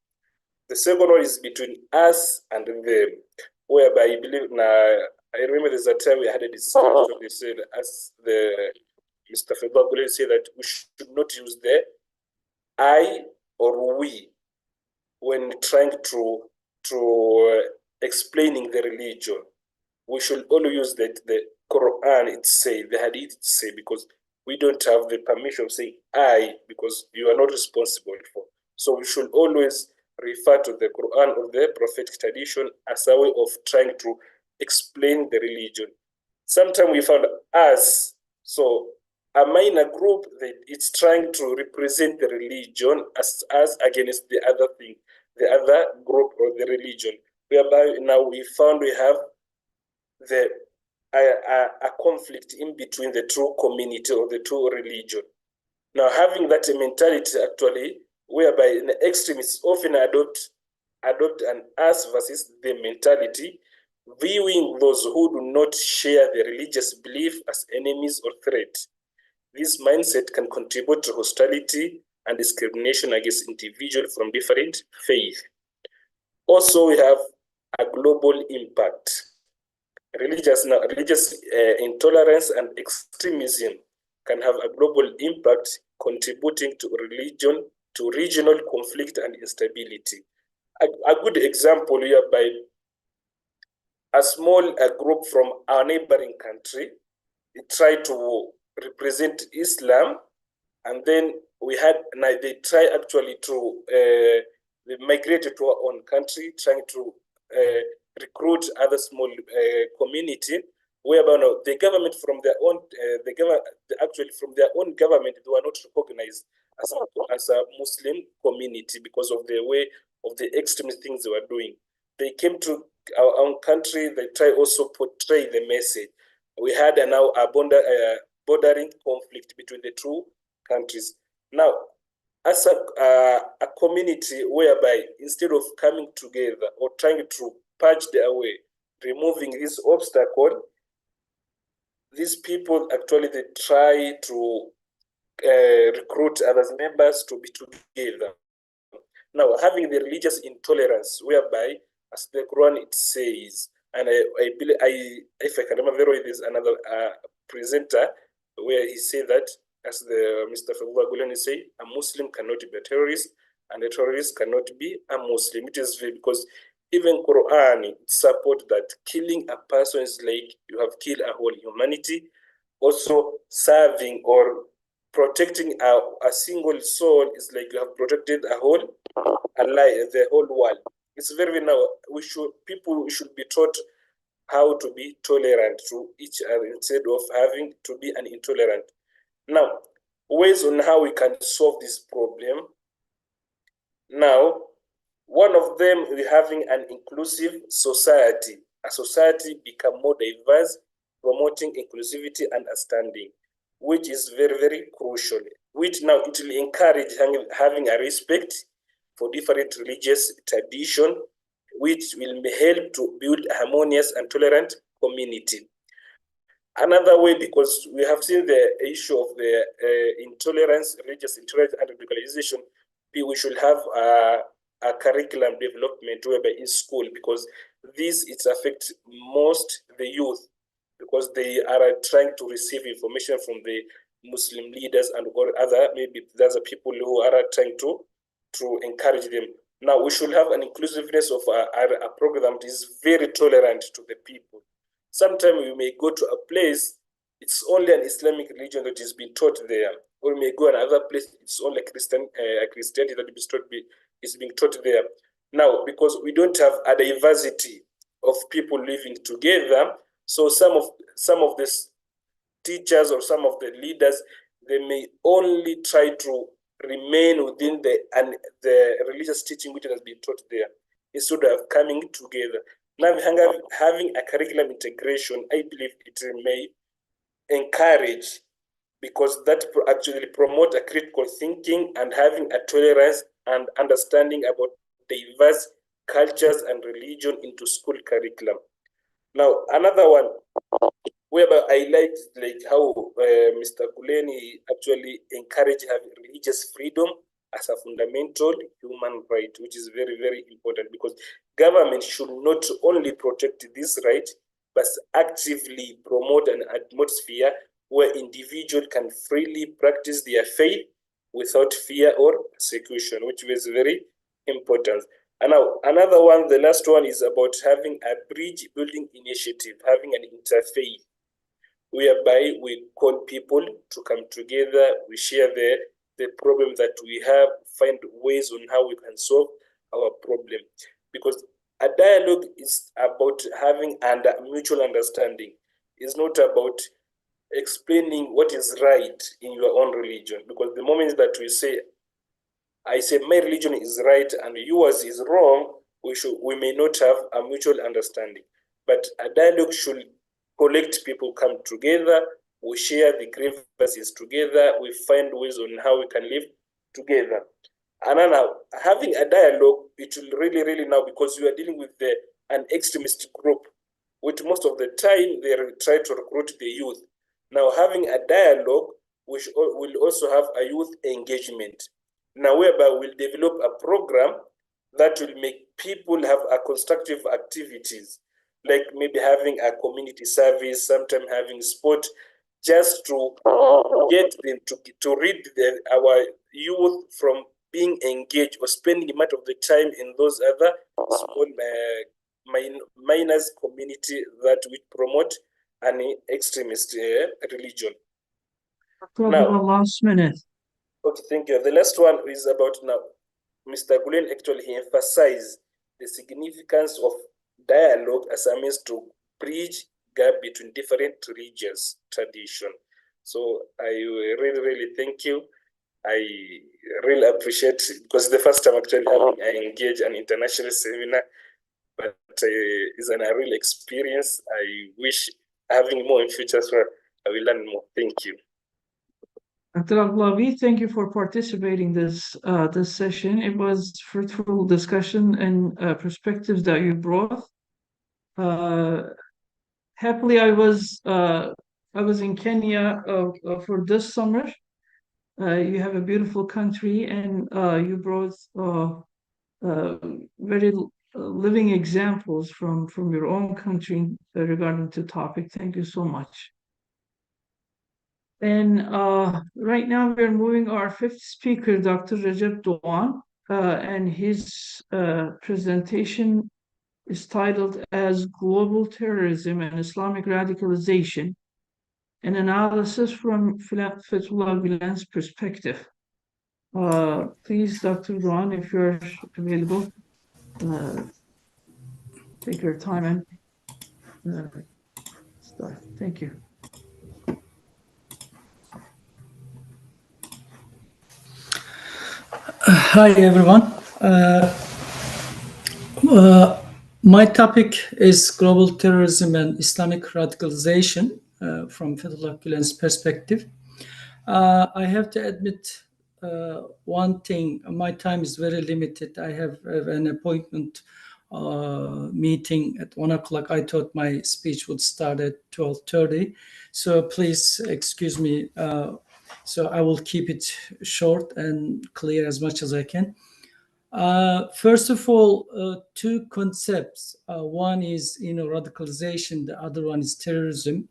[SPEAKER 21] The second one is between us and them, whereby I believe I remember there's a time we had a discussion. They said, as Mr. Febagule said, that we should not use the I or we when trying to explaining the religion. We should only use the Quran itself, the Hadith itself, because we don't have the permission of saying I, because you are not responsible for. So we should always refer to the Quran or the prophetic tradition as a way of trying to explain the religion. Sometimes we found us, so a minor group that it's trying to represent the religion as against the other thing, the other group or the religion. Whereby now we found we have a conflict in between the two community or the two religion. Now, having that mentality actually, whereby the extremists often adopt an us versus the mentality, viewing those who do not share the religious belief as enemies or threats. This mindset can contribute to hostility and discrimination against individuals from different faiths. Also, we have a global impact. Religious intolerance and extremism can have a global impact, contributing to regional conflict and instability. A good example whereby a small group from our neighboring country try to represent Islam, and then they try actually to they migrated to our own country, trying to recruit other small community, whereby the government from their own actually from their own government, they were not recognized as a Muslim community because of the way of the extremist things they were doing. They came to our own country. They try also portray the message. We had now a bordering conflict between the two countries. Now, as a community whereby instead of coming together or trying to purge their way, removing this obstacle, these people actually they try to recruit other members to be together. Now, having the religious intolerance, whereby, as the Quran it says, and I believe, if I can remember very well, there's another presenter where he said that, as the Mr. Fawwa Gulani say, a Muslim cannot be a terrorist, and a terrorist cannot be a Muslim. It is because even Quran support that killing a person is like you have killed a whole humanity. Also, serving or protecting a single soul is like you have protected a whole the whole world. It's very now people should be taught how to be tolerant to each other instead of having to be an intolerant. Now, ways on how we can solve this problem. Now, one of them is having an inclusive society. A society become more diverse, promoting inclusivity and understanding, which is very, very crucial. Which now it will encourage having a respect for different religious tradition, which will help to build a harmonious and tolerant community. Another way, because we have seen the issue of the intolerance, religious intolerance and radicalization, we should have a curriculum development whereby in school, because this it affects most the youth, because they are trying to receive information from the Muslim leaders and or other, maybe there's a people who are trying to encourage them. Now, we should have an inclusiveness of a program that is very tolerant to the people. Sometimes we may go to a place, it's only an Islamic religion that is being taught there. Or we may go another place, it's only Christianity that is being taught there. Now, because we don't have a diversity of people living together, so some of the teachers or some of the leaders, they may only try to remain within the religious teaching which has been taught there, instead of coming together. Now, having a curriculum integration, I believe it may encourage, because that actually promote a critical thinking and having a tolerance and understanding about diverse cultures and religion into school curriculum. Now, another one, whereby I like how Mr. Kuleni actually encouraged having religious freedom as a fundamental human right, which is very, very important, because government should not only protect this right, but actively promote an atmosphere where individuals can freely practice their faith without fear or persecution, which is very important. And now another one, the last one, is about having a bridge building initiative, having an interfaith, whereby we call people to come together, we share the problem that we have, find ways on how we can solve our problem. Because a dialogue is about having mutual understanding. It's not about explaining what is right in your own religion. Because the moment that I say my religion is right and yours is wrong, we may not have a mutual understanding. But a dialogue should collect people, come together, we share the grievances together, we find ways on how we can live together. And now, having a dialogue, it will really now, because you are dealing with an extremist group, which most of the time they try to recruit the youth. Now, having a dialogue, which will also have a youth engagement. Now, whereby we'll develop a program that will make people have a constructive activities, like maybe having a community service, sometimes having sport, just to get them to read our youth from being engaged or spending much of the time in those other small minors community that we promote an extremist religion.
[SPEAKER 17] Now, last minute.
[SPEAKER 21] Okay, thank you. The last one is about now. Mr. Gulen actually he emphasized the significance of dialogue as a means to bridge gap between different religious tradition. So I really thank you. I really appreciate it because the first time actually I engage an international seminar, but it's a real experience. I wish having more in future, so I will learn more. Thank you.
[SPEAKER 17] Dr. Aghlawi, thank you for participating this session. It was fruitful discussion and perspectives that you brought. Happily, I was in Kenya for this summer. You have a beautiful country, and you brought very living examples from your own country regarding the topic. Thank you so much. And right now we're moving our fifth speaker, Dr. Recep Doğan, and his presentation is titled as Global Terrorism and Islamic Radicalization, an analysis from Fethullah Gülen's perspective. Please, Dr. Doğan, if you're available, take your time and start. Thank you.
[SPEAKER 3] Hi, everyone. My topic is global terrorism and Islamic radicalization from Fethullah Gülen's perspective. I have to admit one thing, my time is very limited. I have an appointment meeting at 1 o'clock. I thought my speech would start at 12:30. So please excuse me. So I will keep it short and clear as much as I can. First of all, two concepts. One is, radicalization. The other one is terrorism.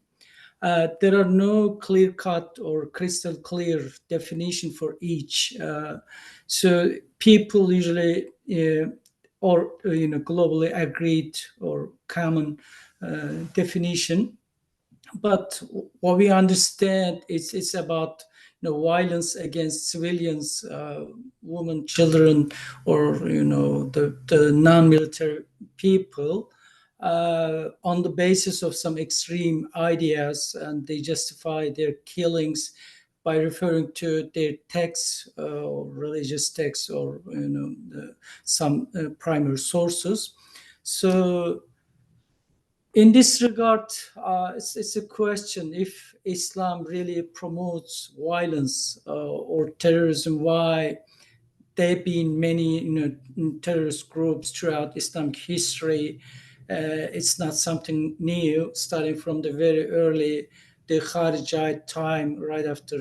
[SPEAKER 3] There are no clear-cut or crystal clear definition for each. So people usually, or globally agreed or common definition. But what we understand is it's about violence against civilians, women, children, or the non-military people on the basis of some extreme ideas, and they justify their killings by referring to their texts or religious texts or some primary sources. So in this regard, it's a question if Islam really promotes violence or terrorism. Why there have been many terrorist groups throughout Islamic history. It's not something new, starting from the very early the Kharijite time, right after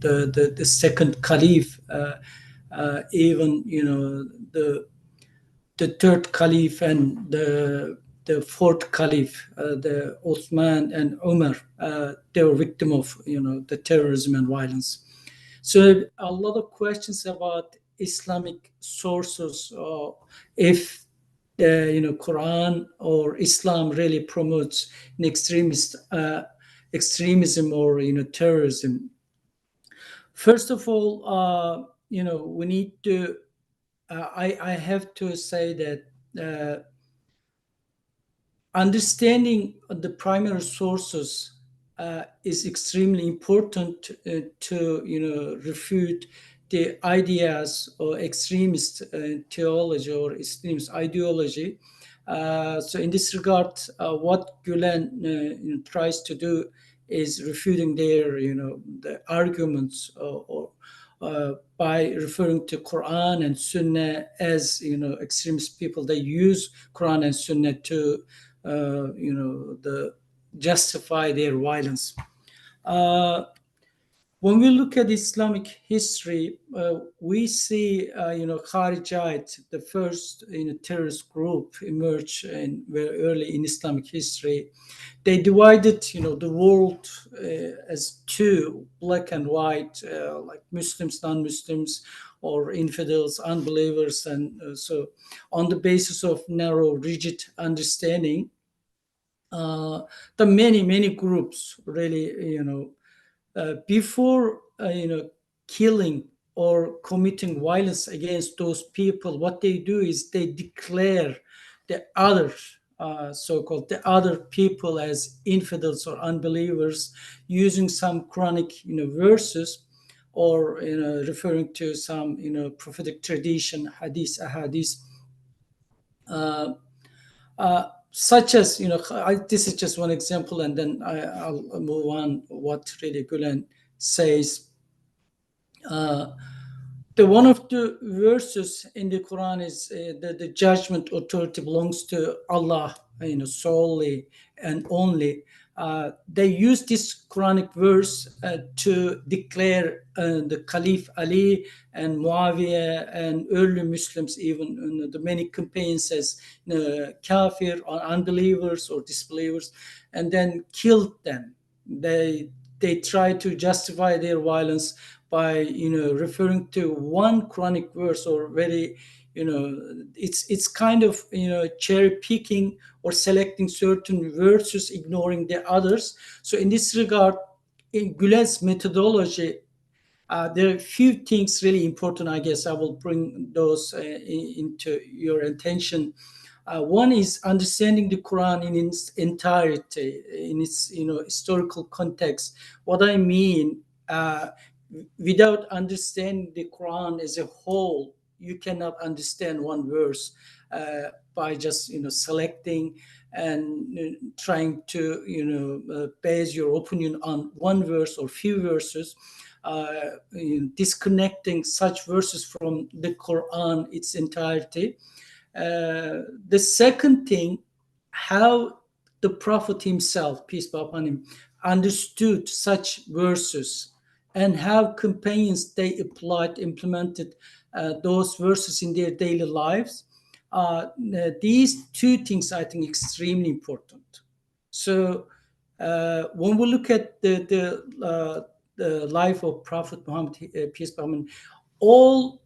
[SPEAKER 3] the second Caliph, even the third Caliph and the fourth Caliph, the Uthman and Umar, they were victim of the terrorism and violence. So a lot of questions about Islamic sources, if the Quran or Islam really promotes an extremism or terrorism. First of all, we need to. I have to say that understanding the primary sources is extremely important to refute the ideas or extremist theology or extremist ideology. So in this regard, what Gülen tries to do is refuting their, the arguments, or by referring to Quran and Sunnah as, extremist people. They use Quran and Sunnah to, justify their violence. When we look at Islamic history, we see, Kharijite, the first terrorist group, emerged very early in Islamic history. They divided, the world as two, black and white, like Muslims, non-Muslims, or infidels, unbelievers, and so on the basis of narrow, rigid understanding. The many groups really, before killing or committing violence against those people, what they do is they declare the other, so-called the other people, as infidels or unbelievers, using some Quranic verses, or referring to some prophetic tradition, hadith, ahadith, such as, this is just one example, and then I'll move on what really Gulen says. The one of the verses in the Quran is that the judgment authority belongs to Allah, solely and only. They use this Quranic verse to declare the Caliph Ali and Muawiyah and early Muslims, even the many campaigns, as kafir, or unbelievers or disbelievers, and then killed them. They try to justify their violence by referring to one Quranic verse, or very, it's kind of cherry picking or selecting certain verses, ignoring the others. So in this regard, in Gülen's methodology, there are a few things really important. I guess I will bring those into your attention. One is understanding the Quran in its entirety, in its historical context. What I mean, without understanding the Quran as a whole, you cannot understand one verse by just selecting and trying to base your opinion on one verse or few verses. Disconnecting such verses from the Quran its entirety. The second thing, how the Prophet himself, peace be upon him, understood such verses, and how companions they implemented those verses in their daily lives. These two things, I think, extremely important. So when we look at the life of Prophet Muhammad, peace be upon him, all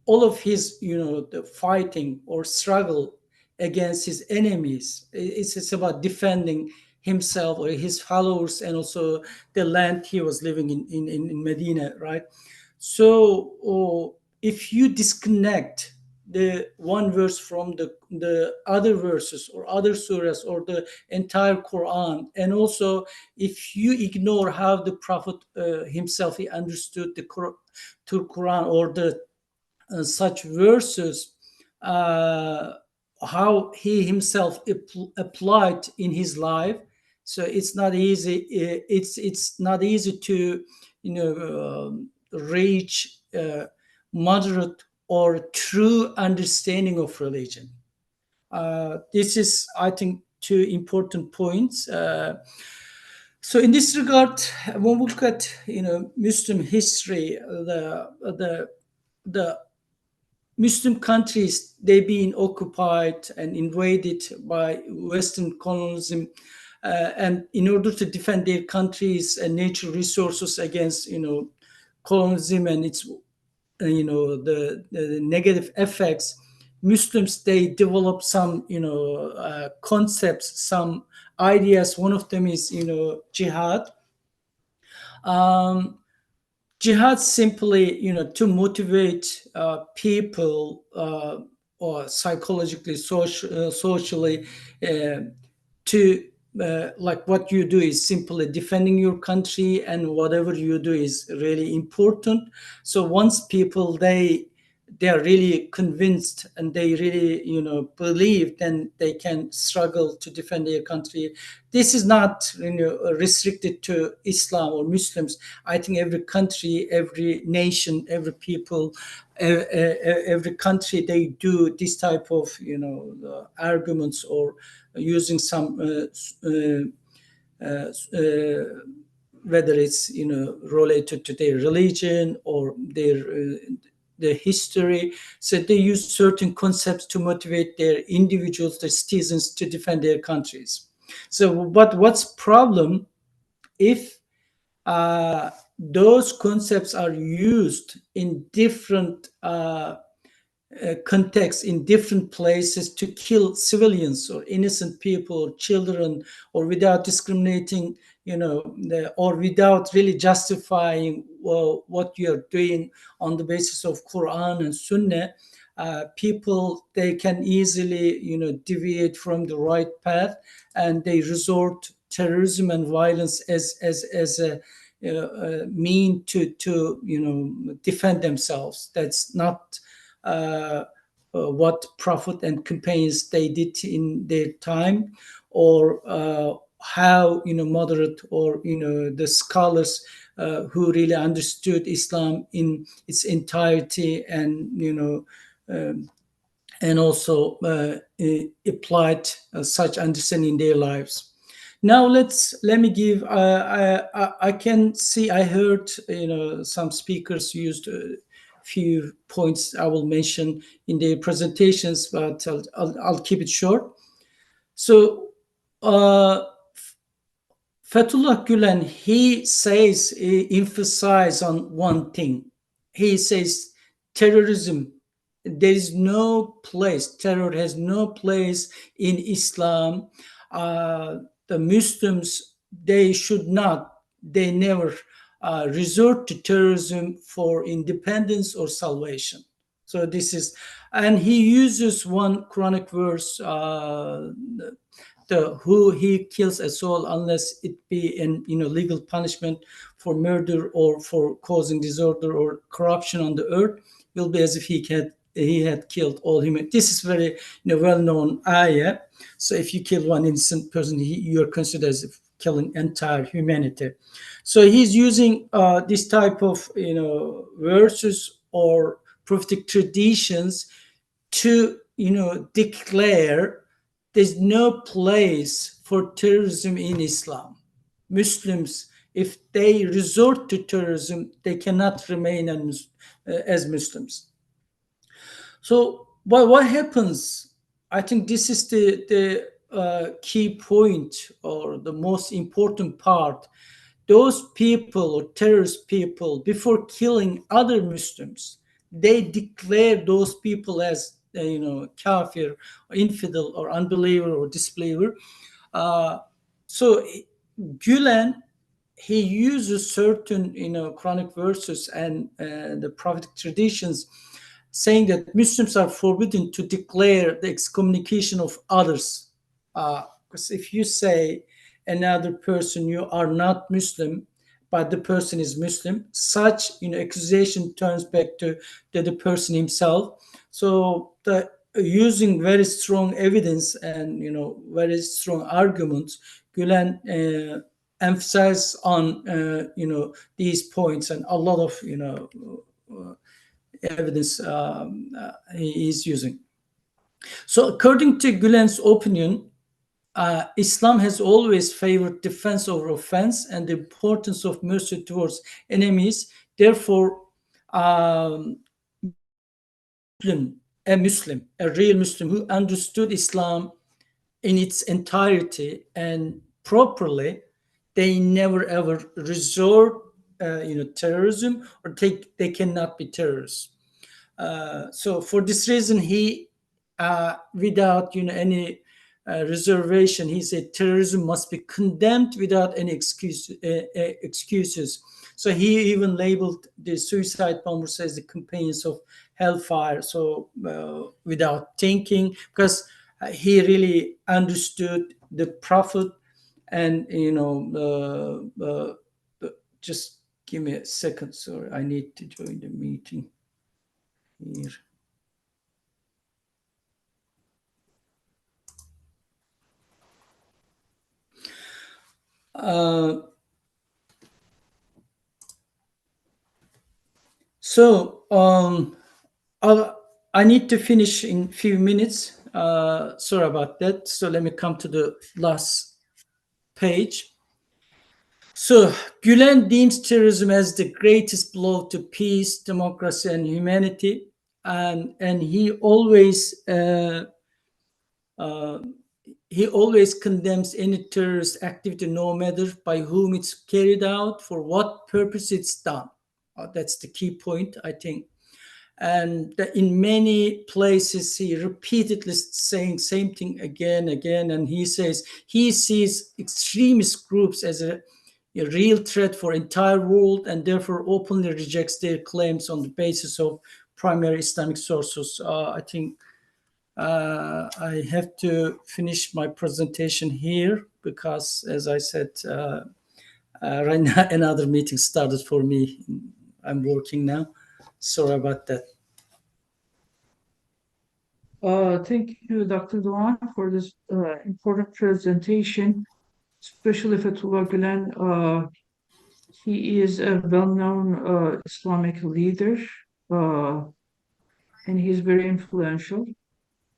[SPEAKER 3] of his, the fighting or struggle against his enemies, it's about defending himself or his followers, and also the land he was living in Medina, right? So if you disconnect the one verse from the other verses or other surahs or the entire Quran, and also if you ignore how the Prophet himself he understood the Quran or the such verses, how he himself applied in his life, so it's not easy. It's not easy to reach moderate or true understanding of religion. This is, I think, two important points. So in this regard, when we look at Muslim history, the Muslim countries, they've been occupied and invaded by Western colonialism, and in order to defend their countries and natural resources against colonialism and its the negative effects, Muslims they develop some concepts, some ideas. One of them is jihad. Jihad simply to motivate people or psychologically, socially, to like what you do is simply defending your country, and whatever you do is really important. So once people they they are really convinced and they really, believe, then they can struggle to defend their country. This is not, restricted to Islam or Muslims. I think every country, every nation, every people, every country, they do this type of, arguments or using some whether it's related to their religion or their history. So they use certain concepts to motivate their individuals, their citizens, to defend their countries. So, but what's problem if those concepts are used in different contexts, in different places, to kill civilians or innocent people or children, or without discriminating, or without really justifying, well, what you're doing on the basis of Quran and Sunnah. People, they can easily, deviate from the right path, and they resort to terrorism and violence as a mean to defend themselves. That's not what Prophet and companions they did in their time, or how moderate or the scholars who really understood Islam in its entirety, and and also applied such understanding in their lives. Now let me give. I can see. I heard some speakers used a few points I will mention in their presentations, but I'll keep it short. So Fethullah Gulen, he says, he emphasizes on one thing. He says terrorism, there is no place, terror has no place in Islam. The Muslims, they should not, they never resort to terrorism for independence or salvation. So this is, and he uses one Quranic verse, who he kills a soul unless it be in legal punishment for murder or for causing disorder or corruption on the earth, will be as if he had killed all human. This is very well-known ayah. So if you kill one innocent person, you are considered as if killing entire humanity. So he's using this type of verses or prophetic traditions to declare there's no place for terrorism in Islam. Muslims, if they resort to terrorism, they cannot remain as Muslims. So, what happens? I think this is the key point, or the most important part. Those people, or terrorist people, before killing other Muslims, they declare those people as kafir, or infidel, or unbeliever, or disbeliever. So Gülen, he uses certain Quranic verses and the prophetic traditions, saying that Muslims are forbidden to declare the excommunication of others. Because if you say another person, you are not Muslim, but the person is Muslim, such accusation turns back to the person himself. So using very strong evidence and very strong arguments, Gülen emphasize on these points, and a lot of evidence he is using. So according to Gülen's opinion, Islam has always favored defense over offense and the importance of mercy towards enemies. Therefore, a real Muslim who understood Islam in its entirety and properly, they never ever resort terrorism, or they cannot be terrorists. So for this reason, he without any reservation, he said terrorism must be condemned without any excuses. So he even labeled the suicide bombers as the companions of hellfire. So without thinking, because he really understood the Prophet, and just give me a second. Sorry, I need to join the meeting. here. I need to finish in few minutes. Sorry about that. So let me come to the last page. So Gülen deems terrorism as the greatest blow to peace, democracy, and humanity, and he always condemns any terrorist activity, no matter by whom it's carried out, for what purpose it's done. That's the key point, I think. And in many places, he repeatedly saying same thing again, and he says he sees extremist groups as a real threat for entire world, and therefore openly rejects their claims on the basis of primary Islamic sources. I think I have to finish my presentation here because, as I said, right now another meeting started for me. I'm working now. Sorry about that.
[SPEAKER 17] Thank you, Dr. Doğan, for this important presentation, especially Fethullah Gülen. He is a well-known Islamic leader, and he's very influential.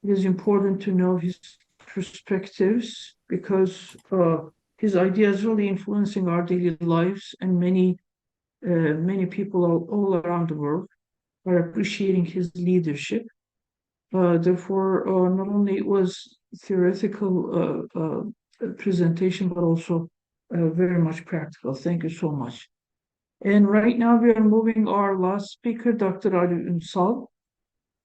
[SPEAKER 17] It is important to know his perspectives because his ideas really influencing our daily lives, and many people all around the world are appreciating his leadership. Therefore, not only it was theoretical presentation, but also very much practical. Thank you so much. And right now we are moving our last speaker, Dr. Ali Ünsal.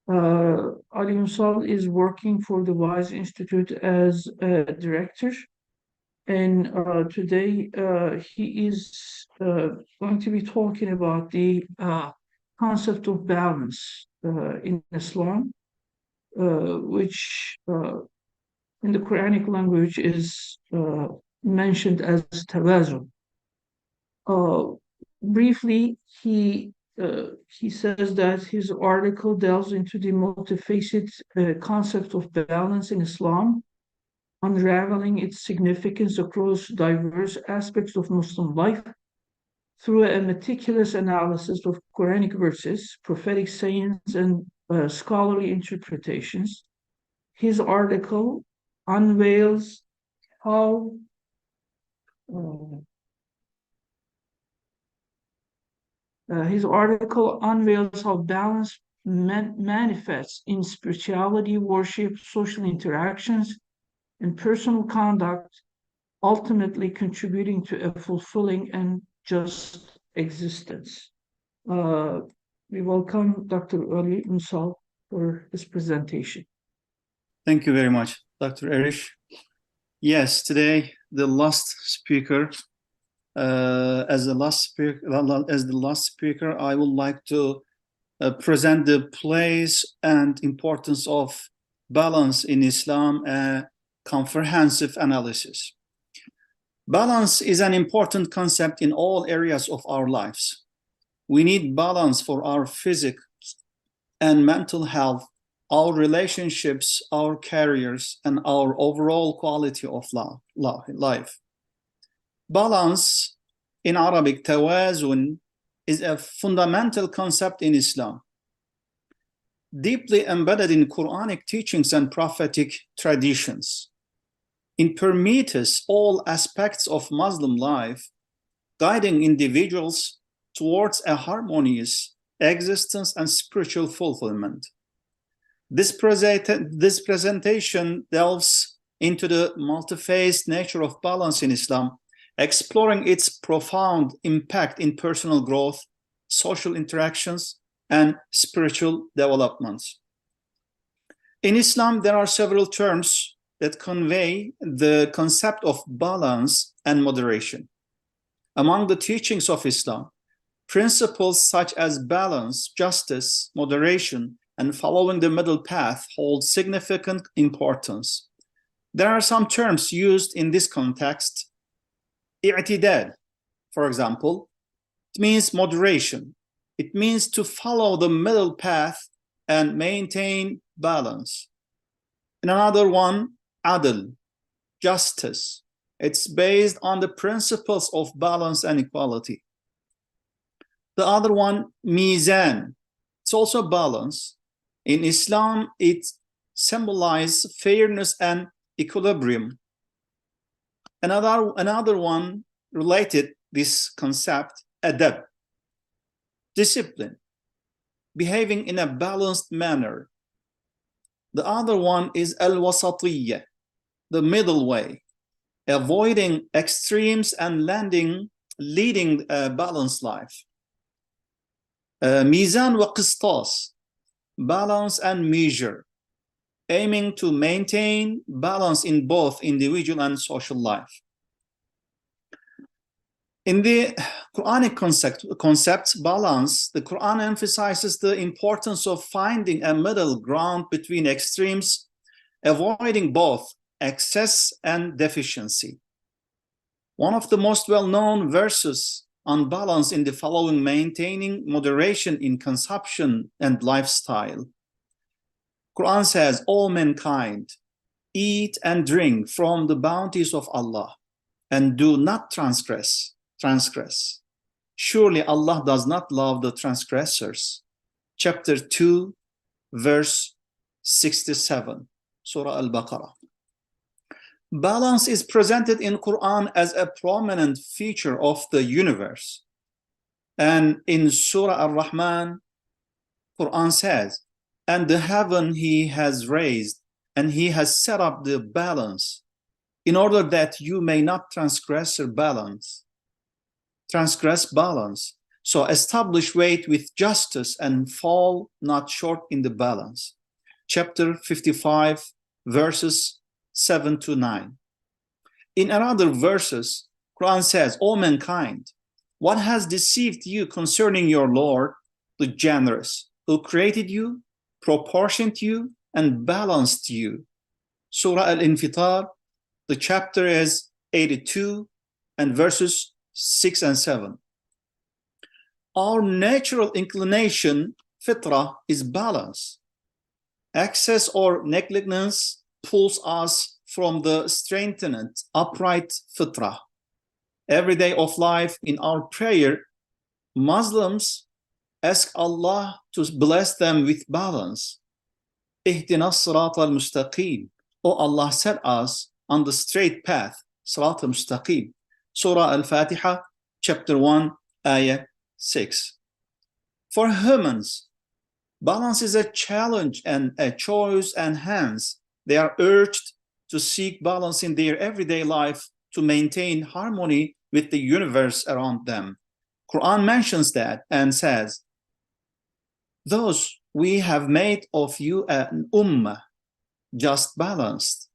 [SPEAKER 17] Ali Ünsal is working for the WISE Institute as a director. And today he is going to be talking about the concept of balance in Islam, which in the Quranic language is mentioned as tawazun. Briefly, he says that his article delves into the multifaceted concept of balance in Islam, unraveling its significance across diverse aspects of Muslim life through a meticulous analysis of Quranic verses, prophetic sayings, and scholarly interpretations. His article unveils how balance manifests in spirituality, worship, social interactions, and personal conduct, ultimately contributing to a fulfilling and just existence. We welcome Dr. Ali Ünsal for his presentation.
[SPEAKER 5] Thank you very much, Dr. Erish. Yes, today the last speaker, as the last speaker, I would like to present the place and importance of balance in Islam, a comprehensive analysis. Balance is an important concept in all areas of our lives. We need balance for our physical and mental health, our relationships, our careers, and our overall quality of life. Balance, in Arabic, tawazun, is a fundamental concept in Islam, deeply embedded in Quranic teachings and prophetic traditions. It permeates all aspects of Muslim life, guiding individuals towards a harmonious existence and spiritual fulfillment. This presentation delves into the multi-phased nature of balance in Islam, exploring its profound impact in personal growth, social interactions, and spiritual developments. In Islam, there are several terms that convey the concept of balance and moderation. Among the teachings of Islam, principles such as balance, justice, moderation, and following the middle path hold significant importance. There are some terms used in this context. I'tidal, for example, it means moderation. It means to follow the middle path and maintain balance. And another one, adl, justice. It's based on the principles of balance and equality. The other one, mizan. It's also balance. In Islam, it symbolizes fairness and equilibrium. Another one related this concept, adab, discipline, behaving in a balanced manner. The other one is al-wasatiyya, the middle way, avoiding extremes and leading a balanced life. Mizan wa qistas, balance and measure, aiming to maintain balance in both individual and social life. In the Quranic concept balance, the Quran emphasizes the importance of finding a middle ground between extremes, avoiding both excess and deficiency. One of the most well-known verses on balance in the following: maintaining moderation in consumption and lifestyle. Quran says, all mankind, eat and drink from the bounties of Allah and do not transgress. Surely Allah does not love the transgressors. Chapter 2, verse 67, Surah Al-Baqarah. Balance is presented in Quran as a prominent feature of the universe. And in Surah Ar-Rahman, Quran says, and the heaven he has raised, and he has set up the balance in order that you may not transgress balance. So establish weight with justice and fall not short in the balance. Chapter 55, verses 7 to 9. In another verses, Quran says, O mankind, what has deceived you concerning your Lord, the generous, who created you, proportioned you, and balanced you? Surah Al-Infitar, the chapter is 82 and verses 6 and 7. Our natural inclination, fitrah, is balance. Excess or negligence pulls us from the strengthened, upright fitrah. Every day of life in our prayer, Muslims ask Allah to bless them with balance. Ihdina as-sirata al-mustaqim. Oh Allah, set us on the straight path, sirat al-mustaqim. Surah Al-Fatiha, chapter 1, ayah 6. For humans, balance is a challenge and a choice, and hence they are urged to seek balance in their everyday life to maintain harmony with the universe around them. Quran mentions that and says, those we have made of you an ummah, just balanced.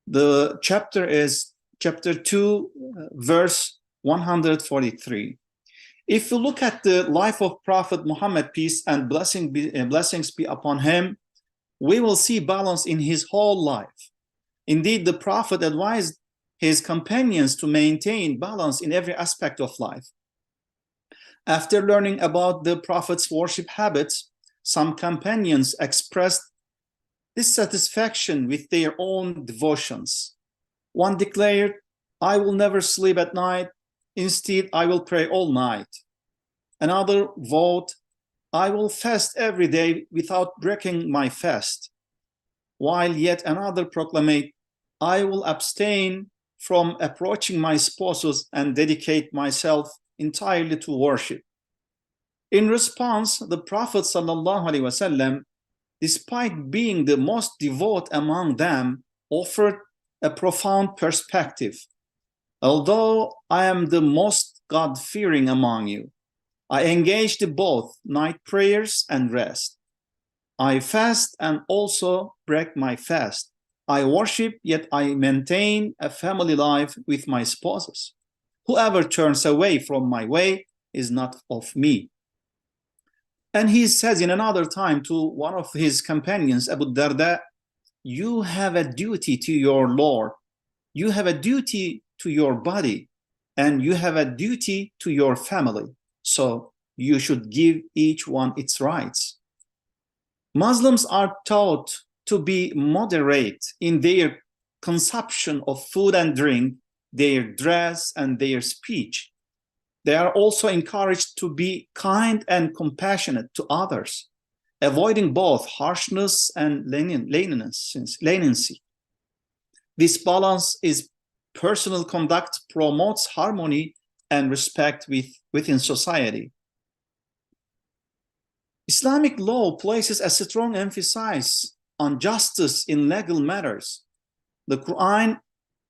[SPEAKER 5] The chapter is chapter 2, verse 143. If you look at the life of Prophet Muhammad, peace and blessings be upon him, we will see balance in his whole life. Indeed, the Prophet advised his companions to maintain balance in every aspect of life. After learning about the Prophet's worship habits, some companions expressed dissatisfaction with their own devotions. One declared, I will never sleep at night. Instead, I will pray all night. Another vowed, I will fast every day without breaking my fast. While yet another proclaimed, I will abstain from approaching my spouses and dedicate myself entirely to worship. In response, the Prophet ﷺ, despite being the most devout among them, offered a profound perspective. Although I am the most God-fearing among you, I engaged in both night prayers and rest. I fast and also break my fast. I worship, yet I maintain a family life with my spouses. Whoever turns away from my way is not of me. And he says in another time to one of his companions, Abu Darda, you have a duty to your Lord. You have a duty to your body, and you have a duty to your family. So you should give each one its rights. Muslims are taught to be moderate in their consumption of food and drink, their dress, and their speech. They are also encouraged to be kind and compassionate to others, avoiding both harshness and leniency. This balance is personal conduct promotes harmony and respect within society. Islamic law places a strong emphasis on justice in legal matters. The Quran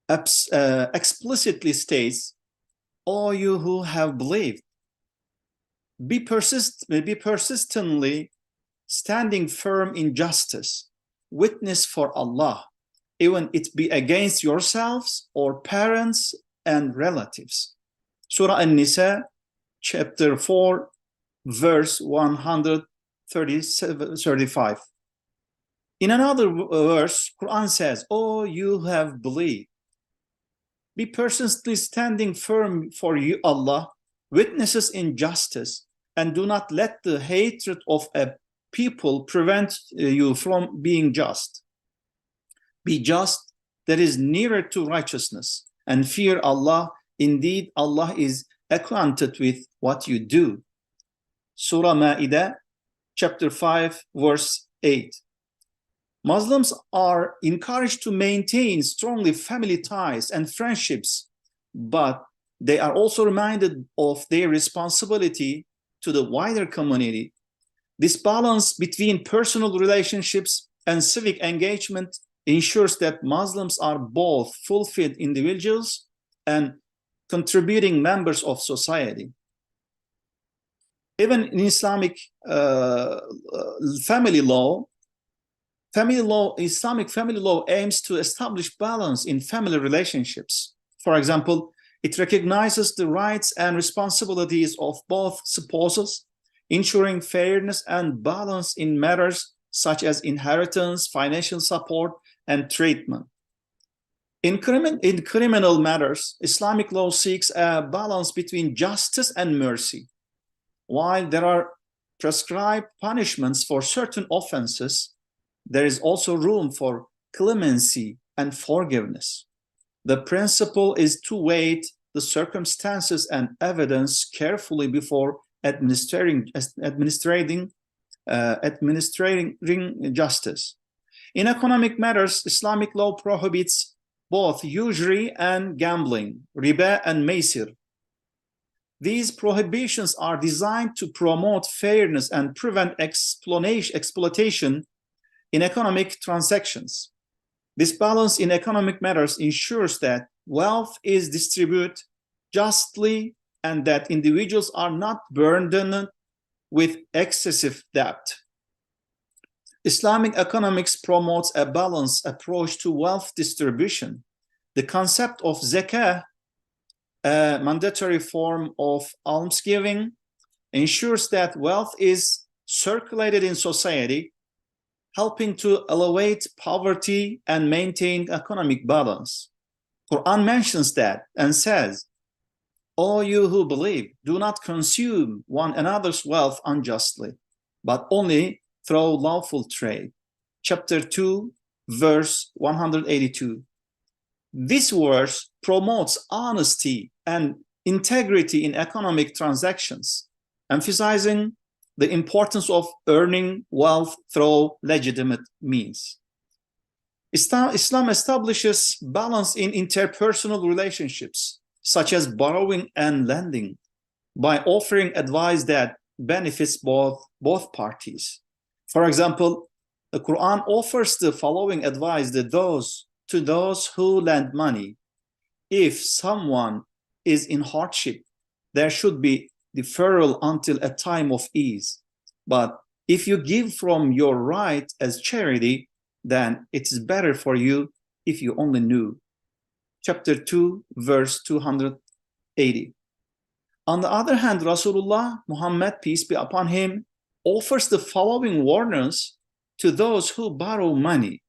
[SPEAKER 5] explicitly states, "O you who have believed, be persistently standing firm in justice, witness for Allah, even it be against yourselves or parents and relatives." Surah An-Nisa, chapter 4, verse 135. In another verse, Quran says, "O you have believed, be persistently standing firm for you, Allah, witnesses in justice, and do not let the hatred of a people prevent you from being just. Be just, that is nearer to righteousness, and fear Allah. Indeed, Allah is acquainted with what you do." Surah Ma'idah, chapter 5, verse 8. Muslims are encouraged to maintain strongly family ties and friendships, but they are also reminded of their responsibility to the wider community. This balance between personal relationships and civic engagement ensures that Muslims are both fulfilled individuals and contributing members of society. Even in Islamic Islamic family law aims to establish balance in family relationships. For example, it recognizes the rights and responsibilities of both spouses, ensuring fairness and balance in matters such as inheritance, financial support, and treatment. In criminal matters, Islamic law seeks a balance between justice and mercy. While there are prescribed punishments for certain offenses, there is also room for clemency and forgiveness. The principle is to weigh the circumstances and evidence carefully before administering justice. In economic matters, Islamic law prohibits both usury and gambling, riba and maisir. These prohibitions are designed to promote fairness and prevent exploitation in economic transactions. This balance in economic matters ensures that wealth is distributed justly and that individuals are not burdened with excessive debt. Islamic economics promotes a balanced approach to wealth distribution. The concept of zakah, a mandatory form of almsgiving, ensures that wealth is circulated in society, helping to alleviate poverty and maintain economic balance. Quran mentions that and says, "O you who believe, do not consume one another's wealth unjustly, but only through lawful trade." Chapter 2, verse 182. This verse promotes honesty and integrity in economic transactions, emphasizing the importance of earning wealth through legitimate means. Islam establishes balance in interpersonal relationships, such as borrowing and lending, by offering advice that benefits both parties. For example, the Quran offers the following advice to those who lend money. If someone is in hardship, there should be deferral until a time of ease. But if you give from your right as charity, then it is better for you if you only knew. Chapter 2, verse 280. On the other hand, Rasulullah Muhammad, peace be upon him, offers the following warnings to those who borrow money.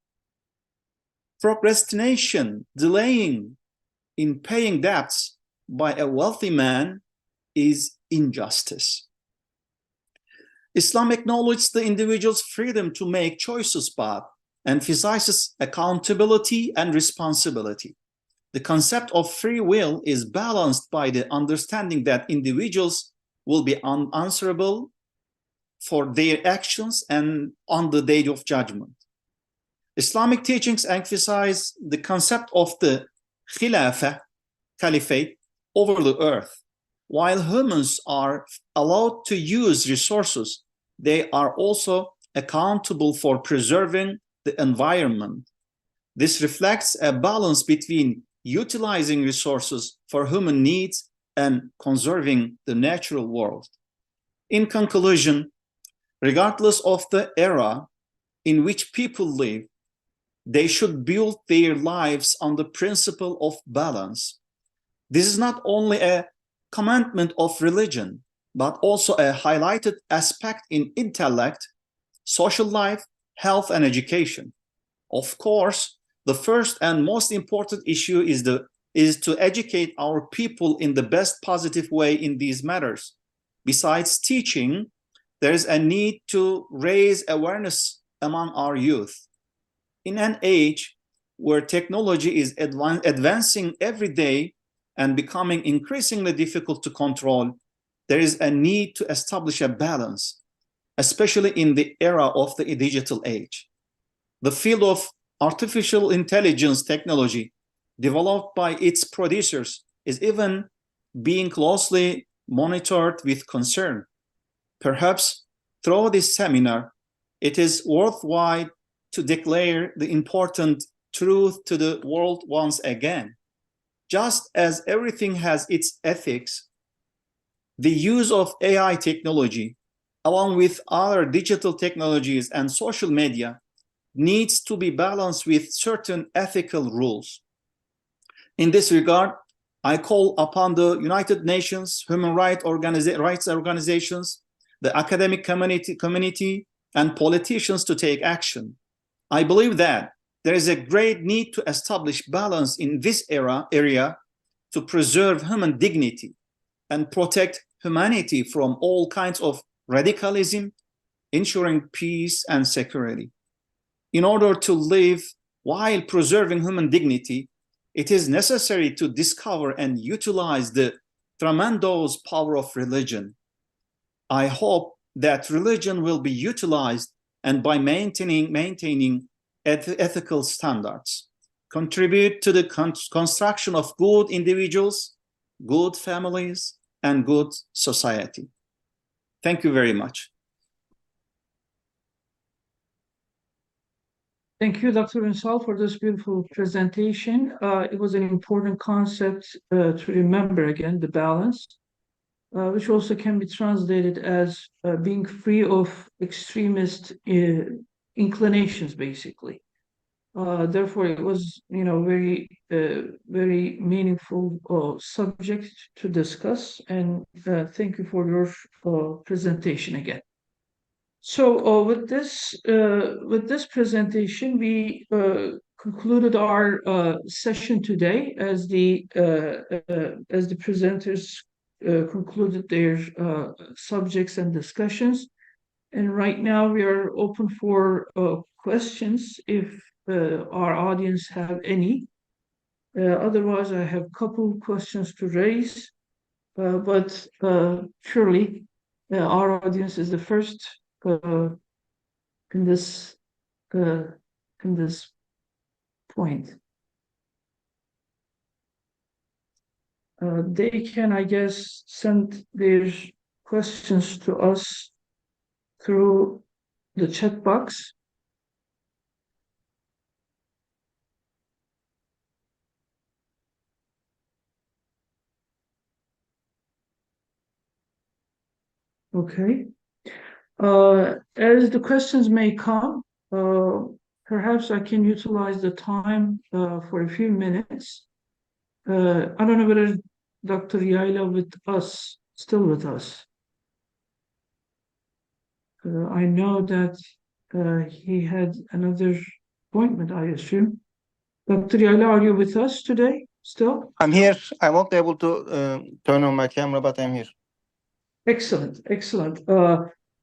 [SPEAKER 5] Procrastination, delaying in paying debts by a wealthy man is injustice. Islam acknowledges the individual's freedom to make choices, but emphasizes accountability and responsibility. The concept of free will is balanced by the understanding that individuals will be answerable for their actions and on the day of judgment. Islamic teachings emphasize the concept of the khilafah, caliphate, over the earth. While humans are allowed to use resources, they are also accountable for preserving the environment. This reflects a balance between utilizing resources for human needs and conserving the natural world. In conclusion, regardless of the era in which people live, they should build their lives on the principle of balance. This is not only a commandment of religion, but also a highlighted aspect in intellect, social life, health, and education. Of course, the first and most important issue is to educate our people in the best positive way in these matters. Besides teaching, there is a need to raise awareness among our youth. In an age where technology is advancing every day and becoming increasingly difficult to control, there is a need to establish a balance, especially in the era of the digital age. The field of artificial intelligence technology, developed by its producers, is even being closely monitored with concern. Perhaps through this seminar, it is worthwhile to declare the important truth to the world once again. Just as everything has its ethics, the use of AI technology, along with other digital technologies and social media, needs to be balanced with certain ethical rules. In this regard, I call upon the United Nations, human rights organizations, the academic community, and politicians to take action. I believe that there is a great need to establish balance in this area to preserve human dignity and protect humanity from all kinds of radicalism, ensuring peace and security. In order to live while preserving human dignity, it is necessary to discover and utilize the tremendous power of religion. I hope that religion will be utilized and by maintaining ethical standards, contribute to the construction of good individuals, good families, and good society. Thank you very much.
[SPEAKER 17] Thank you, Dr. Ünsal, for this beautiful presentation. It was an important concept to remember again, the balance, which also can be translated as being free of extremist inclinations, basically. Therefore, it was, very meaningful subject to discuss. And thank you for your presentation again. So with this presentation, we concluded our session today as the presenters concluded their subjects and discussions. And right now we are open for questions if our audience have any. Otherwise, I have a couple questions to raise, but surely our audience is the first in this point. They can, I guess, send their questions to us through the chat box. Okay. As the questions may come, perhaps I can utilize the time for a few minutes. I don't know whether Dr. Yayla still with us. I know that he had another appointment, I assume. Dr. Yayla, are you with us today still?
[SPEAKER 18] I'm here. I won't be able to turn on my camera, but I'm here.
[SPEAKER 17] Excellent, excellent.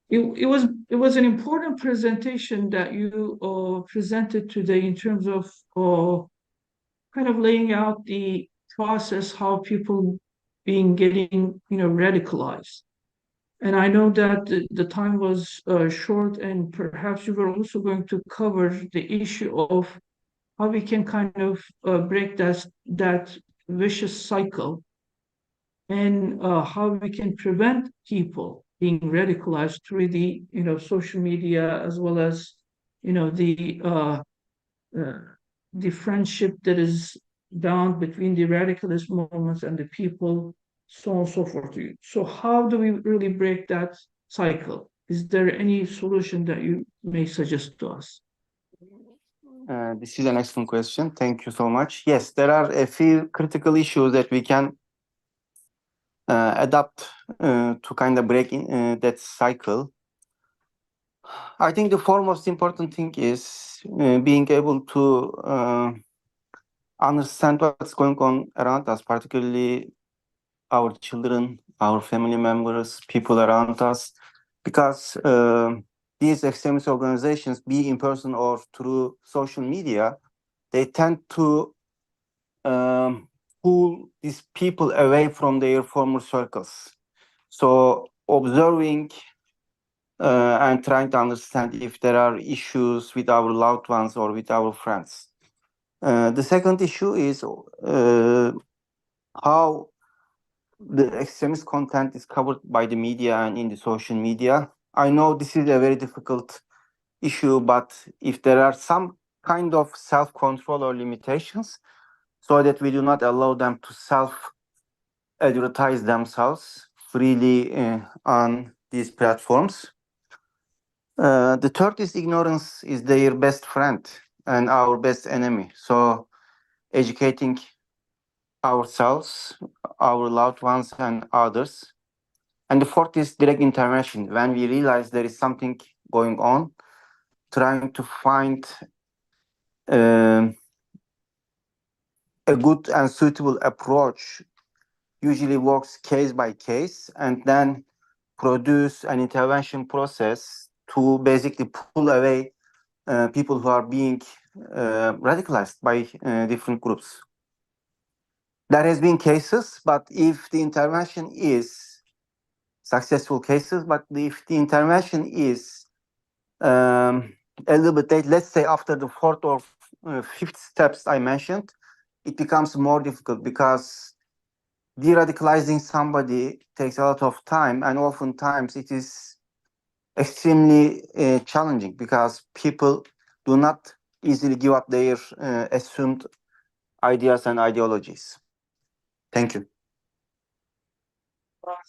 [SPEAKER 17] it was an important presentation that you presented today in terms of kind of laying out the process, how people getting radicalized. And I know that the time was short, and perhaps you were also going to cover the issue of how we can kind of break that vicious cycle, and how we can prevent people being radicalized through the social media, as well as uh, the friendship that is bound between the radicalist movements and the people, so on and so forth. So how do we really break that cycle? Is there any solution that you may suggest to us?
[SPEAKER 18] This is an excellent question. Thank you so much. Yes, there are a few critical issues that we can adapt to kind of break that cycle. I think the foremost important thing is being able to understand what's going on around us, particularly our children, our family members, people around us, because these extremist organizations, be in person or through social media, they tend to pull these people away from their former circles. So observing and trying to understand if there are issues with our loved ones or with our friends. The second issue is how the extremist content is covered by the media and in the social media. I know this is a very difficult issue, but if there are some kind of self-control or limitations so that we do not allow them to self-advertise themselves freely on these platforms. The third is ignorance is their best friend and our best enemy. So educating ourselves, our loved ones, and others. And the fourth is direct intervention. When we realize there is something going on, trying to find a good and suitable approach usually works case by case, and then produce an intervention process to basically pull away people who are being radicalized by different groups. There has been cases, but if the intervention is successful cases, but if the intervention is a little bit late, let's say after the fourth or fifth steps I mentioned, it becomes more difficult because de-radicalizing somebody takes a lot of time, and oftentimes it is extremely challenging because people do not easily give up their assumed ideas and ideologies. Thank you.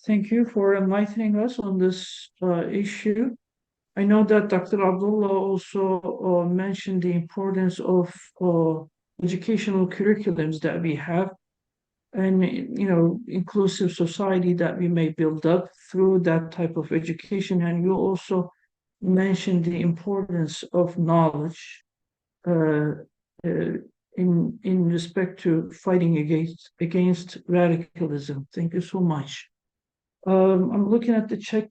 [SPEAKER 17] Thank you for enlightening us on this issue. I know that Dr. Abdullah also mentioned the importance of educational curriculums that we have, and inclusive society that we may build up through that type of education. And you also mentioned the importance of knowledge in respect to fighting against radicalism. Thank you so much. I'm looking at the chat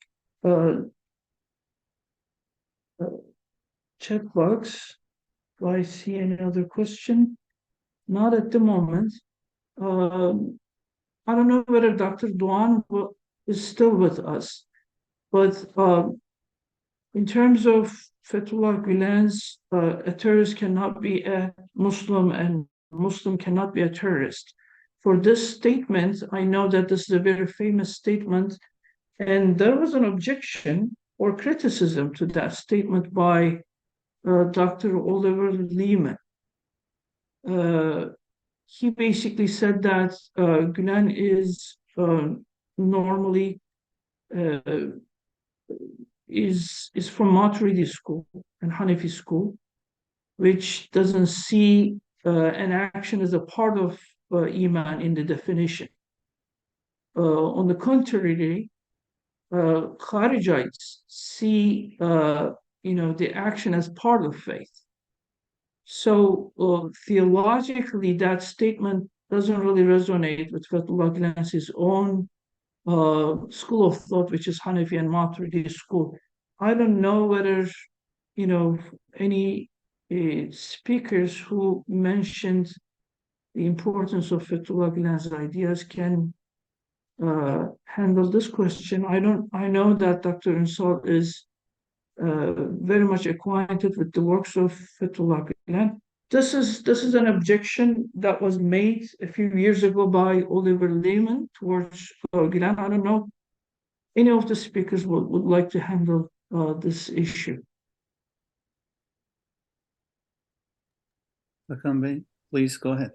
[SPEAKER 17] box. Do I see any other question? Not at the moment. I don't know whether Dr. Duan is still with us, but in terms of Fethullah Gülen's, a terrorist cannot be a Muslim, and Muslim cannot be a terrorist. For this statement, I know that this is a very famous statement, and there was an objection or criticism to that statement by Dr. Oliver Lehman. He basically said that Gülen is normally is from Maturidi school and Hanafi school, which doesn't see an action as a part of Iman in the definition. On the contrary, Kharijites see the action as part of faith. So theologically, that statement doesn't really resonate with Fethullah Gülen's own school of thought, which is Hanafi and Maturidi school. I don't know whether, you know, any speakers who mentioned the importance of Fethullah Gülen's ideas can handle this question. I know that Dr. Insal is very much acquainted with the works of Fethullah Gülen. This is an objection that was made a few years ago by Oliver Lehman towards Gülen. I don't know any of the speakers would like to handle this issue.
[SPEAKER 5] Hakan Bey, please go ahead.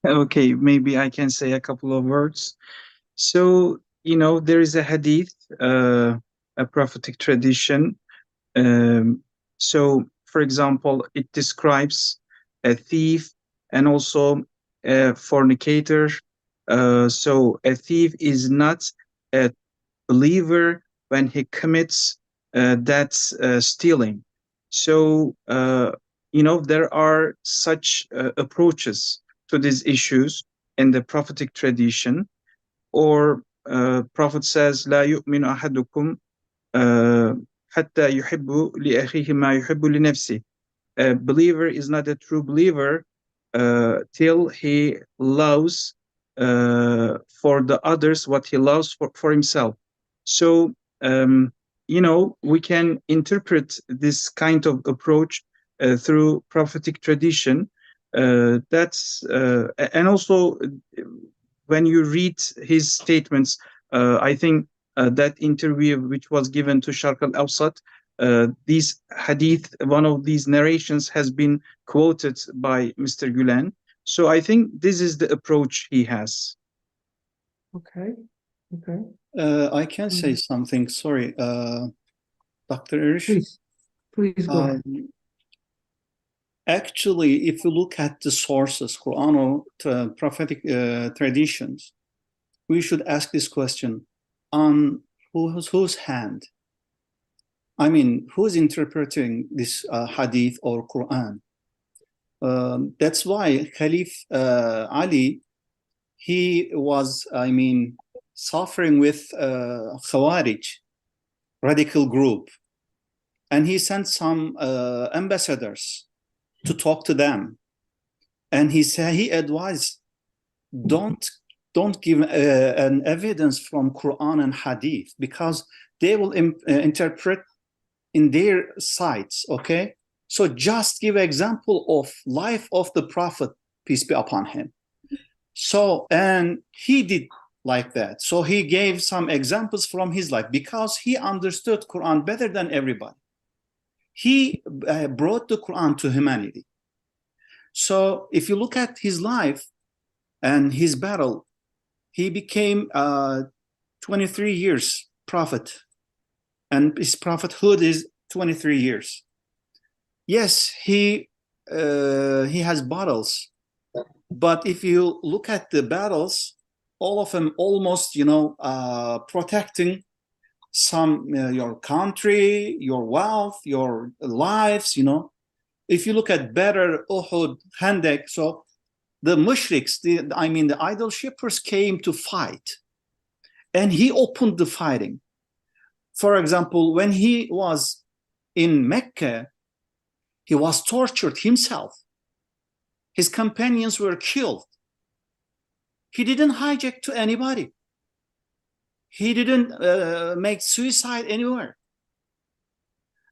[SPEAKER 20] Okay, maybe I can say a couple of words. So, you know, there is a hadith, a prophetic tradition. So, for example, it describes a thief and also a fornicator. So, a thief is not a believer when he commits that stealing. So, you know, there are such approaches to these issues in the prophetic tradition. Or Prophet says, لا يؤمن أحدكم حتى يحب لأخيه ما يحب لنفسه. A believer is not a true believer till he loves for the others what he loves for himself. So, you know, we can interpret this kind of approach through prophetic tradition. That's and also when you read his statements, I think that interview which was given to Sharq al-Awsat, these hadith, one of these narrations has been quoted by Mr. Gülen. So I think this is the approach he has.
[SPEAKER 17] Okay. Okay.
[SPEAKER 5] I can say something. Sorry, Dr. Irish.
[SPEAKER 17] Please go ahead.
[SPEAKER 5] Actually, if you look at the sources, Quran or prophetic traditions, we should ask this question: on whose hand? I mean, who's interpreting this hadith or Quran? That's why Caliph Ali, he was, I mean, suffering with Khawarij, radical group, and he sent some ambassadors to talk to them, and he advised, don't give an evidence from Quran and Hadith, because they will interpret in their sides. Okay, so just give example of life of the Prophet, peace be upon him. So, and he did like that. So he gave some examples from his life because he understood Quran better than everybody. He brought the Quran to humanity. So if you look at his life and his battle, he became 23 years prophet, and his prophethood is 23 years. Yes, he has battles, but if you look at the battles, all of them almost, you know, protecting some your country, your wealth, your lives, you know. If you look at Badr, Uhud, Khandaq, so the mushriks, the idol worshippers came to fight, and he opened the fighting. For example, when he was in Mecca, he was tortured himself. His companions were killed. He didn't hijack to anybody. He didn't make suicide anywhere.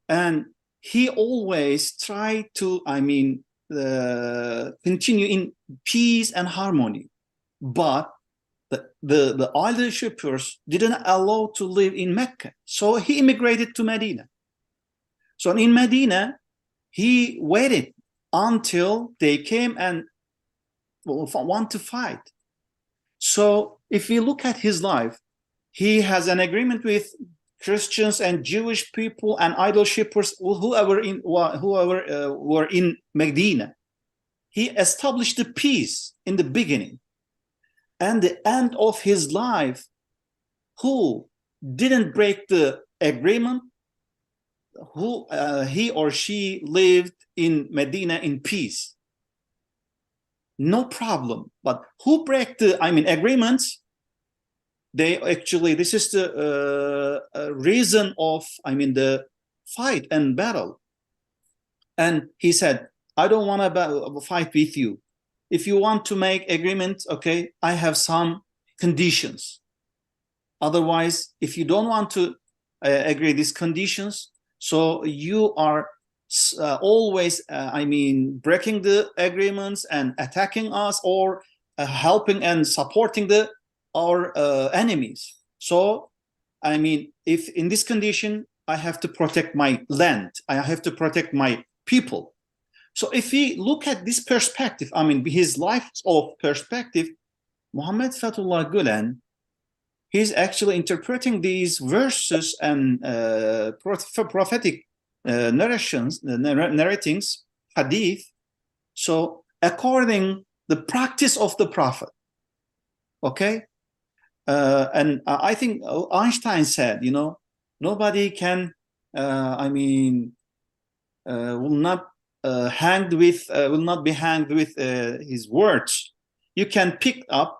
[SPEAKER 5] And he always tried to, continue in peace and harmony. But the idol worshippers didn't allow to live in Mecca. So he immigrated to Medina. So in Medina, he waited until they came and want to fight. So if you look at his life, he has an agreement with Christians and Jewish people and idol worshippers, whoever were in Medina. He established the peace in the beginning. And the end of his life, who didn't break the agreement, who he or she lived in Medina in peace. No problem. But who break the agreements? They actually, this is the reason of the fight and battle. And he said, I don't want to fight with you. If you want to make agreement, okay, I have some conditions. Otherwise, if you don't want to agree these conditions, so you are always, I mean, breaking the agreements and attacking us, or helping and supporting our enemies. So, I mean, if in this condition, I have to protect my land, I have to protect my people. So if we look at this perspective, I mean, his life's of perspective, Muhammad Fethullah Gulen, he's actually interpreting these verses and prophetic narratings, hadith. So according the practice of the Prophet, okay? And I think Einstein said, you know, nobody can, I mean, will not will not be hanged with his words. You can pick up,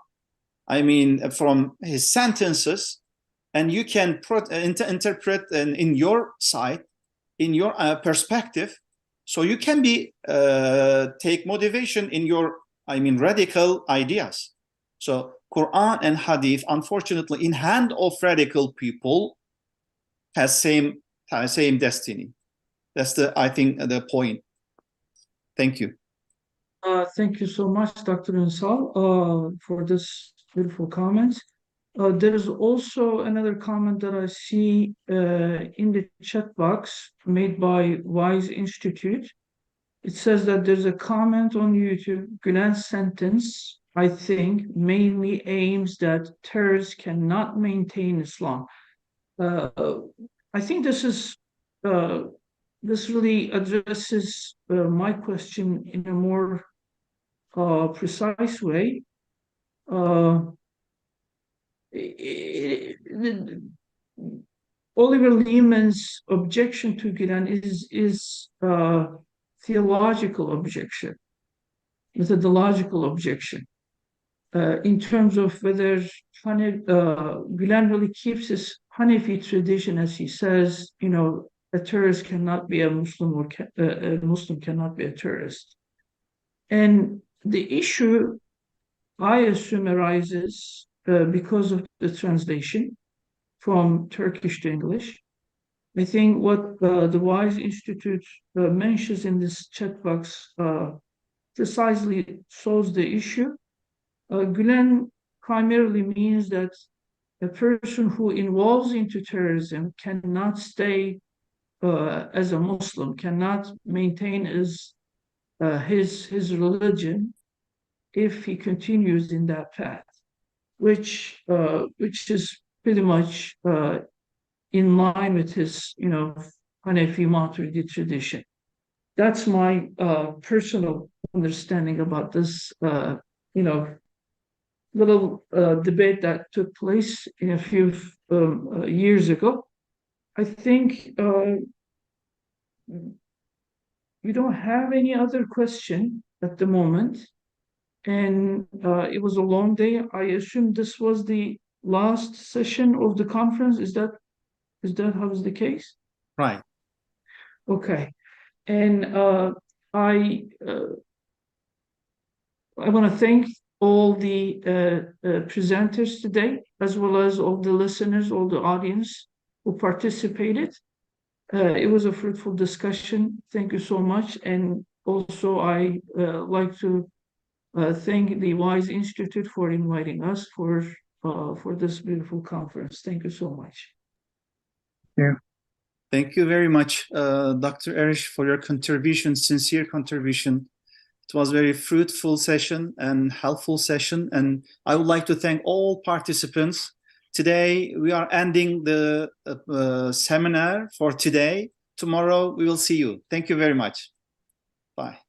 [SPEAKER 5] I mean, from his sentences, and you can interpret in your side, in your perspective. So you can be take motivation in your, I mean, radical ideas. So Quran and Hadith, unfortunately, in hand of radical people, has same destiny. That's I think the point. Thank you.
[SPEAKER 17] Thank you so much, Dr. Ansal, for this beautiful comments. There is also another comment that I see in the chat box made by Wise Institute. It says that there's a comment on YouTube. Gülen's sentence, I think, mainly aims that terrorists cannot maintain Islam. I think this is this really addresses my question in a more precise way. Oliver Leaman's objection to Gülen is theological objection, methodological objection, in terms of whether Gülen really keeps his Hanefi tradition, as he says, you know, a terrorist cannot be a Muslim, or a Muslim cannot be a terrorist. And the issue, I assume, arises because of the translation from Turkish to English. I think what the Wise Institute mentions in this chat box precisely solves the issue. Gülen primarily means that a person who involves into terrorism cannot stay as a Muslim, cannot maintain his religion if he continues in that path, which is pretty much in line with his, you know, Hanefi Maturidi tradition. That's my personal understanding about this, you know, little debate that took place a few years ago. I think we don't have any other question at the moment, and it was a long day. I assume this was the last session of the conference. Is that how is the case?
[SPEAKER 5] Right.
[SPEAKER 17] Okay, and I want to thank all the presenters today, as well as all the listeners, all the audience who participated. It was a fruitful discussion. Thank you so much. And also, I like to thank the Wise Institute for inviting us for this beautiful conference. Thank you so much.
[SPEAKER 5] Yeah. Thank you very much, Dr. Erish, for your contribution, sincere contribution. It was a very fruitful session and helpful session. And I would like to thank all participants. Today, we are ending the seminar for today. Tomorrow, we will see you. Thank you very much. Bye.